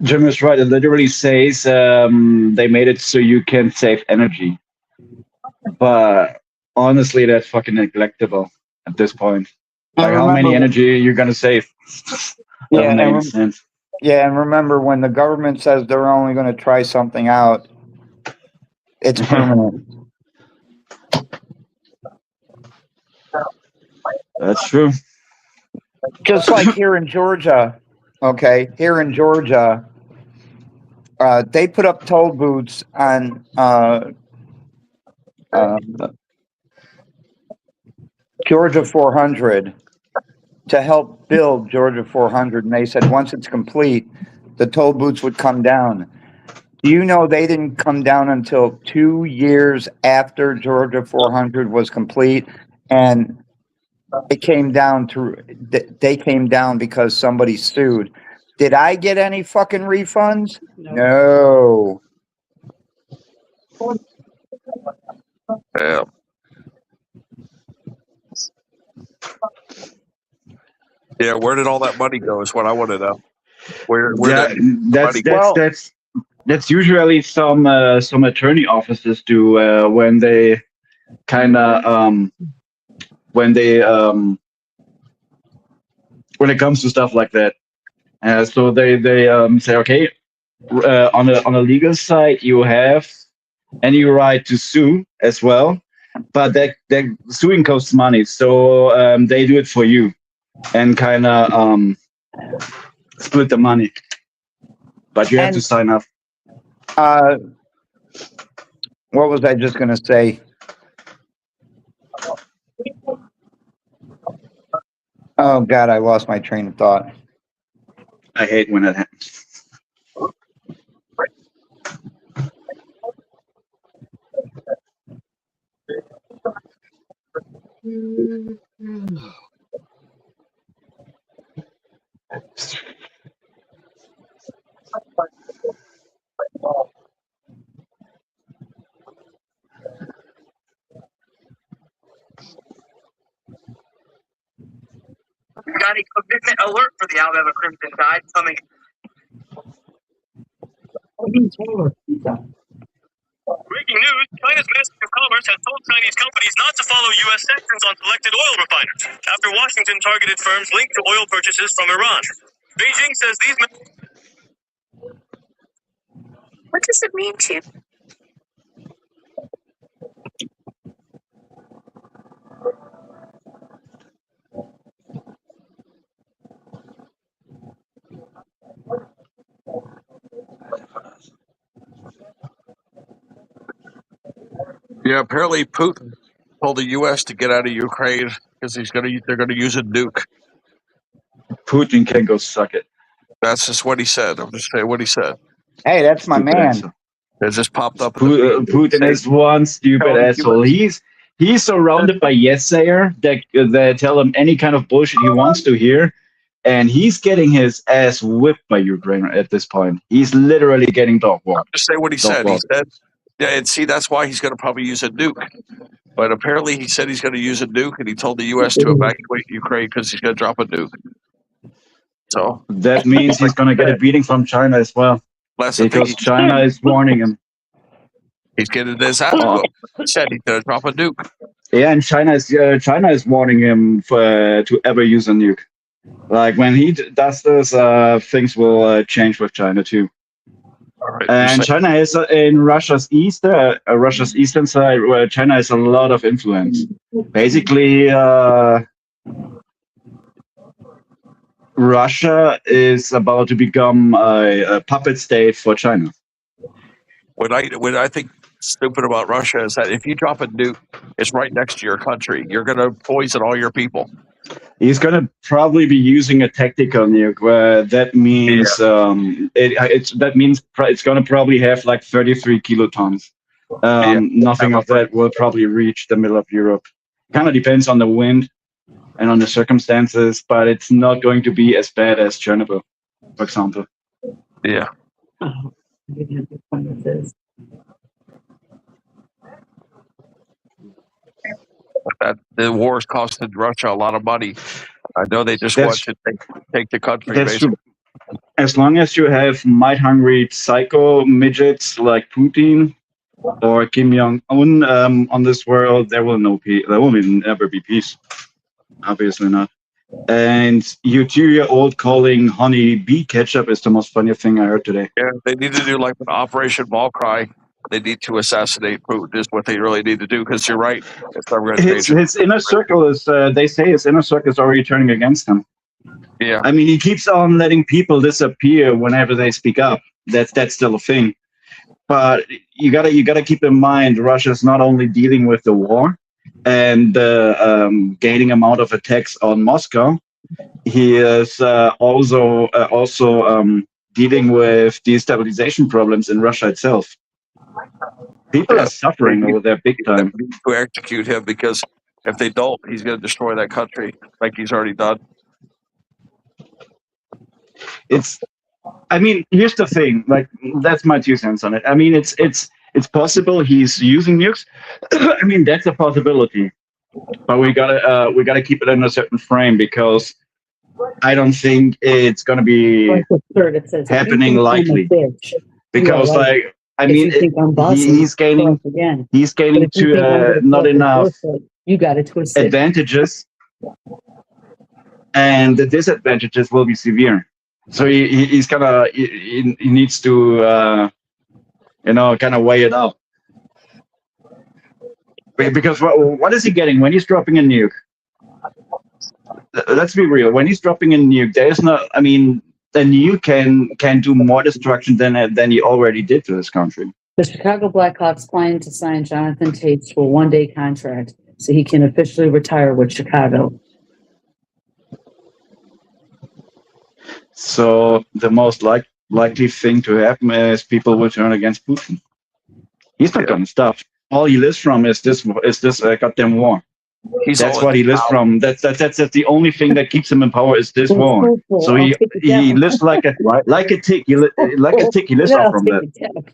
Jim is right. It literally says they made it so you can save energy. But honestly, that's fucking neglectable at this point. Like, how many energy you're going to save? Yeah, and remember, when the government says they're only going to try something out, it's permanent. That's true. Just like here in Georgia, okay? Here in Georgia, they put up toll booths on Georgia 400 to help build Georgia 400, and they said once it's complete, the toll booths would come down. Do you know they didn't come down until 2 years after Georgia 400 was complete, and it came down they came down because somebody sued. Did I get any fucking refunds? No. Yeah. Yeah, where did all that money go is what I want to know. Where that's usually some attorney offices do when they kind of when it comes to stuff like that. So they say, okay, on a legal side, you have any right to sue as well, but that suing costs money, so they do it for you and kind of split the money, but you have to sign up. What was I just going to say? Oh, God, I lost my train of thought. I hate when that happens. Got a commitment alert for the Alabama Crimson Tide coming. Breaking news, China's Ministry of Commerce has told Chinese companies not to follow U.S. sanctions on selected oil refiners after Washington targeted firms linked to oil purchases from Iran. Beijing says these... What does it mean to? Yeah, apparently Putin told the U.S. to get out of Ukraine because they're going to use a nuke. Putin can go suck it. That's just what he said. I'm just saying what he said. Hey, that's my man. It just popped up. Putin is one stupid asshole. He's surrounded by yes-sayer that tell him any kind of bullshit he wants to hear, and he's getting his ass whipped by Ukraine at this point. He's literally getting dog walked. Just say what he said. He said, yeah, and see, that's why he's going to probably use a nuke. But apparently, he said he's going to use a nuke, and he told the U.S. to evacuate Ukraine because he's going to drop a nuke. So that means he's going to get a beating from China as well, because China is warning him. He's getting his ass whooped. He said he's going to drop a nuke. Yeah, and China is warning him to ever use a nuke. Like when he does this, things will change with China too. Right, and China is in Russia's eastern side, where China has a lot of influence. Basically, Russia is about to become a puppet state for China. What I think stupid about Russia is that if you drop a nuke, it's right next to your country. You're going to poison all your people. He's going to probably be using a tactical nuke, where that means it's going to probably have like 33 kilotons. Nothing of that will probably reach the middle of Europe. Kind of depends on the wind and on the circumstances, but it's not going to be as bad as Chernobyl, for example. Yeah. That the war's costed Russia a lot of money. I know they just want to take the country. That's basically. true. As long as you have might-hungry psycho midgets like Putin or Kim Jong-un on this world, there will never be peace. Obviously not. And you 2-year-old calling honey bee ketchup is the most funny thing I heard today. Yeah, they need to do like an Operation Ball Cry. They need to assassinate Putin is what they really need to do, because you're right. It's never going to change. His inner circle is, they say his inner circle is already turning against him. Yeah. I mean, he keeps on letting people disappear whenever they speak up. That's still a thing. But you gotta keep in mind, Russia's not only dealing with the war and the gaining amount of attacks on Moscow, he is also dealing with destabilization problems in Russia itself. People are suffering over there big time. To execute him, because if they don't, he's going to destroy that country like he's already done. I mean, here's the thing. Like, that's my 2 cents on it. I mean, it's possible he's using nukes. I mean, that's a possibility, but we gotta keep it in a certain frame, because I don't think it's gonna be happening likely. Because he's gaining to not enough advantages, and the disadvantages will be severe. So he needs to kind of weigh it up. Because what is he getting when he's dropping a nuke? Let's be real. When he's dropping a nuke, the nuke can do more destruction than he already did to this country. The Chicago Blackhawks plan to sign Jonathan Tates for a one-day contract so he can officially retire with Chicago. So the most likely thing to happen is people will turn against Putin. He's not going to stop. All he lives from is this goddamn war. That's what he lives from. That's the only thing that keeps him in power is this war. So he lives like a tick. He lives off from that.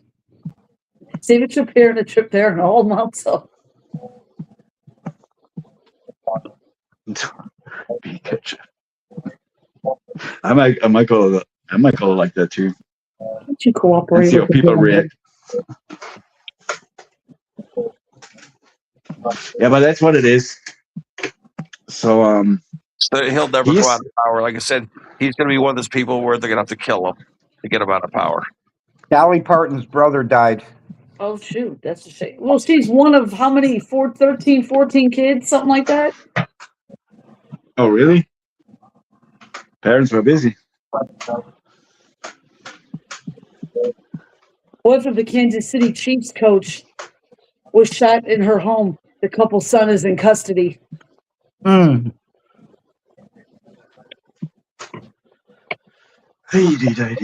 Save a trip here and a trip there and all months up. I might call it like that too. Don't you cooperate? And see how people react. Yeah, but that's what it is. So he'll never go out of power. Like I said, he's going to be one of those people where they're going to have to kill him to get him out of power. Dolly Parton's brother died. Oh, shoot. That's a shame. Well, she's one of how many? 14 kids? Something like that? Oh, really? Parents were busy. Wife of the Kansas City Chiefs coach was shot in her home. The couple's son is in custody. Hey, I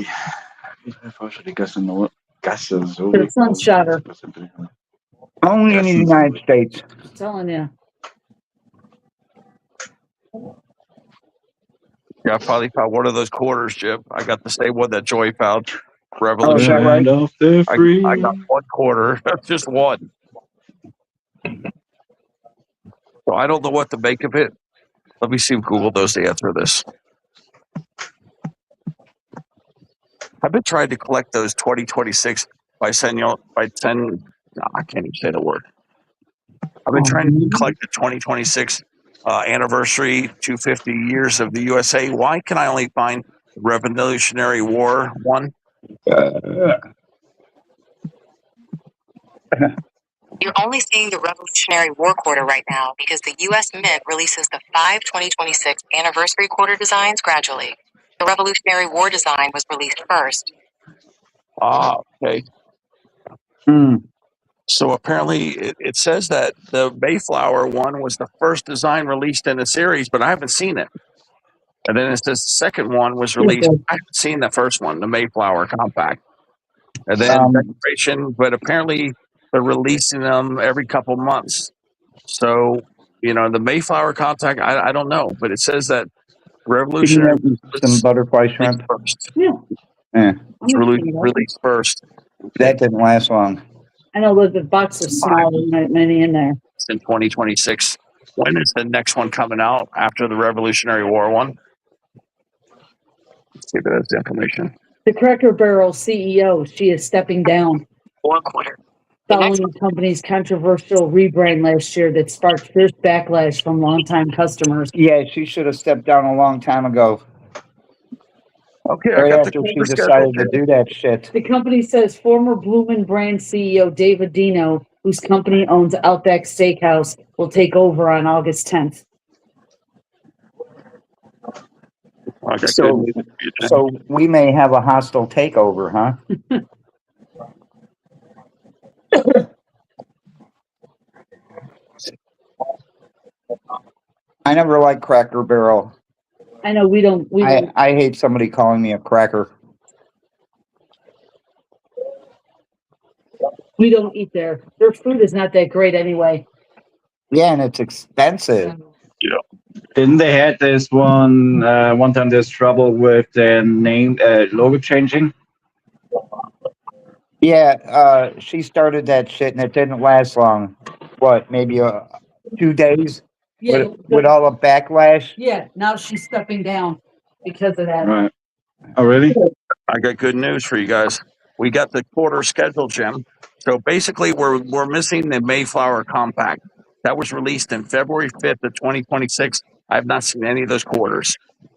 should have guessed in the The sun shotter. Only in the United States. I'm telling you. Yeah, I finally found one of those quarters, Jim. I got the same one that Joy found. Oh, is that right? I got one quarter. That's just one. So I don't know what to make of it. Let me see if Google knows the answer to this. I've been trying to collect those 2026 bicentennial. I can't even say the word. I've been trying to collect the 2026 anniversary 250 years of the USA. Why can I only find the Revolutionary War one? You're only seeing the Revolutionary War quarter right now because the U.S. Mint releases the 5 2026 anniversary quarter designs gradually. The Revolutionary War design was released first. Ah, okay. So apparently it says that the Mayflower one was the first design released in the series, but I haven't seen it. And then it says the second one was released. I haven't seen the first one, the Mayflower Compact. And then Decoration, but apparently they're releasing them every couple months. So, the Mayflower Compact, I don't know, but it says that Revolutionary some butterfly shrimp. First. Yeah. It's released first. That didn't last long. I know there's a box of small, many in there. It's in 2026. When is the next one coming out after the Revolutionary War one? Let's see if that's the information. The Cracker Barrel CEO, she is stepping down. War quarter. Following the company's controversial rebrand last year that sparked fierce backlash from longtime customers. Yeah, she should have stepped down a long time ago. Okay, right after she decided to do that shit. The company says former Bloomin' Brand CEO David Dino, whose company owns Outback Steakhouse, will take over on August 10th. So we may have a hostile takeover, huh? I never liked Cracker Barrel. I know we don't. I hate somebody calling me a cracker. We don't eat there. Their food is not that great anyway. Yeah, and it's expensive. Yeah. Didn't they had this one time? There's trouble with the name logo changing. Yeah, she started that shit and it didn't last long. What, maybe 2 days? Yeah, with all the backlash? Yeah, now she's stepping down because of that. Right. Oh, really? I got good news for you guys. We got the quarter schedule, Jim. So basically, we're missing the Mayflower Compact. That was released in February 5th of 2026. I have not seen any of those quarters.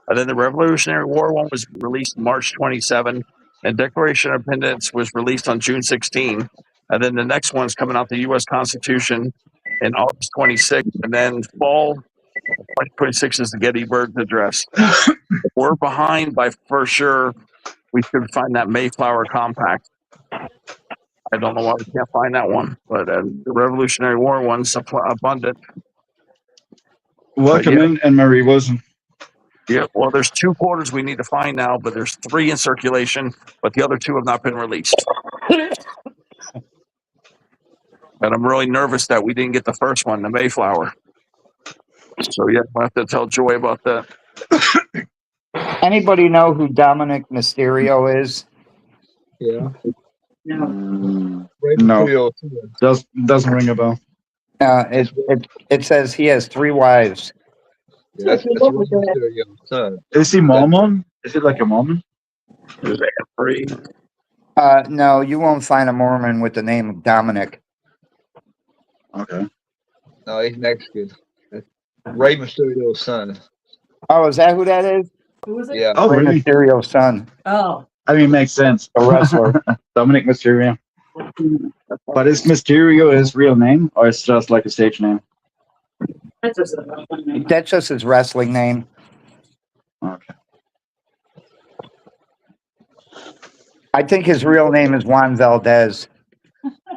And then the Revolutionary War one was released March 27, and Declaration of Independence was released on June 16. And then the next one's coming out, the U.S. Constitution, in August 26th. And then fall 2026 is the Gettysburg Address. We're behind by for sure. We should find that Mayflower Compact. I don't know why we can't find that one, but the Revolutionary War one's abundant. Welcome in, and Marie Wilson. Yeah, well, there's 2 quarters we need to find now, but there's 3 in circulation, but the other 2 have not been released. And I'm really nervous that we didn't get the first one, the Mayflower. So, yeah, I'll have to tell Joy about that. Anybody know who Dominic Mysterio is? Yeah. No. Doesn't ring a bell. It says he has 3 wives. Yeah, that's Mysterio's son. Is he Mormon? Is it like a Mormon? Is that 3? No, you won't find a Mormon with the name of Dominic. Okay. No, he's Mexican. That's Rey Mysterio's son. Oh, is that who that is? Who is it? Yeah. Oh, Rey really? Mysterio's son. Oh. I mean, makes sense. A wrestler. Dominic Mysterio. But is Mysterio his real name, or it's just like a stage name? That's just his wrestling name. Okay. I think his real name is Juan Valdez.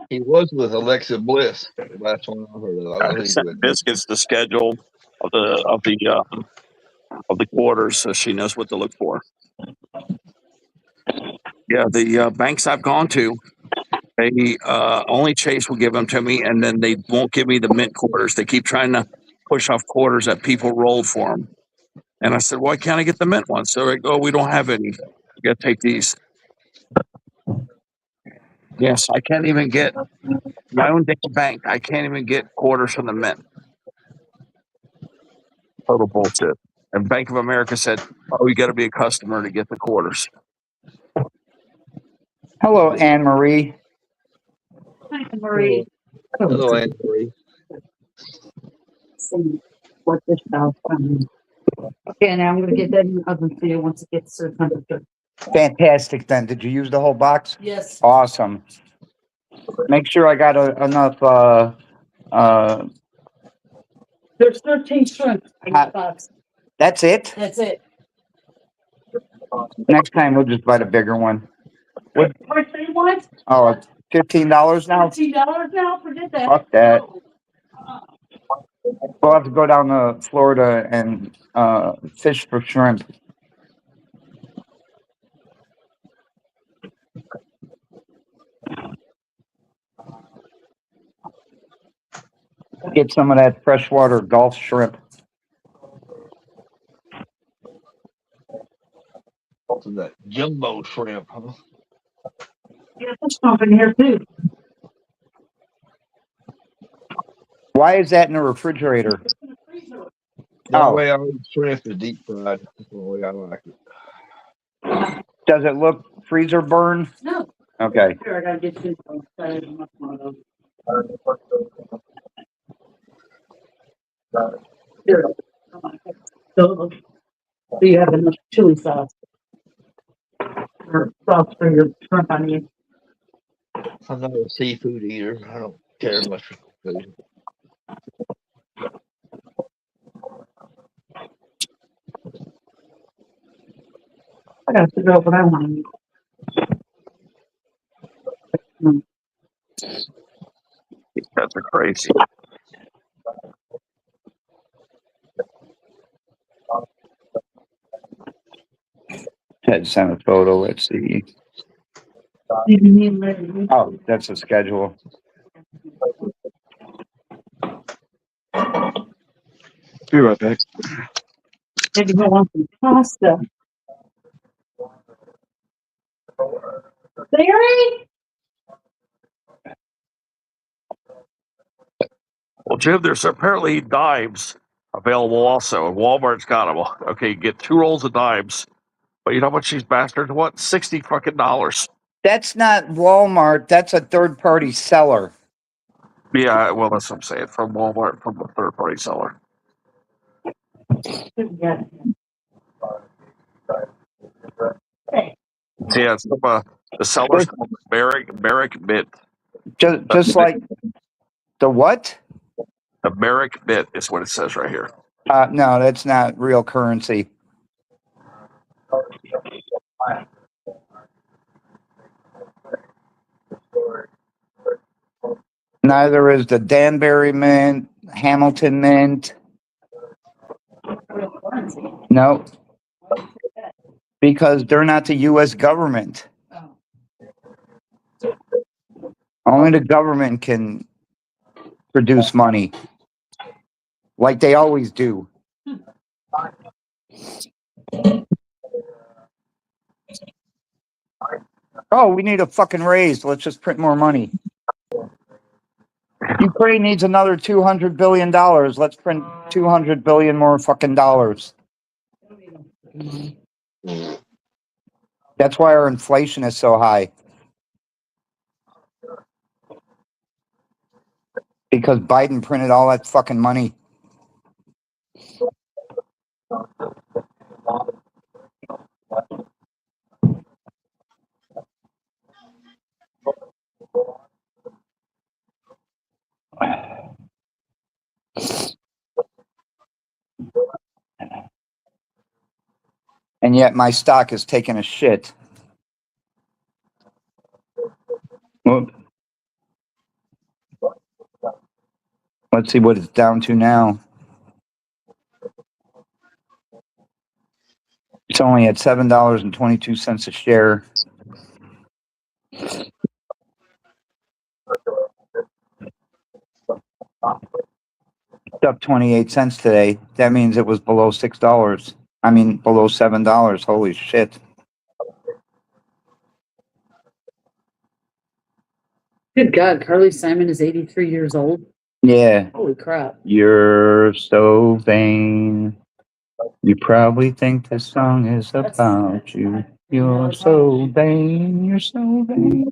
He was with Alexa Bliss. The last one I heard of. I sent Biscuits the schedule of the quarters, so she knows what to look for. Yeah, the banks I've gone to, They only Chase will give them to me, and then they won't give me the mint quarters. They keep trying to push off quarters that people rolled for them. And I said, why can't I get the mint ones? So they go, oh, we don't have any. You got to take these. Yes, I can't even get my own damn bank. I can't even get quarters from the mint. Total bullshit. And Bank of America said, oh, you got to be a customer to get the quarters. Hello, Anne Marie. Hi, Marie. Hello, Anne-Marie. See what this out. Okay, now I'm going to get that in the oven for you once it gets to the temperature. Fantastic. Then, did you use the whole box? Yes. Awesome. Make sure I got enough. There's 13 shrimp in the box. That's it. That's it. Next time we'll just buy the bigger one. What do you want? Oh, it's $15 now. $15 now? Forget that. Fuck that. We'll have to go down to Florida and fish for shrimp. Get some of that freshwater Gulf shrimp. So that jumbo shrimp, huh? Yeah, there's something here too. Why is that in the refrigerator? The way I eat shrimp is deep fried. That's the way I like it. Does it look freezer burn? No. Okay. Here, I gotta get you one of those. Here. So you have enough chili sauce or sauce for your shrimp onion. I'm not a seafood eater. I don't care much for food. I gotta figure out what I want to eat. These guys are crazy. Ted sent a photo. Let's see. Oh, that's a schedule. Be right back. Maybe I want some pasta. Larry? Well, Jim, there's apparently dimes available also. Walmart's got them. Okay, you get 2 rolls of dimes. But you know how much these bastards want? $60 fucking. That's not Walmart. That's a third-party seller. Yeah, well, that's what I'm saying. From Walmart, from a third-party seller. Yeah. So yeah, it's from the seller's called Barrick Mint. Just like the what? The Barrick Mint is what it says right here. No, that's not real currency. Neither is the Danbury Mint, Hamilton Mint. No, because they're not the U.S. government. Only the government can produce money, like they always do. Oh, we need a fucking raise. Let's just print more money. Ukraine needs another $200 billion. Let's print 200 billion more fucking dollars. That's why our inflation is so high. Because Biden printed all that fucking money. And yet my stock is taking a shit. Well, let's see what it's down to now. It's only at $7.22 a share. It's up 28 cents today. That means it was below $6. I mean, below $7. Holy shit. Good God, Carly Simon is 83 years old. Yeah. Holy crap. You're so vain. You probably think this song is about you. You're so vain. You're so vain.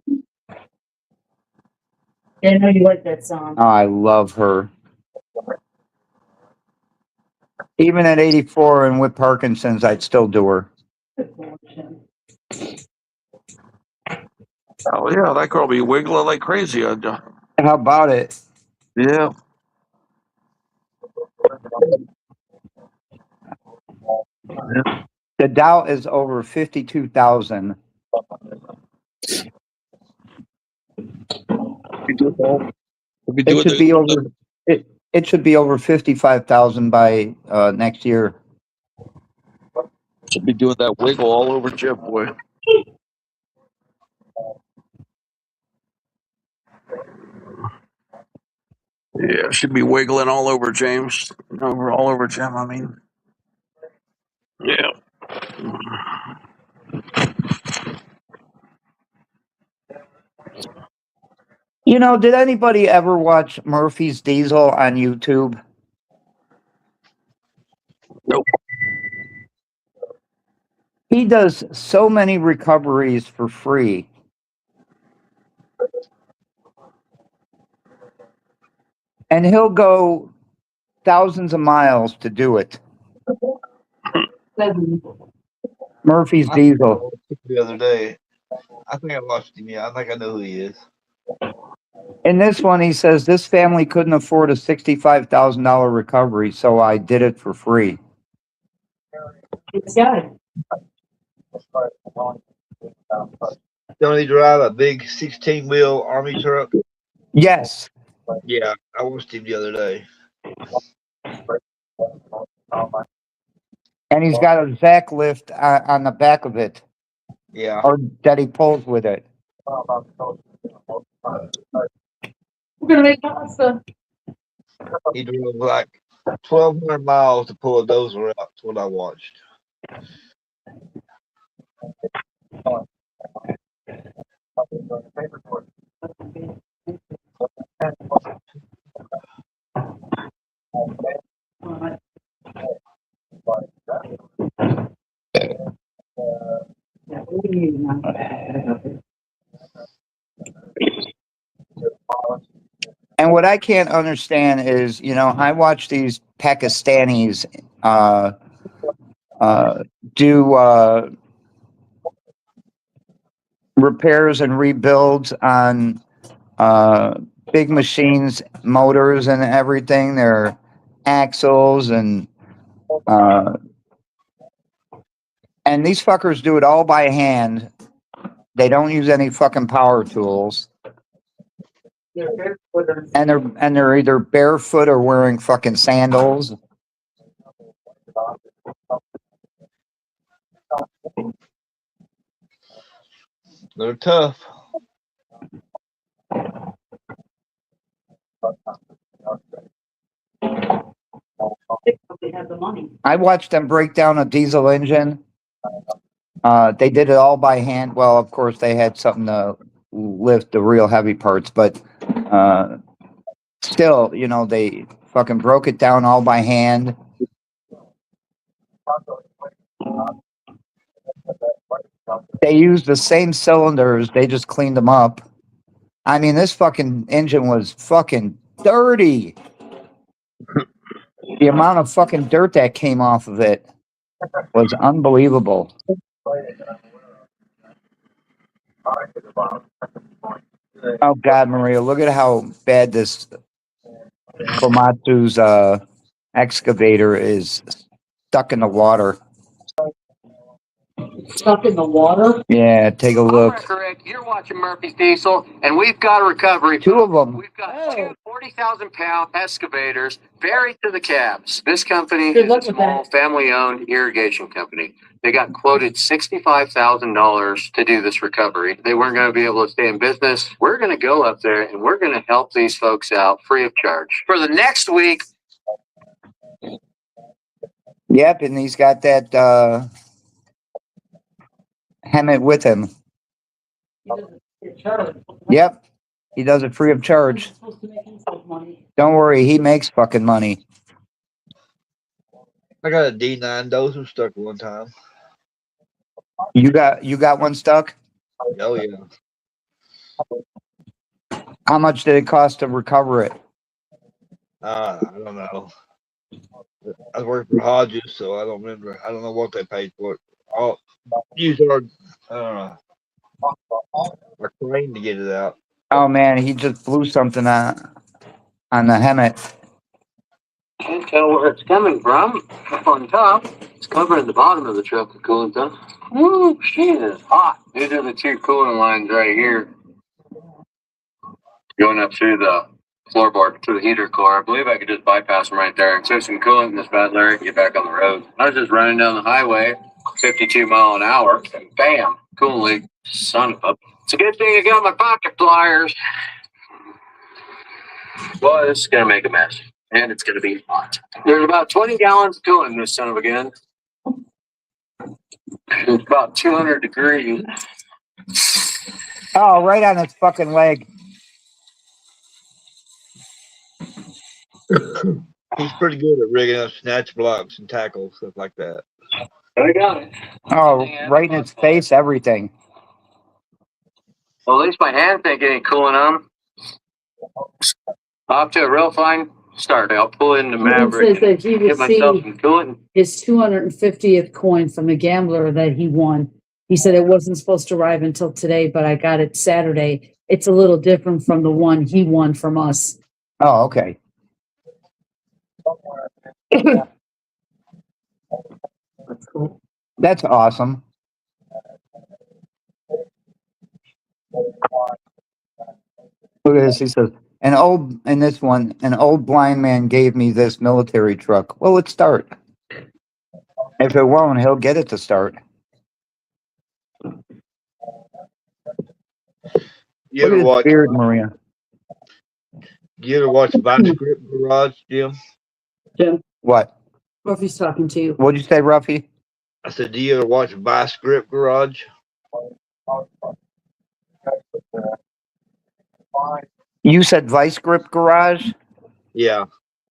Yeah, I know you like that song. I love her. Even at 84 and with Parkinson's, I'd still do her. Oh yeah, that girl be wiggling like crazy. How about it? Yeah. The Dow is over 52,000. It should be over. It should be over 55,000 by next year. Should be doing that wiggle all over Jim, boy. Yeah, should be wiggling all over James. All over Jim, I mean. Yeah. You know, did anybody ever watch Murphy's Diesel on YouTube? Nope. He does so many recoveries for free. And he'll go thousands of miles to do it. Murphy's Diesel. The other day, I think I watched him. Yeah, I think I know who he is. In this one, he says, this family couldn't afford a $65,000 recovery, so I did it for free. Don't he drive a big 16-wheel army truck? Yes. Yeah, I watched him the other day. And he's got a Zach lift on the back of it. Yeah. Or that he pulls with it. We're gonna make pasta. He drove like 1,200 miles to pull a dozer out. That's what I watched. And what I can't understand is, you know, I watch these Pakistanis do repairs and rebuilds on big machines, motors and everything, their axles and these fuckers do it all by hand. They don't use any fucking power tools. And they're either barefoot or wearing fucking sandals. They're tough. I watched them break down a diesel engine. They did it all by hand. Well, of course, they had something to lift the real heavy parts, but still, you know, they fucking broke it down all by hand. They used the same cylinders. They just cleaned them up. I mean, this fucking engine was fucking dirty. The amount of fucking dirt that came off of it was unbelievable. Oh God, Maria, look at how bad this Komatsu's excavator is stuck in the water. Stuck in the water? Yeah, take a look. Correct. You're watching Murphy's Diesel, and we've got a recovery. Two of them. We've got two 40,000-pound excavators buried to the cabs. This company Good is luck a with small, family-owned irrigation company. They got quoted $65,000 to do this recovery. They weren't going to be able to stay in business. We're going to go up there, and we're going to help these folks out free of charge. For the next week. Yep, and he's got that Hammett with him. Yep, he does it free of charge. Don't worry, he makes fucking money. I got a D9 dozer stuck one time. You got one stuck? Oh yeah. How much did it cost to recover it? I don't know. I was working for Hodges, so I don't remember. I don't know what they paid for it. I'll use our crane to get it out. Oh man, he just blew something on the Hammett. Can't tell where it's coming from. Up on top, it's covering the bottom of the truck with coolant though. Woo, shit, it's hot. These are the two coolant lines right here. Going up through the floorboard to the heater core. I believe I could just bypass them right there and save some coolant in this bad Larry and get back on the road. I was just running down the highway, 52 mile an hour, and bam, coolant leak. Son of a... It's a good thing I got my pocket pliers. Boy, this is going to make a mess. And it's going to be hot. There's about 20 gallons of coolant in this son of a gun. It's about 200 degrees. Oh, right on his fucking leg. He's pretty good at rigging up snatch blocks and tackles, stuff like that. I got it. Oh, right in his face, everything. Well, at least my hands ain't getting coolant on them. Off to a real fine start. I'll pull in the Maverick. Says that he Get myself some coolant. his 250th coin from a gambler that he won. He said it wasn't supposed to arrive until today, but I got it Saturday. It's a little different from the one he won from us. Oh, okay. That's cool. That's awesome. Look at this. He says, an old blind man gave me this military truck. Well, let's start. If it won't, he'll get it to start. You Look ever at watch his beard, Maria? You ever watch Vice Grip Garage, Jim? Jim, What? Ruffy's talking to you. What'd you say, Ruffy? I said, do you ever watch Vice Grip Garage? You said Vice Grip Garage? Yeah.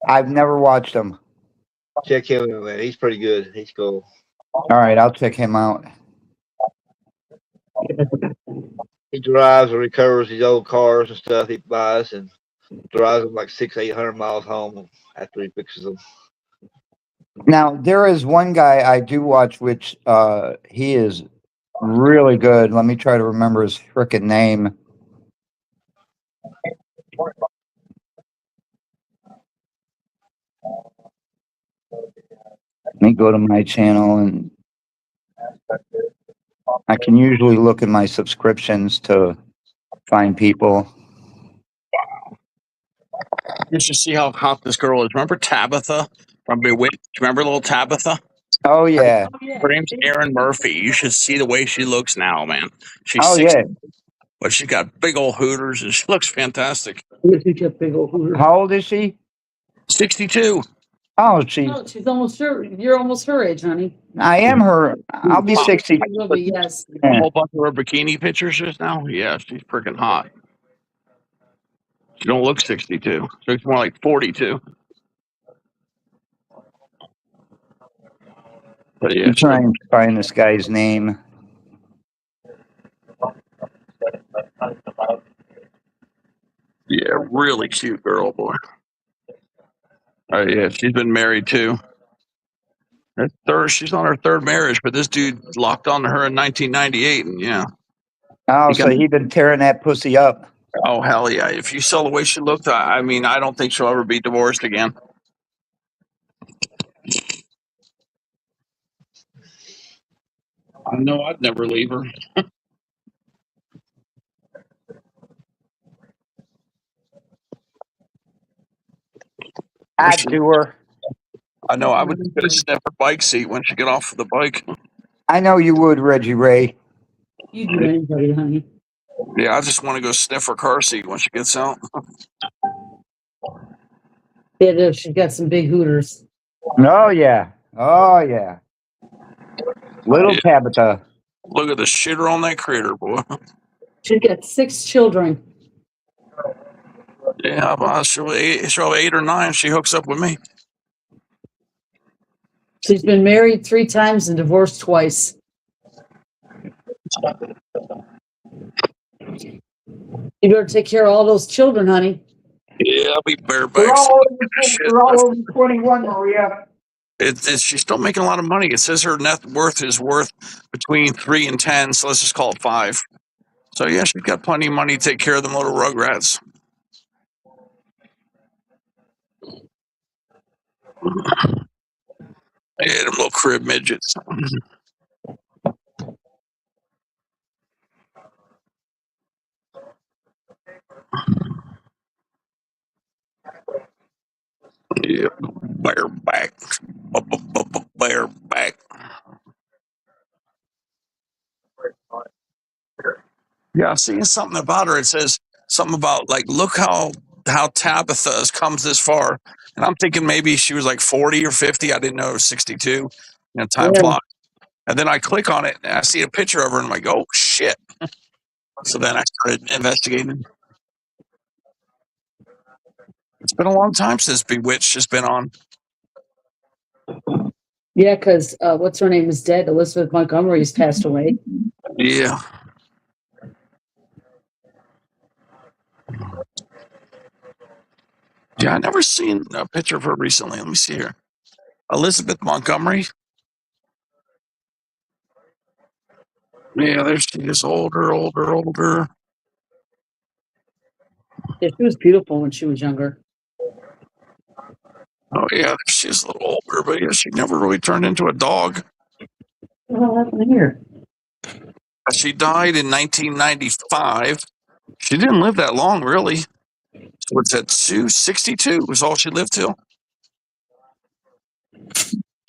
I've never watched him. Check him out, man. He's pretty good. He's cool. All right, I'll check him out. He drives and recovers these old cars and stuff he buys and drives them like 600-800 miles home after he fixes them. Now, there is one guy I do watch, which he is really good. Let me try to remember his frickin' name. Let me go to my channel, and I can usually look at my subscriptions to find people. You should see how hot this girl is. Remember Tabitha from Bewitched? Remember little Tabitha? Oh, yeah. Her name's Erin Murphy. You should see the way she looks now, man. She's Oh, 60, yeah. but she's got big old hooters, and she looks fantastic. How old is she? 62. Oh, she's She's almost her. You're almost her age, honey. I am her. I'll be 60. You'll be, yes. A whole bunch of her bikini pictures just now. Yeah, she's freaking hot. She don't look 62. She looks more like 42. But yeah, I'm trying to find this guy's name. yeah, really cute girl, boy. Oh yeah, she's been married too. She's on her third marriage, but this dude locked on to her in 1998, and yeah. Oh, so he's been tearing that pussy up. Oh hell yeah! If you saw the way she looked, I mean, I don't think she'll ever be divorced again. I know I'd never leave her. I'd do her. I know I would get a sniff her bike seat when she get off of the bike. I know you would, Reggie Ray. You do anybody, honey. Yeah, I just want to go sniff her car seat when she gets out. Yeah, she's got some big hooters. Oh yeah. Oh yeah. Little Yeah. Tabitha. Look at the shitter on that critter, boy. She's got 6 children. Yeah, she'll have 8 or 9. She hooks up with me. She's been married 3 times and divorced twice. You better take care of all those children, honey. Yeah, I'll be bareback. They're all over 21, Maria. She's still making a lot of money. It says her net worth is worth between 3 and 10, so let's just call it 5. So yeah, she's got plenty of money to take care of them little rugrats. Yeah, them little crib midgets. Yeah, bareback. Bareback. Yeah, I've seen something about her. It says something about like, look how Tabitha comes this far, and I'm thinking maybe she was like 40 or 50. I didn't know it was 62. Time flies. And then I click on it and I see a picture of her, and I'm like, oh shit. So then I started investigating. It's been a long time since Bewitched has been on. Yeah, because what's her name is dead. Elizabeth Montgomery's passed away. Yeah. Yeah, I never seen a picture of her recently. Let me see here. Elizabeth Montgomery. Yeah, there she is. Older. Yeah, she was beautiful when she was younger. Oh yeah, she's a little older, but yeah, she never really turned into a dog. What happened here? She died in 1995. She didn't live that long, really. What's that? 62 was all she lived till.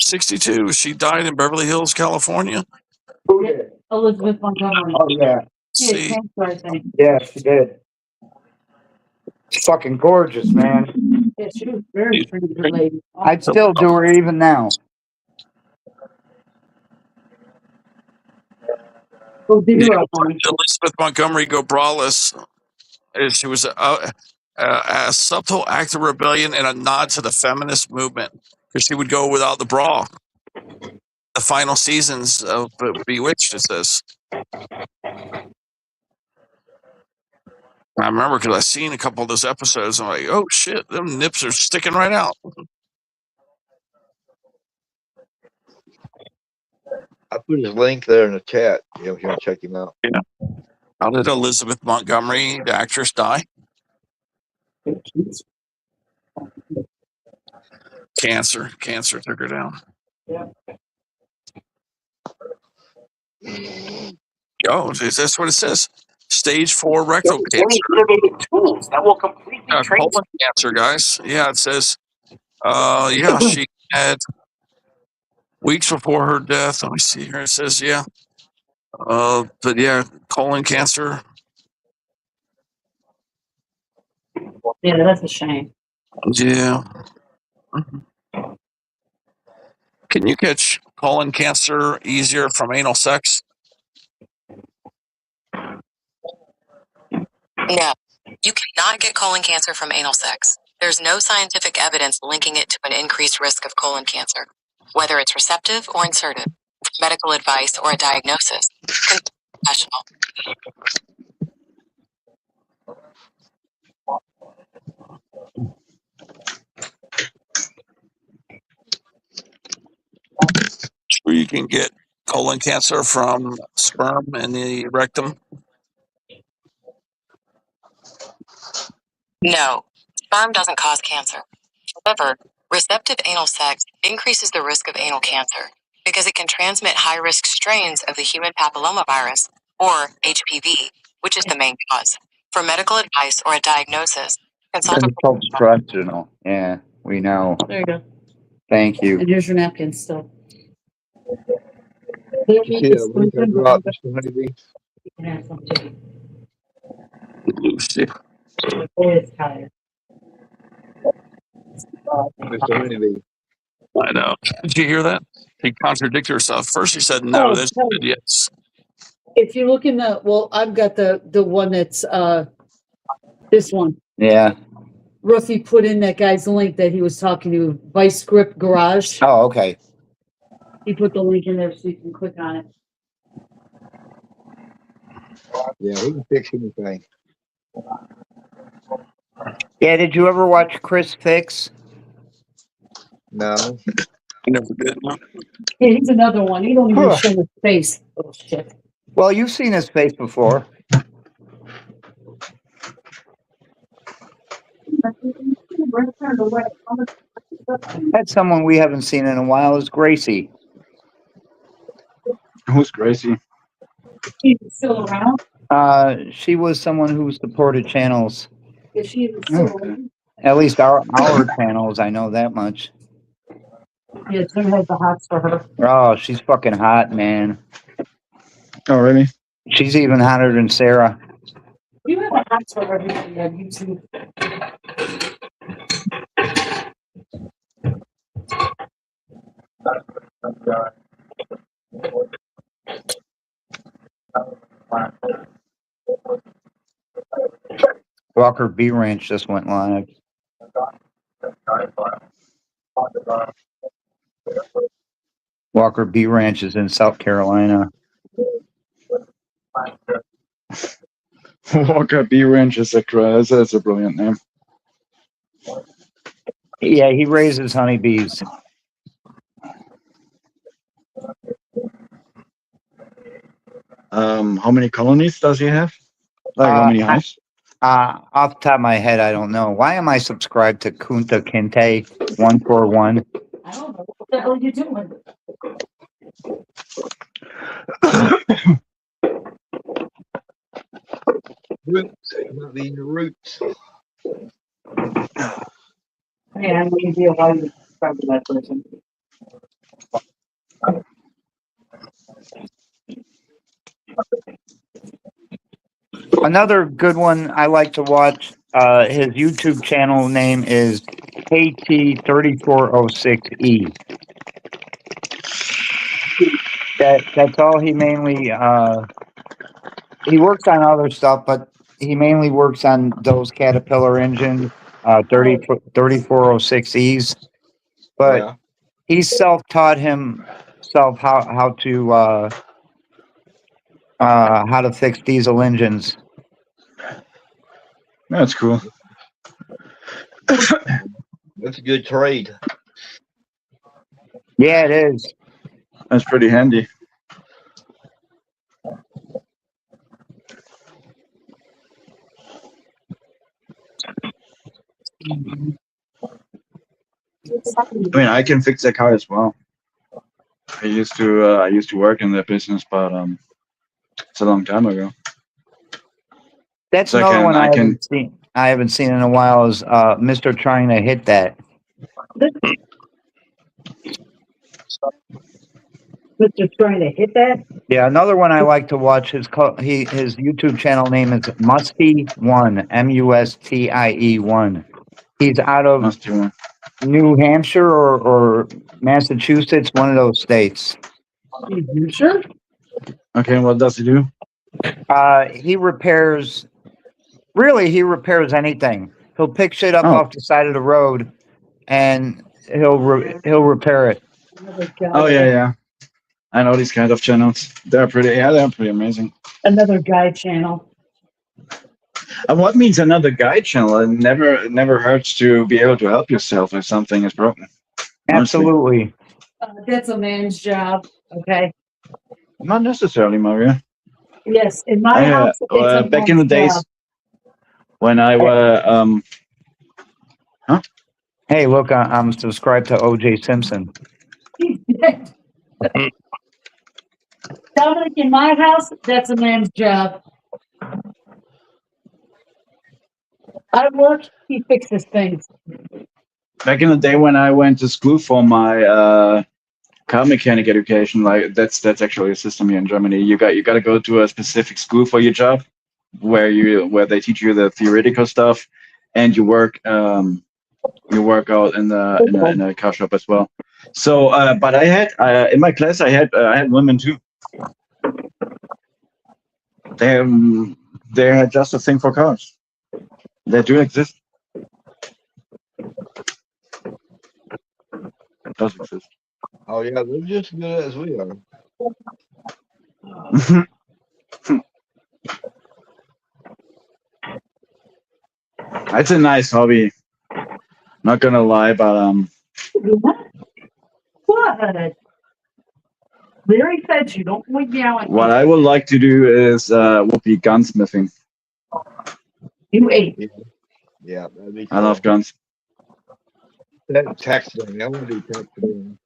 62. She died in Beverly Hills, California. Who did? Elizabeth Montgomery. Oh yeah. See, Cancer, I think. Yeah, she did. She's fucking gorgeous, man. Yeah, she was very pretty good lady. I'd still do her even now. Elizabeth Montgomery go braless. She was a subtle act of rebellion and a nod to the feminist movement, because she would go without the bra. The final seasons of Bewitched, it says. I remember because I seen a couple of those episodes. I'm like, oh shit, them nips are sticking right out. I put his link there in the chat. If you want to check him out. Yeah. How did Elizabeth Montgomery, the actress, die? Cancer. Cancer took her down. Yeah. Oh, that's what it says. Stage 4 rectal cancer. Tools that will completely Colon cancer, guys. Yeah, it says. Yeah, she had weeks before her death. Let me see here. It says, yeah. But yeah, colon cancer. Yeah, that's a shame. Yeah. Can you catch colon cancer easier from anal sex? No, you cannot get colon cancer from anal sex. There's no scientific evidence linking it to an increased risk of colon cancer, whether it's receptive or insertive. For medical advice or a diagnosis, consult a professional. Sure, you can get colon cancer from sperm in the rectum. No, sperm doesn't cause cancer. However, receptive anal sex increases the risk of anal cancer. because it can transmit high-risk strains of the human papillomavirus, or HPV, which is the main cause. For medical advice or a diagnosis, consult a Professional. Yeah, we know. There you go. Thank you. And here's your napkin still. You see that link I dropped, Mr. Maybe? You can have some too. Shit. Boy, it's tired. Mr. Maybe. I know. Did you hear that? He contradicted herself. First she said no, Oh, then she hell. said yes. If you look in the, well, I've got the one that's this one. Yeah. Ruffy put in that guy's link that he was talking to, Vice Grip Garage. Oh, okay. He put the link in there so you can click on it. Yeah, he can fix anything. Yeah, did you ever watch Chris Fix? No. I never did. No. Yeah, he's another one. He don't even show his face. Oh shit. Well, you've seen his face before. That's someone we haven't seen in a while is Gracie. Who's Gracie? She's still around? She was someone who supported channels. Is she even still around? At least our channels, I know that much. Yeah, Tim has the hots for her. Oh, she's fucking hot, man. Oh, really? She's even hotter than Sarah. You have the hots for everything on YouTube. Walker B Ranch just went live. Walker B Ranch is in South Carolina. Walker B Ranch is that's a brilliant name. Yeah, he raises honeybees. How many colonies does he have? Like how many hives? Off the top of my head, I don't know. Why am I subscribed to Kunta Kinte 141? I don't know. What the hell are you doing? Roots, not the roots. Yeah, I'm going to be a while you subscribe to that person. Another good one I like to watch, his YouTube channel name is KT3406E. That's all he mainly, he works on other stuff, but he mainly works on those Caterpillar engines, 3406Es. But Yeah. he self-taught himself how to fix diesel engines. That's cool. That's a good trade. Yeah, it is. That's pretty handy. I mean, I can fix that car as well. I used to work in that business, but it's a long time ago. That's So another one I haven't seen in a while is Mr. Trying to Hit That. Mr. Trying to Hit That? Yeah, another one I like to watch his YouTube channel name is Mustie1, MUSTIE1. He's out of New Hampshire or Massachusetts, one of those states. You sure? Okay, what does he do? He repairs anything. He'll pick shit up off the side of the road and he'll repair it. Oh yeah. I know these kind of channels. They're pretty amazing. Another guy channel. And what means another guide channel? It never hurts to be able to help yourself if something is broken. Absolutely. That's a man's job. Okay. Not necessarily, Maria. Yes, in my house, it's back in the days when I were Hey, look, I'm subscribed to OJ Simpson. Dominic, in my house, that's a man's job. I work, he fixes things. Back in the day when I went to school for my car mechanic education, like that's actually a system here in Germany. You got to go to a specific school for your job, where they teach you the theoretical stuff, and you work out in a car shop as well. So, but I had in my class I had women too. They had just a thing for cars. They do exist. It does exist. Oh yeah, they're just as good as we are. It's a nice hobby. Not gonna lie, but What? Larry fed you. Don't point me out. what I would like to do is would be gunsmithing. You ate. Yeah, that'd be I love guns. That taxidermy. I want to do taxidermy.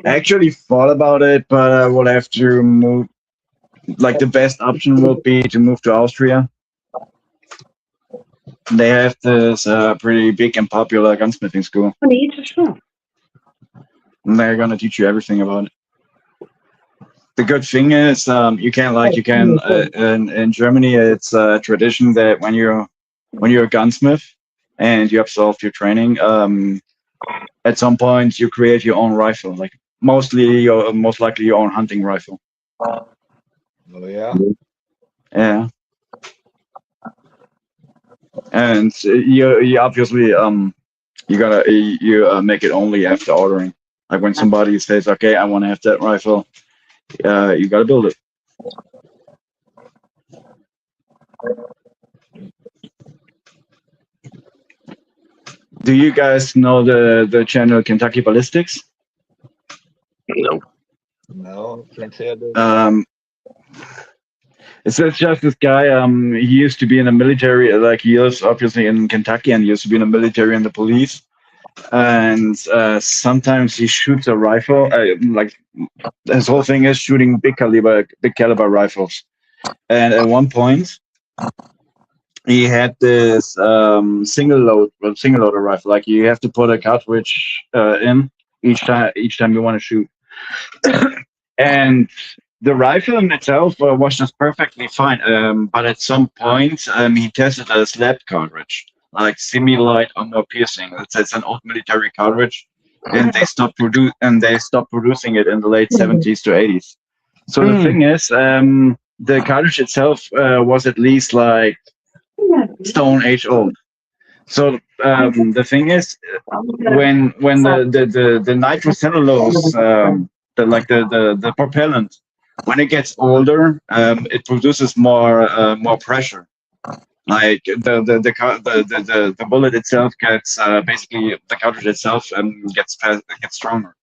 I actually thought about it, but I would have to move. Like the best option would be to move to Austria. They have this pretty big and popular gunsmithing school. And they're gonna teach you everything about it. The good thing is in Germany it's a tradition that when you're a gunsmith and you absolve your training, at some point you create your own rifle, like most likely your own hunting rifle. Oh yeah. Yeah. And you obviously you make it only after ordering. Like when somebody says, "Okay, I want to have that rifle," you gotta build it. Do you guys know the channel Kentucky Ballistics? No. No, can't say I do. It's just this guy. He used to be in the military. Like he lives obviously in Kentucky, and he used to be in the military and the police. And sometimes he shoots a rifle. Like his whole thing is shooting big caliber rifles. And at one point, he had this single loader rifle. Like you have to put a cartridge in each time you want to shoot. And the rifle in itself was just perfectly fine. But at some point, he tested a slab cartridge, like semi-light or more piercing. It's an old military cartridge, and they stopped producing it in the late 70s to 80s. So the thing is, the cartridge itself was at least like Stone Age old. So the thing is, when the nitrocellulose, the propellant, when it gets older, it produces more pressure. Like the bullet itself gets basically the cartridge itself gets stronger.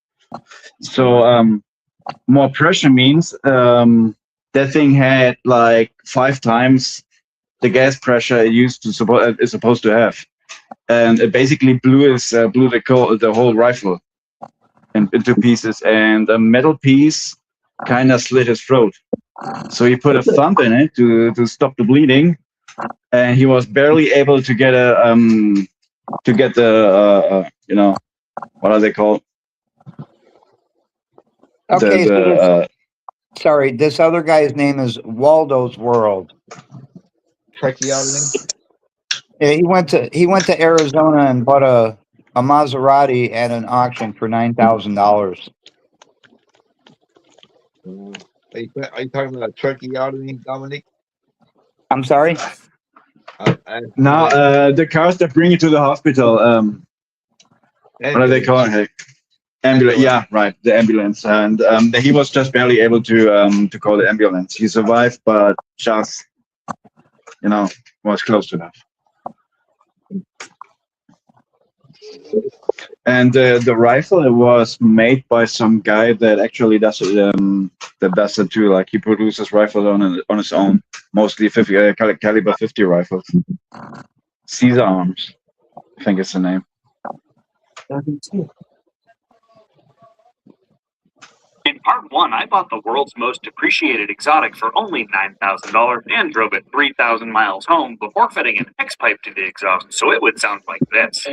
So more pressure means that thing had like 5 times the gas pressure it is supposed to have, and it basically blew the whole rifle into pieces, and a metal piece kind of slit his throat. So he put a thumb in it to stop the bleeding, and he was barely able to get the what are they called? Okay, sorry, this other guy's name is Waldo's World. Tracheotomy. Yeah, he went to Arizona and bought a Maserati at an auction for $9,000. Are you talking about tracheotomy, Dominic? I'm sorry. No, the cars that bring you to the hospital. What are they called? Hey, ambulance. Yeah, right, the ambulance. And he was just barely able to call the ambulance. He survived, but just was close to that. And the rifle, it was made by some guy that actually does it too. Like he produces rifles on his own, mostly caliber 50 rifles. Caesar Arms, I think it's the name. In part 1, I bought the world's most depreciated exotic for only $9,000 and drove it 3,000 miles home before fitting an X pipe to the exhaust so it would sound like this.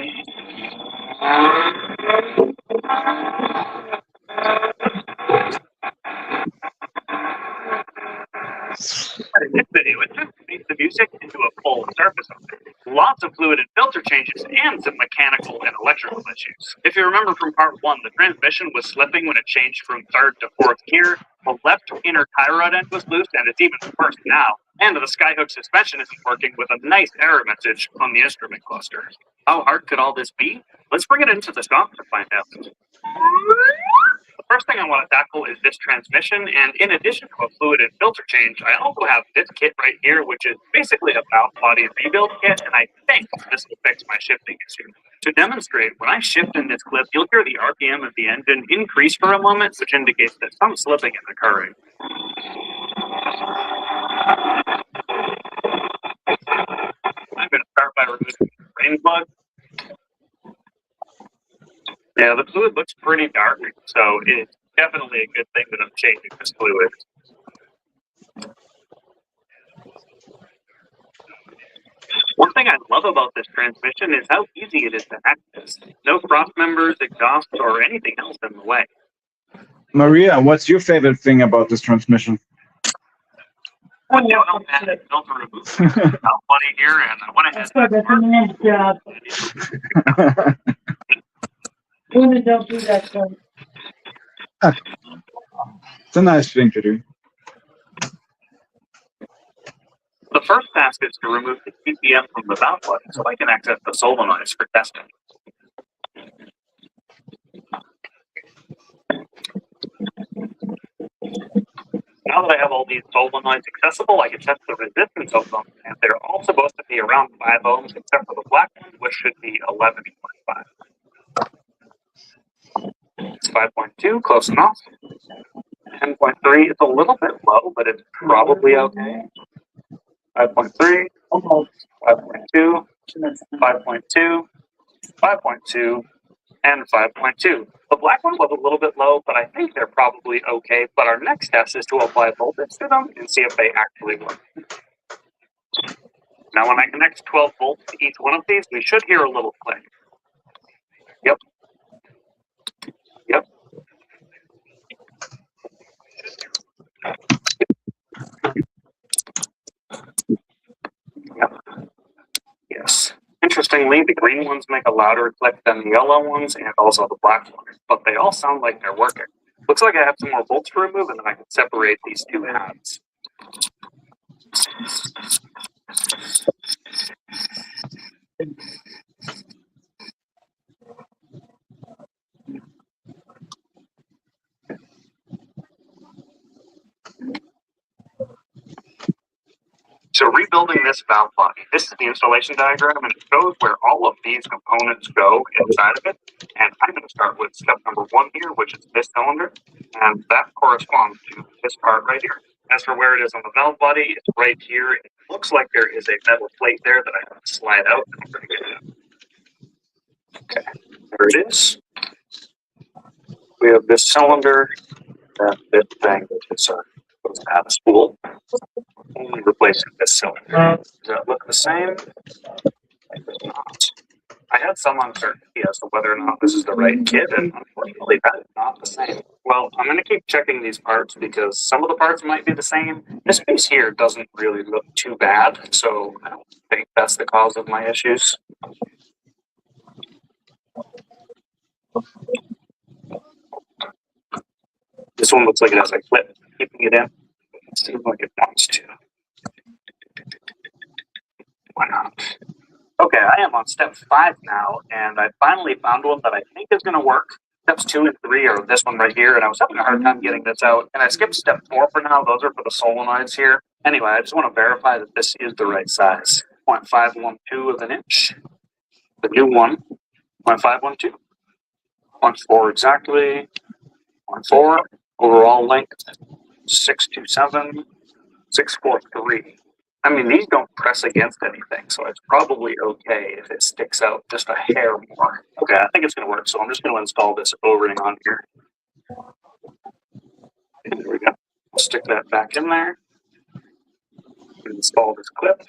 In this video, it makes the music into a full surface of it. Lots of fluid and filter changes and some mechanical and electrical issues. If you remember from part 1, the transmission was slipping when it changed from 3rd to 4th gear, the left inner tie rod end was loose and it's even worse now, and the skyhook suspension isn't working with a nice error message on the instrument cluster. How hard could all this be? Let's bring it into the shop to find out. The first thing I want to tackle is this transmission, and in addition to a fluid and filter change, I also have this kit right here, which is basically a valve body rebuild kit, and I think this will fix my shifting issue. To demonstrate, when I shift in this clip, you'll hear the RPM of the engine increase for a moment, which indicates that some slipping is occurring. I'm going to start by removing the drain plug. Yeah, the fluid looks pretty dark, so it's definitely a good thing that I'm changing this fluid. One thing I love about this transmission is how easy it is to access. No cross members, exhausts, or anything else in the way. Maria, what's your favorite thing about this transmission? Well, you know, I'm at it, filter removal. How funny here, and I went ahead. That's a man's job. Women don't do that stuff. It's a nice thing to do. The first task is to remove the TPM from the valve body so I can access the solenoids for testing. Now that I have all these solenoids accessible, I can test the resistance of them, and they're all supposed to be around 5 ohms except for the black one, which should be 11.5. It's 5.2, close enough. 10.3 is a little bit low, but it's probably okay. 5.3, almost 5.2, 5.2, 5.2, and 5.2. The black one was a little bit low, but I think they're probably okay. But our next test is to apply voltage to them and see if they actually work. Now, when I connect 12 volts to each one of these, we should hear a little click. Yep. Yep. Yep. Yes. Interestingly, the green ones make a louder click than the yellow ones and also the black ones, but they all sound like they're working. Looks like I have some more bolts to remove, and then I can separate these two halves. So rebuilding this valve body, this is the installation diagram, and it shows where all of these components go inside of it. And I'm going to start with step number 1 here, which is this cylinder, and that corresponds to this part right here. As for where it is on the valve body, it's right here. It looks like there is a metal plate there that I have to slide out. And I'm going to get it out. Okay, there it is. We have this cylinder, and this thing, which is goes to have a spool. Only replacing this cylinder. Does that look the same? It does not. I had some uncertainty as to whether or not this is the right kit, and unfortunately that is not the same. Well, I'm going to keep checking these parts because some of the parts might be the same. This piece here doesn't really look too bad, so I don't think that's the cause of my issues. This one looks like it has a clip keeping it in. It seems like it wants to. Why not? Okay, I am on step 5 now, and I finally found one that I think is going to work. Steps 2 and 3 are this one right here, and I was having a hard time getting this out. And I skipped step 4 for now. Those are for the solenoids here. Anyway, I just want to verify that this is the right size. 0.512 of an inch. The new one, 0.512. 0.4 exactly. 0.4. Overall length, 627. 643. I mean, these don't press against anything, so it's probably okay if it sticks out just a hair more. Okay, I think it's going to work, so I'm just going to install this O-ring on here. And there we go. I'll stick that back in there. Install this clip.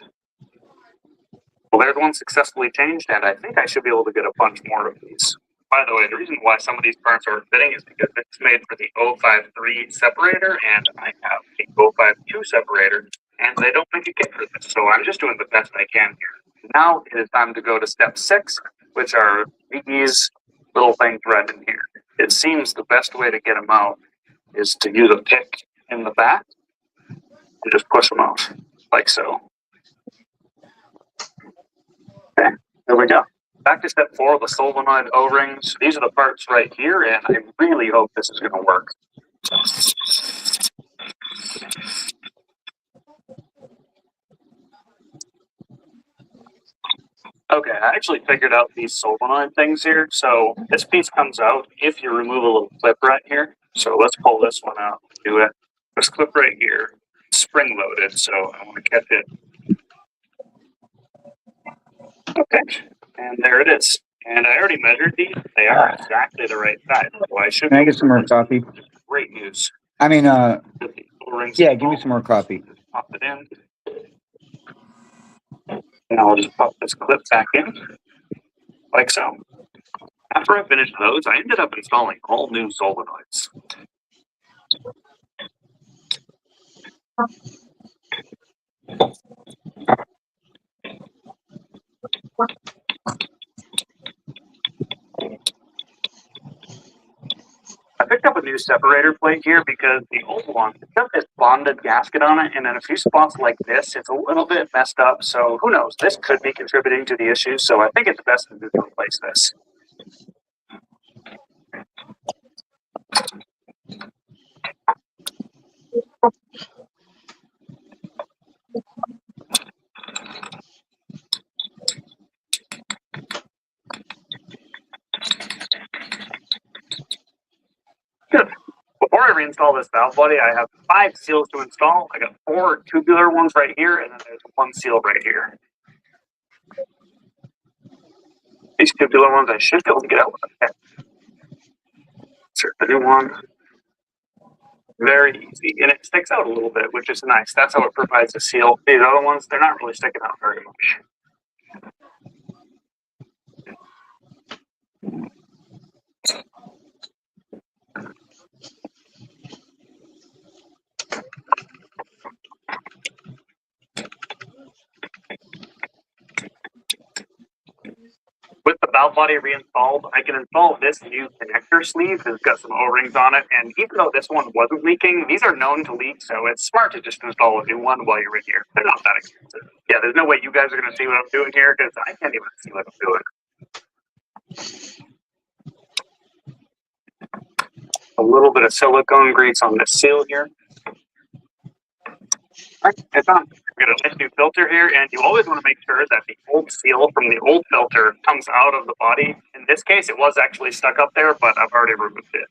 Well, there's one successfully changed, and I think I should be able to get a bunch more of these. By the way, the reason why some of these parts aren't fitting is because it's made for the 053 separator, and I have a 052 separator, and they don't make a kit for this, so I'm just doing the best I can here. Now it is time to go to step 6, which are these little things right in here. It seems the best way to get them out is to use a pick in the back and just push them out, like so. Okay, there we go. Back to step 4, the solenoid O-rings. These are the parts right here, and I really hope this is going to work. Okay, I actually figured out these solenoid things here. So this piece comes out if you remove a little clip right here. So let's pull this one out. Do it. This clip right here, spring loaded, so I want to catch it. Okay, and there it is. And I already measured these. They are exactly the right size. So I should. Can I get some more coffee? Great news. I mean, yeah, give me some more coffee. Pop it in. And I'll just pop this clip back in, like so. After I finished those, I ended up installing all new solenoids. I picked up a new separator plate here because the old one got this bonded gasket on it, and in a few spots like this, it's a little bit messed up. So who knows? This could be contributing to the issue. So I think it's best to just replace this. Good. Before I reinstall this valve body, I have 5 seals to install. I got 4 tubular ones right here, and then there's 1 seal right here. These tubular ones I should be able to get out with a pen. Insert the new one. Very easy, and it sticks out a little bit, which is nice. That's how it provides a seal. These other ones, they're not really sticking out very much. With the valve body reinstalled, I can install this new connector sleeve. It's got some O-rings on it, and even though this one wasn't leaking, these are known to leak, so it's smart to just install a new one while you're in here. They're not that expensive. Yeah, there's no way you guys are going to see what I'm doing here, because I can't even see what I'm doing. A little bit of silicone grease on this seal here. Alright, it's on. We've got a nice new filter here, and you always want to make sure that the old seal from the old filter comes out of the body. In this case, it was actually stuck up there, but I've already removed it.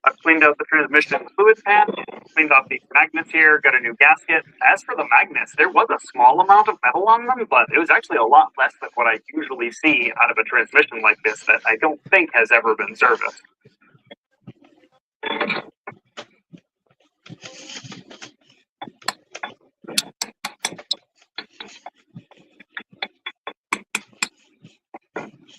I've cleaned out the transmission fluid pan, cleaned off these magnets here, got a new gasket. As for the magnets, there was a small amount of metal on them, but it was actually a lot less than what I usually see out of a transmission like this that I don't think has ever been serviced.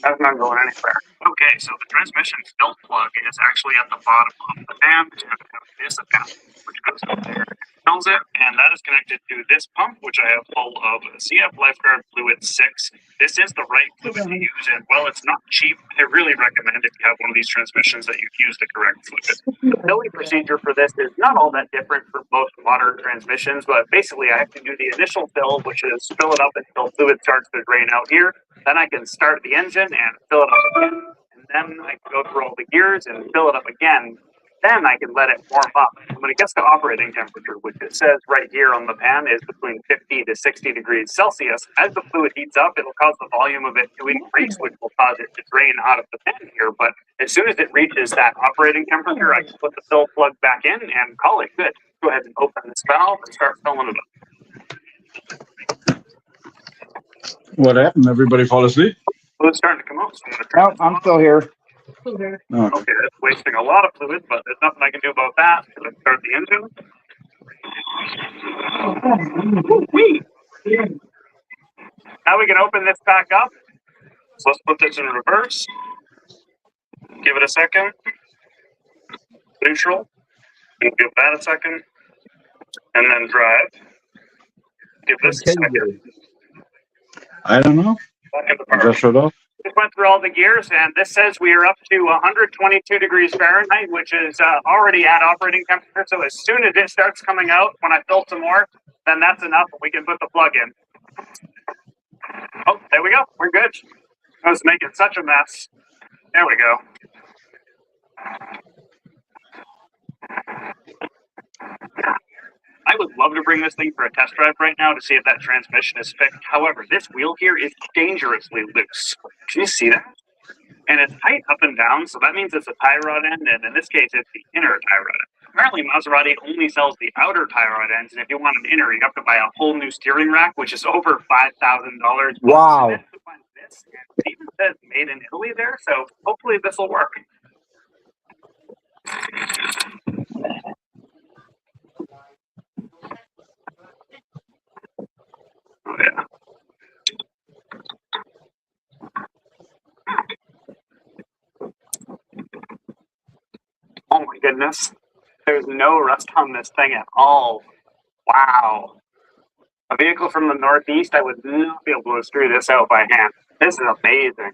That's not going anywhere. Okay, so the transmission belt plug is actually at the bottom of the pan, and this attachment, which goes up there, fills it, and that is connected to this pump, which I have full of CF Lifeguard Fluid 6. This is the right fluid to use, and while it's not cheap, I really recommend if you have one of these transmissions that you use the correct fluid. The filling procedure for this is not all that different from most modern transmissions, but basically I have to do the initial fill, which is fill it up until fluid starts to drain out here. Then I can start the engine and fill it up again. And then I can go through all the gears and fill it up again. Then I can let it warm up. When it gets to operating temperature, which it says right here on the pan is between 50 to 60 degrees Celsius, as the fluid heats up, it'll cause the volume of it to increase, which will cause it to drain out of the pan here. But as soon as it reaches that operating temperature, I can put the fill plug back in and call it good. go ahead and open this valve and start filling it up. What happened? Everybody fall asleep? Fluid's starting to come out, so I'm going to turn Nope, I'm still here. Okay. Okay, that's wasting a lot of fluid, but there's nothing I can do about that. Let's start the engine. Now we can open this back up. So let's put this in reverse. Give it a second. Neutral. And give that a second. And then drive. Give this a second. I don't know. Just shut off. Just went through all the gears, and this says we are up to 122 degrees Fahrenheit, which is already at operating temperature. So as soon as it starts coming out, when I fill some more, then that's enough. We can put the plug in. Oh, there we go. We're good. I was making such a mess. There we go. I would love to bring this thing for a test drive right now to see if that transmission is fixed. However, this wheel here is dangerously loose. Can you see that? And it's tight up and down, so that means it's a tie rod end, and in this case, it's the inner tie rod end. Apparently, Maserati only sells the outer tie rod ends, and if you want an inner, you have to buy a whole new steering rack, which is over $5,000. Wow. It even says made in Italy there, so hopefully this will work. Oh, yeah. Oh my goodness. There's no rust on this thing at all. Wow. A vehicle from the Northeast, I would not be able to screw this out by hand. This is amazing.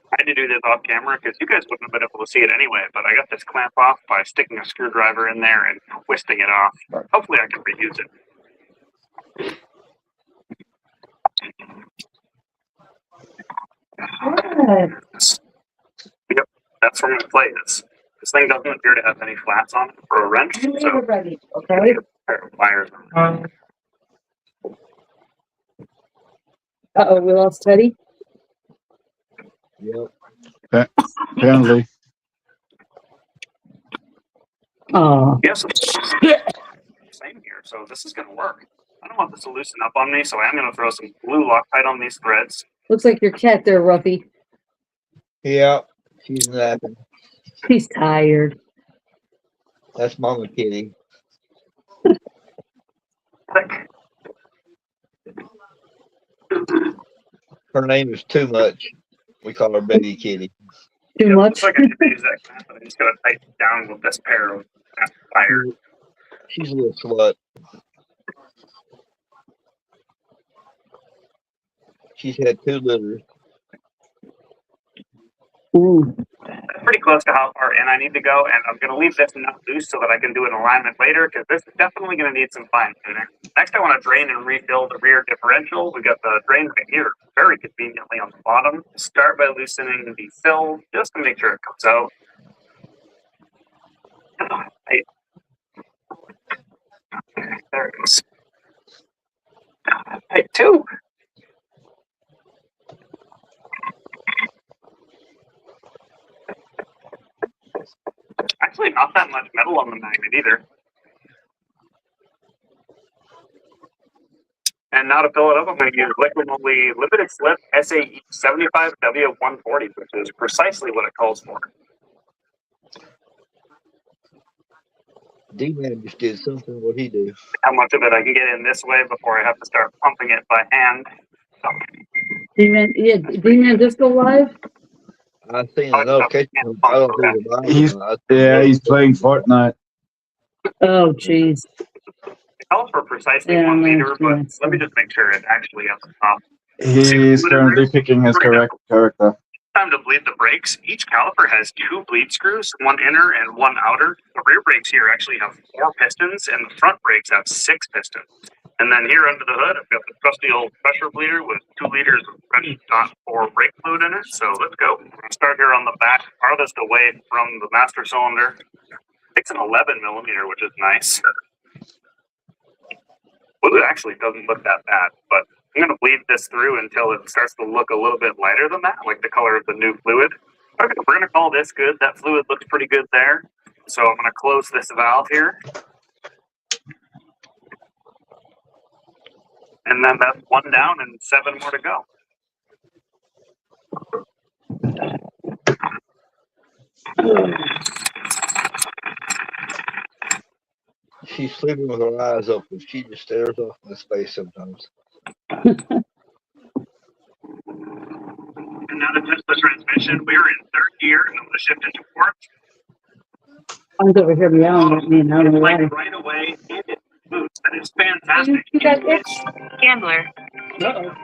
I had to do this off camera because you guys wouldn't have been able to see it anyway, but I got this clamp off by sticking a screwdriver in there and twisting it off. Hopefully I can reuse it. Yep, that's where my play is. This thing doesn't appear to have any flats on it for a wrench, so We're ready, okay? a pair of pliers. Uh-oh, we lost Teddy. Yep. Apparently. Oh. Yes, same here, so this is going to work. I don't want this to loosen up on me, so I am going to throw some blue Loctite on these threads. Looks like your cat there, Ruffy. Yeah, she's napping. He's tired. That's Mama Kitty. Her name is Too Much. We call her Betty Kitty. Too much? Looks like I should use that clamp, but I'm just going to tighten it down with this pair of pliers. She's a little slut. She's had 2 litters. Ooh. That's pretty close to how far in I need to go, and I'm going to leave this nut loose so that I can do an alignment later, because this is definitely going to need some fine tuning. Next, I want to drain and refill the rear differential. We got the drain right here, very conveniently on the bottom. Start by loosening the fill just to make sure it comes out. Right. Okay, there it is. Type 2. Actually, not that much metal on the magnet either. And now to fill it up, I'm going to use liquid only limited slip SAE 75W140, which is precisely what it calls for. D-Man just did something. What'd he do? How much of it I can get in this way before I have to start pumping it by hand. So, D-Man, yeah, D-Man Disco Live? I seen enough catching him. I don't think He's playing Fortnite. Oh, jeez. it calls for precisely 1 liter, but let me just make sure it's actually at the top. He's currently picking his correct character. Time to bleed the brakes. Each caliper has 2 bleed screws, 1 inner and 1 outer. The rear brakes here actually have 4 pistons, and the front brakes have 6 pistons. And then here under the hood, I've got the trusty old pressure bleeder with 2 liters of fresh .4 brake fluid in it. So let's go. I'll start here on the back, farthest away from the master cylinder. It's an 11 millimeter, which is nice. Well, it actually doesn't look that bad, but I'm going to bleed this through until it starts to look a little bit lighter than that, like the color of the new fluid. Okay, we're going to call this good. That fluid looks pretty good there. So I'm going to close this valve here. And then that's 1 down and 7 more to go. She's sleeping with her eyes open. She just stares off into space sometimes. And now to test the transmission, we're in 3rd gear and I'm going to shift into 4th. I'm over here meowing at me and I don't know why. Right away, and it moves. That is fantastic. You got this? Gambler. Uh-oh.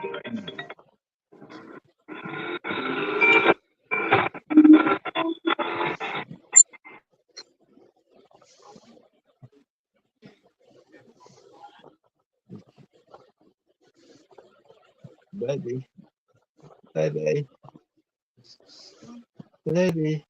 Baby. Baby. Baby.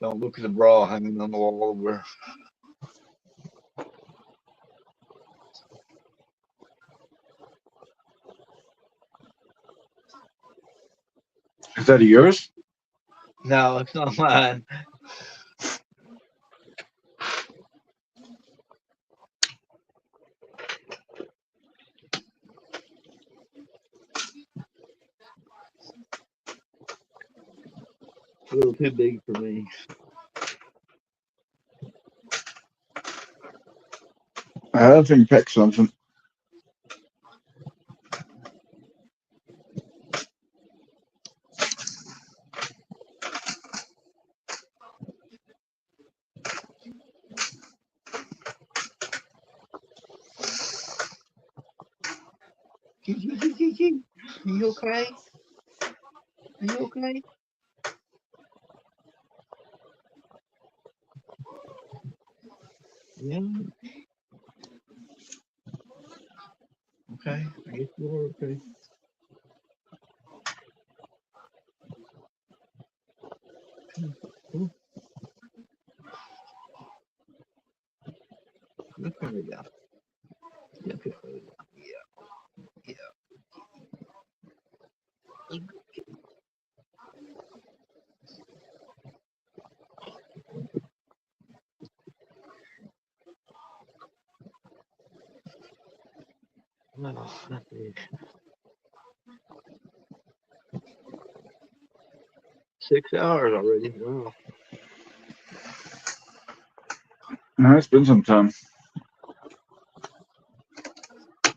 Don't look at the bra hanging on the wall over. Is that yours? No, it's not mine. A little too big for me. I don't think pack something. Are you okay? Are you okay? Yeah. Okay. I guess you're okay. Look at me down. Look at me down. Yeah. Yeah. No, not big. 6 hours already. Wow. No, it's been some time. I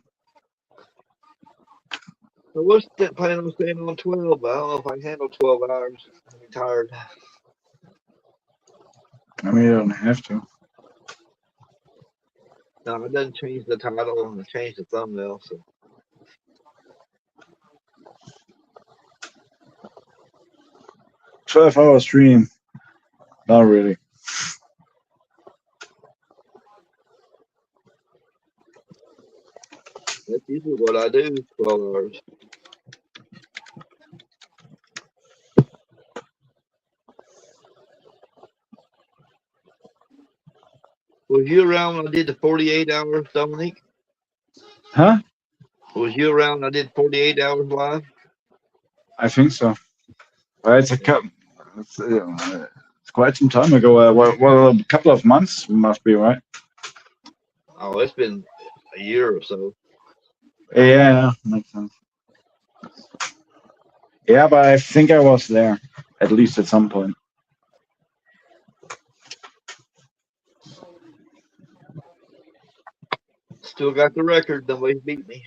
was planning on staying on 12, but I don't know if I can handle 12 hours. I'm tired. I mean, you don't have to. No, it doesn't change the title and change the thumbnail. So 12-hour stream. Not really. that's usually what I do. 12 hours. Was you around when I did the 48 hours, Dominique? Huh? Was you around when I did 48 hours live? I think so. Well, it's quite some time ago. Well, a couple of months must be, right? Oh, it's been a year or so. Yeah, makes sense. Yeah, but I think I was there, at least at some point. Still got the record. Nobody's beat me.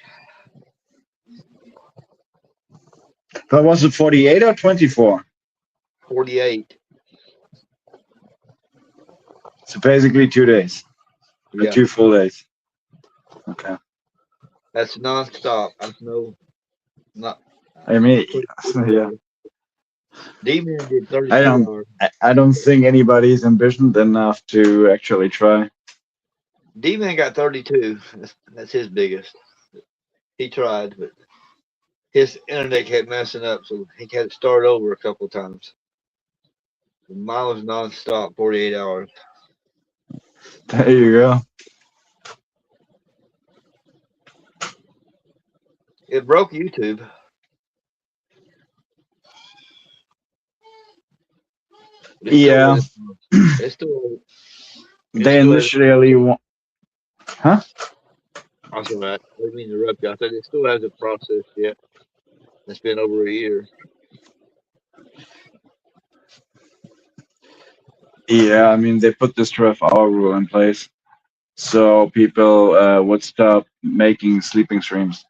But was it 48 or 24? 48. So basically 2 days. Yeah. 2 full days. Okay. That's nonstop. That's not. I mean, yeah. D-Man did 32 hours. I don't think anybody's ambitioned enough to actually try. D-Man got 32. That's his biggest. He tried, but his internet kept messing up, so he had to start over a couple of times. Mine was nonstop, 48 hours. There you go. It broke YouTube. Yeah. It's still. They initially want. Huh? I'm sorry, I didn't mean to interrupt you. I said it still hasn't processed yet. It's been over a year. Yeah, I mean, they put this 12-hour rule in place, so people would stop making sleeping streams.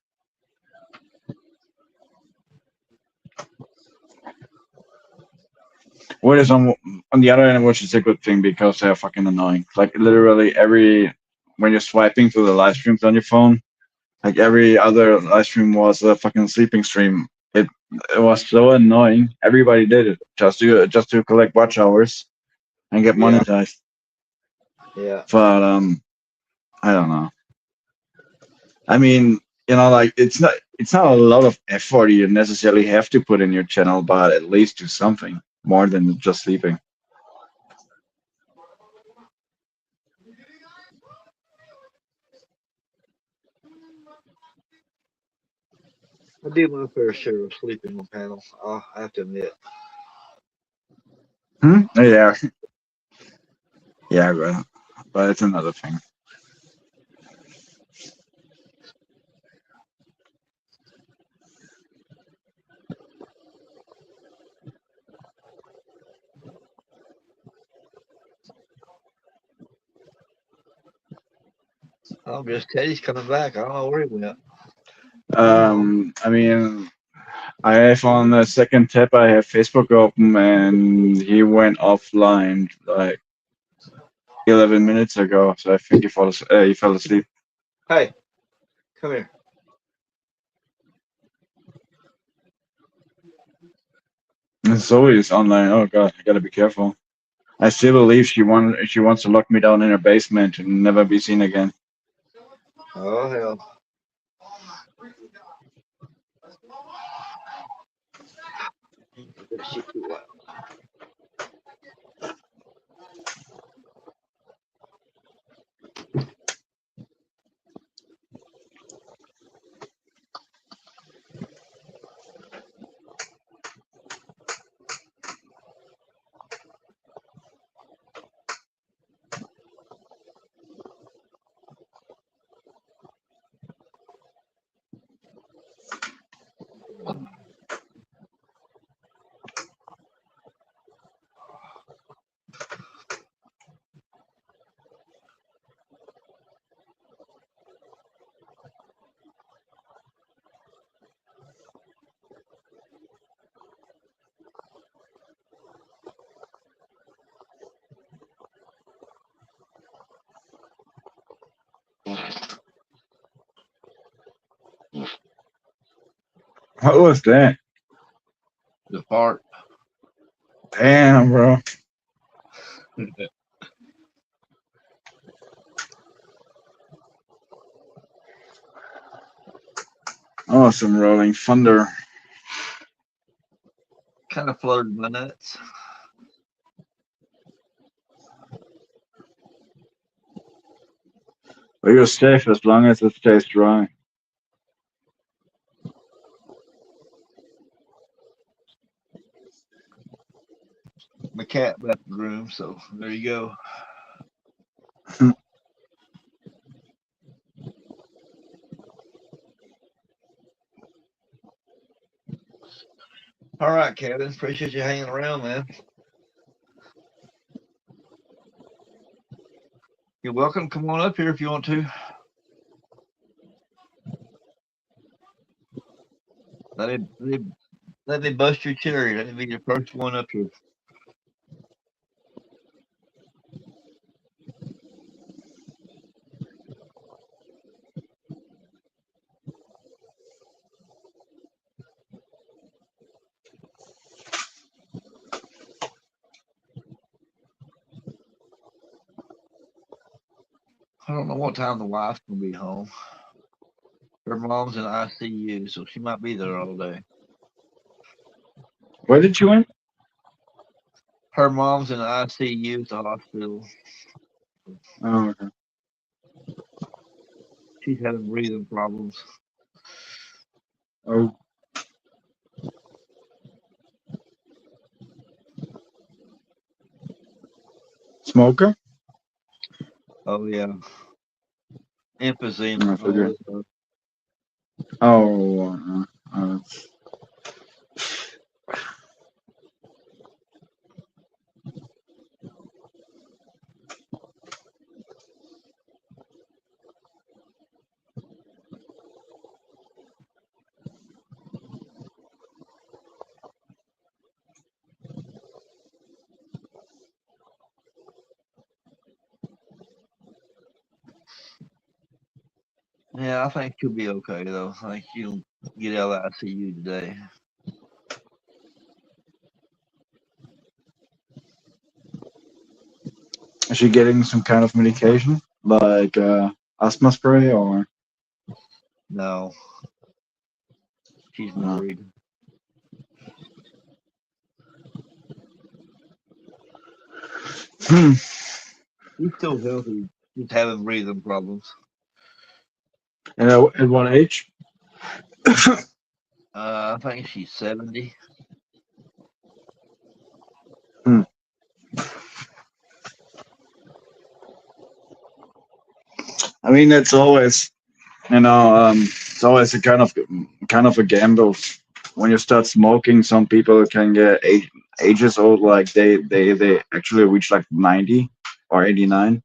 Whereas on the other end, which is a good thing because they're fucking annoying. Like literally when you're swiping through the live streams on your phone, like every other live stream was a fucking sleeping stream. It was so annoying. Everybody did it just to collect watch hours and get monetized. Yeah. But I don't know. I mean, like it's not a lot of effort you necessarily have to put in your channel, but at least do something more than just sleeping. I do my fair share of sleeping on panel. I have to admit. Yeah. Yeah, but it's another thing. Oh, guess Teddy's coming back. I don't know where he went. I mean, I have on the second tab, I have Facebook open, and he went offline like 11 minutes ago. So I think he fell asleep. Hey, come here. Zoe is online. Oh god, I gotta be careful. I still believe she wants to lock me down in her basement and never be seen again. Oh hell. She too loud. What was that? The fart. Damn, bro. Oh, some rolling thunder. Kind of flirted my nuts. But you're safe as long as it stays dry. My cat left the room, so there you go. All right, Kevin. Appreciate you hanging around, man. You're welcome. Come on up here if you want to. Let me bust your cherry. Let me be your first one up here. I don't know what time the wife's gonna be home. Her mom's in ICU, so she might be there all day. Where did you win? Her mom's in ICU at the hospital. Oh, okay. She's having breathing problems. Oh. Smoker? Oh yeah. Emphysema. I All figured. this stuff. Oh, Yeah, I think she'll be okay though. I think she'll get out of the ICU today. is she getting some kind of medication, like asthma spray, or? No, she's married. She's still healthy. Just having breathing problems. And at what age? I think she's 70. I mean, it's always, it's always a kind of a gamble. When you start smoking, some people can get ages old, like they actually reach like 90 or 89,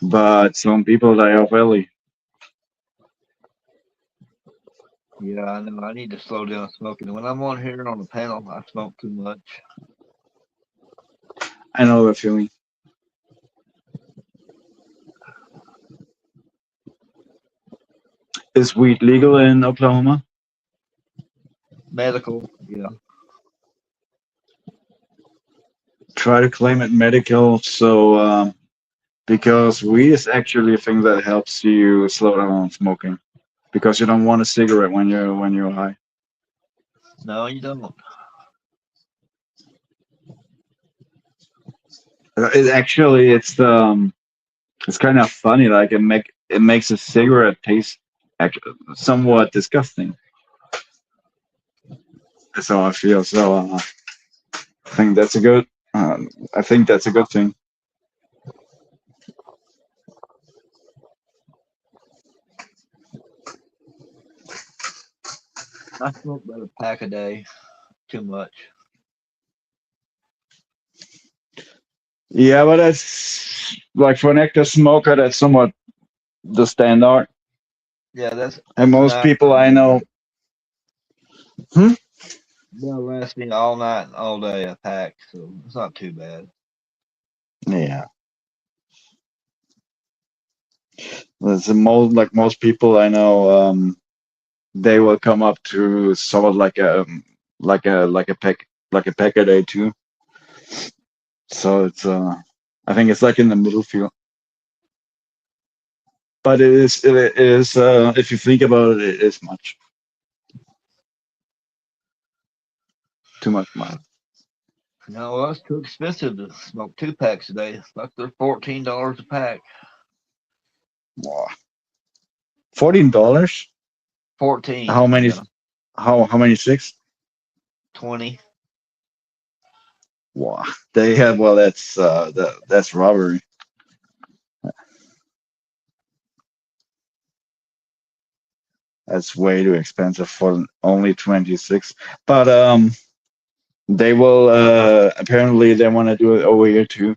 but some people die off early. Yeah, I know. I need to slow down smoking. When I'm on here on the panel, I smoke too much. I know that feeling. Is weed legal in Oklahoma? Medical, yeah. Try to claim it medical, so because weed is actually a thing that helps you slow down on smoking, because you don't want a cigarette when you're high. No, you don't. It's kind of funny. Like it makes a cigarette taste somewhat disgusting. That's how I feel. So I think that's a good. I think that's a good thing. I smoke about a pack a day. Too much. Yeah, but that's like for an active smoker, that's somewhat the standard. Yeah, that's And most not. people I know. They'll last me all night and all day a pack, so it's not too bad. Yeah. There's most people I know, they will come up to sort of like a pack a day too. So it's I think it's like in the middle field. But it is if you think about it, it is much. Too much money. No, well, it's too expensive to smoke 2 packs a day. Like they're $14 a pack. Wow. $14? 14. How many? Yeah. How many sticks? 20. Wow. They have that's robbery. That's way too expensive for only 26. But they will apparently they want to do it over here too.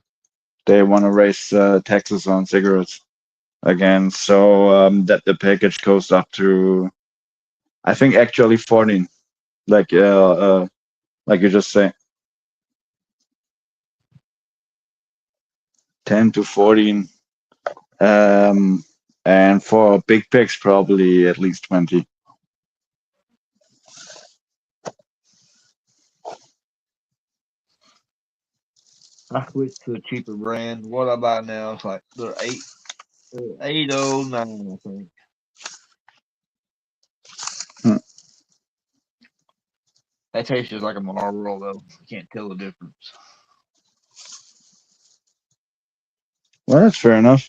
They want to raise taxes on cigarettes again, so that the package goes up to, I think actually 14, like you just say, 10 to 14, and for big packs probably at least 20. I switched to a cheaper brand. What I buy now is like they're 809, I think. That tastes just like a Marlboro, though. You can't tell the difference. Well, that's fair enough.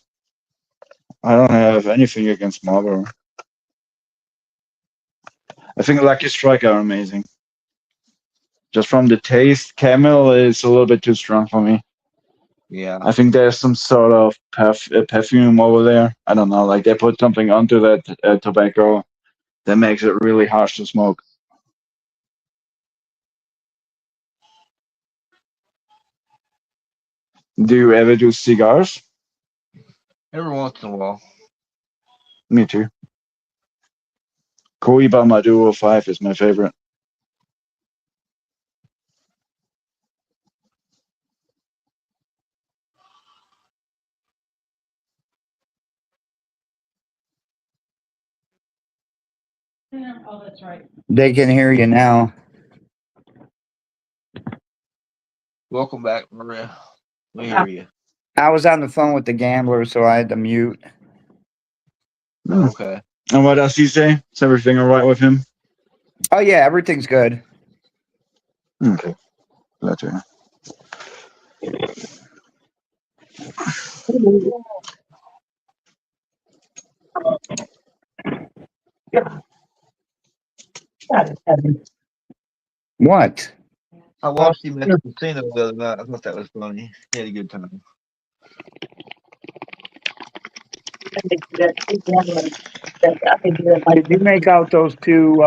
I don't have anything against Marlboro. I think Lucky Strike are amazing. Just from the taste, Camel is a little bit too strong for me. Yeah. I think there's some sort of perfume over there. I don't know, like they put something onto that tobacco that makes it really harsh to smoke. Do you ever do cigars? Every once in a while. Me too. Cohiba Maduro 5 is my favorite. Oh, that's right. They can hear you now. Welcome back, Maria. We hear you. I was on the phone with the gambler, so I had to mute. Okay. And what does he say? Is everything all right with him? Oh yeah, everything's good. Okay. Glad to hear. What? I watched him at the casino the other night. I thought that was funny. He had a good time. Did you make out those two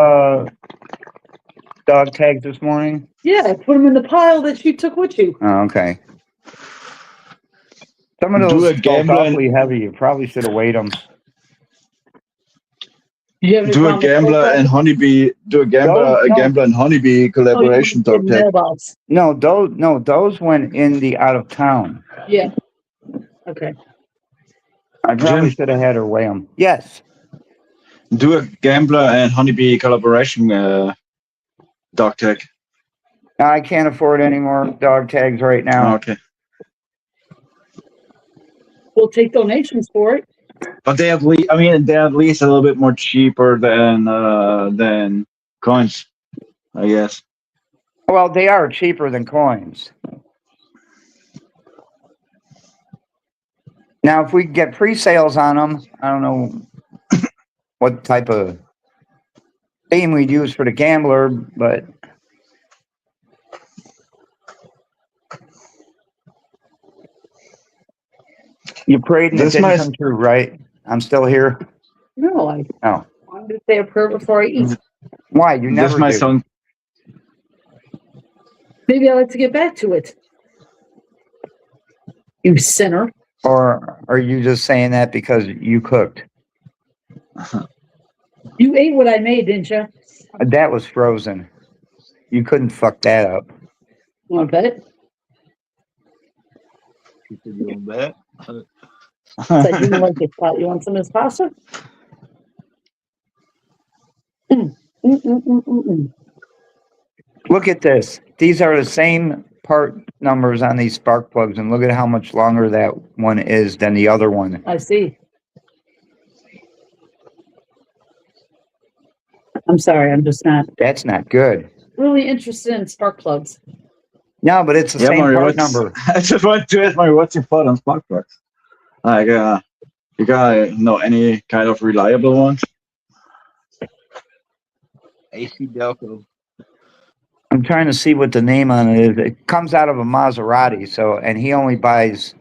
dog tags this morning? Yeah, I put them in the pile that you took with you. Oh, okay. Some of Do those a felt gambler awfully heavy. You probably should have weighed them. Do a gambler and honeybee. Do a gambler and honeybee collaboration dog tag. No, those went in the out of town. Yeah. Okay. I probably Jim? should have had her weigh them. Yes. Do a gambler and honeybee collaboration dog tag. I can't afford any more dog tags right now. Okay. We'll take donations for it. But they're at least a little bit more cheaper than coins, I guess. Well, they are cheaper than coins. Now, if we get pre-sales on them, I don't know what type of theme we'd use for the gambler, but you prayed and it didn't come true, right? I'm still here. No, I Oh, wanted to say a prayer before I eat. why? You never my do. song. Maybe I like to get back to it. You sinner. Or are you just saying that because you cooked? You ate what I made, didn't you? That was frozen. You couldn't fuck that up. Want to bet? You said you want to bet? Said you didn't like this pot. You want some of this pasta? Look at this. These are the same part numbers on these spark plugs, and look at how much longer that one is than the other one. I see. I'm sorry, I'm just not That's not good. really interested in spark plugs. No, but it's the same Mario, part number. I just want to ask Mario, what's your thought on spark plugs? Like, you got any kind of reliable ones? AC Delco. I'm trying to see what the name on it is. It comes out of a Maserati, and he only buys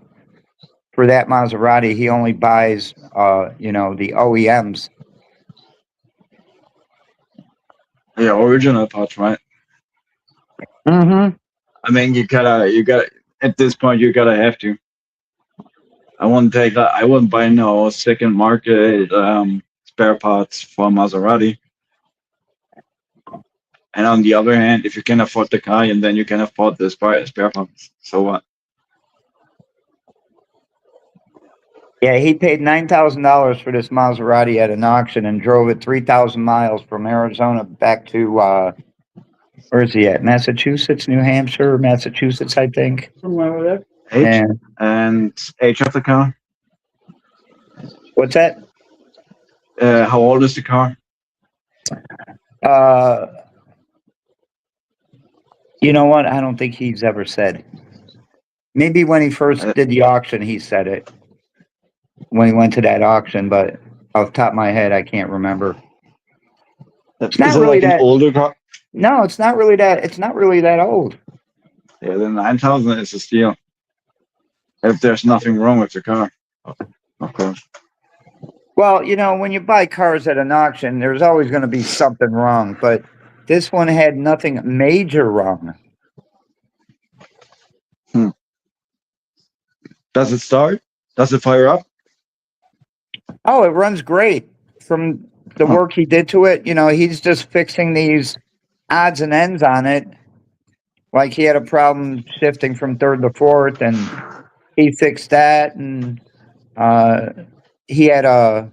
for that Maserati. He only buys, the OEMs. Yeah, original parts, right? Mm-hmm. I mean, you gotta. At this point, you gotta have to. I wouldn't take that. I wouldn't buy no second market spare parts for Maserati. And on the other hand, if you can afford the car, and then you can afford the spare parts, so what? Yeah, he paid $9,000 for this Maserati at an auction and drove it 3,000 miles from Arizona back to where is he at? Massachusetts, New Hampshire, Massachusetts, I think. Somewhere over there. And age of the car? What's that? How old is the car? You know what? I don't think he's ever said. Maybe when he first did the auction, he said it. When he went to that auction, but off the top of my head, I can't remember. It's not really like that an older car. No, it's not really that. It's not really that old. Yeah, the 9000 is a steal. If there's nothing wrong with the car, of course. Well, you know, when you buy cars at an auction, there's always going to be something wrong, but this one had nothing major wrong. Does it start? Does it fire up? Oh, it runs great. From the work he did to it, you know, he's just fixing these odds and ends on it. Like he had a problem shifting from third to fourth, and he fixed that. And he had an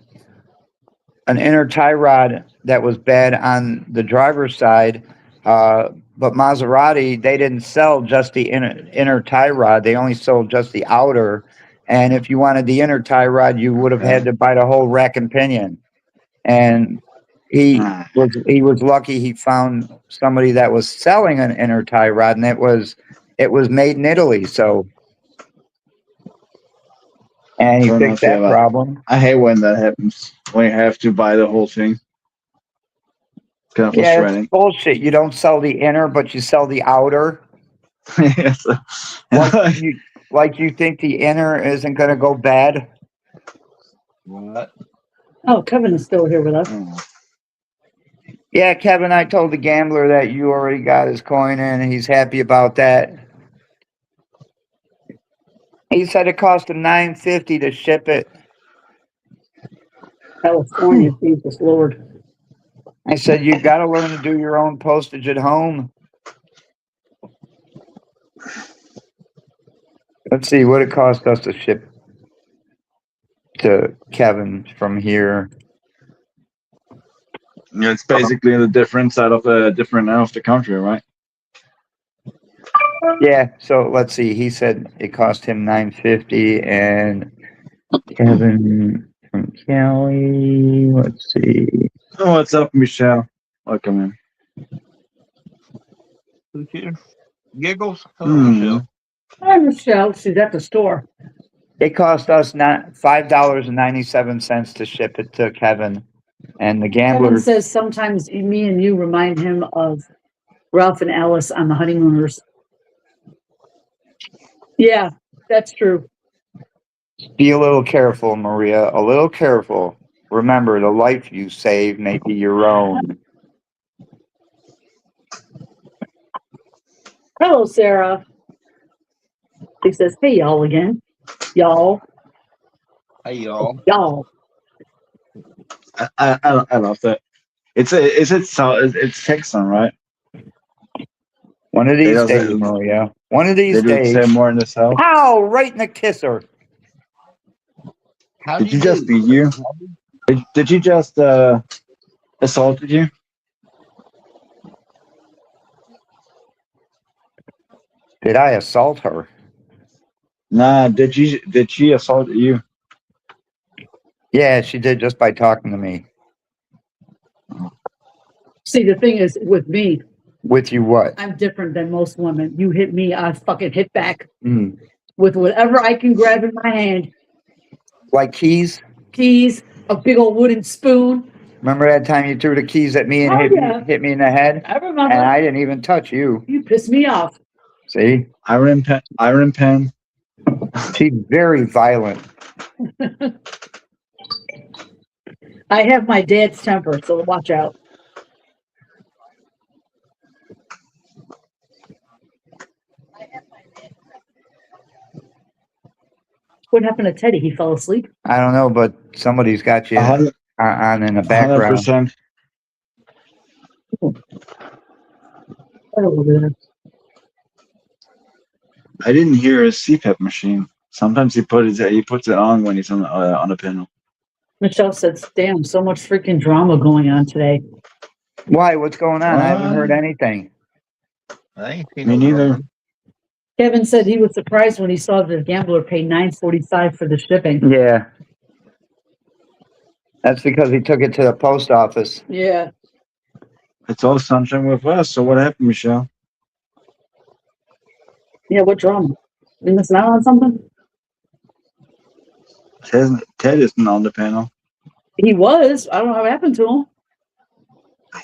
inner tie rod that was bad on the driver's side. But Maserati, they didn't sell just the inner tie rod. They only sold just the outer. And if you wanted the inner tie rod, you would have had to buy the whole rack and pinion. And he was lucky he found somebody that was selling an inner tie rod, and it was made in Italy. So, and he fixed that problem. I hate when that happens. When you have to buy the whole thing. It's kind of frustrating. It's bullshit. You don't sell the inner, but you sell the outer. Yes. Like you think the inner isn't going to go bad? What? Oh, Kevin is still here with us. Yeah, Kevin, I told the gambler that you already got his coin in, and he's happy about that. He said it cost him $9.50 to ship it. California, Jesus Lord. I said, you got to learn to do your own postage at home. Let's see what it cost us to ship to Kevin from here. Yeah, it's basically the different side of the different end of the country, right? Yeah, so let's see. He said it cost him $9.50, and Kevin from Cali. Let's see. Oh, what's up, Michelle? Welcome in. Who's here? Giggles. Hello, Michelle. Hi, Michelle. She's at the store. It cost us $5.97 to ship it to Kevin, and the gambler Kevin says sometimes me and you remind him of Ralph and Alice on The Honeymooners. Yeah, that's true. Be a little careful, Maria. A little careful. Remember, the life you save may be your own. Hello, Sarah. He says, hey, y'all again. Y'all. Hey, y'all. Y'all. I love that. It's Texan, right? One of these days, Maria. One of these days. Say more in the south. Ow! Right in the kisser. Did you just beat you? Did you just assaulted you? Did I assault her? Nah. Did she assault you? Yeah, she did just by talking to me. See, the thing is, with me. With you what? I'm different than most women. You hit me, I fucking hit back. Mm. With whatever I can grab in my hand. Like keys? Keys, a big old wooden spoon. Remember that time you threw the keys at me and hit me in the head? I remember. And I didn't even touch you. You pissed me off. See? Iron pen. She's very violent. I have my dad's temper, so watch out. What happened to Teddy? He fell asleep? I don't know, but somebody's got you on in the background. 100%. I didn't hear a CPAP machine. Sometimes he puts it on when he's on a panel. Michelle says, damn, so much freaking drama going on today. Why? What's going on? I haven't heard anything. Me neither. Kevin said he was surprised when he saw the gambler pay $9.45 for the shipping. Yeah. That's because he took it to the post office. Yeah. It's all sunshine with us. So what happened, Michelle? Yeah, what drama? You missing out on something? Ted isn't on the panel. He was. I don't know what happened to him.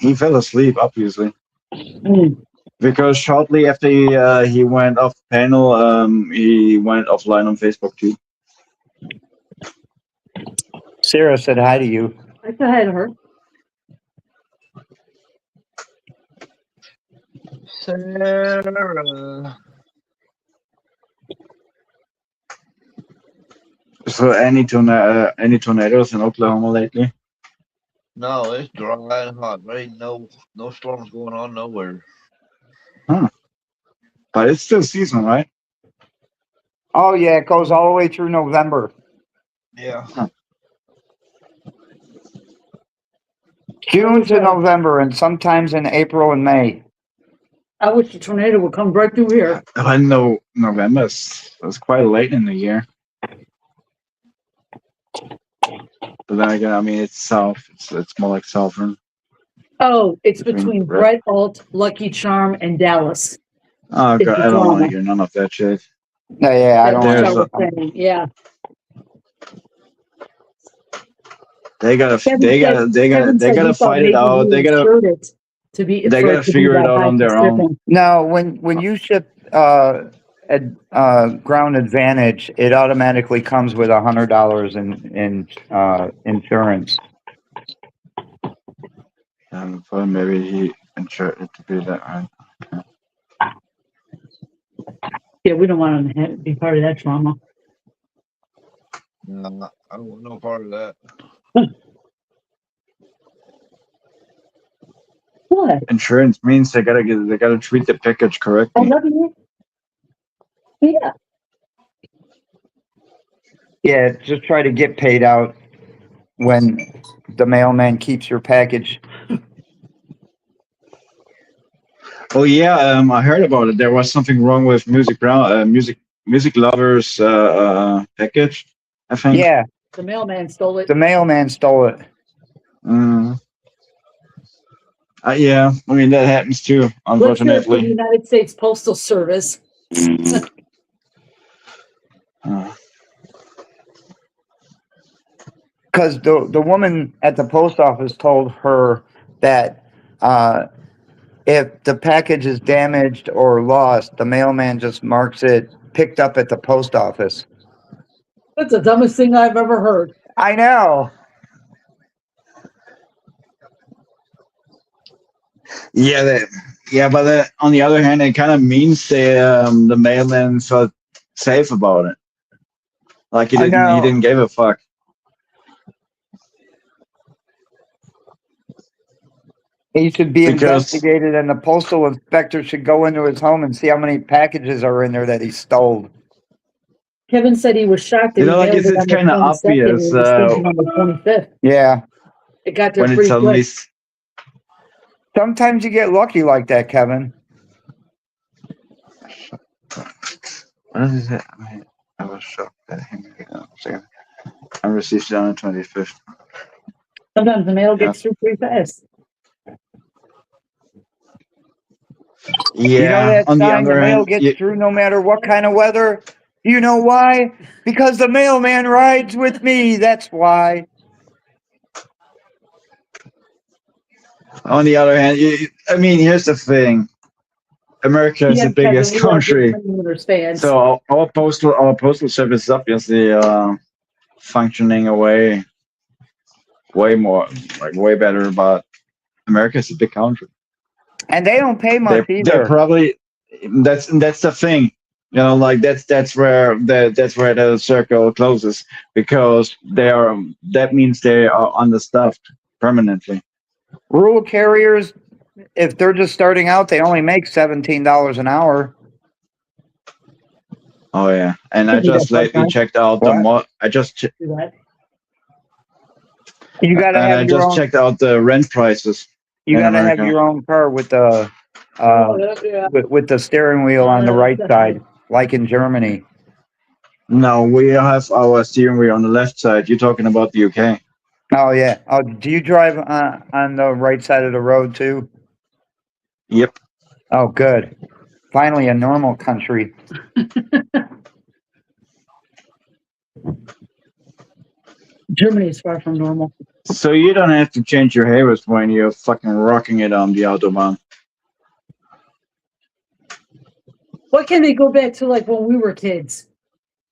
He fell asleep, obviously. Mm. Because shortly after he went off the panel, he went offline on Facebook too. Sarah said hi to you. I said hi to her. Sarah. So any tornadoes in Oklahoma lately? No, it's dry and hot. There ain't no storms going on nowhere. Huh. But it's still season, right? Oh yeah, it goes all the way through November. Yeah. Huh. June to November, and sometimes in April and May. I wish the tornado would come right through here. I know November is quite late in the year. But then again, I mean, it's south. It's more like southern. Oh, it's between Brett Alt, Lucky Charm, and Dallas. Oh It's god, the I don't want drama. to hear none of that shit. No, yeah, I That's don't what I want was saying. Yeah. They gotta Kevin said he fight thought it maybe out. we They gotta insured it to be they for gotta it to be figure it that out high on for their own. shipping. No, when you ship Ground Advantage, it automatically comes with $100 in insurance. Probably maybe he insured it to be that high. Yeah, we don't want him to be part of that trauma. No, I don't want no part of that. What? Insurance means they gotta treat the package correctly. Oh, nothing. Yeah. Yeah, just try to get paid out when the mailman keeps your package. Oh yeah, I heard about it. There was something wrong with Music Lovers package, I think. Yeah, The mailman stole it. the mailman stole it. Yeah, I mean that happens too, Let's hear it for the unfortunately. United States Postal Service. Because the woman at the post office told her that if the package is damaged or lost, the mailman just marks it picked up at the post office. That's the dumbest thing I've ever heard. I know. Yeah, but on the other hand, it kind of means the mailman felt safe about it. Like he didn't give a fuck. He should be investigated, and the postal inspector should go into his home and see how many packages are in there that he stole. Kevin said he was shocked. You know, like it's kind of obvious. On the 25th. Yeah. It got there When pretty it's quick. Sometimes you get lucky like that, Kevin. What is it? I was shocked that I received it on the 25th. Sometimes the mail gets through pretty fast. Yeah, You know that on the sign, the other mail hand, gets through no matter what kind of weather? You know why? Because the mailman rides with me. That's why. on the other hand, I mean, here's the thing. America is the biggest country, so our postal service is obviously functioning way more, like way better. But America is a big country, and they don't pay much either. They're probably that's the thing, you know, like that's where the circle closes, because that means they are understaffed permanently. Rural carriers, if they're just starting out, they only make $17 an hour. Oh yeah, and I just lately checked out You gotta have I just checked out the rent prices. You gotta have your own car with the with the steering wheel on the right side, like in Germany. No, we have our steering wheel on the left side. You're talking about the UK. Oh yeah. Oh, do you drive on the right side of the road too? Yep. Oh, good. Finally, a normal country. Germany is far from normal. So you don't have to change your habits when you're fucking rocking it on the autobahn. Why can't they go back to like when we were kids?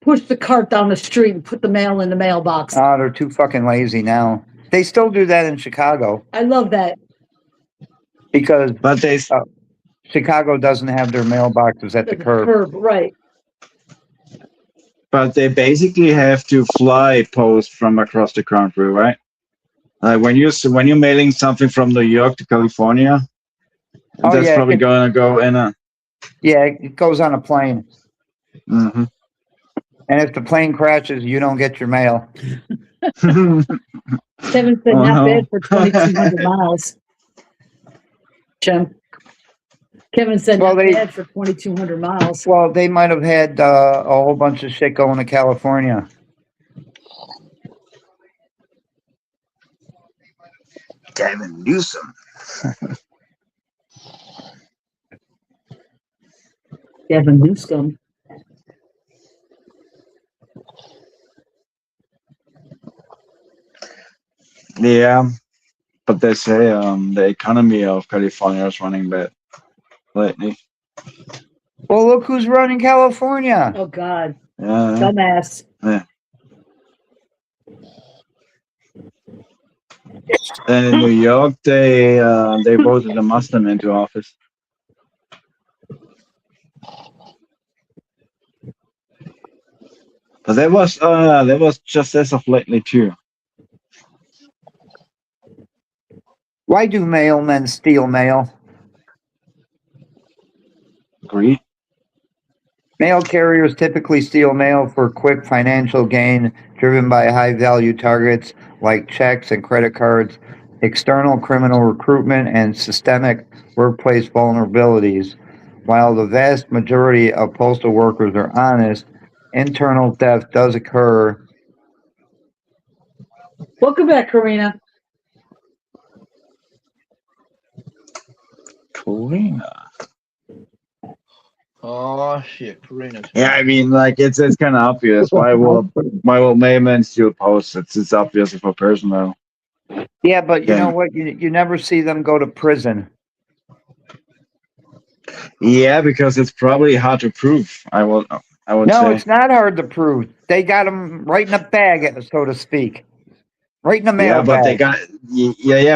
Push the cart down the street and put the mail in the mailbox. Oh, they're too fucking lazy now. They still do that in Chicago I love that. because But they Chicago doesn't have their mailboxes at the curb. Right. But they basically have to fly post from across the country, right? Like when you're mailing something from New York to California, that's yeah, probably gonna go in a. Yeah, it goes on a plane. Mm-hmm. And if the plane crashes, you don't get your mail. Kevin said not bad for 2,200 miles. Jim. Kevin said not bad for 2,200 miles. Well, they might have had a whole bunch of shit going to California. Gavin Newsom. Gavin Newsom. Yeah, but they say the economy of California is running bad lately. Well, look who's running California. Oh God. Yeah. Dumbass. Yeah. And in New York, they voted a Muslim into office. But that was just as of lately too. Why do mailmen steal mail? Greed. Mail carriers typically steal mail for quick financial gain, driven by high-value targets like checks and credit cards, external criminal recruitment, and systemic workplace vulnerabilities. While the vast majority of postal workers are honest, internal theft does occur. Welcome back, Karina. Karina. Oh shit, Karina. Yeah, I mean, like it's kind of obvious. Why will mailmen steal posts? It's obvious for personal. Yeah, but you know what? You never see them go to prison. Yeah, because it's probably hard to prove. I would No, say. it's not hard to prove. They got them right in a bag, so to speak. Right in the mail Yeah, but bag.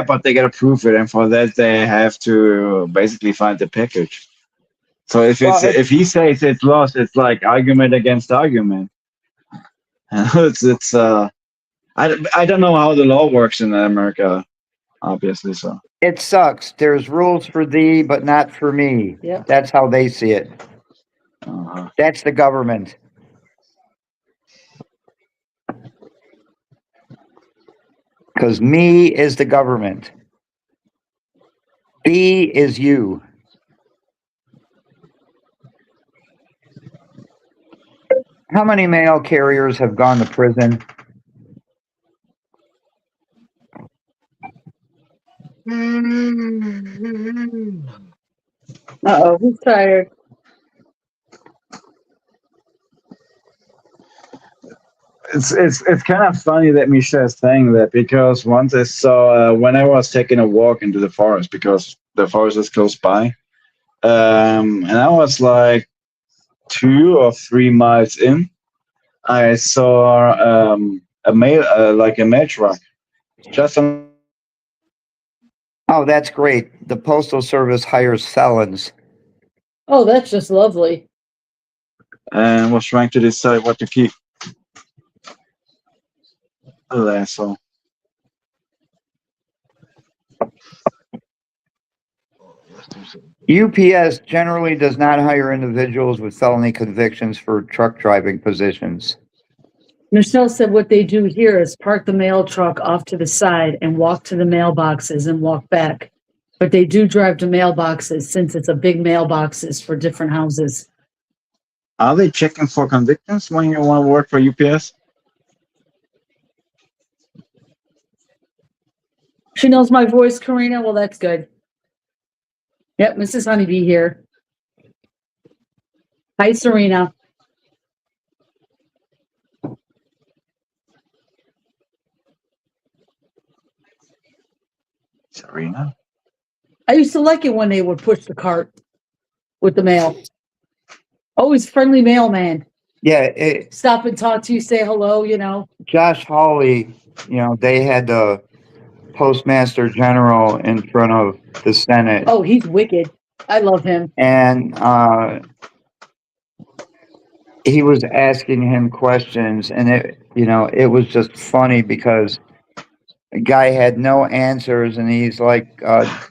but they gotta prove it, and for that they have to basically find the package. So if he says it's lost, it's like argument against argument. I don't know how the law works in America, obviously. So it sucks. There's rules for thee, but not for me. Yep. That's how they see it. That's the government. Because me is the government. Thee is you. How many mail carriers have gone to prison? Uh-oh, who's tired? it's kind of funny that Michelle's saying that, because once I saw when I was taking a walk into the forest, because the forest is close by, and I was like 2 or 3 miles in, I saw a mail truck just on. Oh, that's great. The Postal Service hires felons. Oh, that's just lovely. And was trying to decide what to keep. Oh, asshole. UPS generally does not hire individuals with felony convictions for truck driving positions. Michelle said what they do here is park the mail truck off to the side and walk to the mailboxes and walk back. But they do drive to mailboxes since it's a big mailboxes for different houses. Are they checking for convictions when you want to work for UPS? She knows my voice, Karina. Well, that's good. Yep, Mrs. Honeybee here. Hi, Serena. Serena? I used to like it when they would push the cart with the mail. Always friendly mailman. Yeah, Stop and talk to you, say hello, you know. Josh Hawley, they had the Postmaster General in front of the Senate. Oh, he's wicked. I love him. And he was asking him questions, and it was just funny because the guy had no answers, and he's like,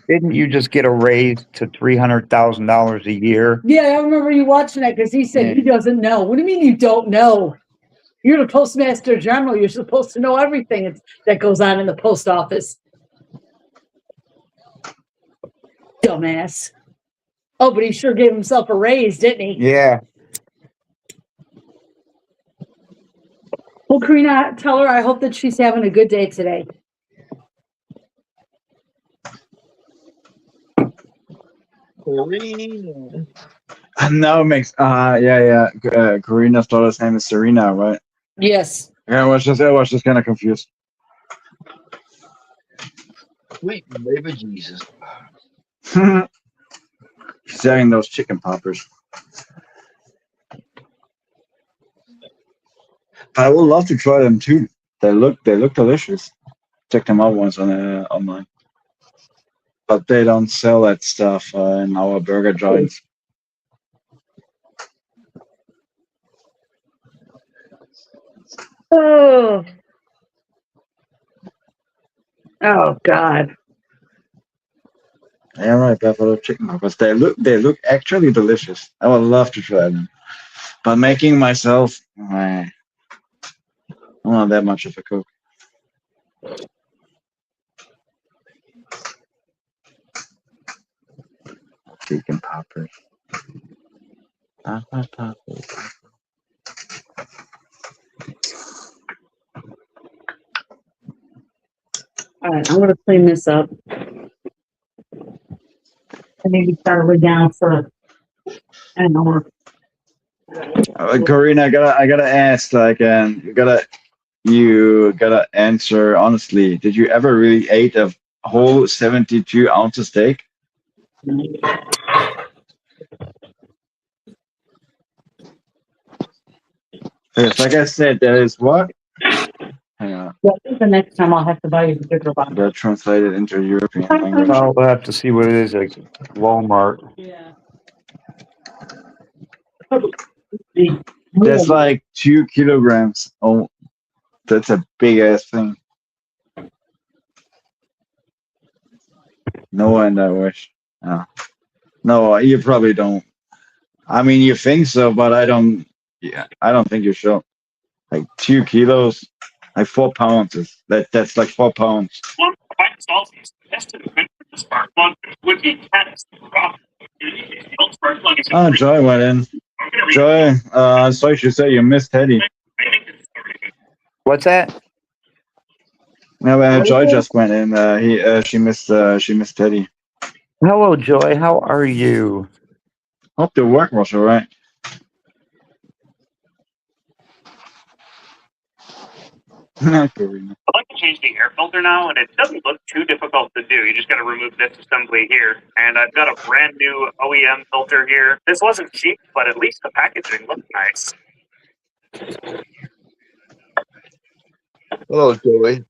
didn't you just get a raise to $300,000 a year? Yeah, I remember you watching that because he said he doesn't know. What do you mean you don't know? You're the Postmaster General. You're supposed to know everything that goes on in the post office. Dumbass. Oh, but he sure gave himself a raise, didn't he? Yeah. Well, Karina, tell her I hope that she's having a good day today. Karina. Now it makes Karina's daughter's name is Serena, right? Yes. Yeah, I was just kind of confused. Sweet baby Jesus. She's having those chicken poppers. I would love to try them too. They look delicious. Check them out once on online. But they don't sell that stuff in our burger joints. Oh. Oh God. Yeah, right, buffalo chicken poppers. They look actually delicious. I would love to try them. But making myself, I'm not that much of a cook. Chicken poppers. Poppers. All right, I'm gonna clean this up. I maybe start way down for an hour. Karina, I gotta ask, like, you gotta answer honestly. Did you ever really eat a whole 72 ounce steak? Yes, like I said, there is what? Hang on. Yeah, I think the next time I'll have to buy you the bigger box. They're translated into European language. I'll have to see what it is at Walmart. Yeah. That's like 2 kilograms. Oh, that's a big ass thing. No one I wish. No, you probably don't. I mean, you think so, but I don't. Yeah, I don't think you should. Like 2 kilos, like 4 pounds. That's like 4 pounds. Oh, Joy went in. Joy, so you should say you missed Teddy. What's that? No, Joy just went in. She missed Teddy. Hello, Joy. How are you? Hope the work was all right. I like to change the air filter now, and it doesn't look too difficult to do. You just got to remove this assembly here. And I've got a brand new OEM filter here. This wasn't cheap, but at least the packaging looked nice. Hello, Joey.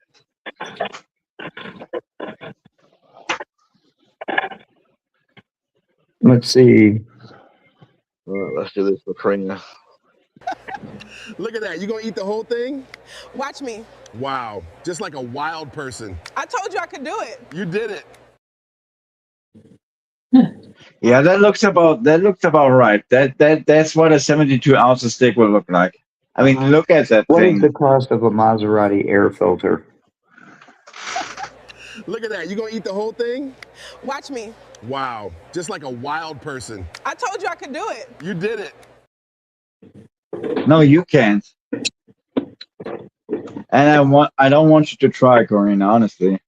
Let's see. All right, let's do this for Karina. Look at that. You gonna eat the whole thing? Watch me. Wow. Just like a wild person. I told you I could do it. You did it. Yeah, that looks about right. That's what a 72 ounce steak will look like. I mean, look at that What thing. is the cost of a Maserati air filter? Look at that. You gonna eat the whole thing? Watch me. Wow. Just like a wild person. I told you I could do it. You did it. No, you can't. And I don't want you to try, Corina, honestly.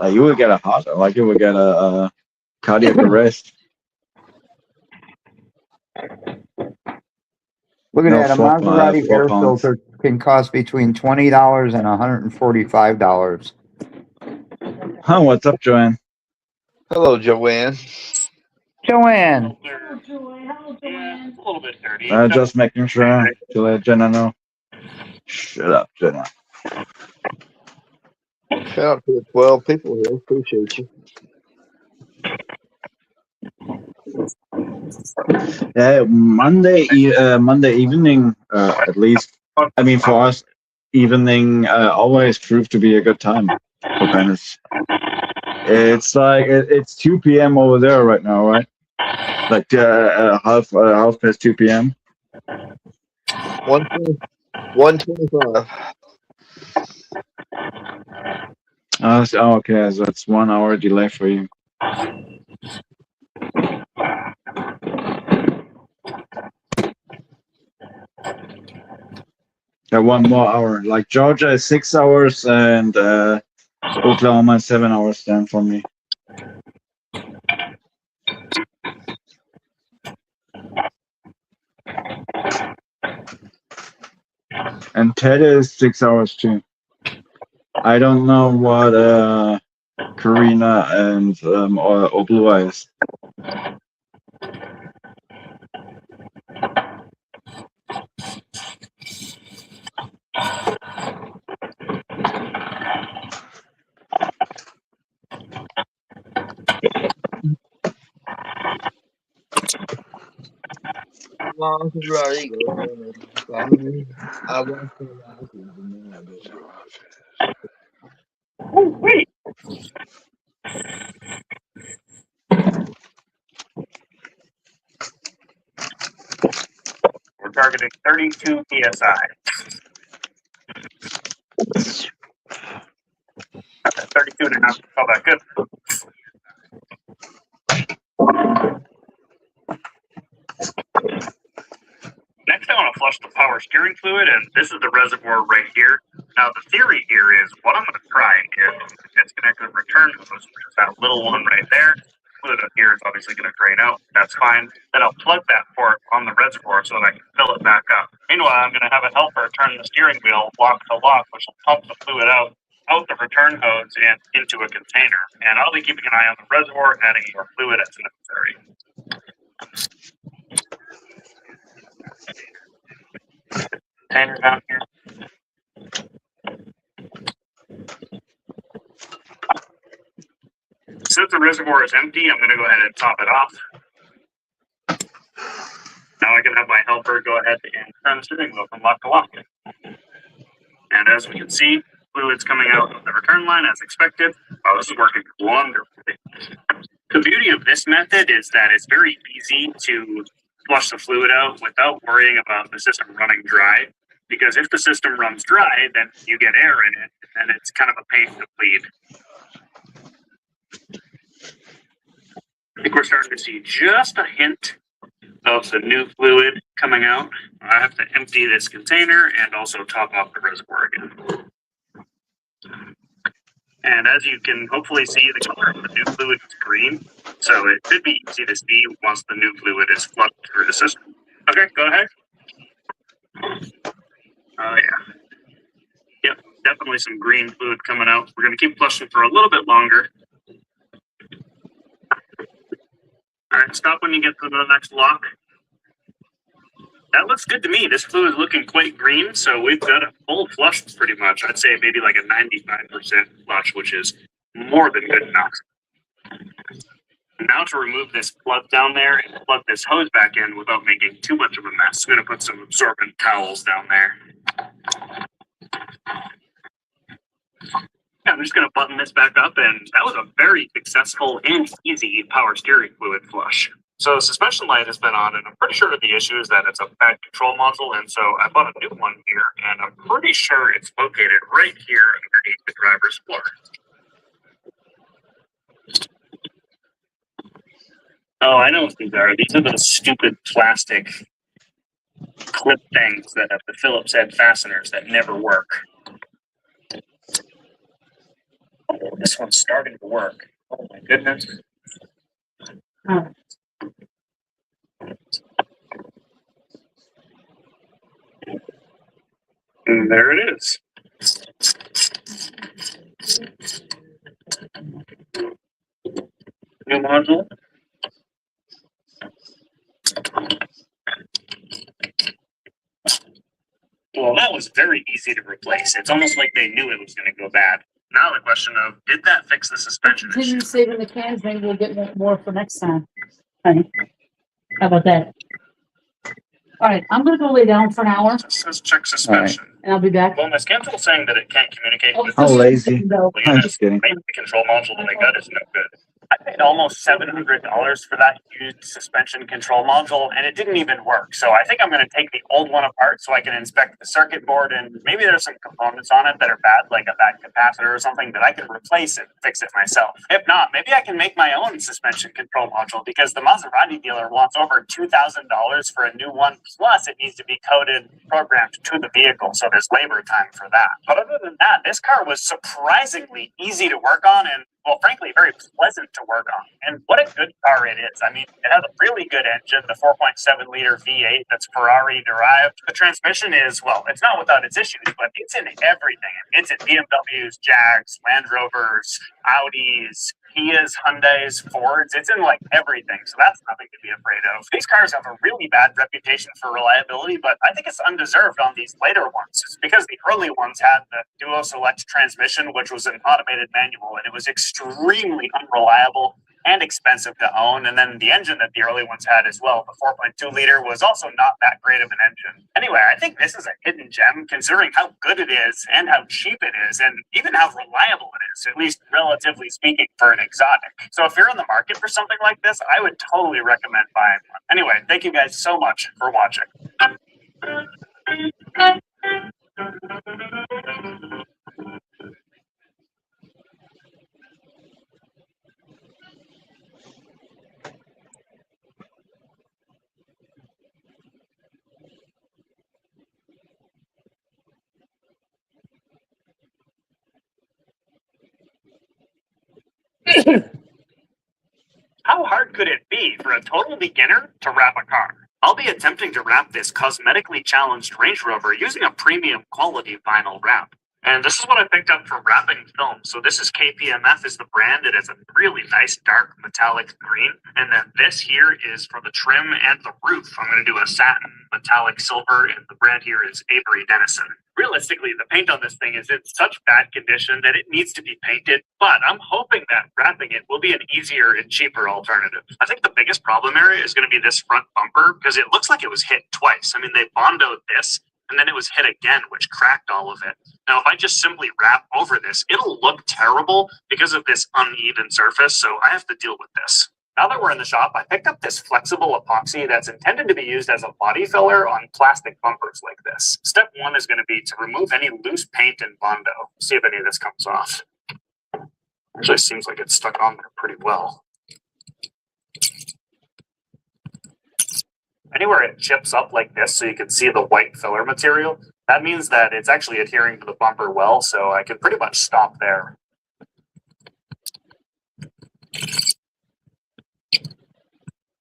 You will get a heart, like you will get a cardiac arrest. Look at No, that. A 4 Maserati air pounds. filter can cost between $20 and $145. Huh, what's up, Joanne? Hello, Joanne. Joanne. Hello, Joanne. A little bit dirty. Just making sure to let Jenna know. Shut up, Jenna. Shout out to the 12 people here. Appreciate you. Yeah, Monday evening, at least. I mean, for us, evening always proved to be a good time for tennis. It's like it's 2 p.m. over there right now, right? Like half past 2 p.m. 125. Okay, so it's 1 hour delay for you. Yeah, 1 more hour. Like Georgia is 6 hours and Oklahoma is 7 hours then for me. And Ted is 6 hours too. I don't know what Karina and or Oblua is. Long to Rodrigo. I want to Oh, wait. We're targeting 32 psi. 32 and a half. Oh, that good. Next, I want to flush the power steering fluid, and this is the reservoir right here. Now, the theory here is what I'm going to try is disconnect the return hose, which is that little one right there. Fluid up here is obviously going to drain out. That's fine. Then I'll plug that port on the reservoir so that I can fill it back up. Meanwhile, I'm going to have a helper turn the steering wheel lock to lock, which will pump the fluid out the return hose and into a container. And I'll be keeping an eye on the reservoir, adding more fluid as necessary. Container down here. Since the reservoir is empty, I'm going to go ahead and top it off. Now I can have my helper go ahead and turn the steering wheel from lock to lock. And as we can see, fluid's coming out of the return line as expected. Oh, this is working wonderfully. The beauty of this method is that it's very easy to flush the fluid out without worrying about the system running dry. Because if the system runs dry, then you get air in it, and it's kind of a pain to bleed. I think we're starting to see just a hint of the new fluid coming out. I have to empty this container and also top off the reservoir again. And as you can hopefully see, the color of the new fluid is green. So it should be easy to see once the new fluid is flushed through the system. Okay, go ahead. Oh, yeah. Yep, definitely some green fluid coming out. We're going to keep flushing for a little bit longer. All right, stop when you get to the next lock. That looks good to me. This fluid is looking quite green, so we've got a full flush pretty much. I'd say maybe like a 95% flush, which is more than good enough. Now to remove this plug down there and plug this hose back in without making too much of a mess, I'm going to put some absorbent towels down there. Yeah, I'm just going to button this back up, and that was a very successful and easy power steering fluid flush. So the suspension light has been on, and I'm pretty sure the issue is that it's a bad control module, and so I bought a new one here, and I'm pretty sure it's located right here underneath the driver's floor. Oh, I know what these are. These are those stupid plastic clip things that have the Phillips head fasteners that never work. This one's starting to work. Oh my goodness. And there it is. New module. Well, that was very easy to replace. It's almost like they knew it was going to go bad. Now the question of, did that fix the suspension issue? Continue saving the cans, maybe we'll get more for next time. Honey, how about that? All right, I'm gonna go lay down for an hour. It says check suspension. And I'll be back. Well, my scan tool's saying that it can't communicate with How lazy. the I'm unit. just kidding. Maybe the control module that I got is no good. I paid almost $700 for that used suspension control module, and it didn't even work. So I think I'm going to take the old one apart so I can inspect the circuit board, and maybe there's some components on it that are bad, like a bad capacitor or something that I can replace and fix it myself. If not, maybe I can make my own suspension control module, because the Maserati dealer wants over $2,000 for a new one. Plus, it needs to be coded, programmed to the vehicle, so there's labor time for that. But other than that, this car was surprisingly easy to work on, and well, frankly, very pleasant to work on. And what a good car it is. I mean, it has a really good engine, the 4.7 liter V8 that's Ferrari derived. The transmission is, well, it's not without its issues, but it's in everything. It's in BMWs, Jags, Land Rovers, Audis, Kias, Hyundais, Fords. It's in like everything. So that's nothing to be afraid of. These cars have a really bad reputation for reliability, but I think it's undeserved on these later ones. It's because the early ones had the Duo Select transmission, which was an automated manual, and it was extremely unreliable and expensive to own. And then the engine that the early ones had as well, the 4.2 liter, was also not that great of an engine. Anyway, I think this is a hidden gem, considering how good it is and how cheap it is, and even how reliable it is, at least relatively speaking, for an exotic. So if you're in the market for something like this, I would totally recommend buying one. Anyway, thank you guys so much for watching. How hard could it be for a total beginner to wrap a car? I'll be attempting to wrap this cosmetically challenged Range Rover using a premium quality vinyl wrap. And this is what I picked up from wrapping film. So this is KPMF is the brand. It is a really nice dark metallic green. And then this here is for the trim and the roof. I'm going to do a satin metallic silver, and the brand here is Avery Dennison. Realistically, the paint on this thing is in such bad condition that it needs to be painted, but I'm hoping that wrapping it will be an easier and cheaper alternative. I think the biggest problem area is going to be this front bumper, because it looks like it was hit twice. I mean, they bondoed this, and then it was hit again, which cracked all of it. Now, if I just simply wrap over this, it'll look terrible because of this uneven surface, so I have to deal with this. Now that we're in the shop, I picked up this flexible epoxy that's intended to be used as a body filler on plastic bumpers like this. Step one is going to be to remove any loose paint and Bondo. See if any of this comes off. Actually seems like it's stuck on there pretty well. Anywhere it chips up like this so you can see the white filler material, that means that it's actually adhering to the bumper well, so I can pretty much stop there.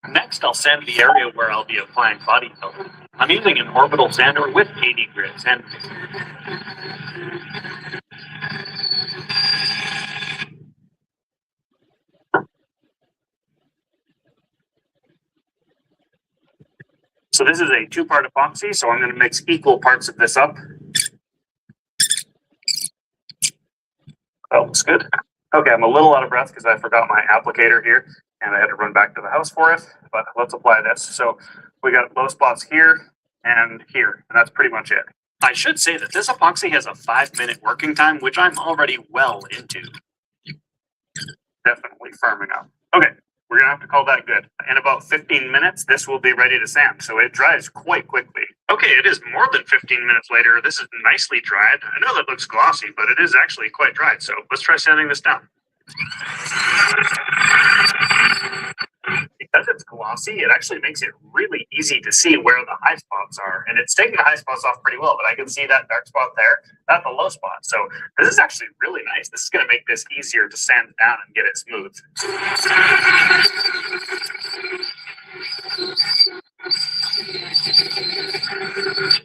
Next, I'll sand the area where I'll be applying body filler. I'm using an orbital sander with 80 grit sand. So this is a 2-part epoxy, so I'm going to mix equal parts of this up. That looks good. Okay, I'm a little out of breath because I forgot my applicator here, and I had to run back to the house for it, but let's apply this. So we got low spots here and here, and that's pretty much it. I should say that this epoxy has a 5-minute working time, which I'm already well into. Definitely firming up. Okay, we're gonna have to call that good. In about 15 minutes, this will be ready to sand, so it dries quite quickly. Okay, it is more than 15 minutes later. This is nicely dried. I know that looks glossy, but it is actually quite dried, so let's try sanding this down. because it's glossy, it actually makes it really easy to see where the high spots are. And it's taking the high spots off pretty well, but I can see that dark spot there, that's the low spot. So this is actually really nice. This is going to make this easier to sand down and get it smooth.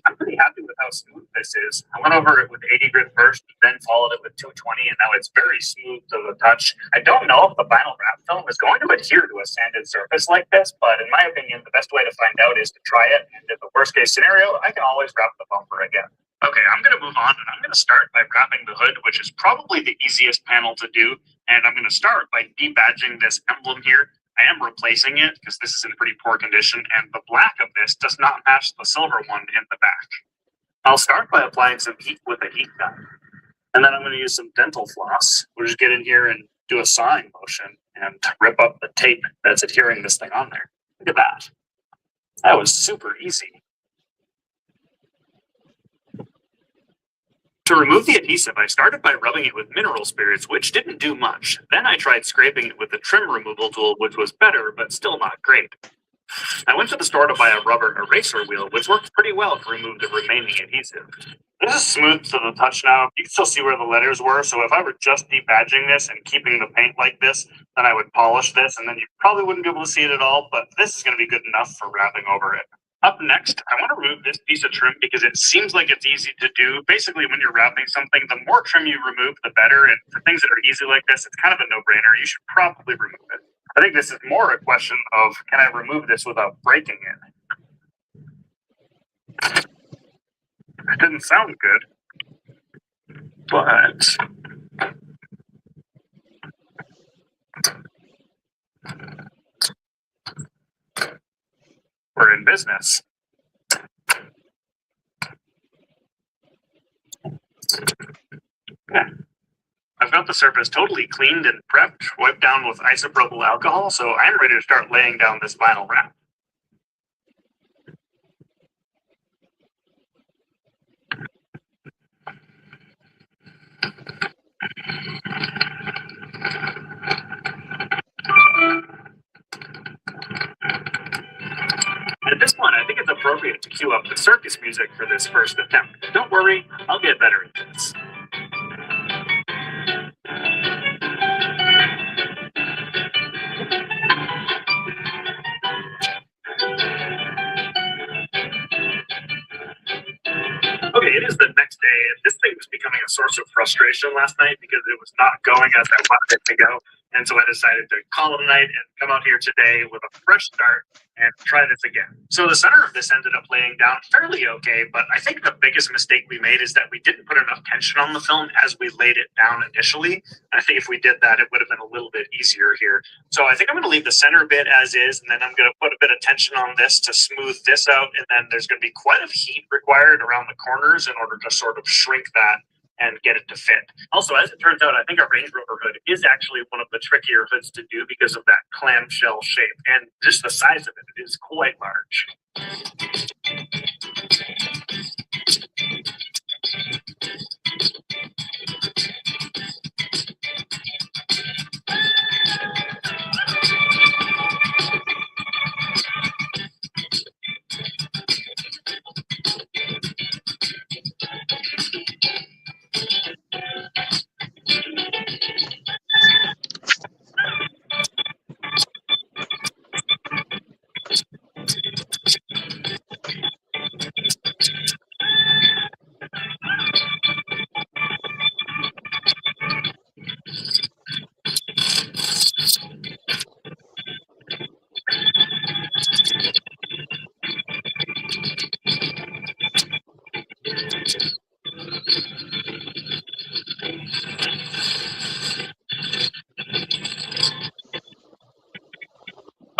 I'm pretty happy with how smooth this is. I went over it with 80 grit first, then followed it with 220, and now it's very smooth to the touch. I don't know if the vinyl wrap film is going to adhere to a sanded surface like this, but in my opinion, the best way to find out is to try it. And in the worst case scenario, I can always wrap the bumper again. Okay, I'm going to move on, and I'm going to start by wrapping the hood, which is probably the easiest panel to do. And I'm going to start by debadging this emblem here. I am replacing it because this is in pretty poor condition, and the black of this does not match the silver one in the back. I'll start by applying some heat with a heat gun. And then I'm going to use some dental floss. We'll just get in here and do a sawing motion and rip up the tape that's adhering this thing on there. Look at that. That was super easy. To remove the adhesive, I started by rubbing it with mineral spirits, which didn't do much. Then I tried scraping it with the trim removal tool, which was better, but still not great. I went to the store to buy a rubber eraser wheel, which works pretty well to remove the remaining adhesive. This is smooth to the touch now. You can still see where the letters were, so if I were just debadging this and keeping the paint like this, then I would polish this, and then you probably wouldn't be able to see it at all, but this is going to be good enough for wrapping over it. Up next, I want to remove this piece of trim because it seems like it's easy to do. Basically, when you're wrapping something, the more trim you remove, the better. And for things that are easy like this, it's kind of a no-brainer. You should probably remove it. I think this is more a question of, can I remove this without breaking it? It didn't sound good, but we're in business. Yeah. I've got the surface totally cleaned and prepped, wiped down with isopropyl alcohol, so I'm ready to start laying down this vinyl wrap. At this point, I think it's appropriate to cue up the circus music for this first attempt. Don't worry, I'll get better at this. Okay, it is the next day, and this thing was becoming a source of frustration last night because it was not going as I wanted it to go. And so I decided to call it a night and come out here today with a fresh start and try this again. So the center of this ended up laying down fairly okay, but I think the biggest mistake we made is that we didn't put enough tension on the film as we laid it down initially. I think if we did that, it would have been a little bit easier here. So I think I'm going to leave the center bit as is, and then I'm going to put a bit of tension on this to smooth this out, and then there's going to be quite a heat required around the corners in order to sort of shrink that and get it to fit. Also, as it turns out, I think a Range Rover hood is actually one of the trickier hoods to do because of that clamshell shape, and just the size of it is quite large.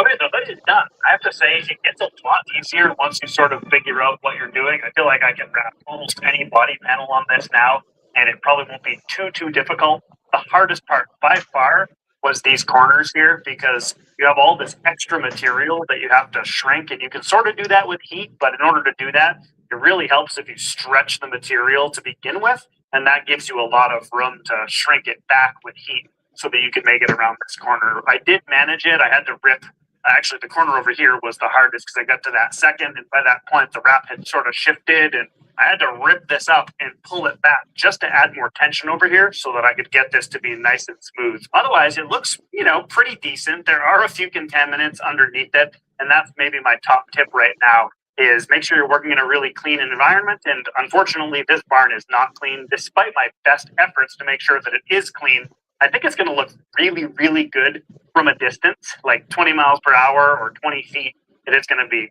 Okay, the hood is done. I have to say, it gets a lot easier once you sort of figure out what you're doing. I feel like I can wrap almost any body panel on this now, and it probably won't be too difficult. The hardest part by far was these corners here, because you have all this extra material that you have to shrink, and you can sort of do that with heat, but in order to do that, it really helps if you stretch the material to begin with, and that gives you a lot of room to shrink it back with heat so that you can make it around this corner. I did manage it. I had to rip Actually, the corner over here was the hardest because I got to that second, and by that point, the wrap had sort of shifted, and I had to rip this up and pull it back just to add more tension over here so that I could get this to be nice and smooth. Otherwise, it looks, pretty decent. There are a few contaminants underneath it, and that's maybe my top tip right now is make sure you're working in a really clean environment. And unfortunately, this barn is not clean, despite my best efforts to make sure that it is clean. I think it's going to look really, really good from a distance, like 20 miles per hour or 20 feet. And it's going to be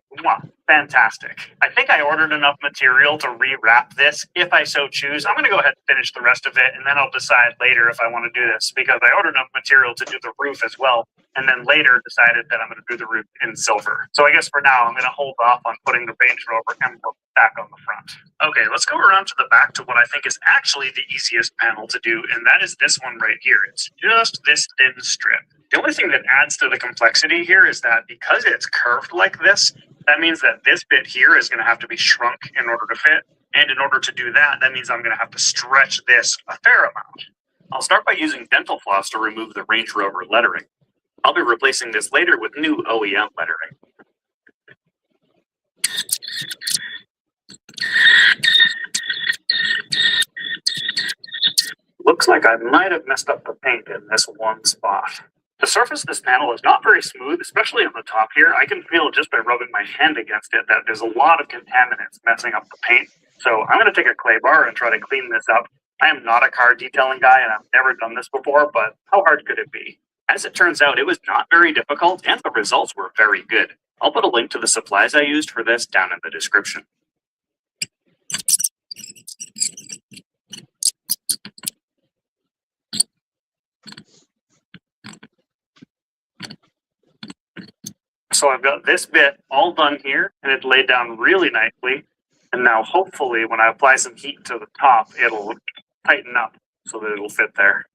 fantastic. I think I ordered enough material to rewrap this if I so choose. I'm going to go ahead and finish the rest of it, and then I'll decide later if I want to do this, because I ordered enough material to do the roof as well, and then later decided that I'm going to do the roof in silver. So I guess for now, I'm going to hold off on putting the Range Rover emblem back on the front. Okay, let's go around to the back to what I think is actually the easiest panel to do, and that is this one right here. It's just this thin strip. The only thing that adds to the complexity here is that because it's curved like this, that means that this bit here is going to have to be shrunk in order to fit. And in order to do that, that means I'm going to have to stretch this a fair amount. I'll start by using dental floss to remove the Range Rover lettering. I'll be replacing this later with new OEM lettering. Looks like I might have messed up the paint in this one spot. The surface of this panel is not very smooth, especially on the top here. I can feel just by rubbing my hand against it that there's a lot of contaminants messing up the paint. So I'm going to take a clay bar and try to clean this up. I am not a car detailing guy, and I've never done this before, but how hard could it be? As it turns out, it was not very difficult, and the results were very good. I'll put a link to the supplies I used for this down in the description. So I've got this bit all done here, and it's laid down really nicely. And now hopefully when I apply some heat to the top, it'll tighten up so that it'll fit there.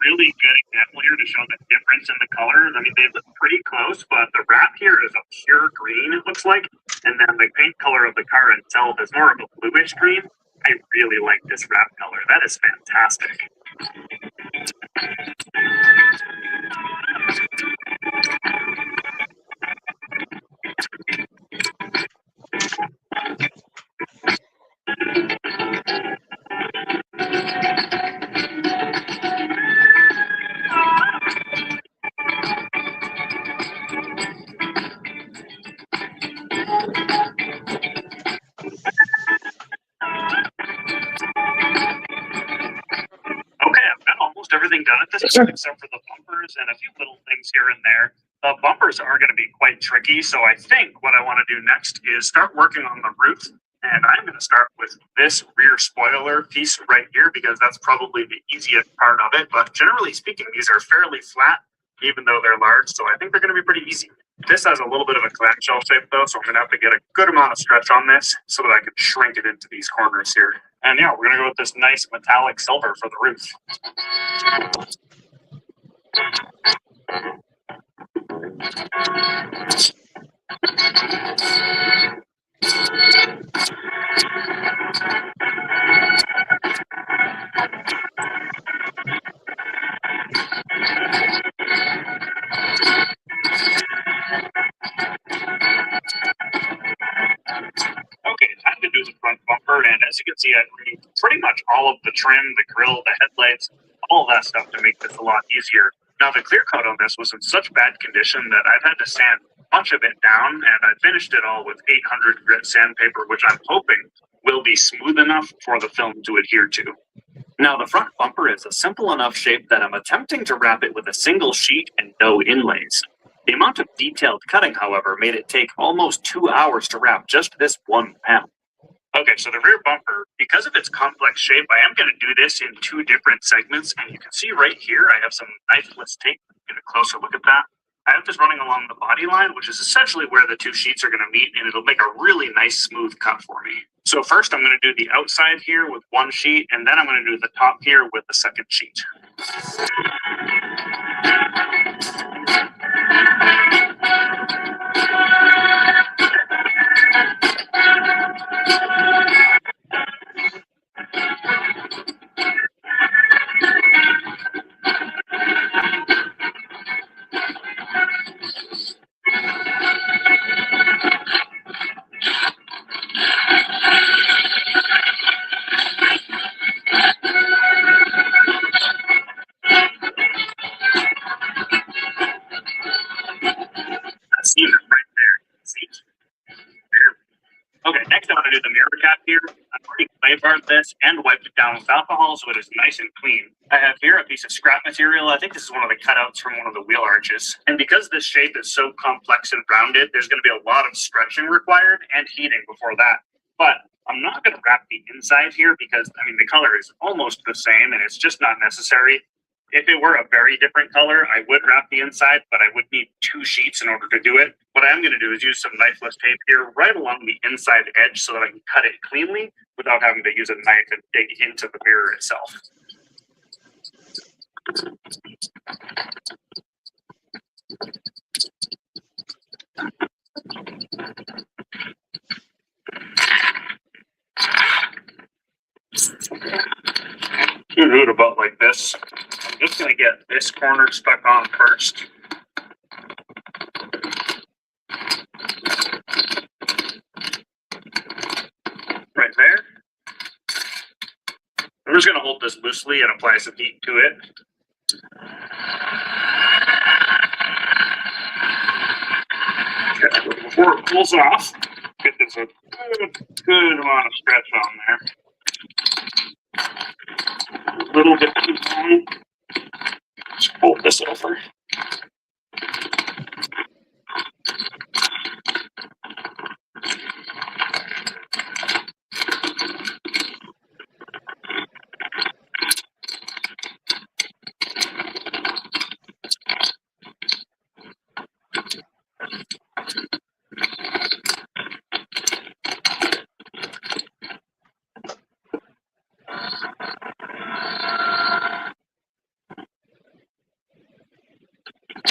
Really good example here to show the difference in the colors. I mean, they look pretty close, but the wrap here is a pure green, it looks like. And then the paint color of the car itself is more of a bluish green. I really like this wrap color. That is fantastic. Everything done at this point except for the bumpers and a few little things here and there. The bumpers are going to be quite tricky, so I think what I want to do next is start working on the roof. And I'm going to start with this rear spoiler piece right here because that's probably the easiest part of it. But generally speaking, these are fairly flat, even though they're large, so I think they're going to be pretty easy. This has a little bit of a clamshell shape though, so I'm going to have to get a good amount of stretch on this so that I can shrink it into these corners here. And yeah, we're going to go with this nice metallic silver for the roof. Okay, time to do the front bumper, and as you can see, I removed pretty much all of the trim, the grille, the headlights, all that stuff to make this a lot easier. Now, the clear coat on this was in such bad condition that I've had to sand much of it down, and I finished it all with 800 grit sandpaper, which I'm hoping will be smooth enough for the film to adhere to. Now, the front bumper is a simple enough shape that I'm attempting to wrap it with a single sheet and no inlays. The amount of detailed cutting, however, made it take almost 2 hours to wrap just this one panel. Okay, so the rear bumper, because of its complex shape, I am going to do this in 2 different segments, and you can see right here I have some knifeless tape. Get a closer look at that. I have this running along the body line, which is essentially where the 2 sheets are going to meet, and it'll make a really nice smooth cut for me. So first I'm going to do the outside here with 1 sheet, and then I'm going to do the top here with the 2nd sheet. That's it right there. See? There. Okay, next I'm going to do the mirror cap here. I've already clay barred this and wiped it down with alcohol so it is nice and clean. I have here a piece of scrap material. I think this is one of the cutouts from one of the wheel arches. And because this shape is so complex and rounded, there's going to be a lot of stretching required and heating before that. But I'm not going to wrap the inside here because, I mean, the color is almost the same and it's just not necessary. If it were a very different color, I would wrap the inside, but I would need 2 sheets in order to do it. What I am going to do is use some knifeless tape here right along the inside edge so that I can cut it cleanly without having to use a knife and dig into the mirror itself. You do it about like this. I'm just going to get this corner stuck on first. Right there. I'm just going to hold this loosely and apply some heat to it. Okay, before it cools off, get this a good amount of stretch on there. A little bit too long. Just fold this over.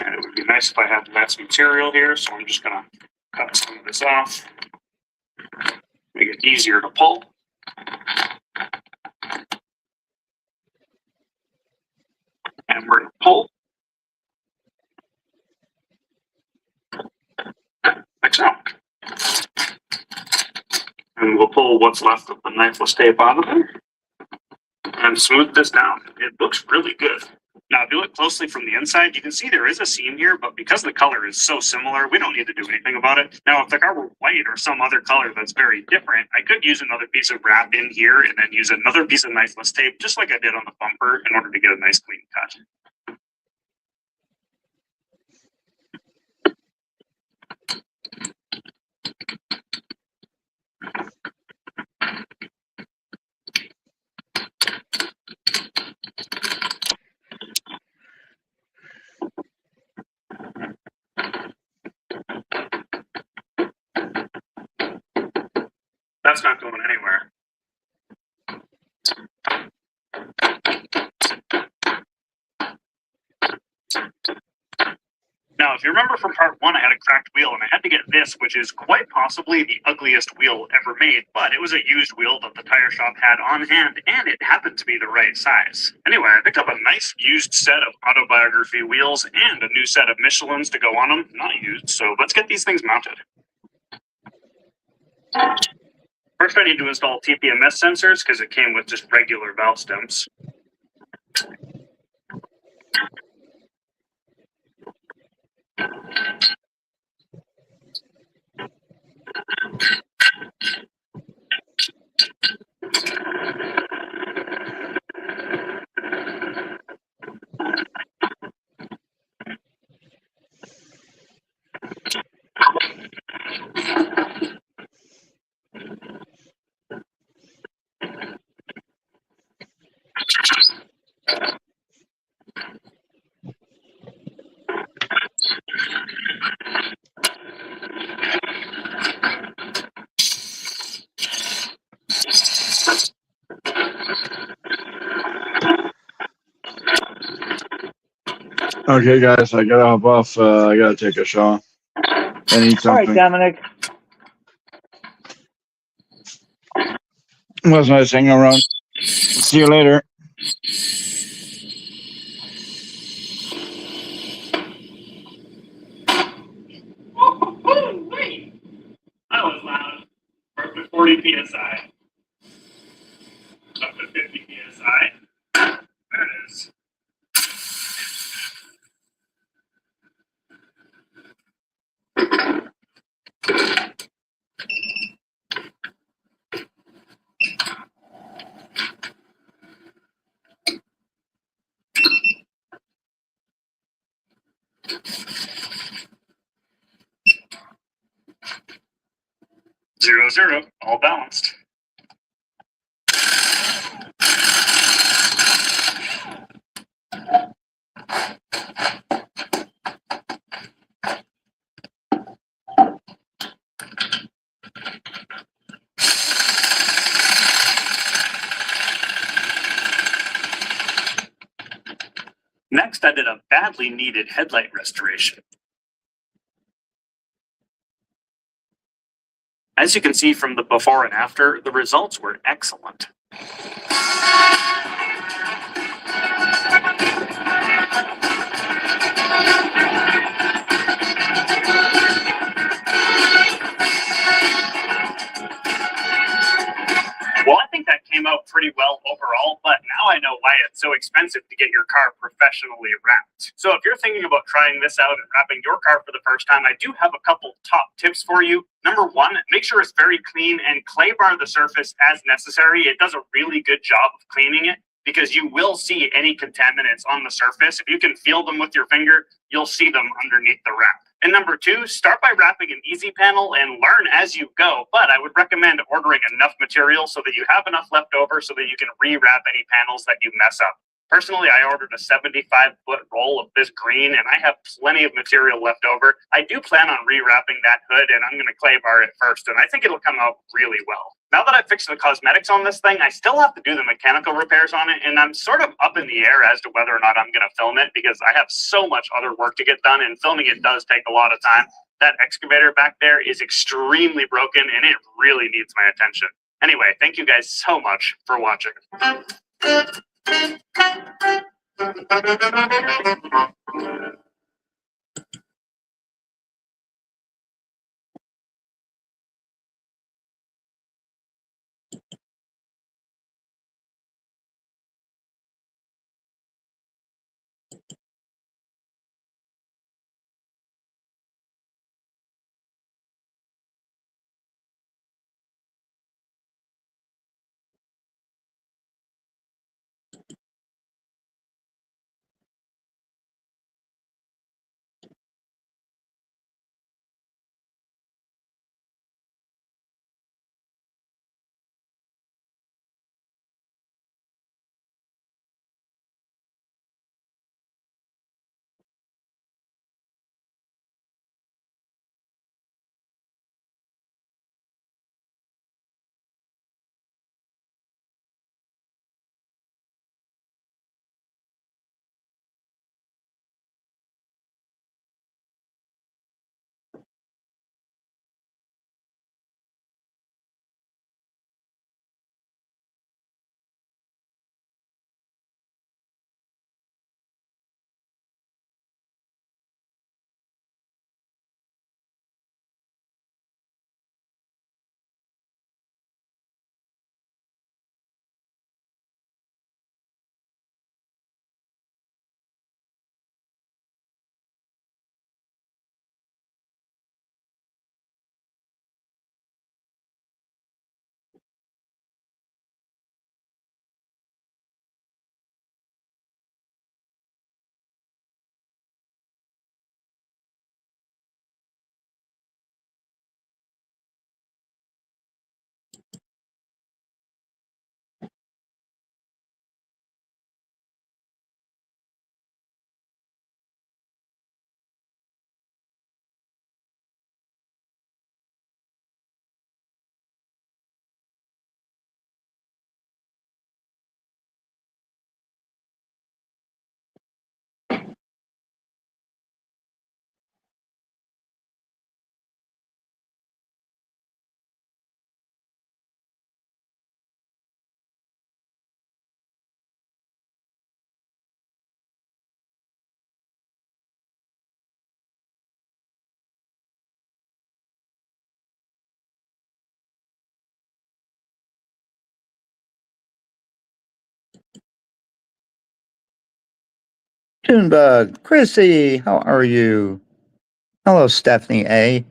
And it would be nice if I had less material here, so I'm just going to cut some of this off. Make it easier to pull. And we're going to pull. Like so. And we'll pull what's left of the knifeless tape out of there. And smooth this down. It looks really good. Now do it closely from the inside. You can see there is a seam here, but because the color is so similar, we don't need to do anything about it. Now, if the car were white or some other color that's very different, I could use another piece of wrap in here and then use another piece of knifeless tape, just like I did on the bumper, in order to get a nice clean cut. That's not going anywhere. Now, if you remember from part 1, I had a cracked wheel, and I had to get this, which is quite possibly the ugliest wheel ever made, but it was a used wheel that the tire shop had on hand, and it happened to be the right size. Anyway, I picked up a nice used set of Autobiography wheels and a new set of Michelins to go on them. Not used, so let's get these things mounted. First, I need to install TPMS sensors because it came with just regular valve stems. Okay, guys, I gotta hop off. I gotta take a shower. I need All right, something. Dominic. It was nice hanging around. See you later. Wait, that was loud. We're up to 40 psi. Up to 50 psi. There it is. Zero, zero, all balanced. Next, I did a badly needed headlight restoration. As you can see from the before and after, the results were excellent. Well, I think that came out pretty well overall, but now I know why it's so expensive to get your car professionally wrapped. So if you're thinking about trying this out and wrapping your car for the first time, I do have a couple top tips for you. Number one, make sure it's very clean and clay bar the surface as necessary. It does a really good job of cleaning it because you will see any contaminants on the surface. If you can feel them with your finger, you'll see them underneath the wrap. And number two, start by wrapping an easy panel and learn as you go. But I would recommend ordering enough material so that you have enough left over so that you can rewrap any panels that you mess up. Personally, I ordered a 75-foot roll of this green, and I have plenty of material left over. I do plan on rewrapping that hood, and I'm going to clay bar it first, and I think it'll come out really well. Now that I've fixed the cosmetics on this thing, I still have to do the mechanical repairs on it, and I'm sort of up in the air as to whether or not I'm going to film it because I have so much other work to get done, and filming it does take a lot of time. That excavator back there is extremely broken, and it really needs my attention. Anyway, thank you guys so much for watching. Junebug, Chrissy, how are you? Hello, Stephanie A.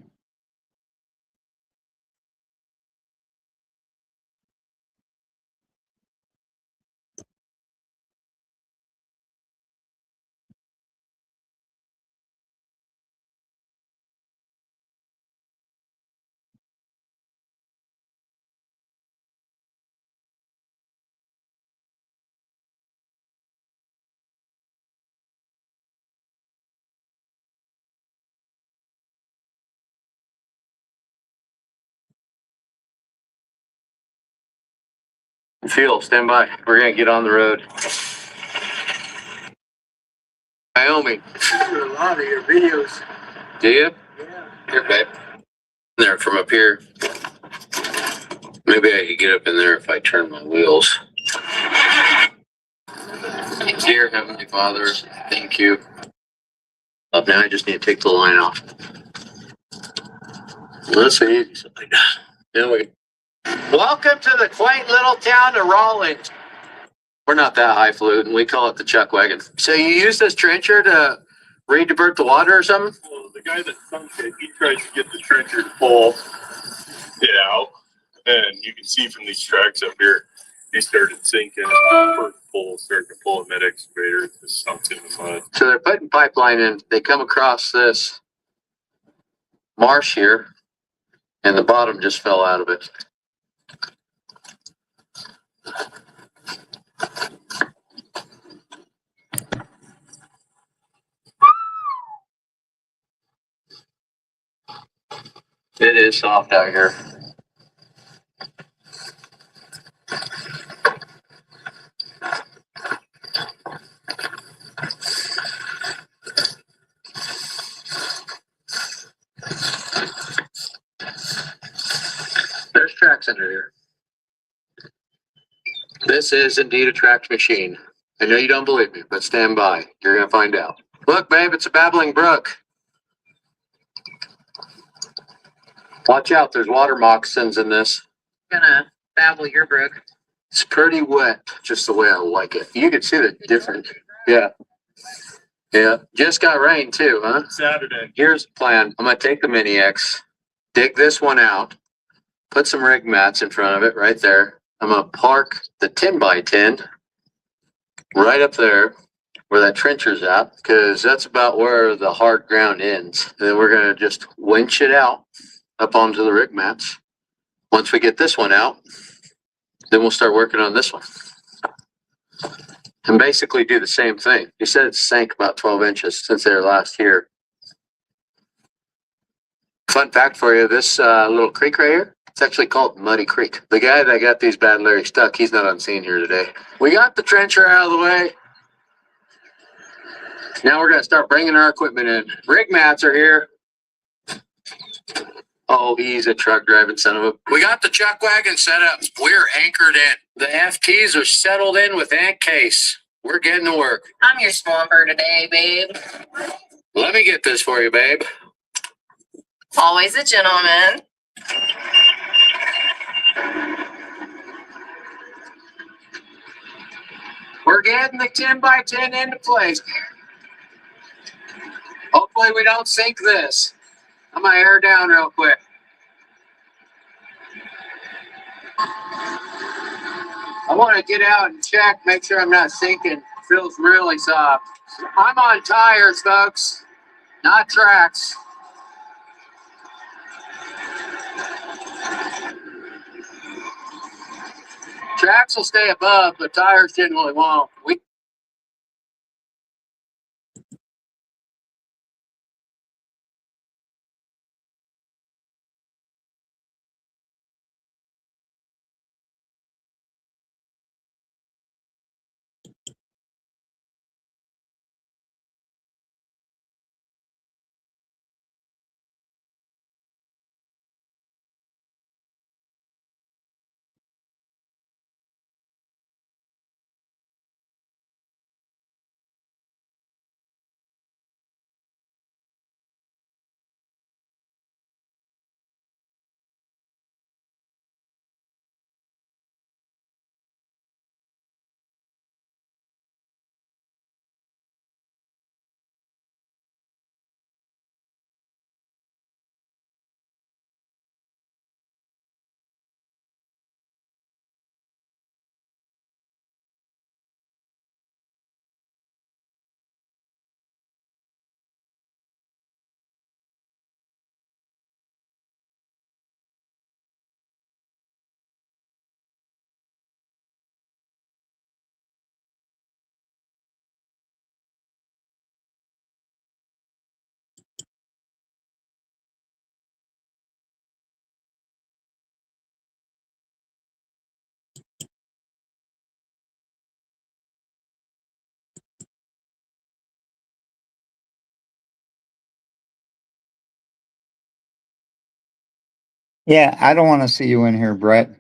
Phil, stand by. We're gonna get on the road. Wyoming. I do a lot of your videos. Do you? Yeah. Here, babe. There from up here. Maybe I could get up in there if I turn my wheels. Dear Heavenly Father, thank you. Now I just need to take the line off. Let's see. Now we. Welcome to the quaint little town of Rawlins. We're not that highfalutin. We call it the chuck wagon. So you use this trencher to re-divert the water or something? Well, the guy that sunk it, he tries to get the trencher to pull it out. And you can see from these tracks up here, he started sinking. First pull, started to pull a med excavator. It just sunk in the mud. So they're putting pipeline in. They come across this marsh here, and the bottom just fell out of it. It is soft out here. There's tracks under here. This is indeed a tracked machine. I know you don't believe me, but stand by. You're going to find out. Look, babe, it's a babbling brook. Watch out, there's water moccasins in this. I'm gonna babble your brook. It's pretty wet, just the way I like it. You can see the difference. Yeah. Yeah. Just got rain too, huh? Saturday. Here's the plan. I'm gonna take the Mini X, dig this one out, put some rig mats in front of it right there. I'm gonna park the 10x10 right up there where that trencher's at, because that's about where the hard ground ends. And then we're gonna just winch it out up onto the rig mats. Once we get this one out, then we'll start working on this one. And basically do the same thing. You said it sank about 12 inches since they were last here. Fun fact for you, this little creek right here, it's actually called Muddy Creek. The guy that got these bad Larry stuck, he's not on scene here today. We got the trencher out of the way. Now we're gonna start bringing our equipment in. Rig mats are here. Oh, he's a truck driving son of a. We got the chuck wagon set up. We're anchored in. The FTs are settled in with ant case. We're getting to work. I'm your swamper today, babe. Let me get this for you, babe. Always a gentleman. We're getting the 10x10 into place. Hopefully we don't sink this. I'm gonna air down real quick. I want to get out and check, make sure I'm not sinking. Feels really soft. I'm on tires, folks, not tracks. Tracks will stay above, but tires generally won't. We Yeah, I don't want to see you in here, Brett.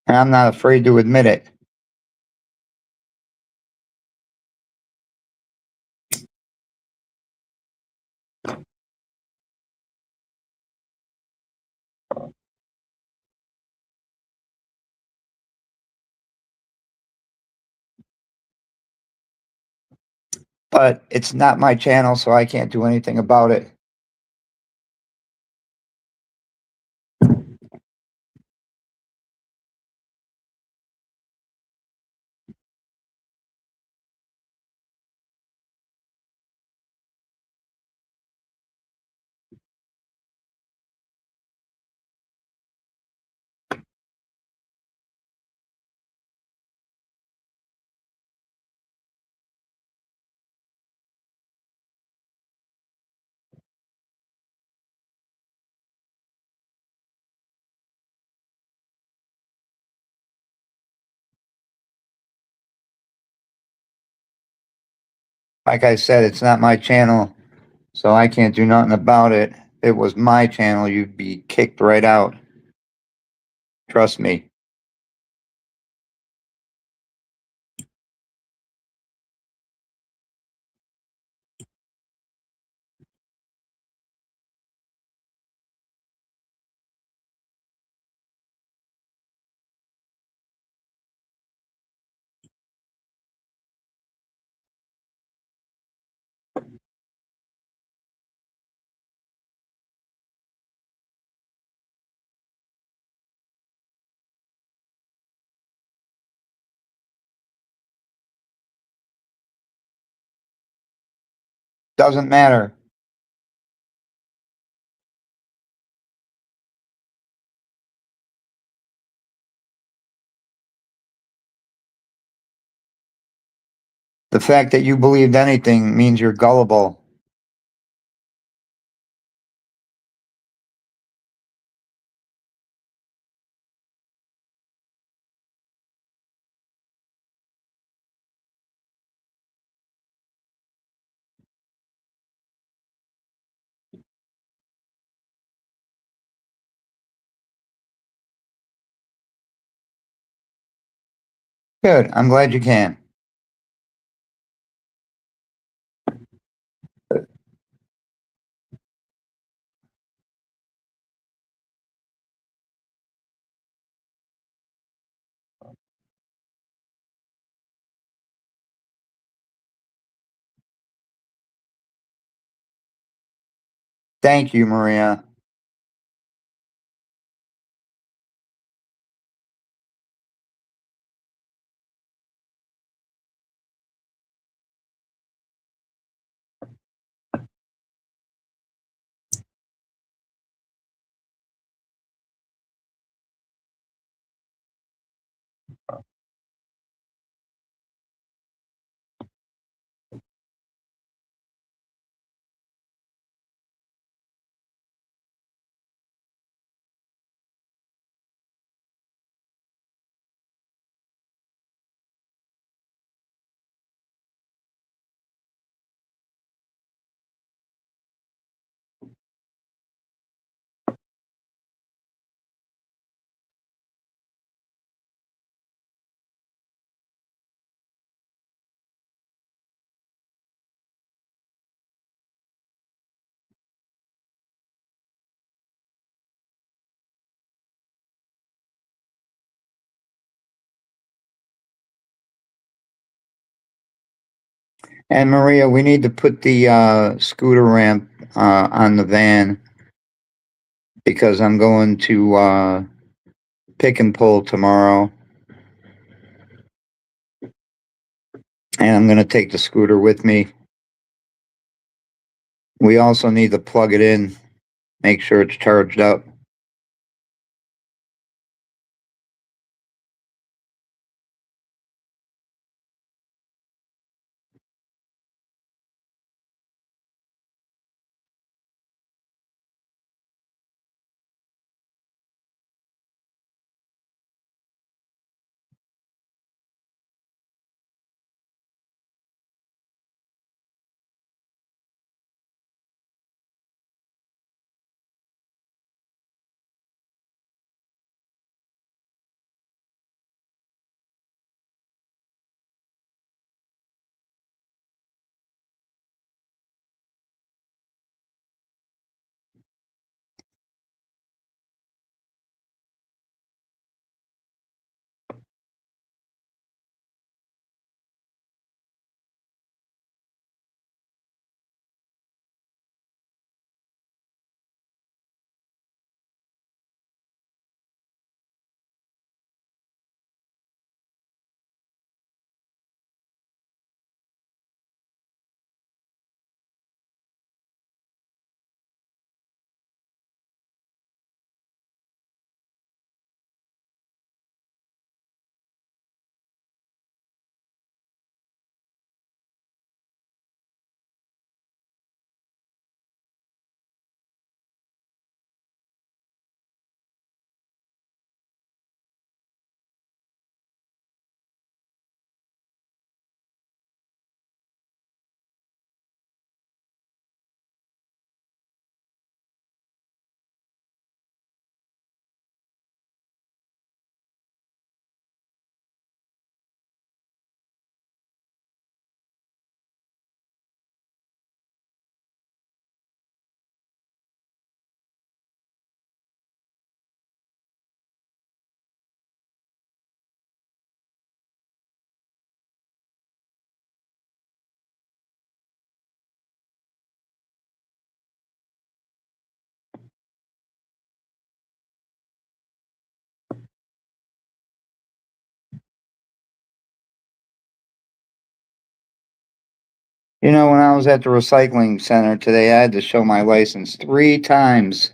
And I'm not afraid to admit it. But it's not my channel, so I can't do anything about it. Like I said, it's not my channel, so I can't do nothing about it. If it was my channel, you'd be kicked right out. Trust me. Doesn't matter. The fact that you believed anything means you're gullible. Good. I'm glad you can. Thank you, Maria. And Maria, we need to put the scooter ramp on the van because I'm going to pick and pull tomorrow. And I'm going to take the scooter with me. We also need to plug it in, make sure it's charged up. You know, when I was at the recycling center today, I had to show my license 3 times.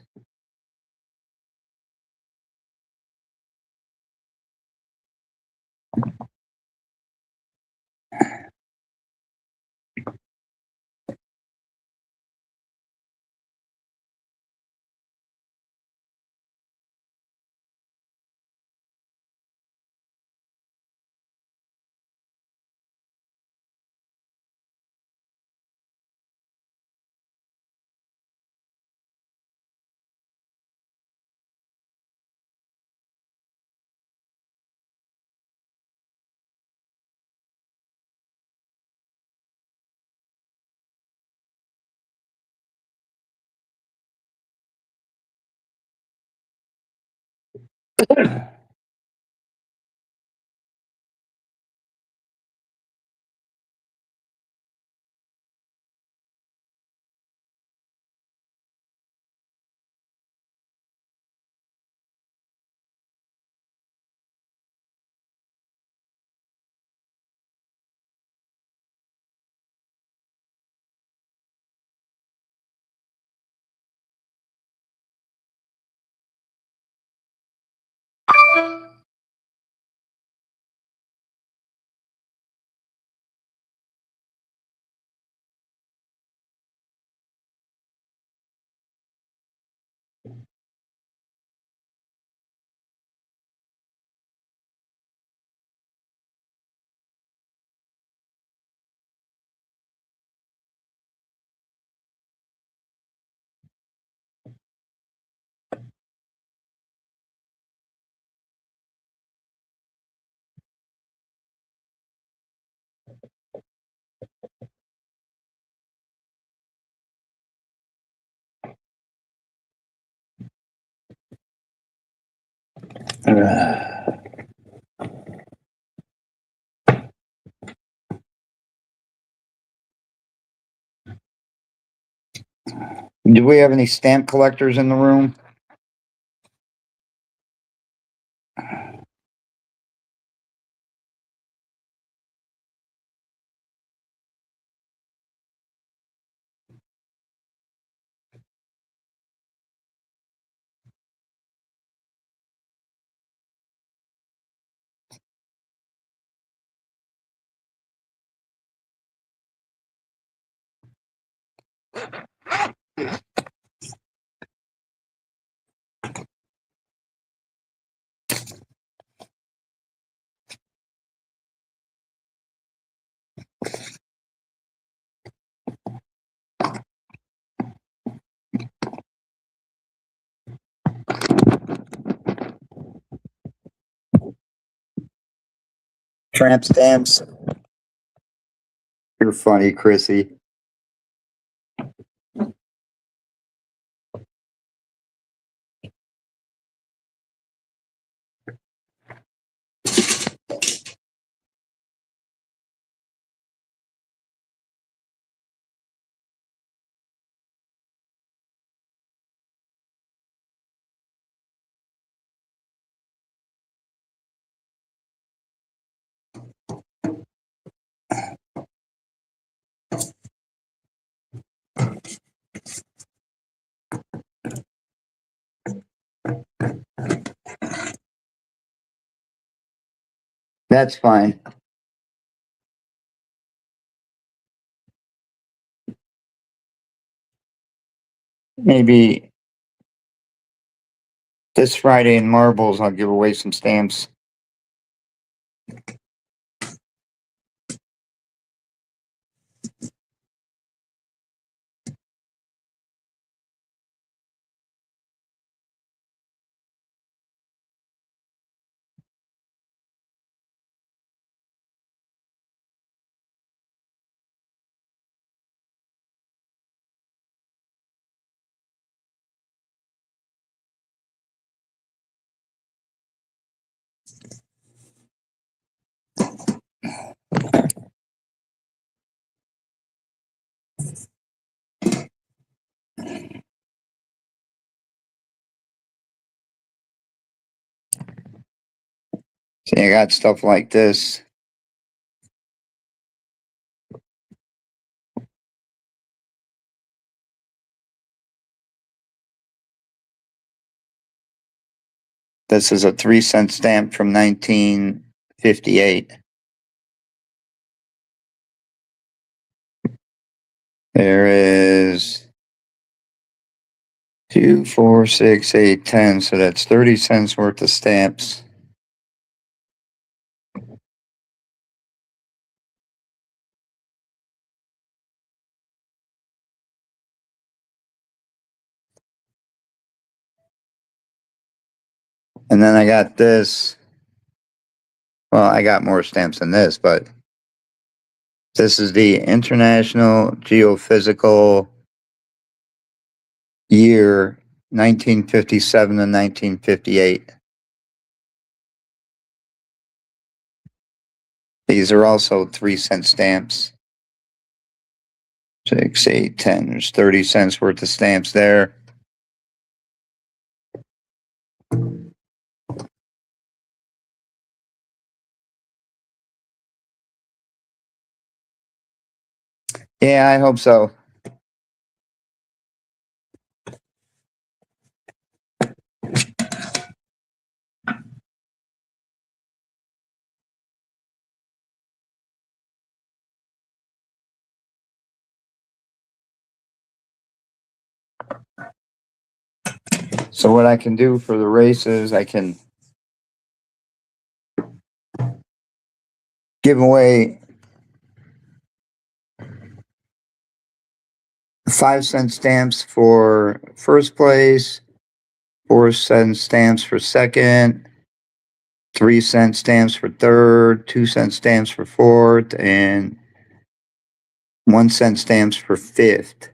Do we have any stamp collectors in the room? Tramp stamps? You're funny, Chrissy. That's fine. Maybe this Friday in Marbles, I'll give away some stamps. See, I got stuff like this. This is a 3-cent stamp from 1958. There is 2, 4, 6, 8, 10. So that's 30 cents worth of stamps. And then I got this. Well, I got more stamps than this, but this is the International Geophysical Year 1957 to 1958. These are also 3-cent stamps. 6, 8, 10. There's 30 cents worth of stamps there. Yeah, I hope so. So what I can do for the races, I can give away 5-cent stamps for first place, 4-cent stamps for second, 3-cent stamps for third, 2-cent stamps for fourth, and 1-cent stamps for fifth.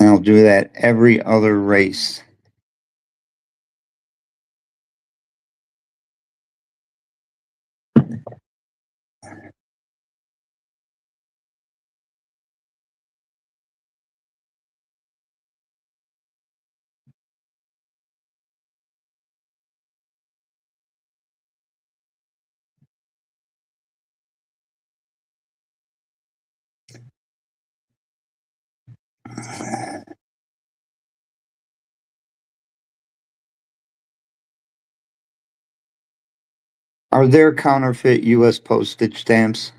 And I'll do that every other race. Are there counterfeit U.S. postage stamps?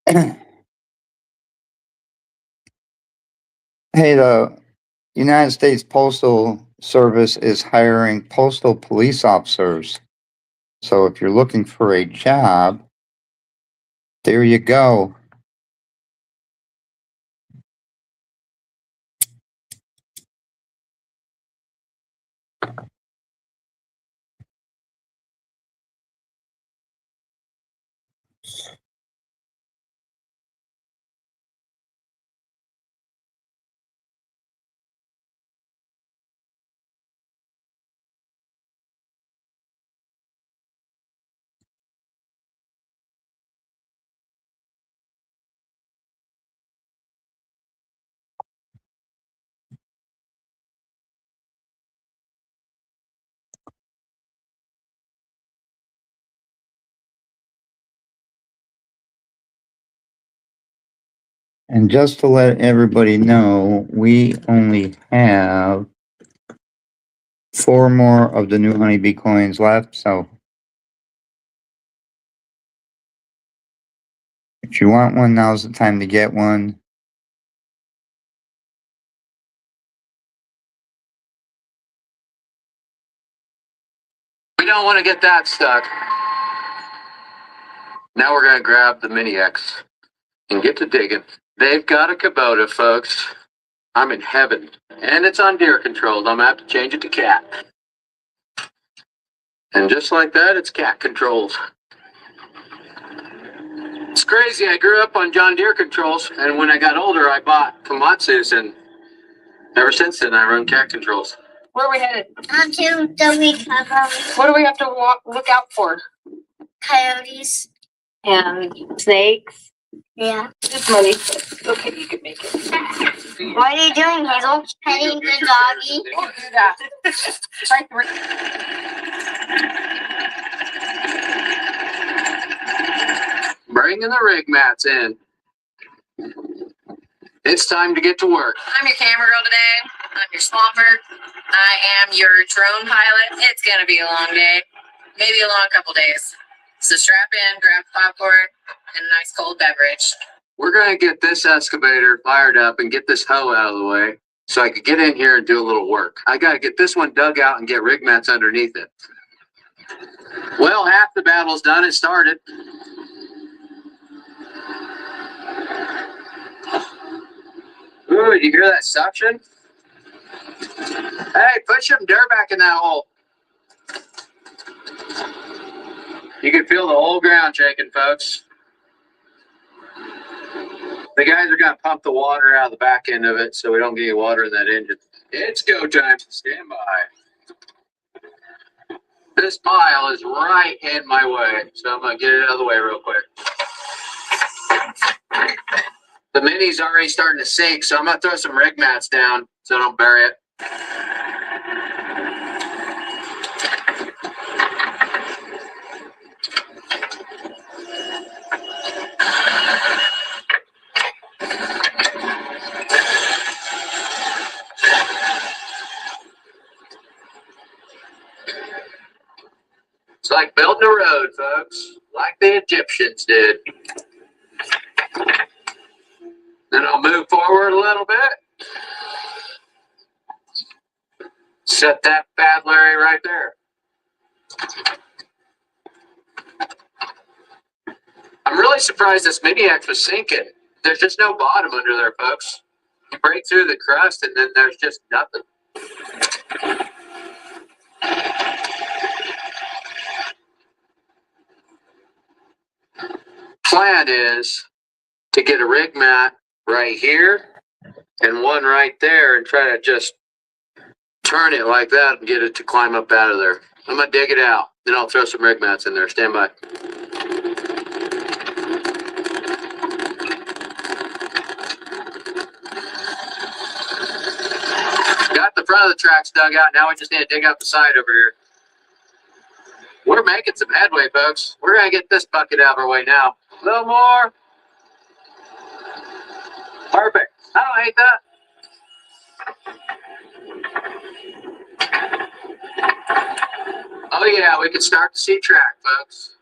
Hey, the United States Postal Service is hiring postal police officers. So if you're looking for a job, there you go. And just to let everybody know, we only have 4 more of the new honeybee coins left. So if you want one, now's the time to get one. We don't want to get that stuck. Now we're going to grab the Mini X and get to digging. They've got a Kubota, folks. I'm in heaven. And it's on deer controlled. I'm going to have to change it to cat. And just like that, it's cat controlled. It's crazy. I grew up on John Deere controls, and when I got older, I bought Komatsu's, and ever since then, I run cat controls. Where are we headed? To the recovery. What do we have to look out for? Coyotes. And snakes. Yeah. It's money. Okay, you can make it. What are you doing, Hazel? Petting the doggy. Don't do that. Bringing the rig mats in. It's time to get to work. I'm your camera girl today. I'm your swamper. I am your drone pilot. It's going to be a long day. Maybe a long couple days. So strap in, grab popcorn, and a nice cold beverage. We're going to get this excavator fired up and get this hoe out of the way so I could get in here and do a little work. I got to get this one dug out and get rig mats underneath it. Well, half the battle's done. It started. Ooh, did you hear that suction? Hey, put some dirt back in that hole. You can feel the whole ground shaking, folks. The guys are going to pump the water out of the back end of it so we don't get any water in that engine. It's go time. Stand by. This pile is right in my way, so I'm going to get it out of the way real quick. The Mini's already starting to sink, so I'm going to throw some rig mats down so I don't bury it. It's like building a road, folks, like the Egyptians did. Then I'll move forward a little bit. Set that bad Larry right there. I'm really surprised this Mini X was sinking. There's just no bottom under there, folks. You break through the crust and then there's just nothing. Plan is to get a rig mat right here and one right there and try to just turn it like that and get it to climb up out of there. I'm going to dig it out. Then I'll throw some rig mats in there. Stand by. Got the front of the tracks dug out. Now we just need to dig out the side over here. We're making some headway, folks. We're going to get this bucket out of our way now. A little more. Perfect. I don't hate that. Oh yeah, we can start to see track, folks.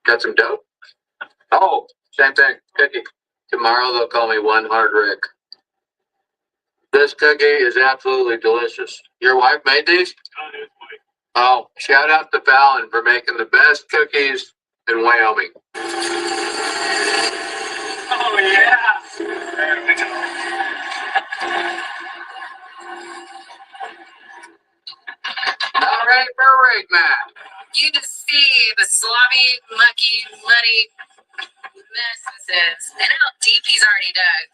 Got some dope? Oh, same thing. Cookie. Tomorrow they'll call me One Hard Rick. This cookie is absolutely delicious. Your wife made these? Oh, shout out to Fallon for making the best cookies in Wyoming. Oh, yeah. There we go. All right for Rig Mac. You just see the sloppy, mucky, muddy mess this is, and how deep he's already dug.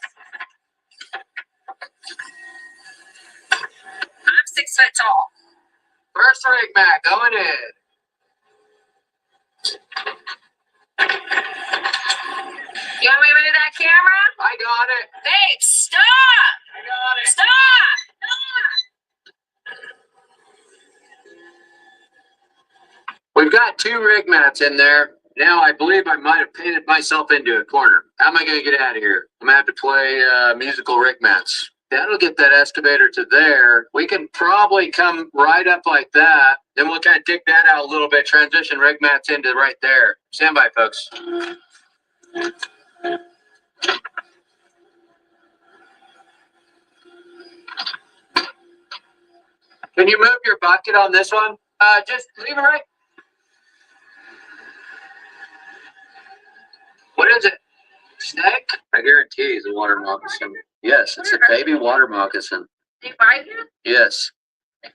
I'm 6 foot tall. First Rig Mac going in. You want me to move that camera? I got it. Babe, stop! I got it. Stop! We've got 2 rig mats in there. Now I believe I might have painted myself into a corner. How am I going to get out of here? I'm going to have to play musical rig mats. That'll get that excavator to there. We can probably come right up like that. Then we'll kind of dig that out a little bit, transition rig mats into right there. Stand by, folks. Can you move your bucket on this one? Just leave it right. What is it? Snake? I guarantee it's a water moccasin. Yes, it's a baby water moccasin. They bite you? Yes.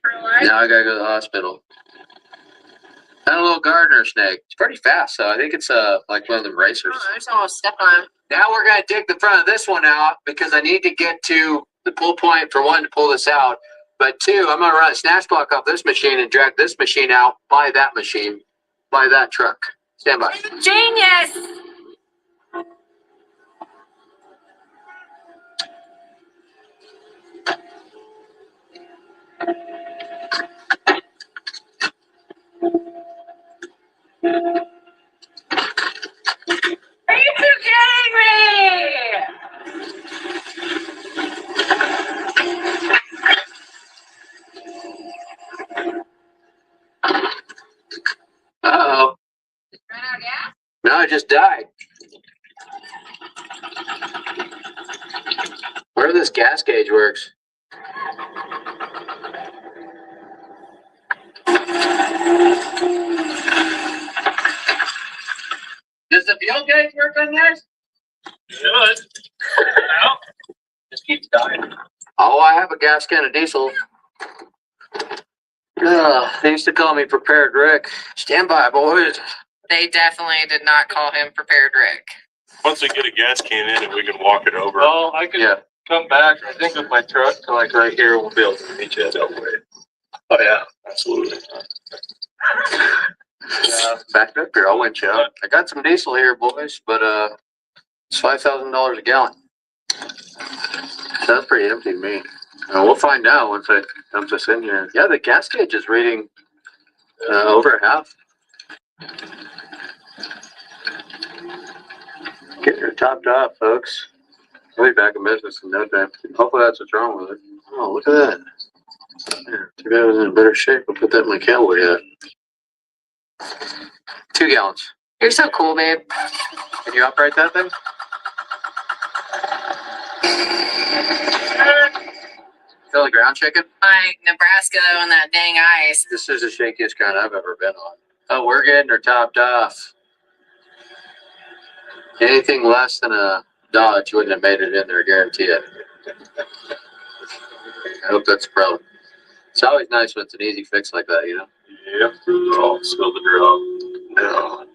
For life? Now I gotta go to the hospital. Not a little gardener snake. It's pretty fast, though. I think it's like one of them racers. Oh, I just almost stepped on him. Now we're gonna dig the front of this one out because I need to get to the pull point for one to pull this out. But 2, I'm gonna run a snatch block off this machine and drag this machine out by that machine, by that truck. Stand by. Genius! Are you two kidding me? Uh-oh. Run out of gas? No, I just died. Where this gas gauge works. Does the fuel gauge work on this? Should. Now, just keeps dying. Oh, I have a gas can of diesel. They used to call me Prepared Rick. Stand by, boys. They definitely did not call him Prepared Rick. Once we get a gas can in and we can walk it over. Well, I can come back, I think, with my truck to like right here. We'll be able to meet you that way. Oh, yeah, absolutely. Back up here, I'll winch you out. I got some diesel here, boys, but it's $5,000 a gallon. Sounds pretty empty to me. We'll find out once I dump this in here. Yeah, the gas gauge is reading over half. Getting her topped off, folks. We'll be back in business in no time. Hopefully that's what's wrong with it. Oh, look at that. Yeah, too bad it was in better shape. I'll put that in my cowboy hat. 2 gallons. You're so cool, babe. Can you operate that thing? Feel the ground shaking? Like Nebraska on that dang ice. This is the shakiest ground I've ever been on. Oh, we're getting her topped off. Anything less than a Dodge wouldn't have made it in there, I guarantee it. I hope that's a problem. It's always nice when it's an easy fix like that, you know? Yep. Oh, spill the drop. No.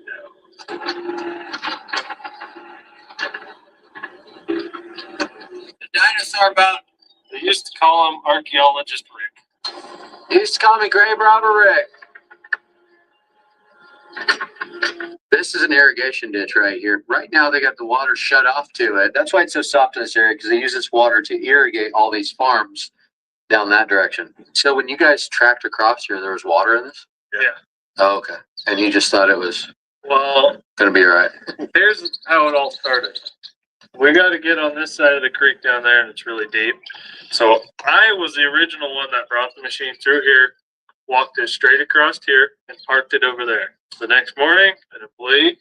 The dinosaur bout, they used to call him Archaeologist Rick. You used to call me Grave Robber Rick. This is an irrigation ditch right here. Right now they got the water shut off to it. That's why it's so soft in this area, because they use this water to irrigate all these farms down that direction. So when you guys tracked across here, there was water in this? Yeah. Oh, okay. And you just thought it was Well, gonna be all right. here's how it all started. We got to get on this side of the creek down there, and it's really deep. So I was the original one that brought the machine through here, walked it straight across here, and parked it over there. The next morning, an employee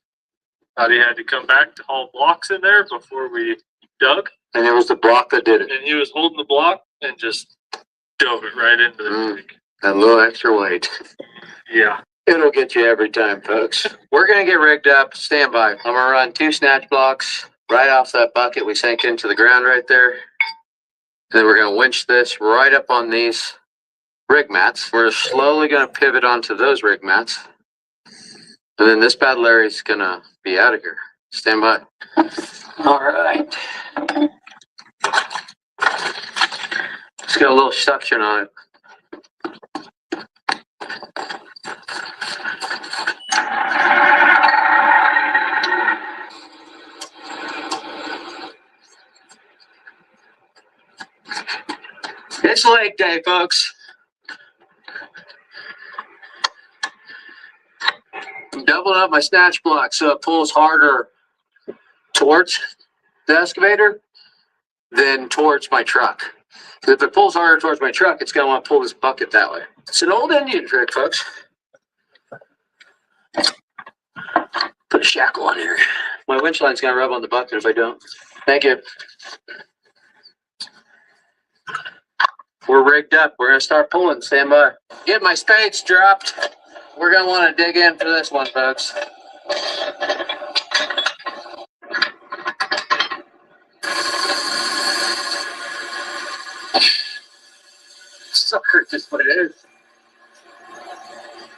He had to come back to haul blocks in there before we dug. And it was the block that did it. And he was holding the block and just dove it right into the creek. That little extra weight. Yeah. It'll get you every time, folks. We're going to get rigged up. Stand by. I'm going to run 2 snatch blocks right off that bucket we sank into the ground right there. And then we're going to winch this right up on these rig mats. We're slowly going to pivot onto those rig mats. And then this bad Larry's going to be out of here. Stand by. All right. It's got a little suction on it. It's leg day, folks. I'm doubling up my snatch block so it pulls harder towards the excavator than towards my truck. If it pulls harder towards my truck, it's going to want to pull this bucket that way. It's an old Indian trick, folks. Put a shackle on here. My winch line's going to rub on the bucket if I don't. Thank you. We're rigged up. We're going to start pulling. Stand by. Get my spades dropped. We're going to want to dig in for this one, folks. Sucker, just what it is.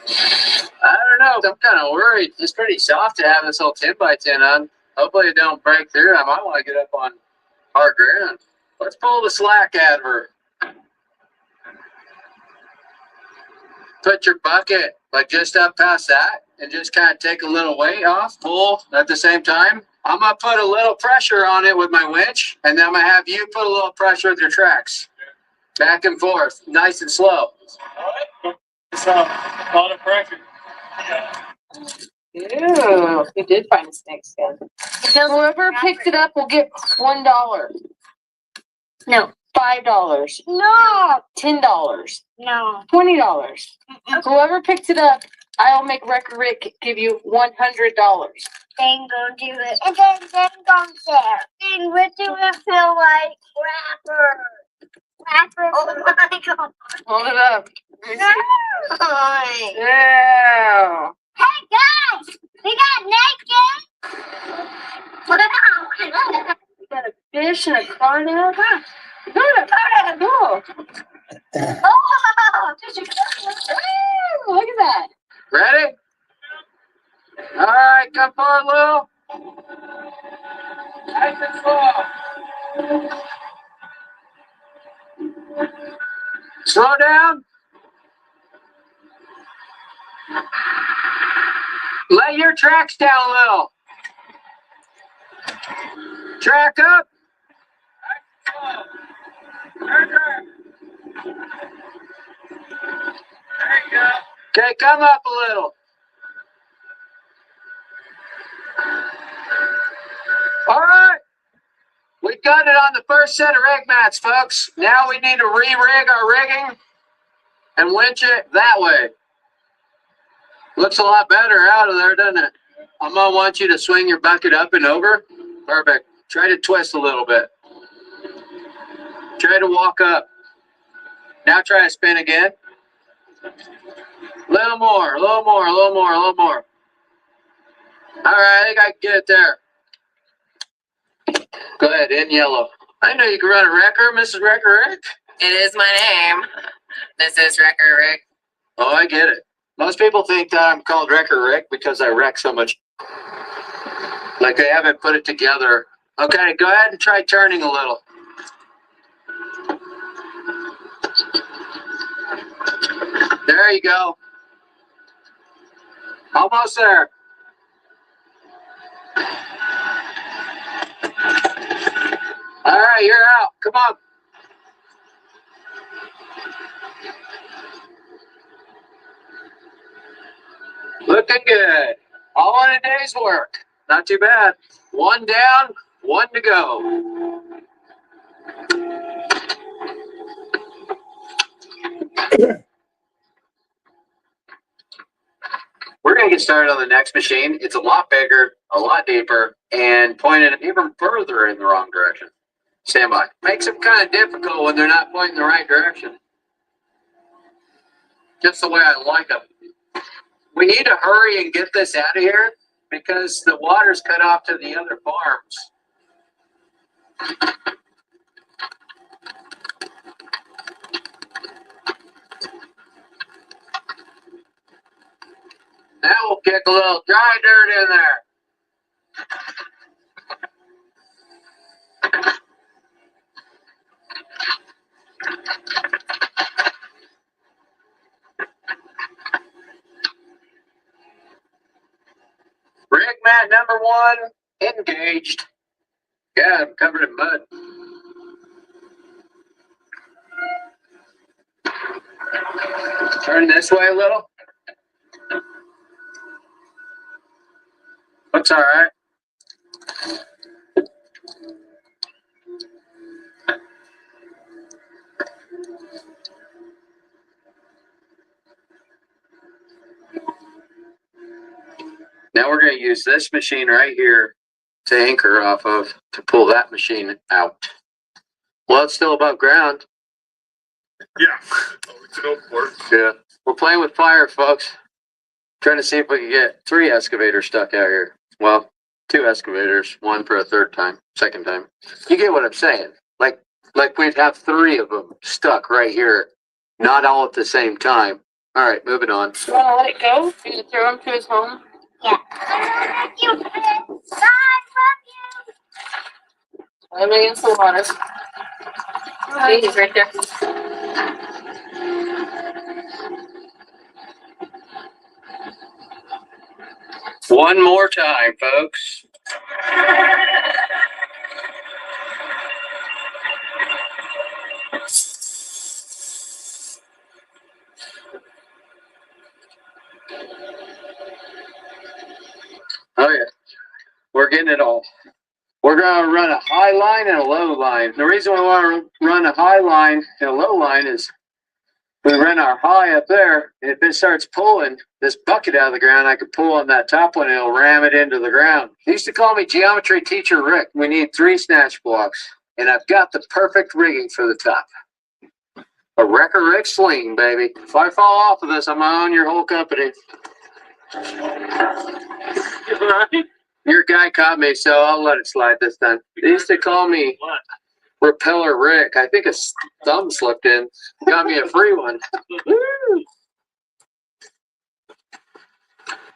I don't know. I'm kind of worried. It's pretty soft to have this whole 10x10 on. Hopefully it don't break through. I might want to get up on hard ground. Let's pull the slack out of her. Put your bucket like just up past that and just kind of take a little weight off, pull at the same time. I'm going to put a little pressure on it with my winch, and then I'm going to have you put a little pressure with your tracks. Back and forth, nice and slow. All right. It's a lot of pressure. Ew, we did find a snake skin. Whoever picks it up will get $1. No. $5. No. $10. No. $20. Whoever picks it up, I'll make Wrecker Rick give you $100. Then go do it. And then go there. Then what do it feel like? Rapper. Rapper. Oh my god. Hold it up. No. Yeah. Hey guys, we got naked. We got a fish and a car now. Cool. Oh, Look at that. Ready? All right, come forward, Lou. Nice and slow. Slow down. Lay your tracks down a little. Track up. There you go. Okay, come up a little. All right. We got it on the first set of rig mats, folks. Now we need to re-rig our rigging and winch it that way. Looks a lot better out of there, doesn't it? I'm going to want you to swing your bucket up and over. Perfect. Try to twist a little bit. Try to walk up. Now try to spin again. Little more, a little more, a little more, a little more. All right, I think I can get it there. Go ahead, in yellow. I know you can run a wrecker, Mrs. Wrecker Rick. It is my name. This is Wrecker Rick. Oh, I get it. Most people think that I'm called Wrecker Rick because I wreck so much. Like they haven't put it together. Okay, go ahead and try turning a little. There you go. Almost there. All right, you're out. Come on. Looking good. All in a day's work. Not too bad. One down, one to go. We're going to get get started on the next machine. It's a lot bigger, a lot deeper, and pointed even further in the wrong direction. Stand by. Makes them kind of difficult when they're not pointing the right direction. Just the way I like them. We need to hurry and get this out of here because the water's cut off to the other farms. Now we'll kick a little dry dirt in there. Rig mat number 1 engaged. Yeah, I'm covered in mud. Turn this way a little. That's all right. Now we're going to use this machine right here to anchor off of to pull that machine out. Well, it's still above ground. Yeah. Yeah. We're playing with fire, folks. Trying to see if we can get 3 excavators stuck out here. Well, 2 excavators, 1 for a second time. You get what I'm saying? Like we'd have 3 of them stuck right here, not all at the same time. All right, moving on. You want to let it go? You gonna throw him to his home? Yeah. You, I love you. I'm against the water. See, he's right there. One more time, folks. Oh yeah, we're getting it all. We're going to run a high line and a low line. The reason we want to run a high line and a low line is we run our high up there, and if it starts pulling this bucket out of the ground, I could pull on that top one and it'll ram it into the ground. They used to call me Geometry Teacher Rick. We need 3 snatch blocks, and I've got the perfect rigging for the top. A Wrecker Rick sling, baby. If I fall off of this, I'm gonna own your whole company. Your guy caught me, so I'll let it slide this time. They used to call me Repeller Rick. I think a thumb slipped in. Got me a free one.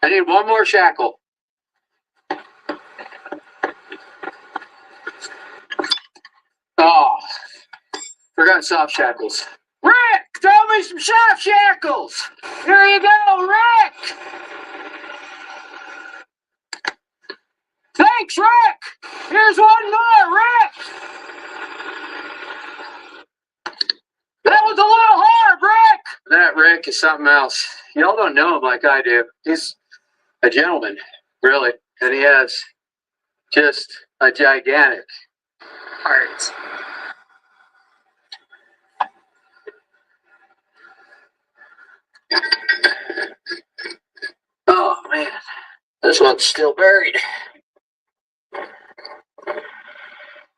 I need one more shackle. Oh, forgot soft shackles. Rick, throw me some soft shackles. Here you go, Rick. Thanks, Rick. Here's one more, Rick. That was a little hard, Rick. That Rick is something else. Y'all don't know him like I do. He's a gentleman, really, and he has just a gigantic heart. Oh man, this one's still buried.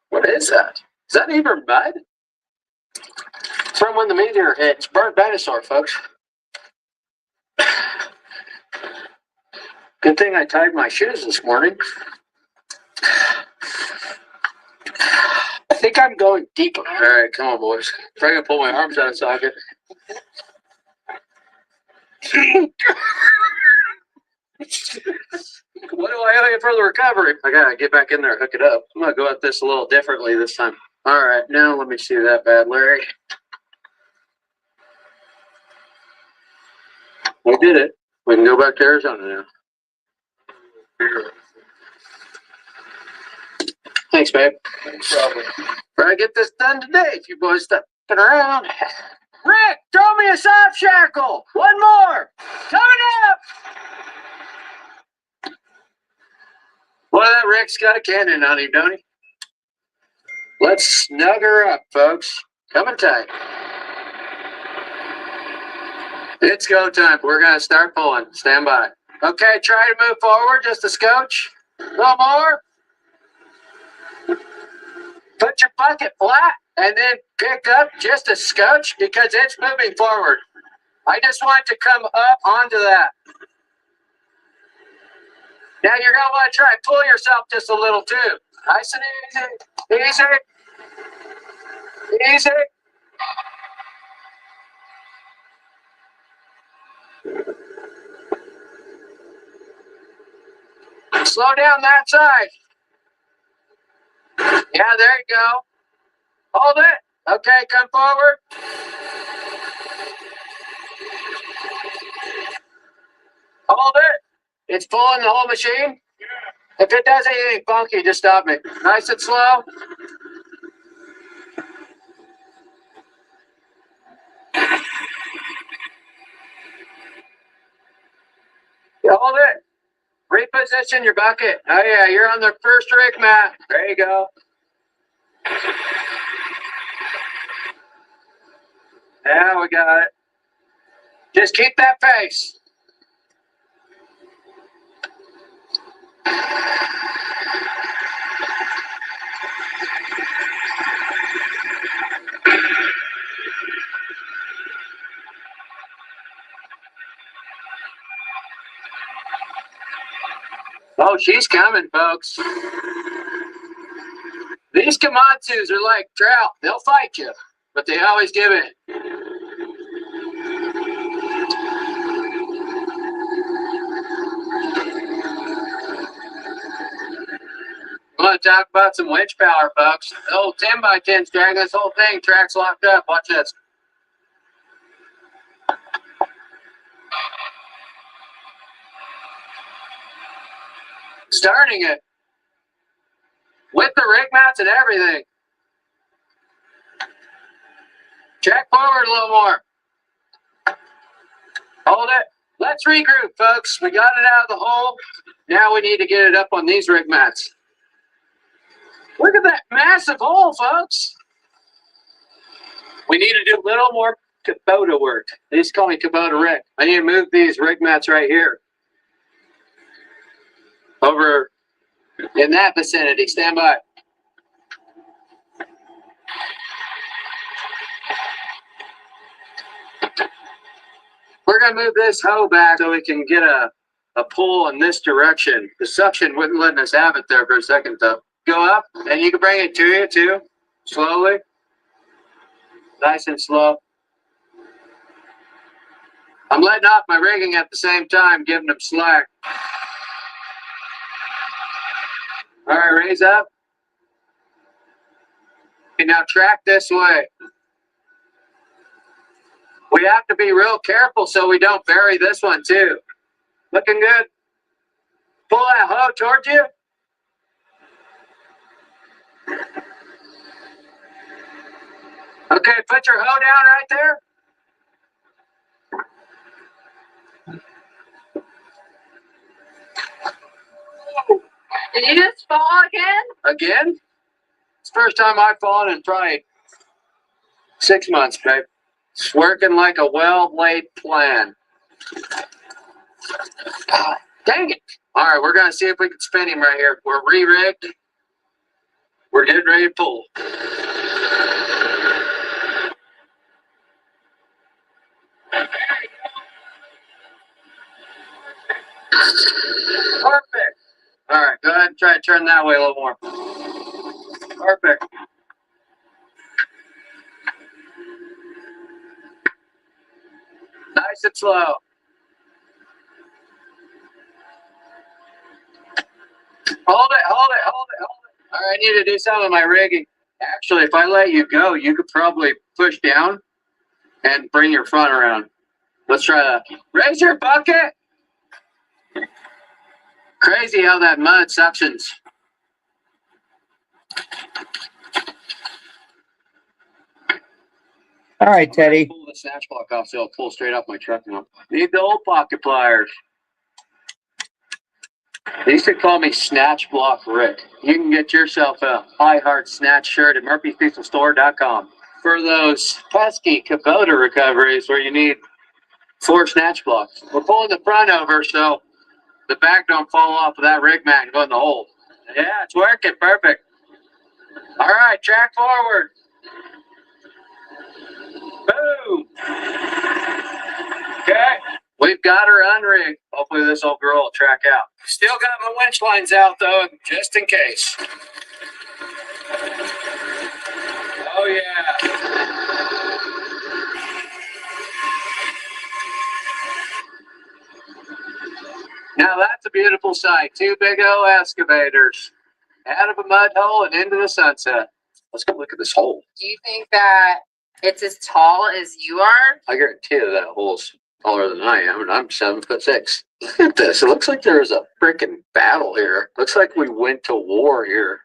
What is that? Is that even mud? It's from when the meteor hit. It's burnt dinosaur, folks. Good thing I tied my shoes this morning. I think I'm going deeper. All right, come on, boys. If I can pull my arms out of socket. What do I owe you for the recovery? I gotta get back in there and hook it up. I'm gonna go at this a little differently this time. All right, now let me see that bad, Larry. We did it. We can go back to Arizona now. Thanks, babe. Try to get this done today if you boys stop around. Rick, throw me a soft shackle. One more. Coming up. Well, that Rick's got a cannon on him, don't he? Let's snug her up, folks. Coming tight. It's go time. We're going to start pulling. Stand by. Okay, try to move forward just a scotch. A little more. Put your bucket flat and then pick up just a scotch because it's moving forward. I just want it to come up onto that. Now you're going to want to try and pull yourself just a little too. Nice and easy. Easy. Easy. Slow down that side. Yeah, there you go. Hold it. Okay, come forward. Hold it. It's pulling the whole machine. If it does anything funky, just stop me. Nice and slow. Hold it. Reposition your bucket. Oh yeah, you're on the first rig mat. There you go. Yeah, we got it. Just keep that pace. Oh, she's coming, folks. These Komatsus are like trout. They'll fight you, but they always give in. I want to talk about some winch power, folks. The old 10x10's dragging this whole thing. Track's locked up. Watch this. Starting it. With the rig mats and everything. Check forward a little more. Hold it. Let's regroup, folks. We got it out of the hole. Now we need to get it up on these rig mats. Look at that massive hole, folks. We need to do a little more Kubota work. They just call me Kubota Rick. I need to move these rig mats right here. Over in that vicinity. Stand by. We're going to move this hoe back so we can get a pull in this direction. The suction wouldn't let us have it there for a second, though. Go up, and you can bring it to you, too. Slowly. Nice and slow. I'm letting off my rigging at the same time, giving them slack. All right, raise up. Okay, now track this way. We have to be real careful so we don't bury this one, too. Looking good. Pull that hoe towards you. Okay, put your hoe down right there. Did you just fall again? Again? It's the first time I've fallen in probably 6 months, babe. It's working like a well-laid plan. Dang it. All right, we're going to see if we can spin him right here. We're re-rigged. We're getting ready to pull. Perfect. All right, go ahead and try to turn that way a little more. Perfect. Nice and slow. Hold it, hold it, hold it, hold it. All right, I need to do some of my rigging. Actually, if I let you go, you could probably push down and bring your front around. Let's try that. Raise your bucket. Crazy how that mud suctions. All right, Teddy. Pull the snatch block off so it'll pull straight off my truck now. Need the old pocket pliers. They used to call me Snatch Block Rick. You can get yourself a I Heart Snatch shirt at murphyspecialstore.com for those pesky Kubota recoveries where you need 4 snatch blocks. We're pulling the front over, so the back don't fall off of that rig mat and go in the hole. Yeah, it's working. Perfect. All right, track forward. Boom. Okay. We've got her unrigged. Hopefully this old girl will track out. Still got my winch lines out, though, just in case. Oh, yeah. Now that's a beautiful sight. Two big old excavators out of a mud hole and into the sunset. Let's go look at this hole. Do you think that it's as tall as you are? I guarantee you that hole's taller than I am, and I'm 7'6". Look at this. It looks like there was a freaking battle here. Looks like we went to war here.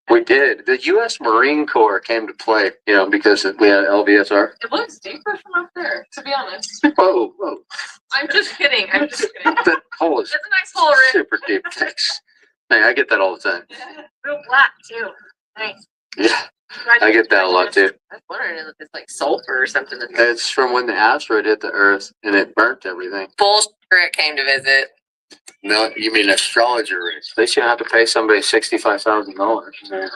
We did. The U.S. Marine Corps came to play, because we had LVSR. It looks deeper from up there, to be honest. Whoa, whoa. I'm just kidding. That hole is That's a nice hole, Rick. super deep. Thanks. Hey, I get that all the time. Real black, too. Nice. Yeah, I get that a lot, too. I was wondering if it's like sulfur or something. It's from when the asteroid hit the Earth, and it burnt everything. Bullshit came to visit. No, you mean astrologer rates. They should have to pay somebody $65,000. Yeah.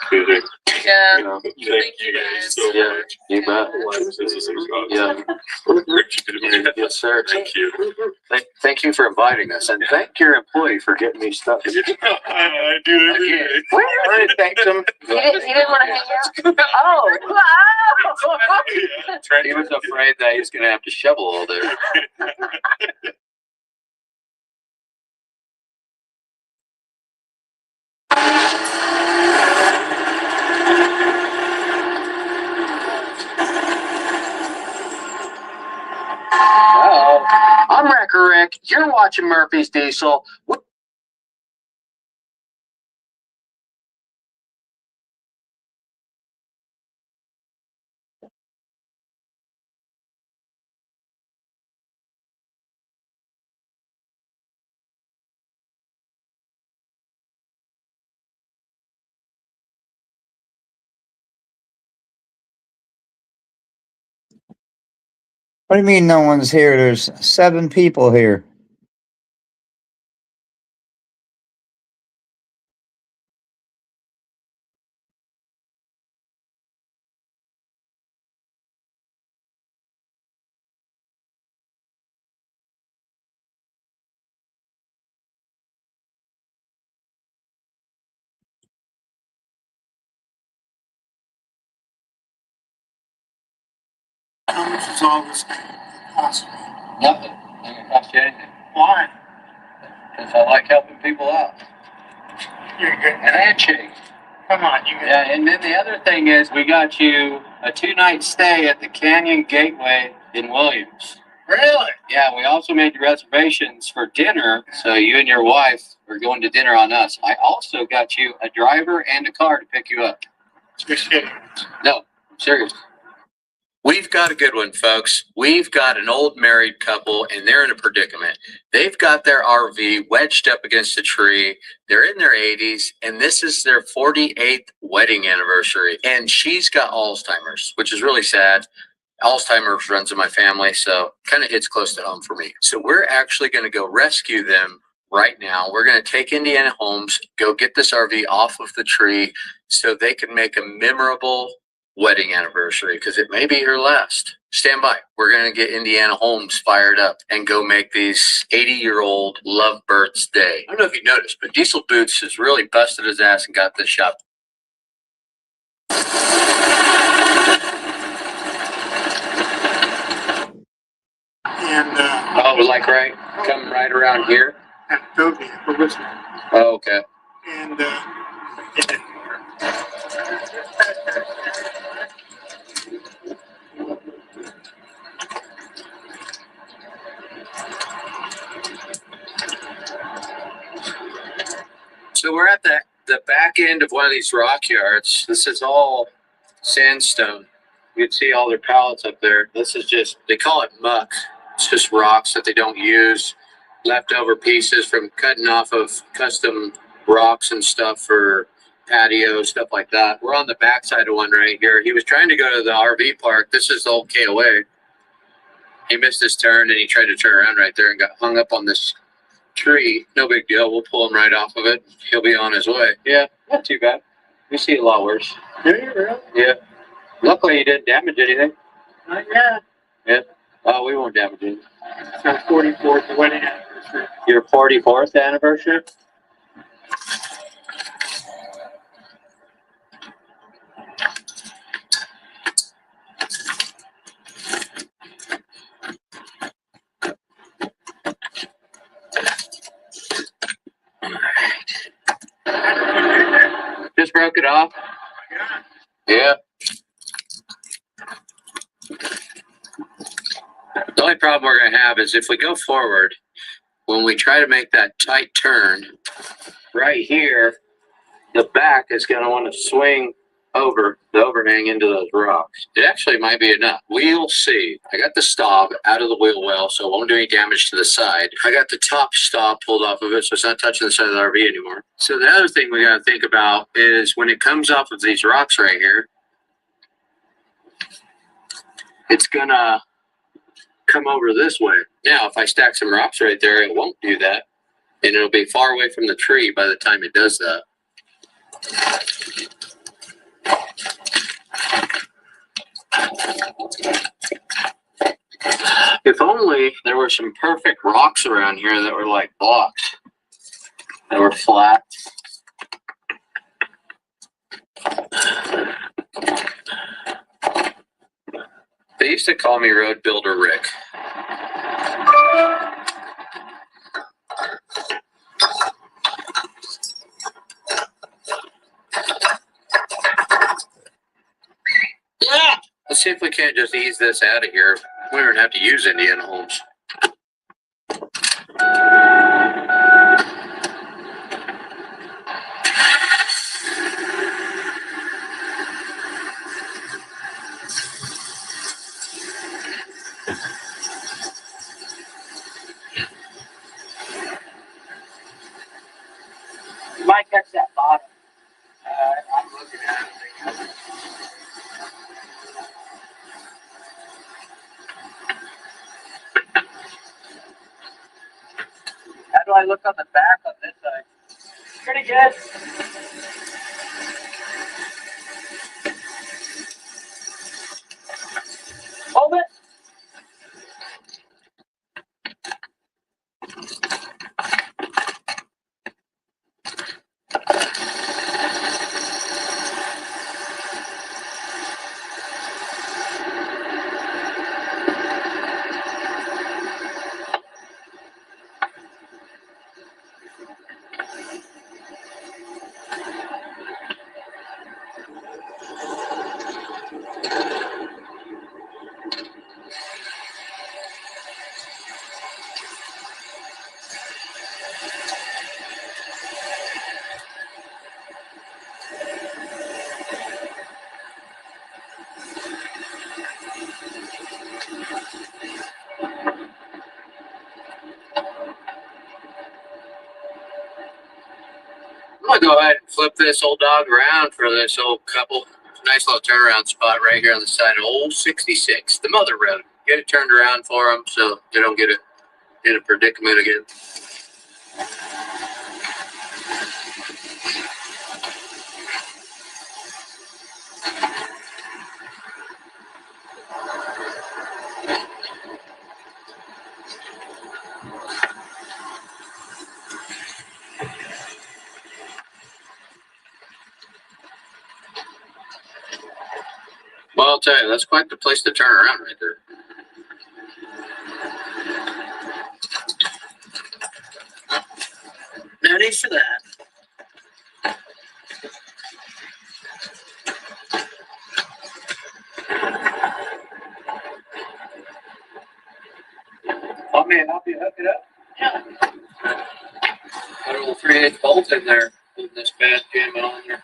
Thank you guys so much. You bet. Yeah. Yes, sir. Thank you. Thank you for inviting us, and thank your employee for getting me stuff. I do every day. I already thanked him. He didn't want to hang out? Oh, wow. He was afraid that he was going to have to shovel all day. I'm Wrecker Rick. You're watching Murphy's Diesel. What do you mean no one's here? There's 7 people here. How much is all this cost? Nothing. It didn't cost you anything. Why? Because I like helping people out. You're a good And handshake. Come on, you Yeah, and then the other thing is we got you a 2-night stay at the Canyon Gateway in Williams. Really? Yeah, we also made reservations for dinner, so you and your wife are going to dinner on us. I also got you a driver and a car to pick you up. No, I'm serious. We've got a good one, folks. We've got an old married couple, and they're in a predicament. They've got their RV wedged up against a tree. They're in their 80s, and this is their 48th wedding anniversary. And she's got Alzheimer's, which is really sad. Alzheimer's runs in my family, so kind of hits close to home for me. So we're actually going to go rescue them right now. We're going to take Indiana Homes, go get this RV off of the tree so they can make a memorable wedding anniversary, because it may be her last. Stand by. We're going to get Indiana Homes fired up and go make these 80-year-old lovebirds' day. I don't know if you noticed, but Diesel Boots has really busted his ass and got this shop. And like right, come right around here. and Toby, we're with you. Oh, okay. And So we're at the back end of one of these rock yards. This is all sandstone. You can see all their pallets up there. This is just, they call it muck. It's just rocks that they don't use. Leftover pieces from cutting off of custom rocks and stuff for patios, stuff like that. We're on the backside of one right here. He was trying to go to the RV park. This is the old KOA. He missed his turn and he tried to turn around right there and got hung up on this tree. No big deal. We'll pull him right off of it. He'll be on his way. Yeah, not too bad. We see a lot worse. Do you really? Yeah. Luckily, he didn't damage anything. Not yet. Yeah. Oh, we won't damage it. It's our 44th wedding anniversary. Your 44th anniversary? Just broke it off? Yeah. The only problem we're going to have is if we go forward, when we try to make that tight turn, right here, the back is going to want to swing over the overhang into those rocks. It actually might be enough. We'll see. I got the stop out of the wheel well, so it won't do any damage to the side. I got the top stop pulled off of it, so it's not touching the side of the RV anymore. So the other thing we got to think about is when it comes off of these rocks right here, it's going to come over this way. Now, if I stack some rocks right there, it won't do that, and it'll be far away from the tree by the time it does that. If only there were some perfect rocks around here that were like blocks, that were flat. They used to call me Road Builder Rick. Yeah. Let's see if we can't just ease this out of here. We don't have to use Indiana Homes. You might catch that bottom. I'm looking at it. How do I look on the back on this side? Pretty good. Hold it. I'm gonna go ahead and flip this old dog around for this old couple. Nice little turnaround spot right here on the side of old 66, the mother road. Get it turned around for them so they don't get in a predicament again. Well, I'll tell you, that's quite the place to turn around right there. No need for that. Want me to help you hook it up? Yeah. Got a little 3/8 bolt in there. Putting this bad jam on there.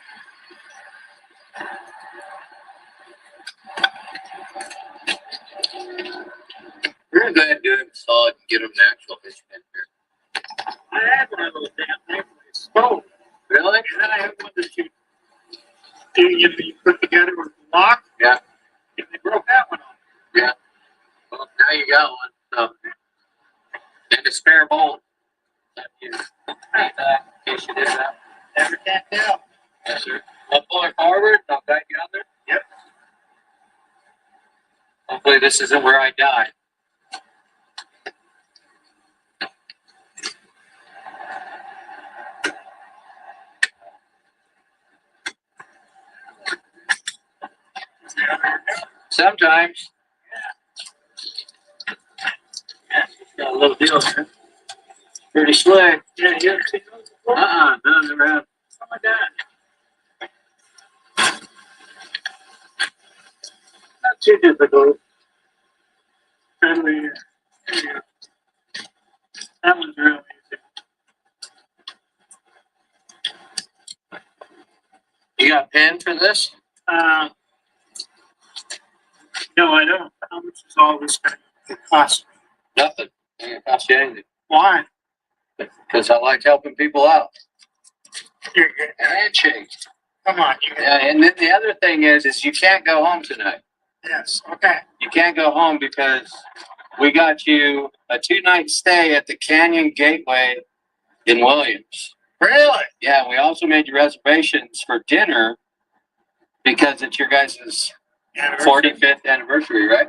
We're gonna go ahead and do him solid and get him an actual fish pin here. I had one of those damn things. Oh, Really? and then I have one that you put together with the lock. Yeah. And they broke that one off. Yeah. Well, now you got one. So. And a spare bolt. In case you didn't know. Never can tell. Yes, sir. I'll pull it forward. I'll back you out there. Yep. Hopefully this isn't where I die. Sometimes. Yeah, got a little deal here. Pretty slick. Yeah, you ever seen those before? No, never have. Oh my God. Not too difficult. Friendly. There you go. That one's real easy. You got a pen for this? No, I don't. How much is all this going to cost? Nothing. It ain't gonna cost you anything. Why? Because I like helping people out. You're good. Handshake. Come on. Yeah, and then the other thing is you can't go home tonight. Yes. Okay. You can't go home because we got you a 2-night stay at the Canyon Gateway in Williams. Really? Yeah. We also made you reservations for dinner because it's your guys' 45th anniversary, right?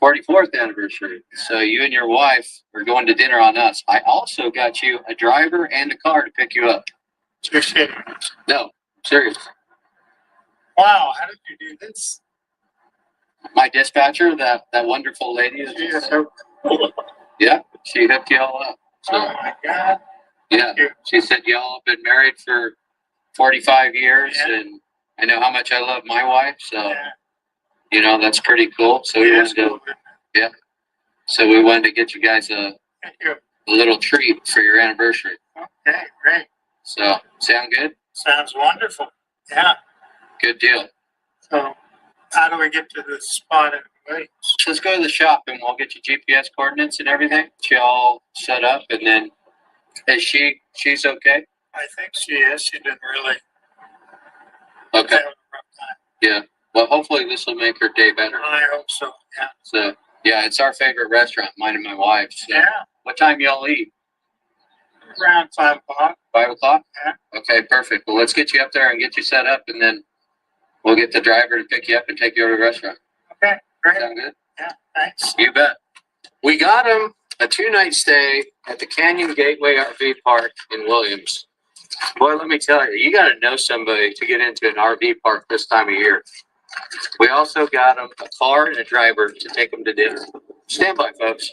44th anniversary. So you and your wife are going to dinner on us. I also got you a driver and a car to pick you up. No, serious. Wow, how did you do this? My dispatcher, that wonderful lady. Yeah, she hooked you all up. So, oh my God. Yeah, she said y'all have been married for 45 years, and I know how much I love my wife, so you know that's pretty cool. So we wanted to, so we wanted to get you guys a little treat for your anniversary. Okay, great. So sound good? Sounds wonderful. Yeah. Good deal. So how do we get to the spot in Williams? Let's go to the shop and we'll get you GPS coordinates and everything. She all set up, and then is she's okay? I think she is. She didn't really. Okay. Yeah. Well, hopefully this will make her day better. I hope so. Yeah. So yeah, it's our favorite restaurant, mine and my wife's. So. Yeah. What time y'all eat? Around 5 o'clock. 5 o'clock? Yeah. Okay, perfect. Well, let's get you up there and get you set up, and then we'll get the driver to pick you up and take you over to the restaurant. Okay, great. Sound good? Yeah, thanks. You bet. We got him a 2-night stay at the Canyon Gateway RV Park in Williams. Boy, let me tell you, you got to know somebody to get into an RV park this time of year. We also got him a car and a driver to take him to dinner. Stand by, folks.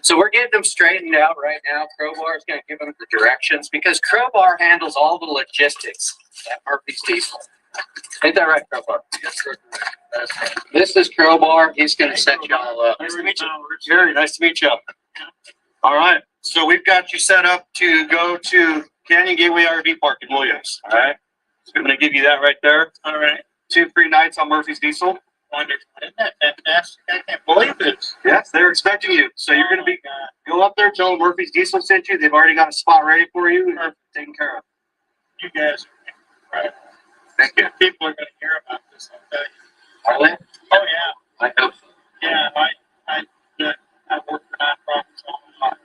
So we're getting them straightened out right now. Crowbar is going to give them the directions because Crowbar handles all the logistics at Murphy's Diesel. Ain't that right, Crowbar? Yes, sir. This is Crowbar. He's going to set you all up. Nice to meet you. Very nice to meet you. All right. So we've got you set up to go to Canyon Gateway RV Park in Williams. All right. So I'm going to give you that right there. All right. 2 free nights on Murphy's Diesel. Wonderful. Isn't that fantastic? I can't believe this. Yes, they're expecting you. So you're going to be, go up there, tell them Murphy's Diesel sent you. They've already got a spot ready for you and taken care of. You guys are right. Thank you. People are going to hear about this, I'll tell you. Are they? Oh, yeah. I hope so. Yeah, I work for nonprofits all the time.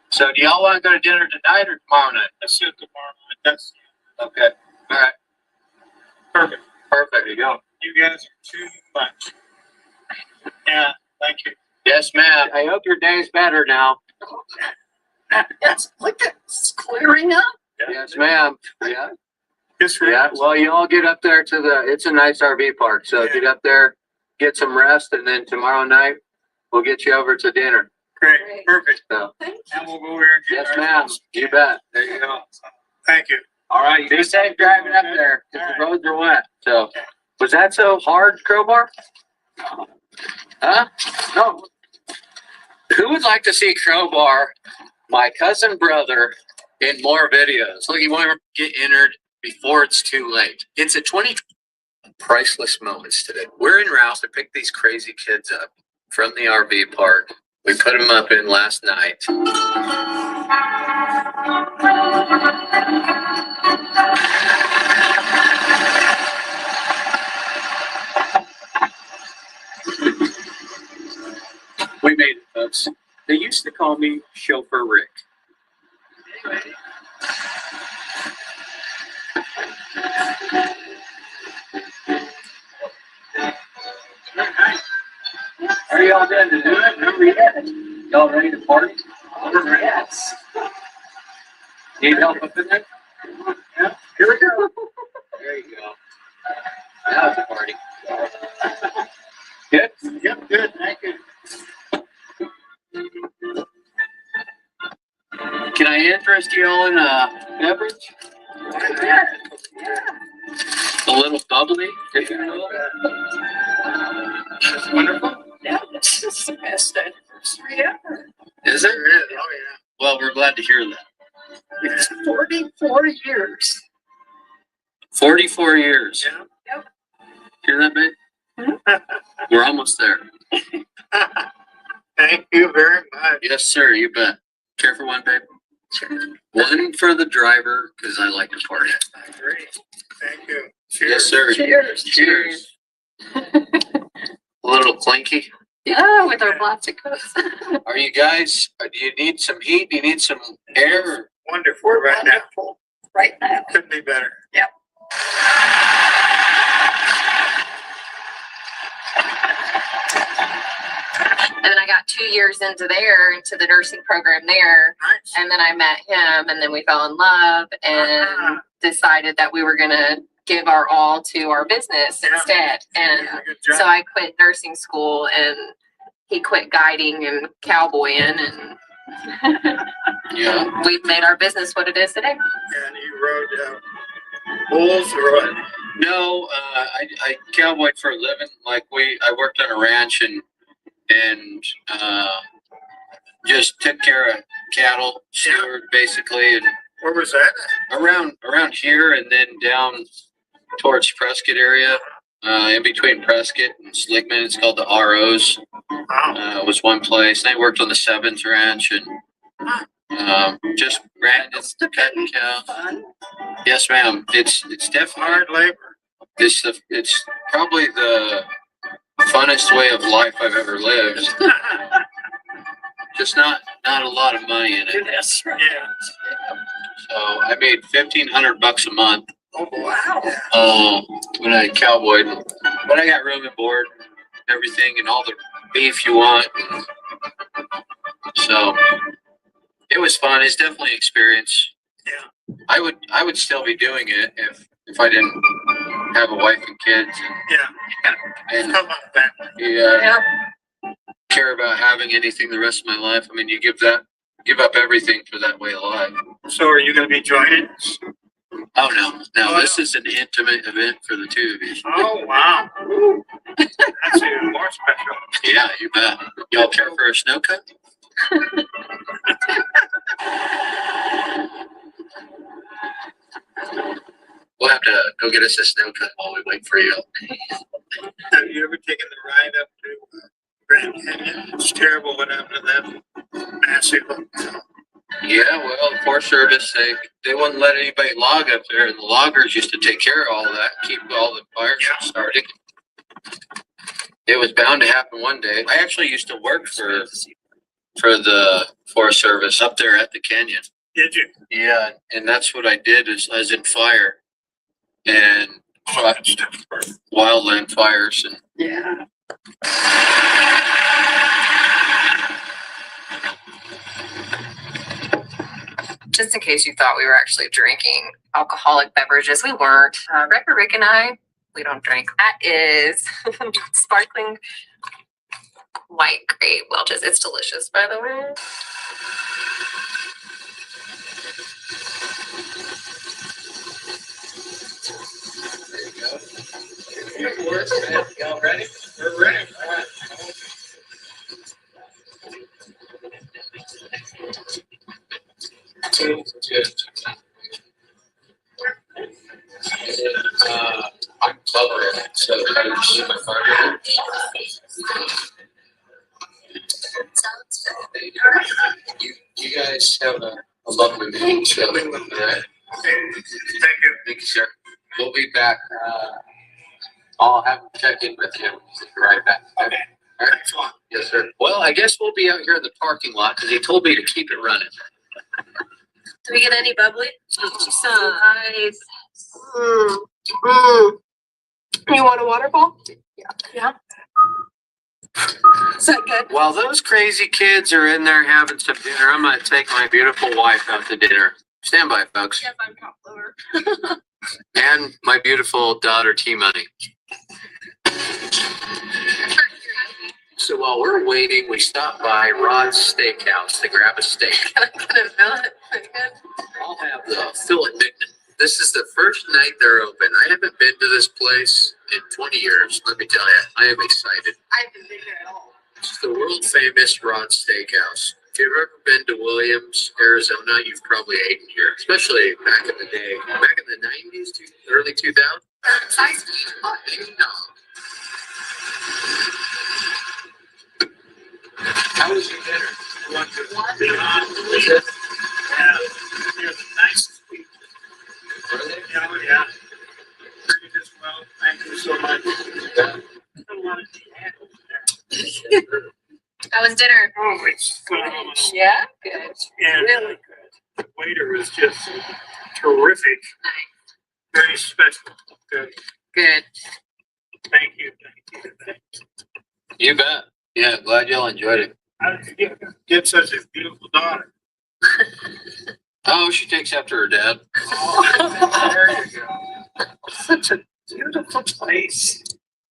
So do y'all want to go to dinner tonight or tomorrow night? Let's do it tomorrow night. That's okay. All right. Perfect. Perfect. There you go. You guys are too much. Yeah, thank you. Yes, ma'am. I hope your day's better now. Yes, look at it's clearing up. Yes, ma'am. Yeah. Yeah. Well, you all get up there to it's a nice RV park. So get up there, get some rest, and then tomorrow night we'll get you over to dinner. Great. Perfect. So, and we'll go over here and get yes, ma'am. You bet. There you go. Thank you. All right. Be safe driving up there because the roads are wet. So. Was that so hard, Crowbar? Huh? No. Who would like to see Crowbar, my cousin brother, in more videos? Look, you want to get entered before it's too late. It's a 20 priceless moments today. We're in Rouse to pick these crazy kids up from the RV park. We put them up in last night. call me Chauffeur Rick. How are y'all doing today? Y'all ready to party? Yes. Need help up in there? Yeah. Here we go. There you go. Now it's a party. Good? Yep, good. Thank you. Can I interest you all in a beverage? Yeah. A little bubbly? That's wonderful. Yeah, this is the best anniversary ever. Is it? Oh, yeah. Well, we're glad to hear that. It's 44 years. 44 years. Yeah. Yep. Hear that, babe? We're almost there. Thank you very much. Yes, sir. You bet. Care for one, babe? Sure. One for the driver, because I like to party. Great. Thank you. Cheers. Yes, sir. Cheers. Cheers. A little clinky. Yeah, with our plastic cups. Are you guys, do you need some heat? Do you need some air? Wonderful right now. Right now. Couldn't be better. Yep. And then I got 2 years into the nursing program there. Nice. And then I met him, and then we fell in love and decided that we were going to give our all to our business instead. And Yeah, good job. so I quit nursing school, and he quit guiding and cowboying, and Yeah. we've made our business what it is today. And you rode bulls or what? No, I cowboyed for a living. Like I worked on a ranch and just took care of cattle, steward basically, and Where was that? around here and then down towards Prescott area, in between Prescott and Slickman. It's called the ROUGH'S. Wow. Was one place. And I worked on the Sevens Ranch and just ran the cutting cow. Fun. Yes, ma'am. It's definitely Hard labor. it's probably the funnest way of life I've ever lived. Just not a lot of money in it. Yes. Yeah. So I made $1,500 a month. Oh, wow. When I cowboyed, but I got room and board, and everything, and all the beef you want. So it was fun. It's definitely an experience. Yeah. I would still be doing it if I didn't have a wife and kids and How about that? care about having anything the rest of my life. I mean, you give up everything for that way of life. So are you going to be joining us? Oh no, this is an intimate event for the two of you. Oh, wow. That's even more special. Yeah, you bet. Y'all care for a snow cut? We'll have to go get us a snow cut while we wait for you. Have you ever taken the ride up to Grand Canyon? It's terrible what happened to that massive. Yeah, well, the Forest Service, they wouldn't let anybody log up there, and the loggers used to take care of all that, keep all the fires from starting. It was bound to happen one day. I actually used to work for the Forest Service up there at the canyon. Did you? Yeah, and that's what I did is I was in fire and wildland fires and Yeah. Just in case you thought we were actually drinking alcoholic beverages, we weren't. Rick and I, we don't drink. That is sparkling white grape Welch's. It's delicious, by the way. There you go. Y'all ready? We're ready. All right. I'm covering it, so I can see my fire. You guys have a lovely meeting. So, Thank you. thank you, sir. We'll be back. I'll have to check in with you. Right back. Okay. All right. Yes, sir. Well, I guess we'll be out here in the parking lot because he told me to keep it running. Do we get any bubbly? Nice. You want a waterfall? Yeah. Is that good? While those crazy kids are in there having some dinner, I'm going to take my beautiful wife out to dinner. Stand by, folks. Yep, I'm top lower. And my beautiful daughter, T-Money. So while we're waiting, we stop by Rod's Steakhouse to grab a steak. Can I get a fillet? I'll have the fillet mignon. This is the first night they're open. I haven't been to this place in 20 years, let me tell you. I am excited. I haven't been here at all. It's the world famous Rod's Steakhouse. If you've ever been to Williams, Arizona, you've probably eaten here, especially back in the day, back in the 90s, early 2000s. Size How was your dinner? Wonderful. Was it? Yeah. They're the nicest people. Were they? Yeah. Treated us well. Thank you so much. Yeah. A lot of handles there. How was dinner? Oh, it's phenomenal. Yeah, good. Yeah, Really good. The waiter was just terrific. Nice. Very special. Good. Good. Thank you. Thank you. You bet. Yeah, glad y'all enjoyed it. How did you get such a beautiful daughter? Oh, she takes after her dad. Oh, there you go. Such a beautiful place.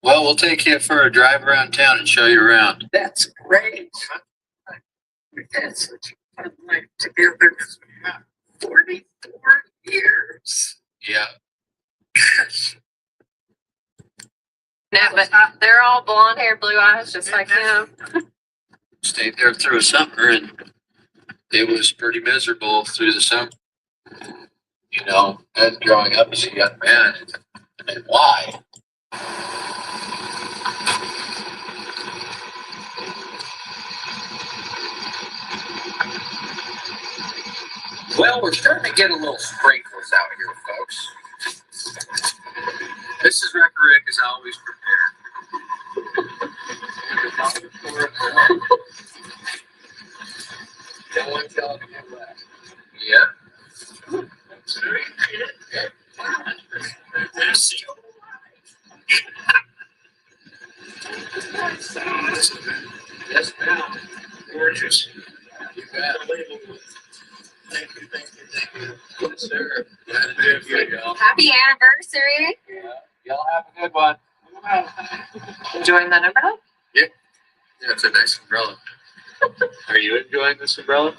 Well, we'll take you for a drive around town and show you around. That's great. We've had such a fun life together. 44 years. Yeah. Yeah, but they're all blonde hair, blue eyes, just like him. Stayed there through a summer and it was pretty miserable through the summer. You know, and growing up as a young man. And why? Well, we're starting to get a little sprinkles out here, folks. Mrs. Rick is always prepared. Don't want to tell him to get wet. Yeah. Yes, ma'am. Gorgeous. You bet. Thank you. Yes, sir. Glad to be with you, y'all. Happy anniversary. Yeah. Y'all have a good one. Enjoying that umbrella? Yeah, it's a nice umbrella. Are you enjoying this umbrella?